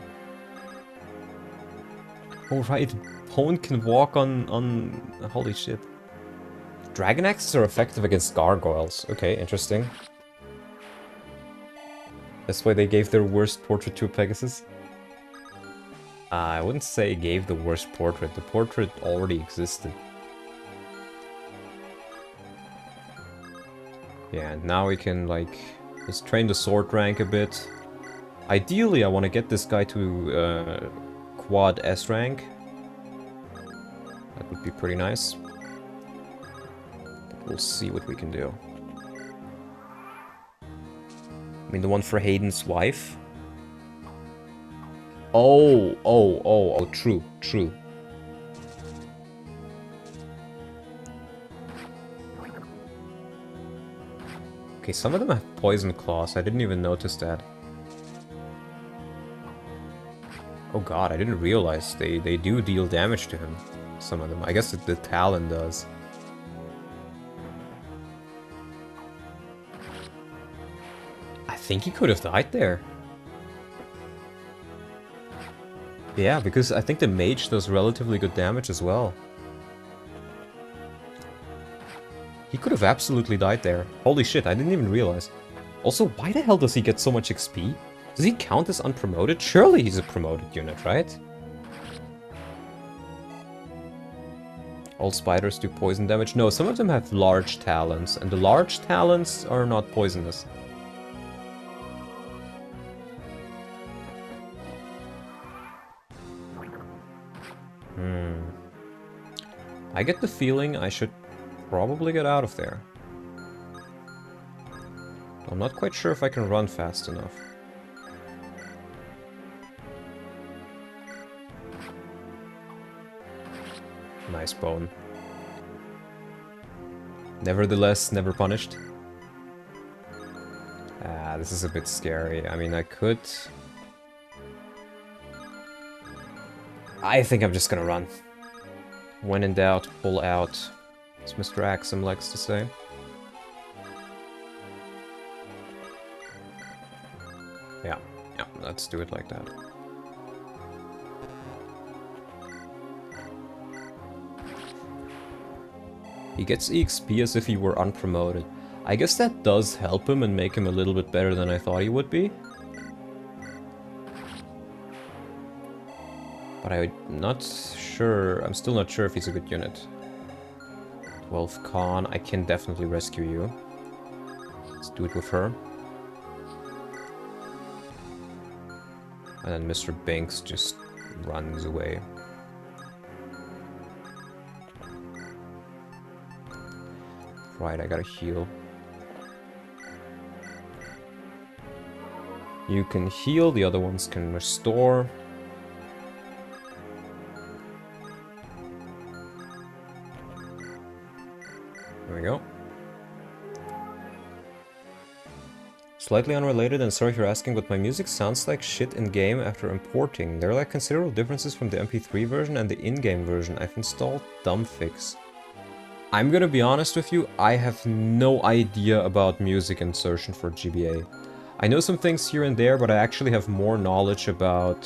[SPEAKER 1] Oh right, Pwn can walk on... Holy shit. Dragon axes are effective against gargoyles. Okay, interesting. That's why they gave their worst portrait to Pegasus. I wouldn't say gave the worst portrait. The portrait already existed. Yeah, and now we can, like, just train the sword rank a bit. Ideally, I want to get this guy to quad S rank. That would be pretty nice. But we'll see what we can do. I mean, the one for Hayden's wife. Oh, true. Okay, some of them have poison claws. I didn't even notice that. Oh god, I didn't realize they do deal damage to him. Some of them. I guess the Talon does. I think he could have died there. Yeah, because I think the mage does relatively good damage as well. He could have absolutely died there. Holy shit, I didn't even realize. Also, why the hell does he get so much XP? Does he count as unpromoted? Surely he's a promoted unit, right? All spiders do poison damage. No, some of them have large talons, and the large talons are not poisonous. I get the feeling I should probably get out of there. I'm not quite sure if I can run fast enough. Nice bone. Nevertheless, never punished. Ah, this is a bit scary. I mean, I could... I think I'm just gonna run. When in doubt, pull out, as Mr. Axum likes to say. Yeah, let's do it like that. He gets EXP as if he were unpromoted. I guess that does help him and make him a little bit better than I thought he would be. But I'm not sure, I'm still not sure if he's a good unit. 12 Con, I can definitely rescue you. Let's do it with her. And then Mr. Banks just runs away. Right, I gotta heal. You can heal, the other ones can restore. There we go. Slightly unrelated, and sorry if you're asking, but my music sounds like shit in-game after importing. There are like considerable differences from the MP3 version and the in-game version. I've installed Dumbfix. I'm gonna be honest with you, I have no idea about music insertion for GBA. I know some things here and there, but I actually have more knowledge about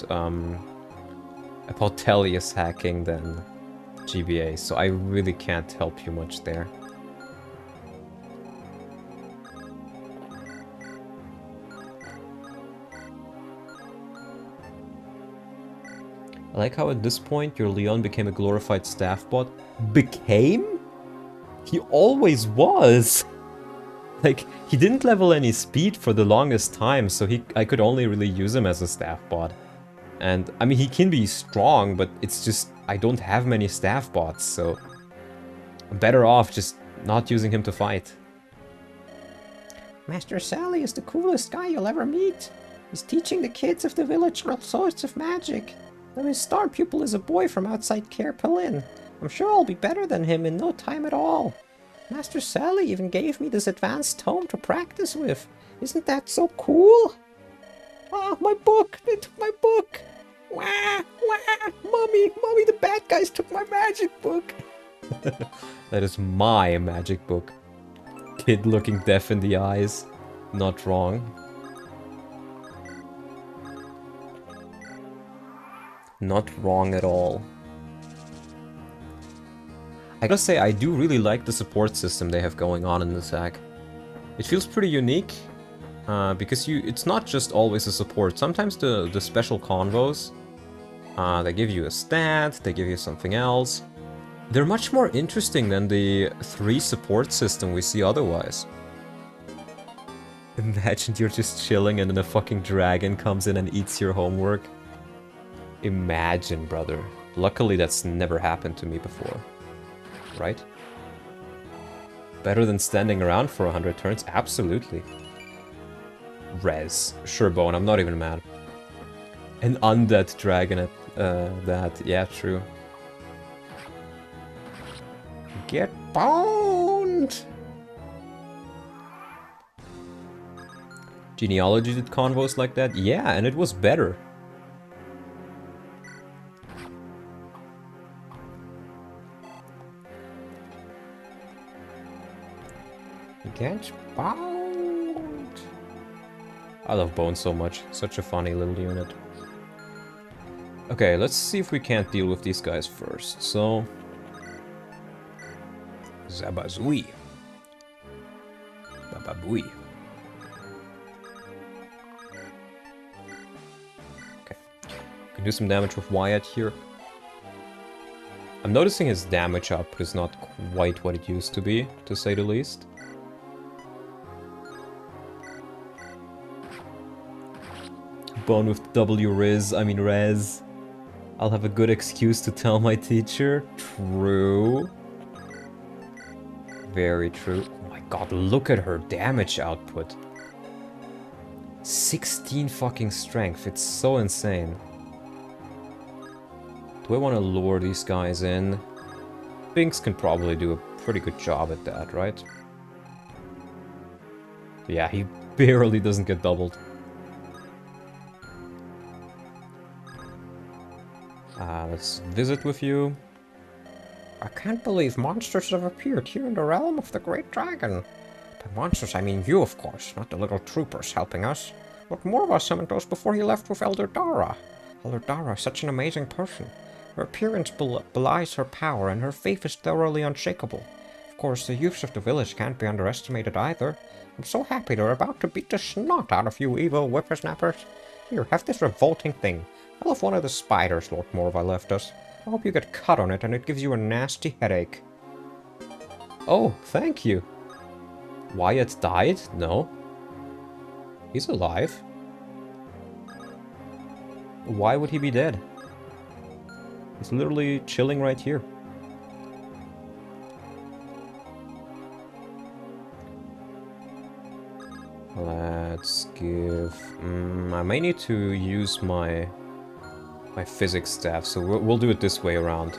[SPEAKER 1] Tellius hacking than GBA, so I really can't help you much there. I like how at this point your LYON became a glorified staff bot. Became? He always was! Like, he didn't level any speed for the longest time, so I could only really use him as a staff bot. And, I mean, he can be strong, but it's just, I don't have many staff bots, so I'm better off just not using him to fight.
[SPEAKER 3] Master Sally is the coolest guy you'll ever meet. He's teaching the kids of the village all sorts of magic. Though his star pupil is a boy from outside K Palin. I'm sure I'll be better than him in no time at all. Master Sally even gave me this advanced tome to practice with. Isn't that so cool? Ah, my book! They took my book! Wah! Wah! Mommy! Mommy, the bad guys took my magic book!
[SPEAKER 1] That is my magic book. Kid looking deaf in the eyes. Not wrong. Not wrong at all. I gotta say, I do really like the support system they have going on in this hack. It feels pretty unique, because it's not just always a support. Sometimes the special convos, they give you a stat, they give you something else. They're much more interesting than the 3 support system we see otherwise. Imagine you're just chilling and then a fucking dragon comes in and eats your homework. Imagine, brother. Luckily that's never happened to me before. Right? Better than standing around for 100 turns? Absolutely. Res. Sure, Bone, I'm not even mad. An undead dragon at that. Yeah, true.
[SPEAKER 3] Get boned!
[SPEAKER 1] Genealogy did convos like that? Yeah, and it was better.
[SPEAKER 3] Get boned!
[SPEAKER 1] I love Bone so much. Such a funny little unit. Okay, let's see if we can't deal with these guys first. So...
[SPEAKER 2] Zabazui. Bababui.
[SPEAKER 1] Okay. Can do some damage with Wyatt here. I'm noticing his damage output is not quite what it used to be, to say the least. Bone with W Riz, I mean Rez. I'll have a good excuse to tell my teacher. True. Very true. Oh my god, look at her damage output. 16 fucking strength, it's so insane. Do I want to lure these guys in? Binks can probably do a pretty good job at that, right? Yeah, he barely doesn't get doubled. Let's visit with you.
[SPEAKER 3] I can't believe monsters have appeared here in the realm of the Great Dragon. By monsters, I mean you, of course, not the little troopers helping us. But Morva summoned us before he left with Elder Dara. Elder Dara is such an amazing person. Her appearance belies her power, and her faith is thoroughly unshakable. Of course, the youths of the village can't be underestimated either. I'm so happy they're about to beat the snot out of you evil whippersnappers. Here, have this revolting thing. I love one of the spiders Lord Morva left us. I hope you get cut on it and it gives you a nasty headache.
[SPEAKER 1] Oh, thank you. Wyatt died? No. He's alive. Why would he be dead? He's literally chilling right here. Let's give... I may need to use my physics staff, so we'll do it this way around.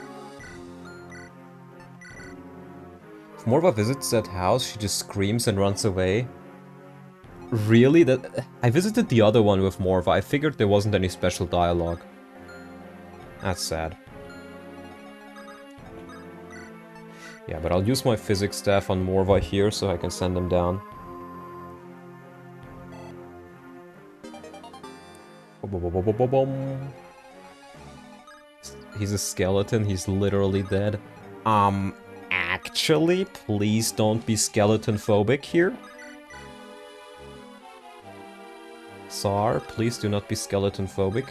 [SPEAKER 1] If Morva visits that house, she just screams and runs away. Really? I visited the other one with Morva. I figured there wasn't any special dialogue. That's sad. Yeah, but I'll use my physics staff on Morva here so I can send them down. He's a skeleton, he's literally dead. Actually, please don't be skeleton phobic here. Tsar, please do not be skeleton phobic.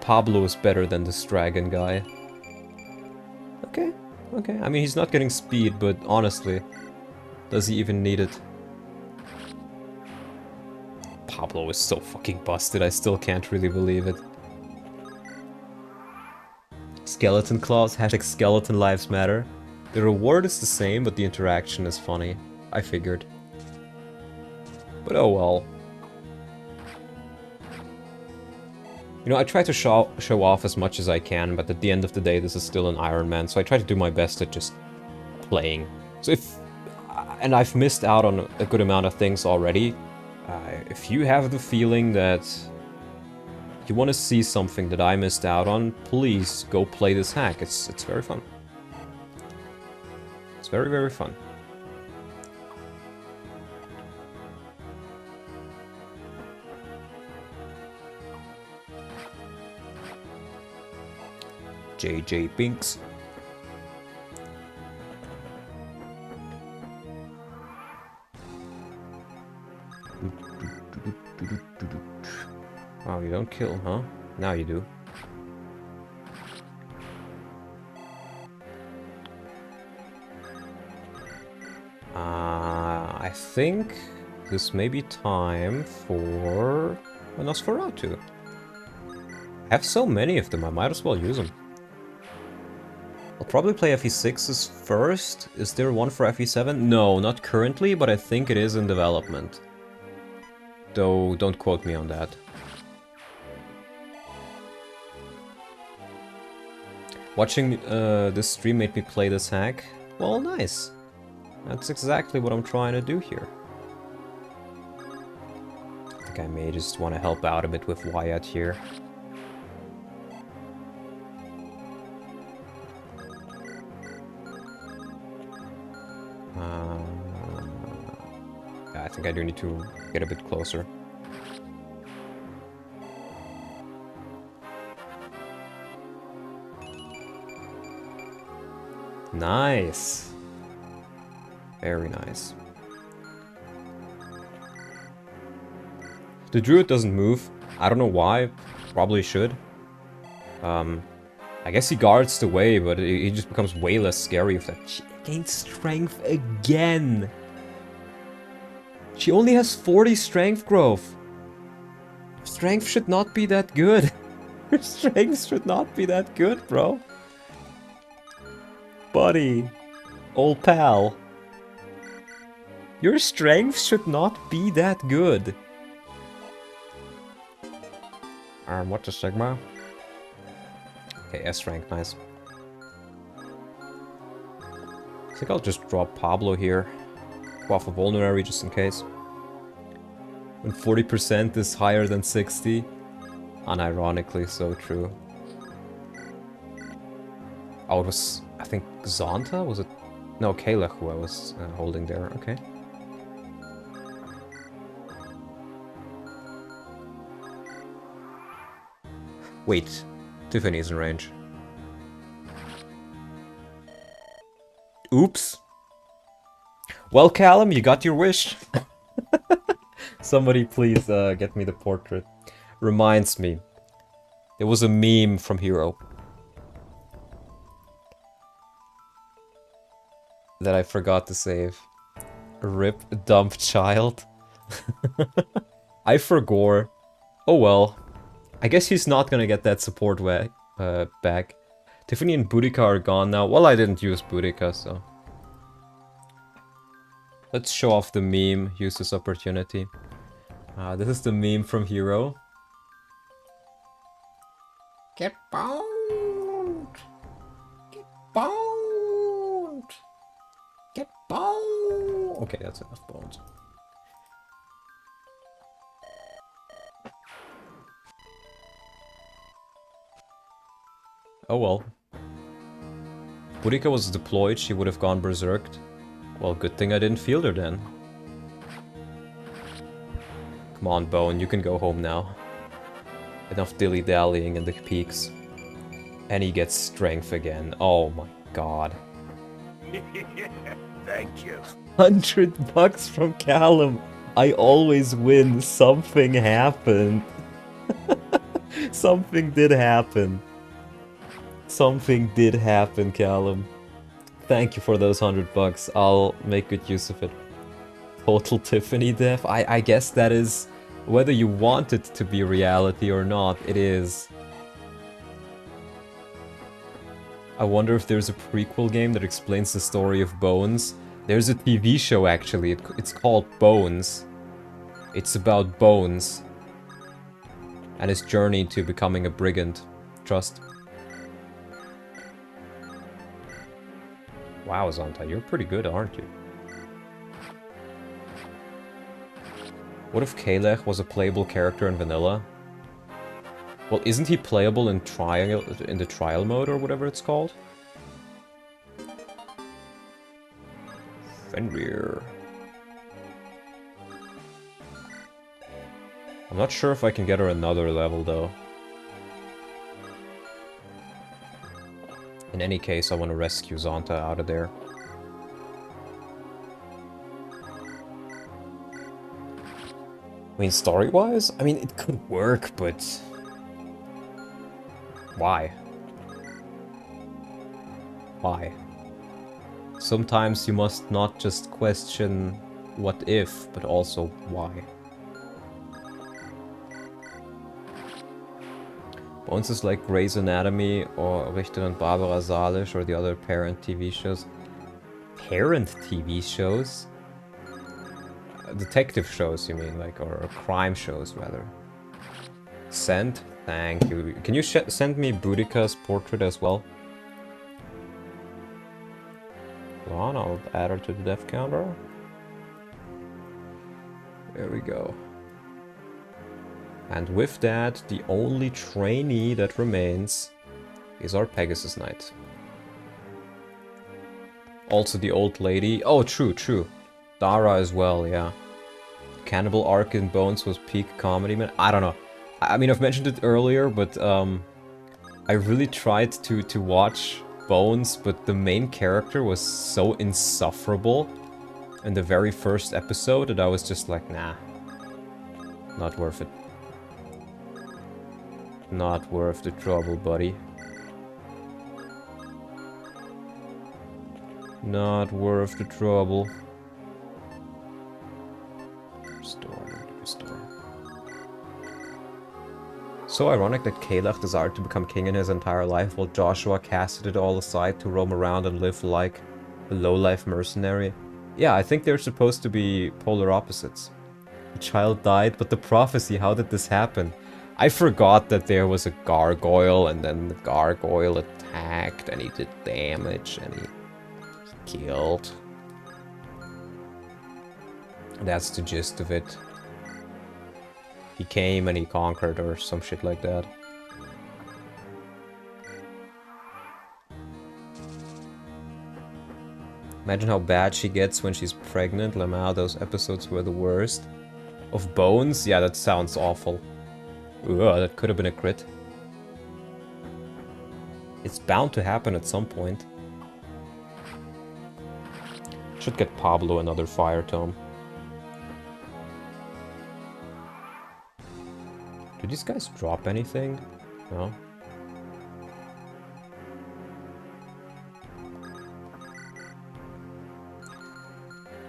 [SPEAKER 1] Pablo is better than this dragon guy. Okay, okay. I mean, he's not getting speed, but honestly, does he even need it? Pablo is so fucking busted, I still can't really believe it. Skeleton claws, hashtag skeleton lives matter. The reward is the same, but the interaction is funny. I figured. But oh well. You know, I try to show off as much as I can, but at the end of the day, this is still an Ironman, so I try to do my best at just playing. So and I've missed out on a good amount of things already. If you have the feeling that you want to see something that I missed out on, please go play this hack. It's very fun. It's very, very fun. JJ Binks. Oh, you don't kill, huh? Now you do. I think this may be time for a Nosferatu. I have so many of them, I might as well use them. I'll probably play FE6s first. Is there one for FE7? No, not currently, but I think it is in development. Though, don't quote me on that. Watching this stream made me play this hack. Well, nice. That's exactly what I'm trying to do here. I think I may just want to help out a bit with Wyatt here. I think I do need to get a bit closer. Nice. Very nice. The druid doesn't move. I don't know why. Probably should. I guess he guards the way, but he just becomes way less scary if that. She gained strength again. She only has 40 strength growth. Strength should not be that good. Her strength should not be that good, bro. Buddy. Old pal. Your strength should not be that good. What's a Sigma? Okay, S rank, nice. I think I'll just drop Pablo here. Go off a vulnerary just in case. When 40% is higher than 60. Unironically so true. Oh, it was, I think, Zonta? Was it? No, Kayla who I was holding there. Okay. Wait, Tiffany's in range. Oops. Well, Callum, you got your wish. Somebody please get me the portrait. Reminds me. There was a meme from Hero. That I forgot to save. Rip dump child. I forgore. Oh well. I guess he's not gonna get that support back. Tiffany and Boudica are gone now. Well, I didn't use Boudica, so... Let's show off the meme, use this opportunity. This is the meme from Hero.
[SPEAKER 3] Get boned! Get boned! Get boned!
[SPEAKER 1] Okay, that's enough bones. Oh well. Boudica was deployed, she would have gone berserked. Well, good thing I didn't field her then. Come on, Bone, you can go home now. Enough dilly-dallying in the peaks. And he gets strength again. Oh my god.
[SPEAKER 2] Thank you.
[SPEAKER 1] $100 from Callum. I always win. Something happened. Something did happen. Something did happen, Callum. Thank you for those $100. I'll make good use of it. Total Tiffany death? I guess that is... Whether you want it to be reality or not, it is. I wonder if there's a prequel game that explains the story of Bones. There's a TV show actually, it's called Bones. It's about Bones. And his journey to becoming a brigand. Trust. Wow, Zonta, you're pretty good, aren't you? What if Kalech was a playable character in vanilla? Well, isn't he playable in the trial mode or whatever it's called? Fenrir. I'm not sure if I can get her another level though. In any case, I want to rescue Zonta out of there. I mean, story-wise, I mean, it could work, but... Why? Why? Sometimes you must not just question what if, but also why. Bones is like Grey's Anatomy or Richter and Barbara Salisch or the other parent TV shows. Parent TV shows? Detective shows, you mean, like, or crime shows, rather. Send? Thank you. Can you send me Boudica's portrait as well? Go on, I'll add her to the death counter. There we go. And with that, the only trainee that remains is our Pegasus Knight. Also the old lady. Oh, true, true. Dara as well, yeah. cannibal arc in Bones was peak comedy, man. I don't know. I mean, I've mentioned it earlier, but I really tried to watch Bones, but the main character was so insufferable in the very first episode that I was just like, nah. Not worth it. Not worth the trouble, buddy. Not worth the trouble. Restore. So ironic that Kalach desired to become king in his entire life, while Joshua casted it all aside to roam around and live like a low-life mercenary. Yeah, I think they're supposed to be polar opposites. The child died, but the prophecy, how did this happen? I forgot that there was a gargoyle, and then the gargoyle attacked, and he did damage, and he killed. That's the gist of it. He came and he conquered, or some shit like that. Imagine how bad she gets when she's pregnant. Lamau, those episodes were the worst. Of Bones? Yeah, that sounds awful. Ugh, that could have been a crit. It's bound to happen at some point. Should get Pablo another fire tome. Do these guys drop anything? No?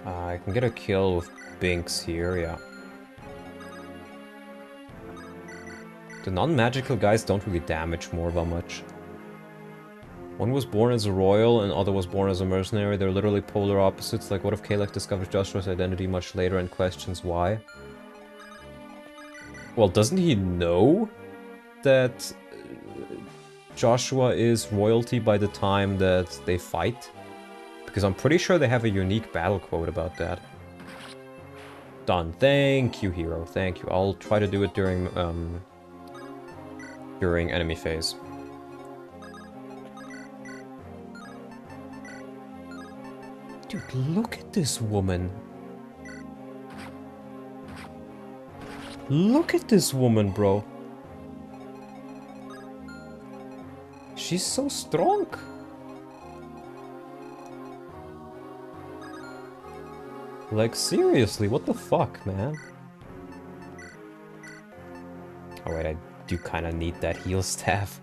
[SPEAKER 1] I can get a kill with Binks here, yeah. The non-magical guys don't really damage Morva much. One was born as a royal and other was born as a mercenary. They're literally polar opposites. Like, what if Kalach discovers Joshua's identity much later and questions why? Well, doesn't he know that Joshua is royalty by the time that they fight? Because I'm pretty sure they have a unique battle quote about that. Done. Thank you, hero. Thank you. I'll try to do it during enemy phase. Dude, look at this woman. Look at this woman, bro. She's so strong. Like, seriously, what the fuck, man? Oh wait, I do kind of need that heal staff.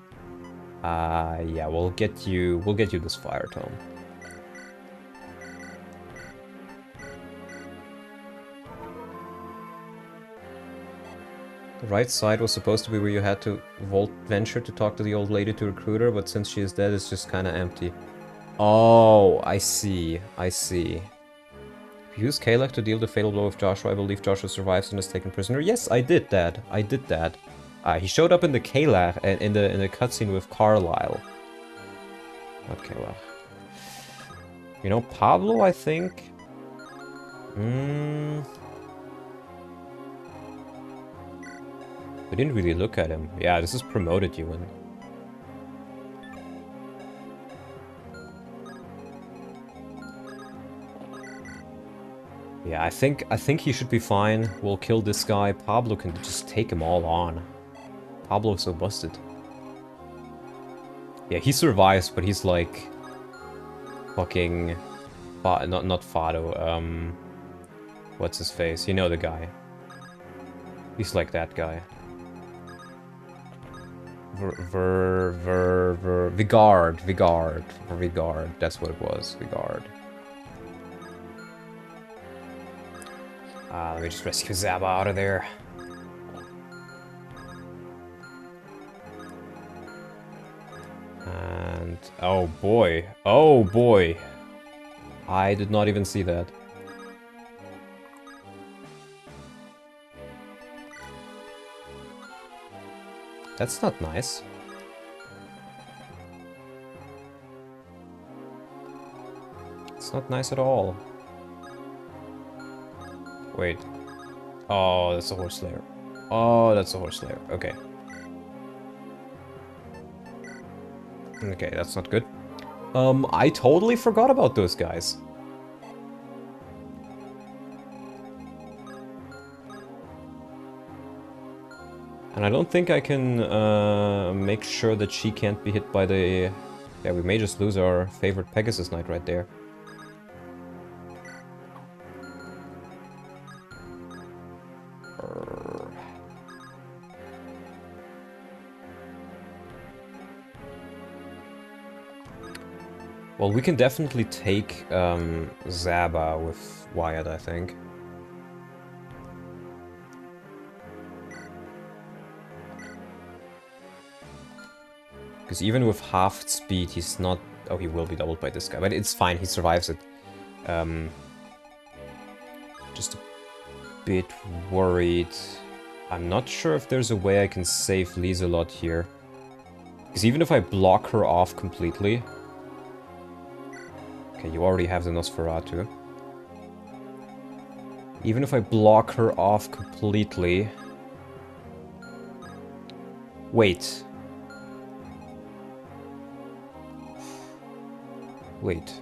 [SPEAKER 1] Yeah, we'll get you this fire tome. The right side was supposed to be where you had to venture to talk to the old lady to recruit her, but since she is dead, it's just kind of empty. Oh, I see. I see. Use Kalach to deal the fatal blow with Joshua. I believe Joshua survives and is taken prisoner. Yes, I did that. I did that. He showed up in the Kalach in the cutscene with Carlisle. Not Kalach. You know, Pablo, I think. We didn't really look at him. Yeah, this is promoted Ewan. Yeah, I think he should be fine. We'll kill this guy. Pablo can just take them all on. Pablo's so busted. Yeah, he survives, but he's like fucking not Fado. What's his face? You know the guy. He's like that guy. Vigard. That's what it was. Vigard. Let me just rescue Zaba out of there. And oh boy, I did not even see that. That's not nice. It's not nice at all. Wait. Oh, that's a horse slayer. Oh, that's a horse slayer. Okay. Okay, that's not good. I totally forgot about those guys. And I don't think I can make sure that she can't be hit by the... Yeah, we may just lose our favorite Pegasus Knight right there. Well, we can definitely take Zaba with Wyatt, I think. Because even with half speed, he's not... Oh, he will be doubled by this guy, but it's fine, he survives it. Just a bit worried. I'm not sure if there's a way I can save Lieselot here. Because even if I block her off completely... Okay, you already have the Nosferatu. Even if I block her off completely... Wait. Wait.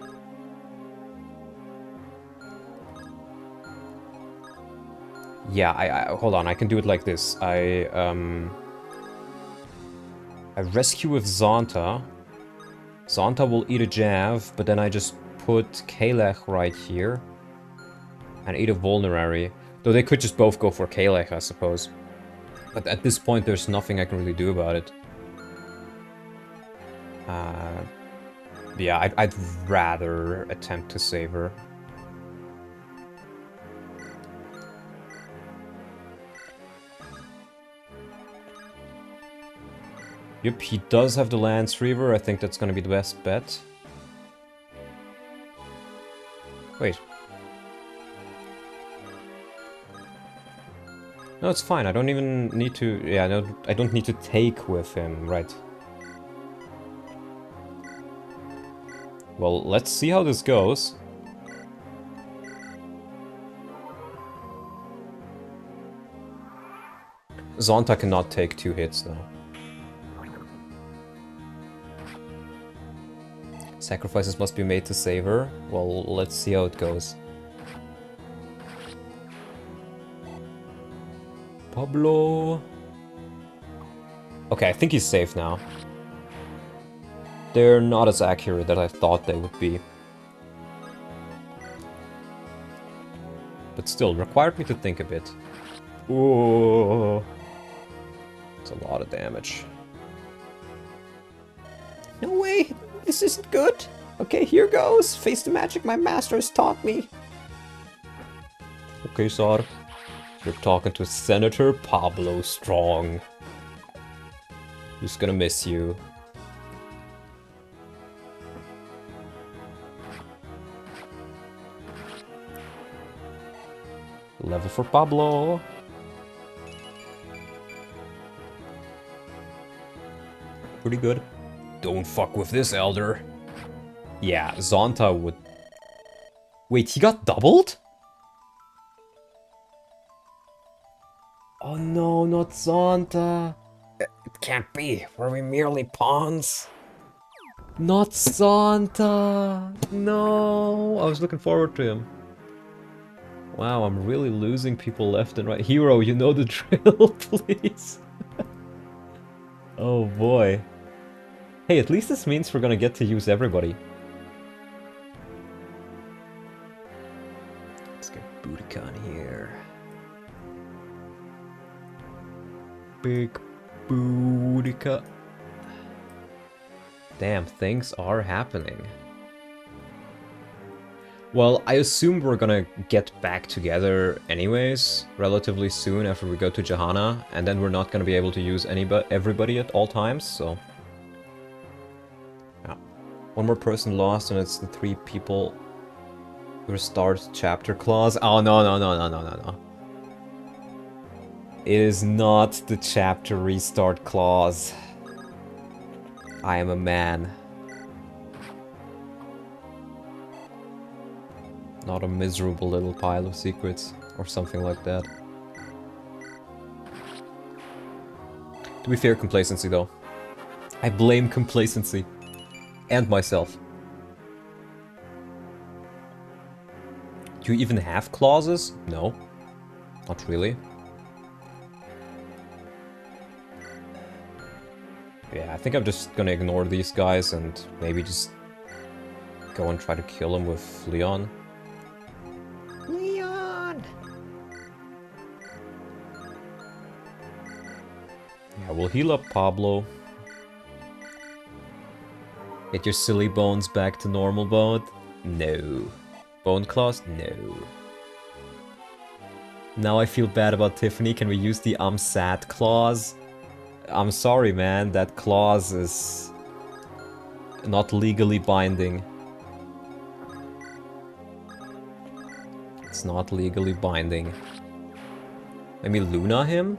[SPEAKER 1] Yeah, I hold on, I can do it like this. I rescue with Zonta. Zonta will eat a Jav, but then I just put Kalech right here. And eat a Vulnerary. Though they could just both go for Kalech, I suppose. But at this point, there's nothing I can really do about it. Yeah, I'd rather attempt to save her. Yep, he does have the Lance Reaver. I think that's gonna be the best bet. Wait. No, it's fine. I don't even need to... Yeah, no, I don't need to take with him, right. Well, let's see how this goes. Zonta cannot take 2 hits, though. Sacrifices must be made to save her. Well, let's see how it goes. Pablo... Okay, I think he's safe now. They're not as accurate as I thought they would be. But still, required me to think a bit. Ooh. It's a lot of damage.
[SPEAKER 3] No way! This isn't good! Okay, here goes! Face the magic my master has taught me!
[SPEAKER 1] Okay, Sar. You're talking to Senator Pablo Strong. Who's gonna miss you? Level for Pablo. Pretty good. Don't fuck with this, Elder. Yeah, Zonta would... Wait, he got doubled? Oh no, not Zonta.
[SPEAKER 3] It can't be. Were we merely pawns?
[SPEAKER 1] Not Zonta. No. I was looking forward to him. Wow, I'm really losing people left and right. Hero, you know the drill, please. Oh boy. Hey, at least this means we're gonna get to use everybody. Let's get Boudica in here. Big Boudica. Damn, things are happening. Well, I assume we're gonna get back together anyways, relatively soon after we go to Johanna, and then we're not gonna be able to use everybody at all times, so... Yeah. One more person lost, and it's the 3 people... Restart chapter clause. Oh, no, no, no, no, no, no, no. It is not the chapter restart clause. I am a man. Not a miserable little pile of secrets, or something like that. To be fair, complacency though. I blame complacency. And myself. Do you even have clauses? No. Not really. Yeah, I think I'm just gonna ignore these guys and maybe just go and try to kill him with Leon.
[SPEAKER 3] Leon!
[SPEAKER 1] Yeah, we'll heal up Pablo. Get your silly bones back to normal mode? No. Bone claws? No. Now I feel bad about Tiffany. Can we use the I'm sad clause? I'm sorry, man. That clause is not legally binding. It's not legally binding. Maybe Luna him?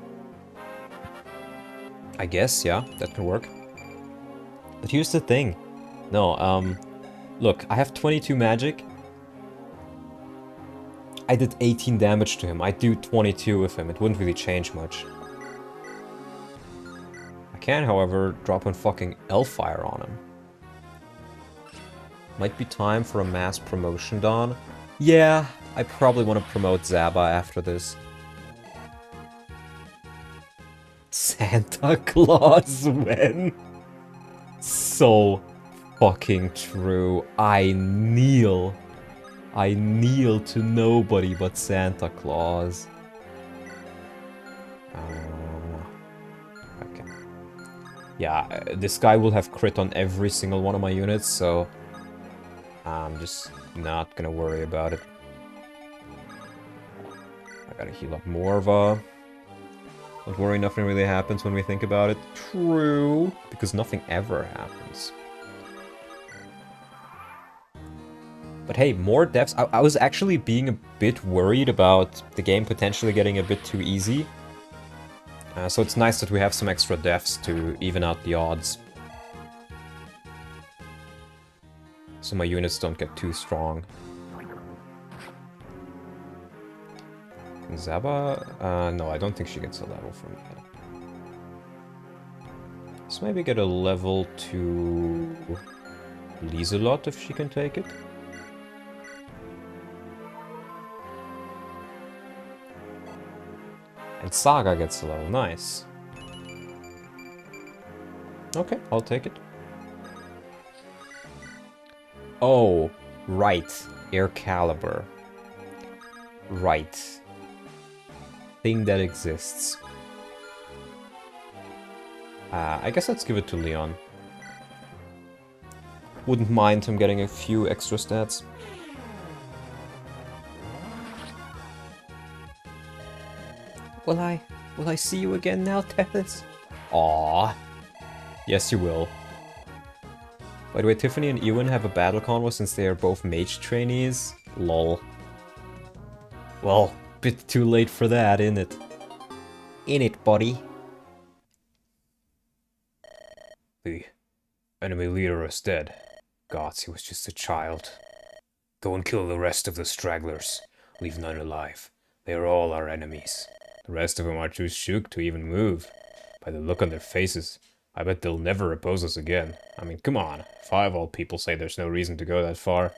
[SPEAKER 1] I guess, yeah, that can work. But here's the thing. No, look, I have 22 magic. I did 18 damage to him. I do 22 with him. It wouldn't really change much. I can, however, drop a fucking Hellfire on him. Might be time for a mass promotion, Dawn. Yeah, I probably want to promote Zaba after this. Santa Claus when? So fucking true. I kneel to nobody but Santa Claus. Okay. Yeah, this guy will have crit on every single one of my units, so I'm just not gonna worry about it. I gotta heal up Morva. Don't worry, nothing really happens when we think about it. True, because nothing ever happens. But hey, more deaths. I was actually being a bit worried about the game potentially getting a bit too easy. So it's nice that we have some extra deaths to even out the odds. So my units don't get too strong. Zaba? No, I don't think she gets a level from that. Let's maybe get a level to Lieselot if she can take it. And Saga gets a level, nice. Okay, I'll take it. Oh, right. Air Caliber. Right. Thing that exists. I guess let's give it to Leon. Wouldn't mind him getting a few extra stats. Will I see you again now, Tethys? Aww. Yes, you will. By the way, Tiffany and Ewan have a battle convo since they are both mage trainees. Lol. Well, bit too late for that, innit? Innit, buddy?
[SPEAKER 2] The enemy leader is dead. Gods, he was just a child. Go and kill the rest of the stragglers. Leave none alive. They are all our enemies. The rest of them are too shook to even move. By the look on their faces, I bet they'll never oppose us again. I mean, come on. 5 old people say there's no reason to go that far.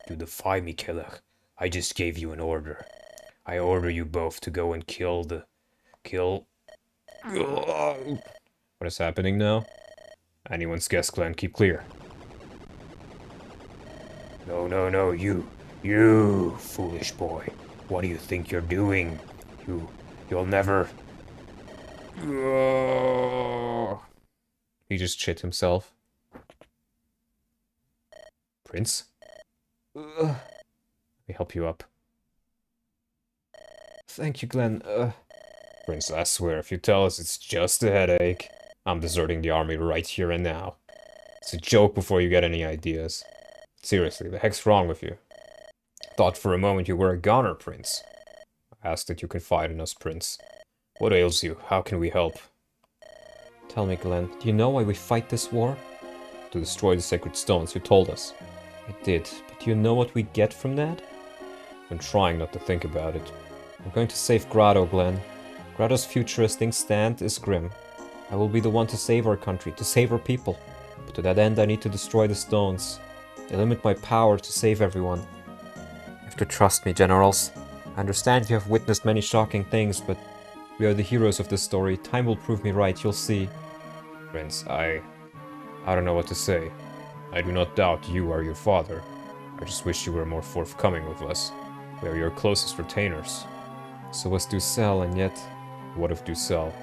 [SPEAKER 2] You defy me, Kelech. I just gave you an order. I order you both to go and kill...
[SPEAKER 1] What is happening now?
[SPEAKER 2] Anyone's guess, clan, keep clear. No, you foolish boy. What do you think you're doing? You'll never...
[SPEAKER 1] He just shit himself. Prince? Let me help you up. Thank you, Glenn.
[SPEAKER 2] Prince, I swear, if you tell us it's just a headache, I'm deserting the army right here and now. It's a joke before you get any ideas. Seriously, the heck's wrong with you? Thought for a moment you were a goner, Prince. I ask that you confide in us, Prince. What ails you? How can we help?
[SPEAKER 1] Tell me, Glenn, do you know why we fight this war?
[SPEAKER 2] To destroy the sacred stones, you told us.
[SPEAKER 1] I did, but do you know what we get from that?
[SPEAKER 2] I'm trying not to think about it.
[SPEAKER 1] I'm going to save Grotto, Glenn. Grotto's future as things stand is grim. I will be the one to save our country, to save our people. But to that end I need to destroy the stones. They limit my power to save everyone. You have to trust me, generals. I understand you have witnessed many shocking things, but we are the heroes of this story. Time will prove me right, you'll see. Prince, I don't know what to say. I do not doubt you are your father. I just wish you were more forthcoming with us. We are your closest retainers. So was Ducel, and yet... What of Ducel?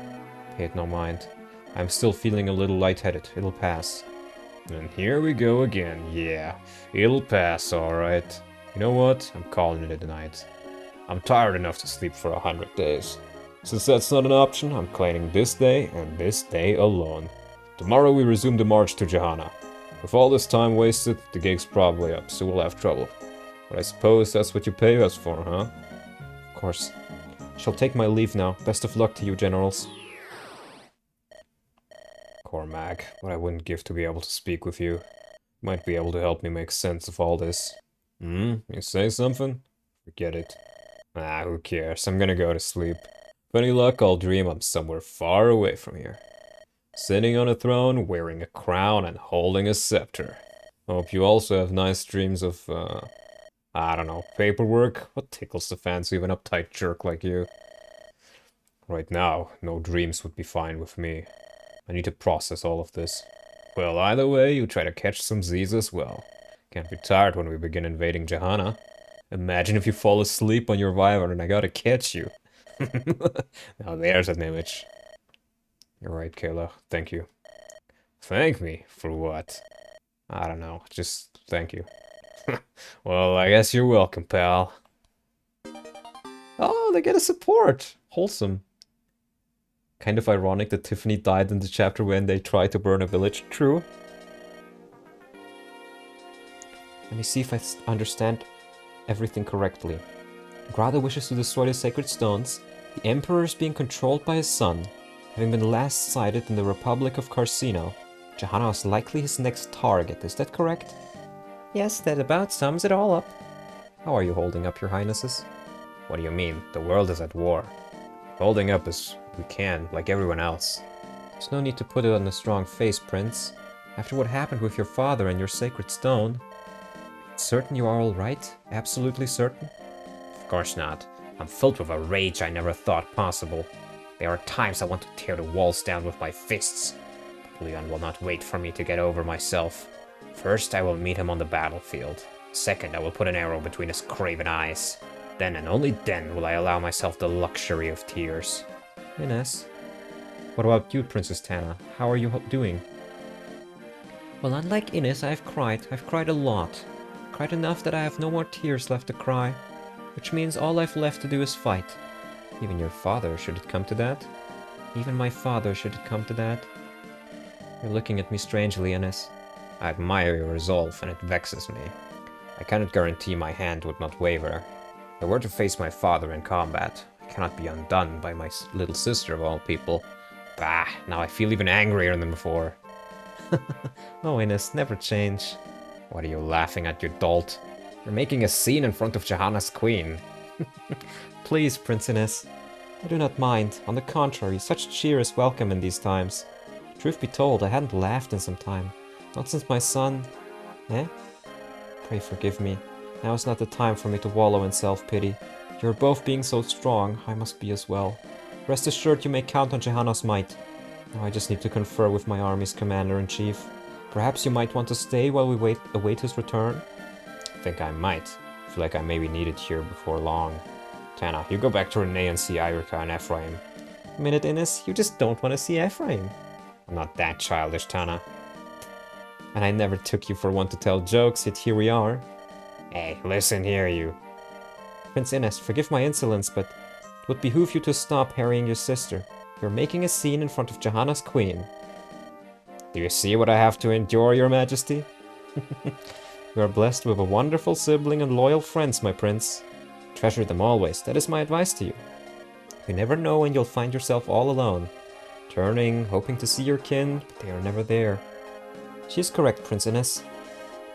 [SPEAKER 1] Pay it no mind. I'm still feeling a little lightheaded. It'll pass. And here we go again. Yeah, it'll pass, alright. You know what? I'm calling it a night. I'm tired enough to sleep for 100 days. Since that's not an option, I'm claiming this day and this day alone. Tomorrow we resume the march to Johanna. With all this time wasted, the gig's probably up, so we'll have trouble. But I suppose that's what you pay us for, huh?
[SPEAKER 4] Of course. Shall take my leave now. Best of luck to you, generals.
[SPEAKER 1] Cormac, what I wouldn't give to be able to speak with you. You might be able to help me make sense of all this. You say something? Forget it. Ah, who cares? I'm gonna go to sleep. With any luck, I'll dream I'm somewhere far away from here. Sitting on a throne, wearing a crown, and holding a scepter. Hope you also have nice dreams of, I don't know, paperwork? What tickles the fancy of an uptight jerk like you? Right now, no dreams would be fine with me. I need to process all of this. Well, either way, you try to catch some Z's as well. Can't be tired when we begin invading Johanna. Imagine if you fall asleep on your wyvern and I gotta catch you. Now there's an image. You're right, Kayla. Thank you. Thank me? For what? I don't know. Just thank you. Well, I guess you're welcome, pal.
[SPEAKER 4] Oh, they get a support! Wholesome. Kind of ironic that Tiffany died in the chapter when they tried to burn a village. True. Let me see if I understand everything correctly. Grado wishes to destroy the sacred stones. The Emperor is being controlled by his son. Having been last sighted in the Republic of Carcino, Johanna is likely his next target. Is that correct? Yes, that about sums it all up. How are you holding up, your highnesses?
[SPEAKER 1] What do you mean? The world is at war. Holding up as we can, like everyone else.
[SPEAKER 4] There's no need to put it on a strong face, Prince. After what happened with your father and your sacred stone... Certain you are all right? Absolutely certain?
[SPEAKER 3] Of course not. I'm filled with a rage I never thought possible. There are times I want to tear the walls down with my fists. But LYON will not wait for me to get over myself. First, I will meet him on the battlefield. Second, I will put an arrow between his craven eyes. Then and only then will I allow myself the luxury of tears.
[SPEAKER 4] Ines? What about you, Princess Tana? How are you doing? Well, unlike Ines, I've cried a lot. Cried enough that I have no more tears left to cry. Which means all I've left to do is fight. Even your father, should it come to that? Even my father, should it come to that? You're looking at me strangely, Ines.
[SPEAKER 3] I admire your resolve, and it vexes me. I cannot guarantee my hand would not waver. If I were to face my father in combat, I cannot be undone by my little sister of all people. Bah, now I feel even angrier than before.
[SPEAKER 4] Oh, Ines, never change.
[SPEAKER 3] What are you laughing at, you dolt? You're making a scene in front of Johanna's queen.
[SPEAKER 4] Please, Prince Ines. I do not mind. On the contrary, such cheer is welcome in these times. Truth be told, I hadn't laughed in some time. Not since my son... Eh? Pray forgive me. Now is not the time for me to wallow in self-pity. You're both being so strong, I must be as well. Rest assured you may count on Johanna's might. Now I just need to confer with my army's commander-in-chief. Perhaps you might want to stay while we await his return?
[SPEAKER 3] I think I might. I feel like I may be needed here before long. Tana, you go back to Renee and see Irika and Ephraim.
[SPEAKER 4] A minute, Ines, you just don't want to see Ephraim.
[SPEAKER 3] I'm not that childish, Tana.
[SPEAKER 4] And I never took you for one to tell jokes, yet here we are.
[SPEAKER 3] Hey, listen here, you.
[SPEAKER 4] Prince Ines, forgive my insolence, but it would behoove you to stop harrying your sister. You're making a scene in front of Johanna's queen.
[SPEAKER 3] Do you see what I have to endure, your majesty?
[SPEAKER 4] You are blessed with a wonderful sibling and loyal friends, my prince. Treasure them always, that is my advice to you. You never know when you'll find yourself all alone. Turning, hoping to see your kin, but they are never there. She is correct, Prince Ines.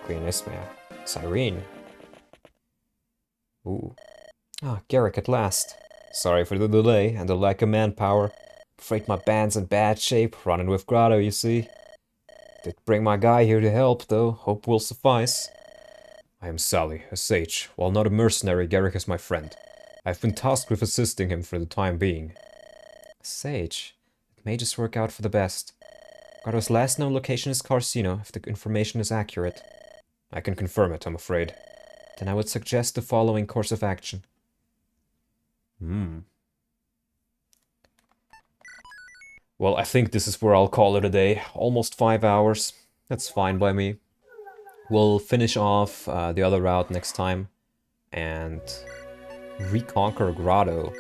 [SPEAKER 3] Queen Ismea. Cyrene.
[SPEAKER 4] Ooh. Ah, Garrick at last. Sorry for the delay and the lack of manpower. Afraid my band's in bad shape, running with Grotto, you see. Did bring my guy here to help, though. Hope will suffice.
[SPEAKER 1] I am Sally, a sage. While not a mercenary, Garrick is my friend. I've been tasked with assisting him for the time being.
[SPEAKER 4] A sage? It may just work out for the best.
[SPEAKER 1] Grotto's last known location is Carcino, if the information is accurate.
[SPEAKER 2] I can confirm it, I'm afraid.
[SPEAKER 1] Then I would suggest the following course of action.
[SPEAKER 2] Well, I think this is where I'll call it a day.
[SPEAKER 1] Almost 5 hours. That's fine by me. We'll finish off the other route next time and reconquer Grotto.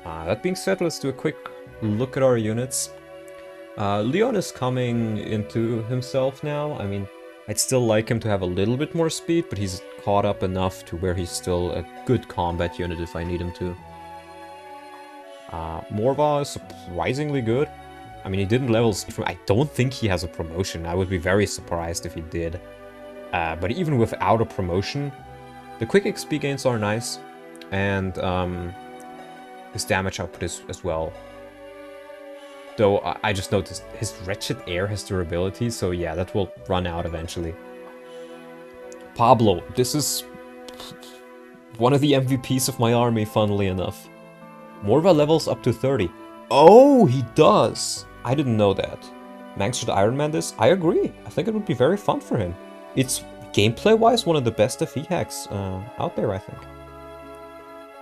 [SPEAKER 1] That being said, let's do a quick look at our units. LYON is coming into himself now. I mean, I'd still like him to have a little bit more speed, but he's caught up enough to where he's still a good combat unit if I need him to. Morva is surprisingly good. I mean, he didn't level from. I don't think he has a promotion. I would be very surprised if he did. But even without a promotion, the quick XP gains are nice, and his damage output is as well. Though I just noticed his Wretched Air has durability, so yeah, that will run out eventually. Pablo, this is one of the MVPs of my army, funnily enough. Morva levels up to 30. Oh, he does! I didn't know that. Manx should Ironman this? I agree. I think it would be very fun for him. It's, gameplay-wise, one of the best FE hacks out there, I think.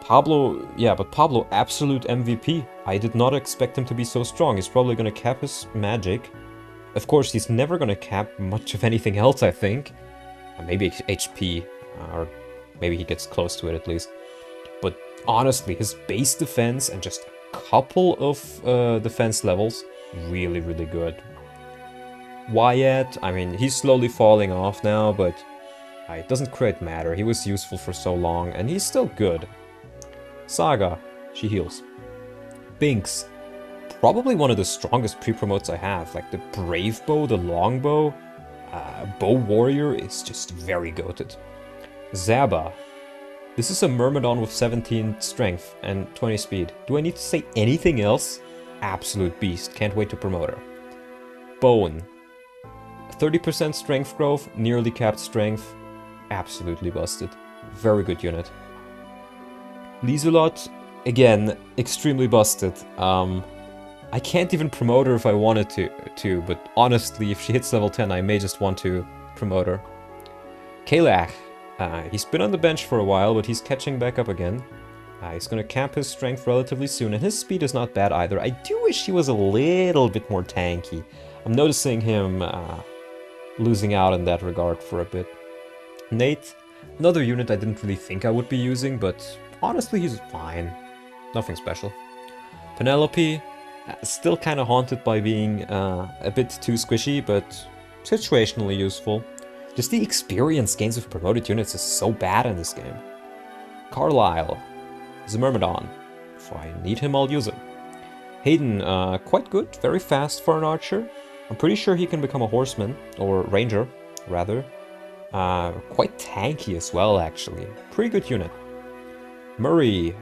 [SPEAKER 1] Pablo, yeah, but Pablo, absolute MVP. I did not expect him to be so strong. He's probably going to cap his magic. Of course, he's never going to cap much of anything else, I think. Maybe HP, or maybe he gets close to it at least. But honestly, his base defense and just a couple of defense levels, really, really good. Wyatt, I mean, he's slowly falling off now, but it doesn't quite matter. He was useful for so long, and he's still good. Saga, she heals. Binks, probably one of the strongest pre-promotes I have. Like the Brave Bow, the Longbow, Bow Warrior is just very goated. Zaba, this is a Myrmidon with 17 strength and 20 speed. Do I need to say anything else? Absolute beast, can't wait to promote her. Bone, 30% strength growth, nearly capped strength, absolutely busted. Very good unit. Liselot, again, extremely busted. I can't even promote her if I wanted to, but honestly, if she hits level 10, I may just want to promote her. Kalach, he's been on the bench for a while, but he's catching back up again. He's gonna cap his strength relatively soon, and his speed is not bad either. I do wish he was a little bit more tanky. I'm noticing him losing out in that regard for a bit. Nate, another unit I didn't really think I would be using, but honestly, he's fine. Nothing special. Penelope, still kind of haunted by being a bit too squishy, but situationally useful. Just the experience gains of promoted units is so bad in this game. Carlisle is a Myrmidon. If I need him, I'll use him. Hayden, quite good, very fast for an archer. I'm pretty sure he can become a horseman, or ranger, rather. Quite tanky as well, actually. Pretty good unit. Murray,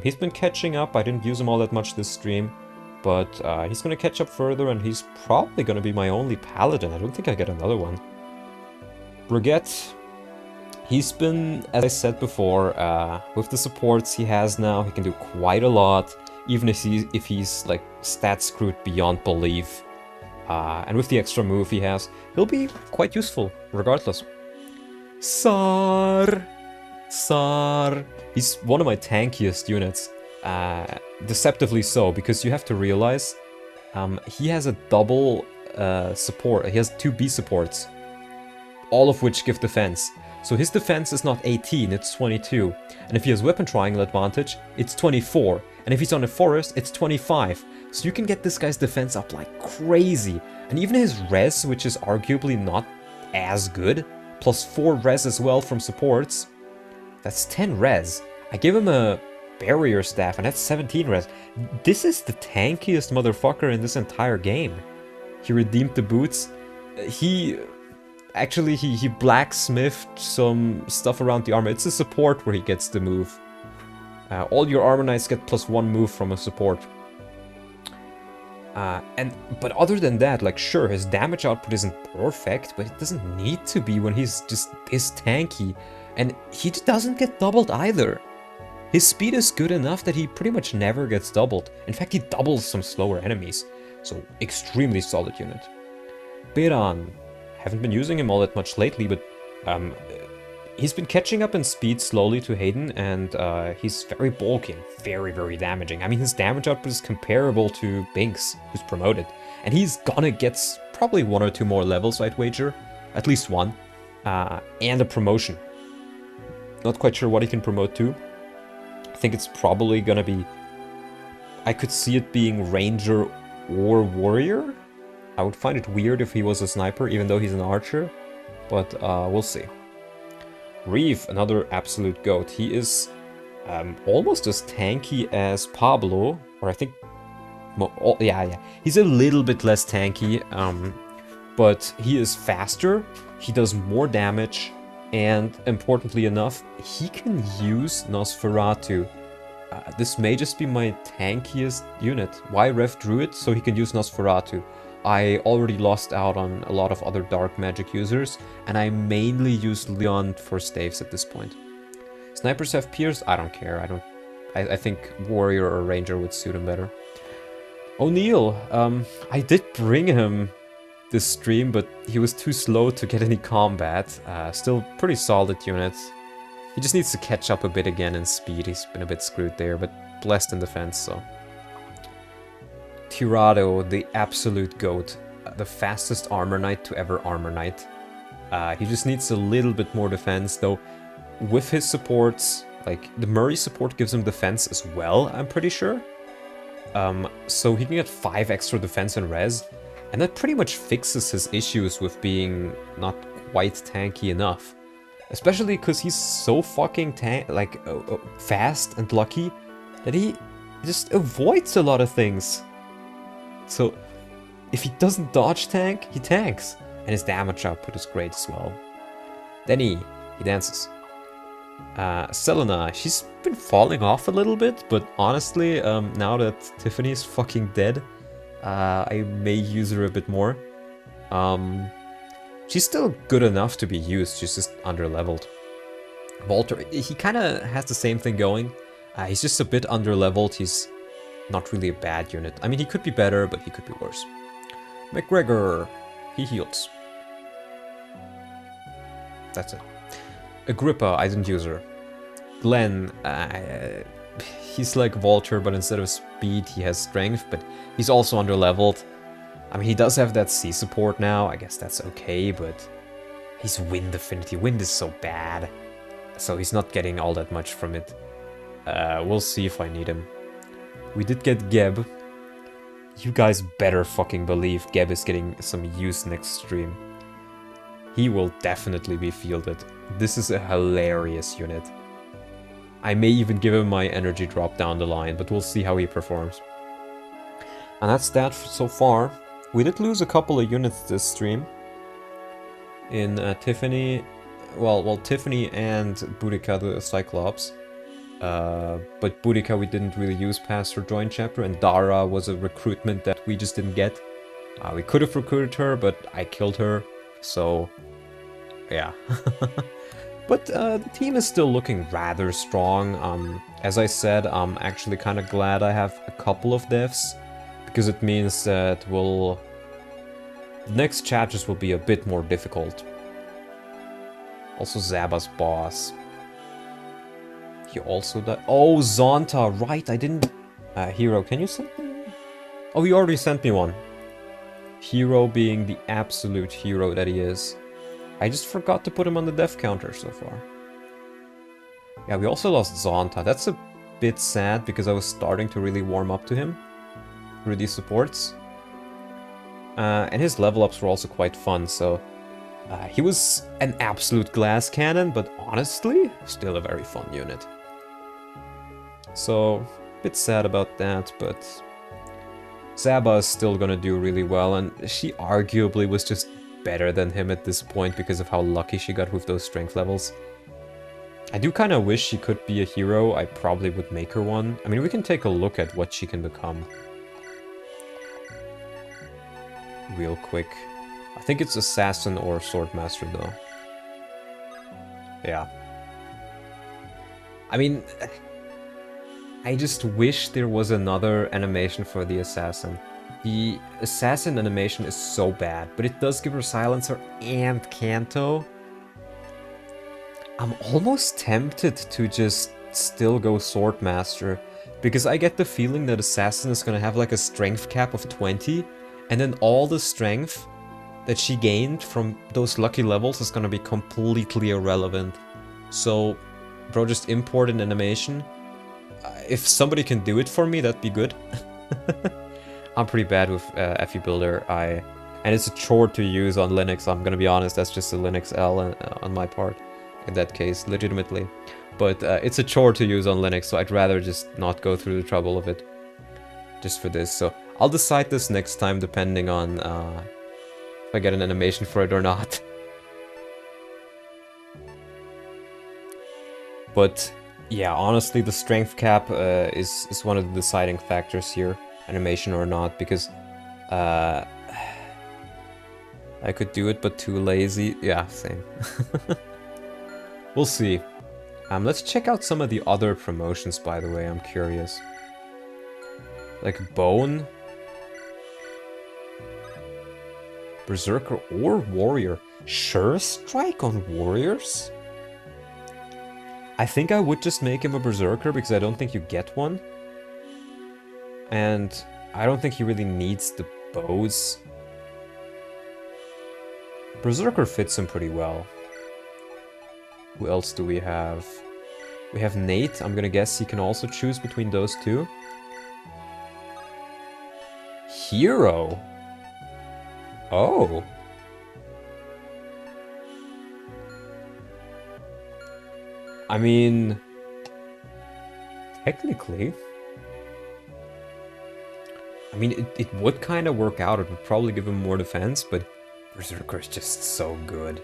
[SPEAKER 1] he's been catching up. I didn't use him all that much this stream, but he's going to catch up further, and he's probably going to be my only paladin. I don't think I get another one. Brigitte, he's been, as I said before, with the supports he has now, he can do quite a lot, even if he's like stat screwed beyond belief. And with the extra move he has, he'll be quite useful, regardless. Sar, he's one of my tankiest units. Deceptively so, because you have to realize he has a double support. He has 2 B supports, all of which give defense. So his defense is not 18, it's 22. And if he has weapon triangle advantage, it's 24. And if he's on a forest, it's 25. So you can get this guy's defense up like crazy. And even his res, which is arguably not as good, plus 4 res as well from supports, that's 10 res. I give him a barrier staff, and that's 17 res. This is the tankiest motherfucker in this entire game. He redeemed the boots. He blacksmithed some stuff around the armor. It's a support where he gets the move. All your armor knights get +1 move from a support. But other than that, like, sure, his damage output isn't perfect, but it doesn't need to be when he's just this tanky. And he doesn't get doubled either. His speed is good enough that he pretty much never gets doubled. In fact, he doubles some slower enemies. So extremely solid unit. Beran, haven't been using him all that much lately, but he's been catching up in speed slowly to Hayden, and he's very bulky and very, very damaging. I mean, his damage output is comparable to Binks, who's promoted. And he's gonna get probably 1 or 2 more levels, I'd wager. At least 1. And a promotion. Not quite sure what he can promote to. I think it's probably gonna be... I could see it being Ranger or Warrior. I would find it weird if he was a sniper, even though he's an archer. But we'll see. Reeve, another absolute goat. He is almost as tanky as Pablo, or I think... yeah. He's a little bit less tanky, but he is faster, he does more damage, and importantly enough, he can use Nosferatu. This may just be my tankiest unit. Why Rev Druid? So he can use Nosferatu. I already lost out on a lot of other dark magic users, and I mainly use LYON for staves at this point. Snipers have Pierce? I don't care. I think Warrior or Ranger would suit him better. O'Neill, I did bring him this stream, but he was too slow to get any combat. Still pretty solid unit. He just needs to catch up a bit again in speed. He's been a bit screwed there, but blessed in defense, so. Tirado, the absolute goat. The fastest armor knight to ever armor knight. He just needs a little bit more defense, though. With his supports, like, the Murray support gives him defense as well, I'm pretty sure. So he can get 5 extra defense and res, and that pretty much fixes his issues with being not quite tanky enough. Especially because he's so fucking fast and lucky that he just avoids a lot of things. So if he doesn't dodge tank, he tanks, and his damage output is great as well. Then he dances. Selena, she's been falling off a little bit, but honestly, now that Tiffany's fucking dead, I may use her a bit more. She's still good enough to be used, she's just under-leveled. Walter, he kind of has the same thing going. He's just a bit under-leveled, he's not really a bad unit. I mean, he could be better, but he could be worse. McGregor, he heals. That's it. Agrippa, I didn't use her. Glenn, he's like Walter, but instead of speed, he has strength, but he's also under-leveled. I mean, he does have that C support now, I guess that's okay, but he's wind affinity. Wind is so bad, so he's not getting all that much from it. We'll see if I need him. We did get Geb. You guys better fucking believe Geb is getting some use next stream. He will definitely be fielded. This is a hilarious unit. I may even give him my energy drop down the line, but we'll see how he performs. And that's that so far. We did lose a couple of units this stream. In Tiffany... Well, Tiffany and Boudica the Cyclops. But Boudica we didn't really use past her join chapter, and Dara was a recruitment that we just didn't get. We could have recruited her, but I killed her, so... yeah. But the team is still looking rather strong. As I said, I'm actually kind of glad I have a couple of devs, because it means that the next chapters will be a bit more difficult. Also Zaba's boss. He also died. Oh, Zonta, right, I didn't... Hero, can you send me? Oh, you already sent me one. Hero being the absolute hero that he is. I just forgot to put him on the death counter so far. Yeah, we also lost Zonta. That's a bit sad because I was starting to really warm up to him through these supports. And his level ups were also quite fun, so... he was an absolute glass cannon, but honestly, still a very fun unit. So, a bit sad about that, but... Zaba is still gonna do really well, and she arguably was just better than him at this point because of how lucky she got with those strength levels. I do kind of wish she could be a hero. I probably would make her one. I mean, we can take a look at what she can become. Real quick. I think it's Assassin or Swordmaster, though. Yeah. I mean, I just wish there was another animation for the Assassin. The assassin animation is so bad, but it does give her silencer and Canto. I'm almost tempted to just still go Swordmaster, because I get the feeling that Assassin is gonna have like a strength cap of 20, and then all the strength that she gained from those lucky levels is gonna be completely irrelevant. So, bro, just import an animation. If somebody can do it for me, that'd be good. I'm pretty bad with FE Builder, and it's a chore to use on Linux, I'm gonna be honest, that's just a Linux L on my part. In that case, legitimately. But it's a chore to use on Linux, so I'd rather just not go through the trouble of it. Just for this, so I'll decide this next time depending on if I get an animation for it or not. But yeah, honestly, the strength cap is one of the deciding factors here, animation or not, because I could do it, but too lazy. Yeah, same. We'll see. Let's check out some of the other promotions, by the way, I'm curious. Like Bone, Berserker, or Warrior. Sure strike on Warriors? I think I would just make him a Berserker, because I don't think you get one. And I don't think he really needs the bows. Berserker fits him pretty well. Who else do we have? We have Nate. I'm gonna guess he can also choose between those two. Hero. Oh. I mean, technically, it would kind of work out. It would probably give him more defense, but Berserker is just so good.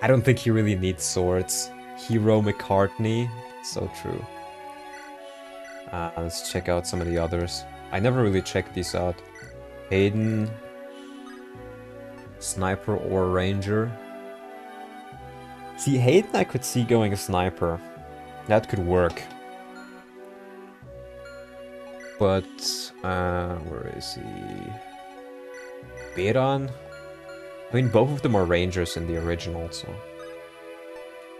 [SPEAKER 1] I don't think he really needs swords. Hero McCartney, so true. Let's check out some of the others. I never really checked these out. Hayden, Sniper or Ranger. See, Hayden I could see going a Sniper. That could work. But, where is he? Beran? I mean, both of them are Rangers in the original, so...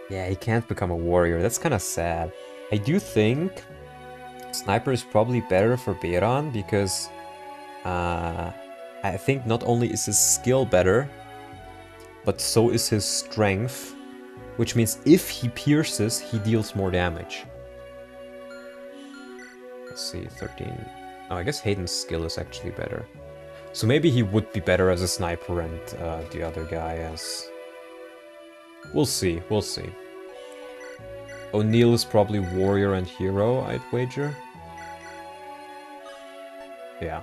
[SPEAKER 1] Yeah, he can't become a Warrior. That's kind of sad. I do think Sniper is probably better for Beran, because I think not only is his skill better, but so is his strength, which means if he pierces, he deals more damage. Let's see, 13... Oh, I guess Hayden's skill is actually better. So maybe he would be better as a Sniper and the other guy as... We'll see, we'll see. O'Neill is probably Warrior and Hero, I'd wager. Yeah.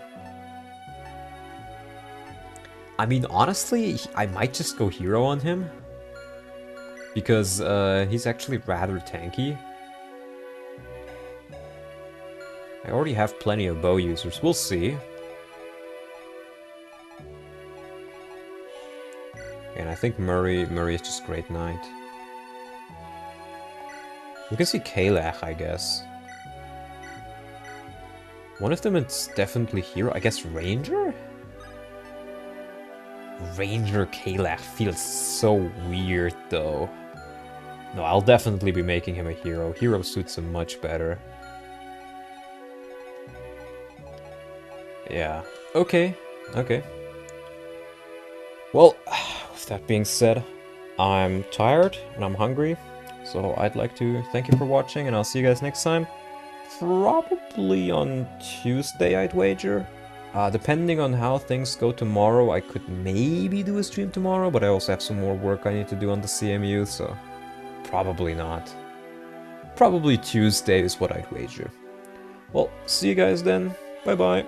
[SPEAKER 1] I mean, honestly, I might just go Hero on him. Because he's actually rather tanky. I already have plenty of bow users, we'll see. And I think Murray is just Great Knight. You can see Kalach, I guess. One of them is definitely Hero. I guess Ranger? Ranger Kalach feels so weird, though. No, I'll definitely be making him a Hero. Hero suits him much better. Yeah. Okay. Okay. Well, with that being said, I'm tired and I'm hungry. So I'd like to thank you for watching, and I'll see you guys next time. Probably on Tuesday, I'd wager. Depending on how things go tomorrow, I could maybe do a stream tomorrow, but I also have some more work I need to do on the CMU, so probably not. Probably Tuesday is what I'd wager. Well, see you guys then. Bye-bye.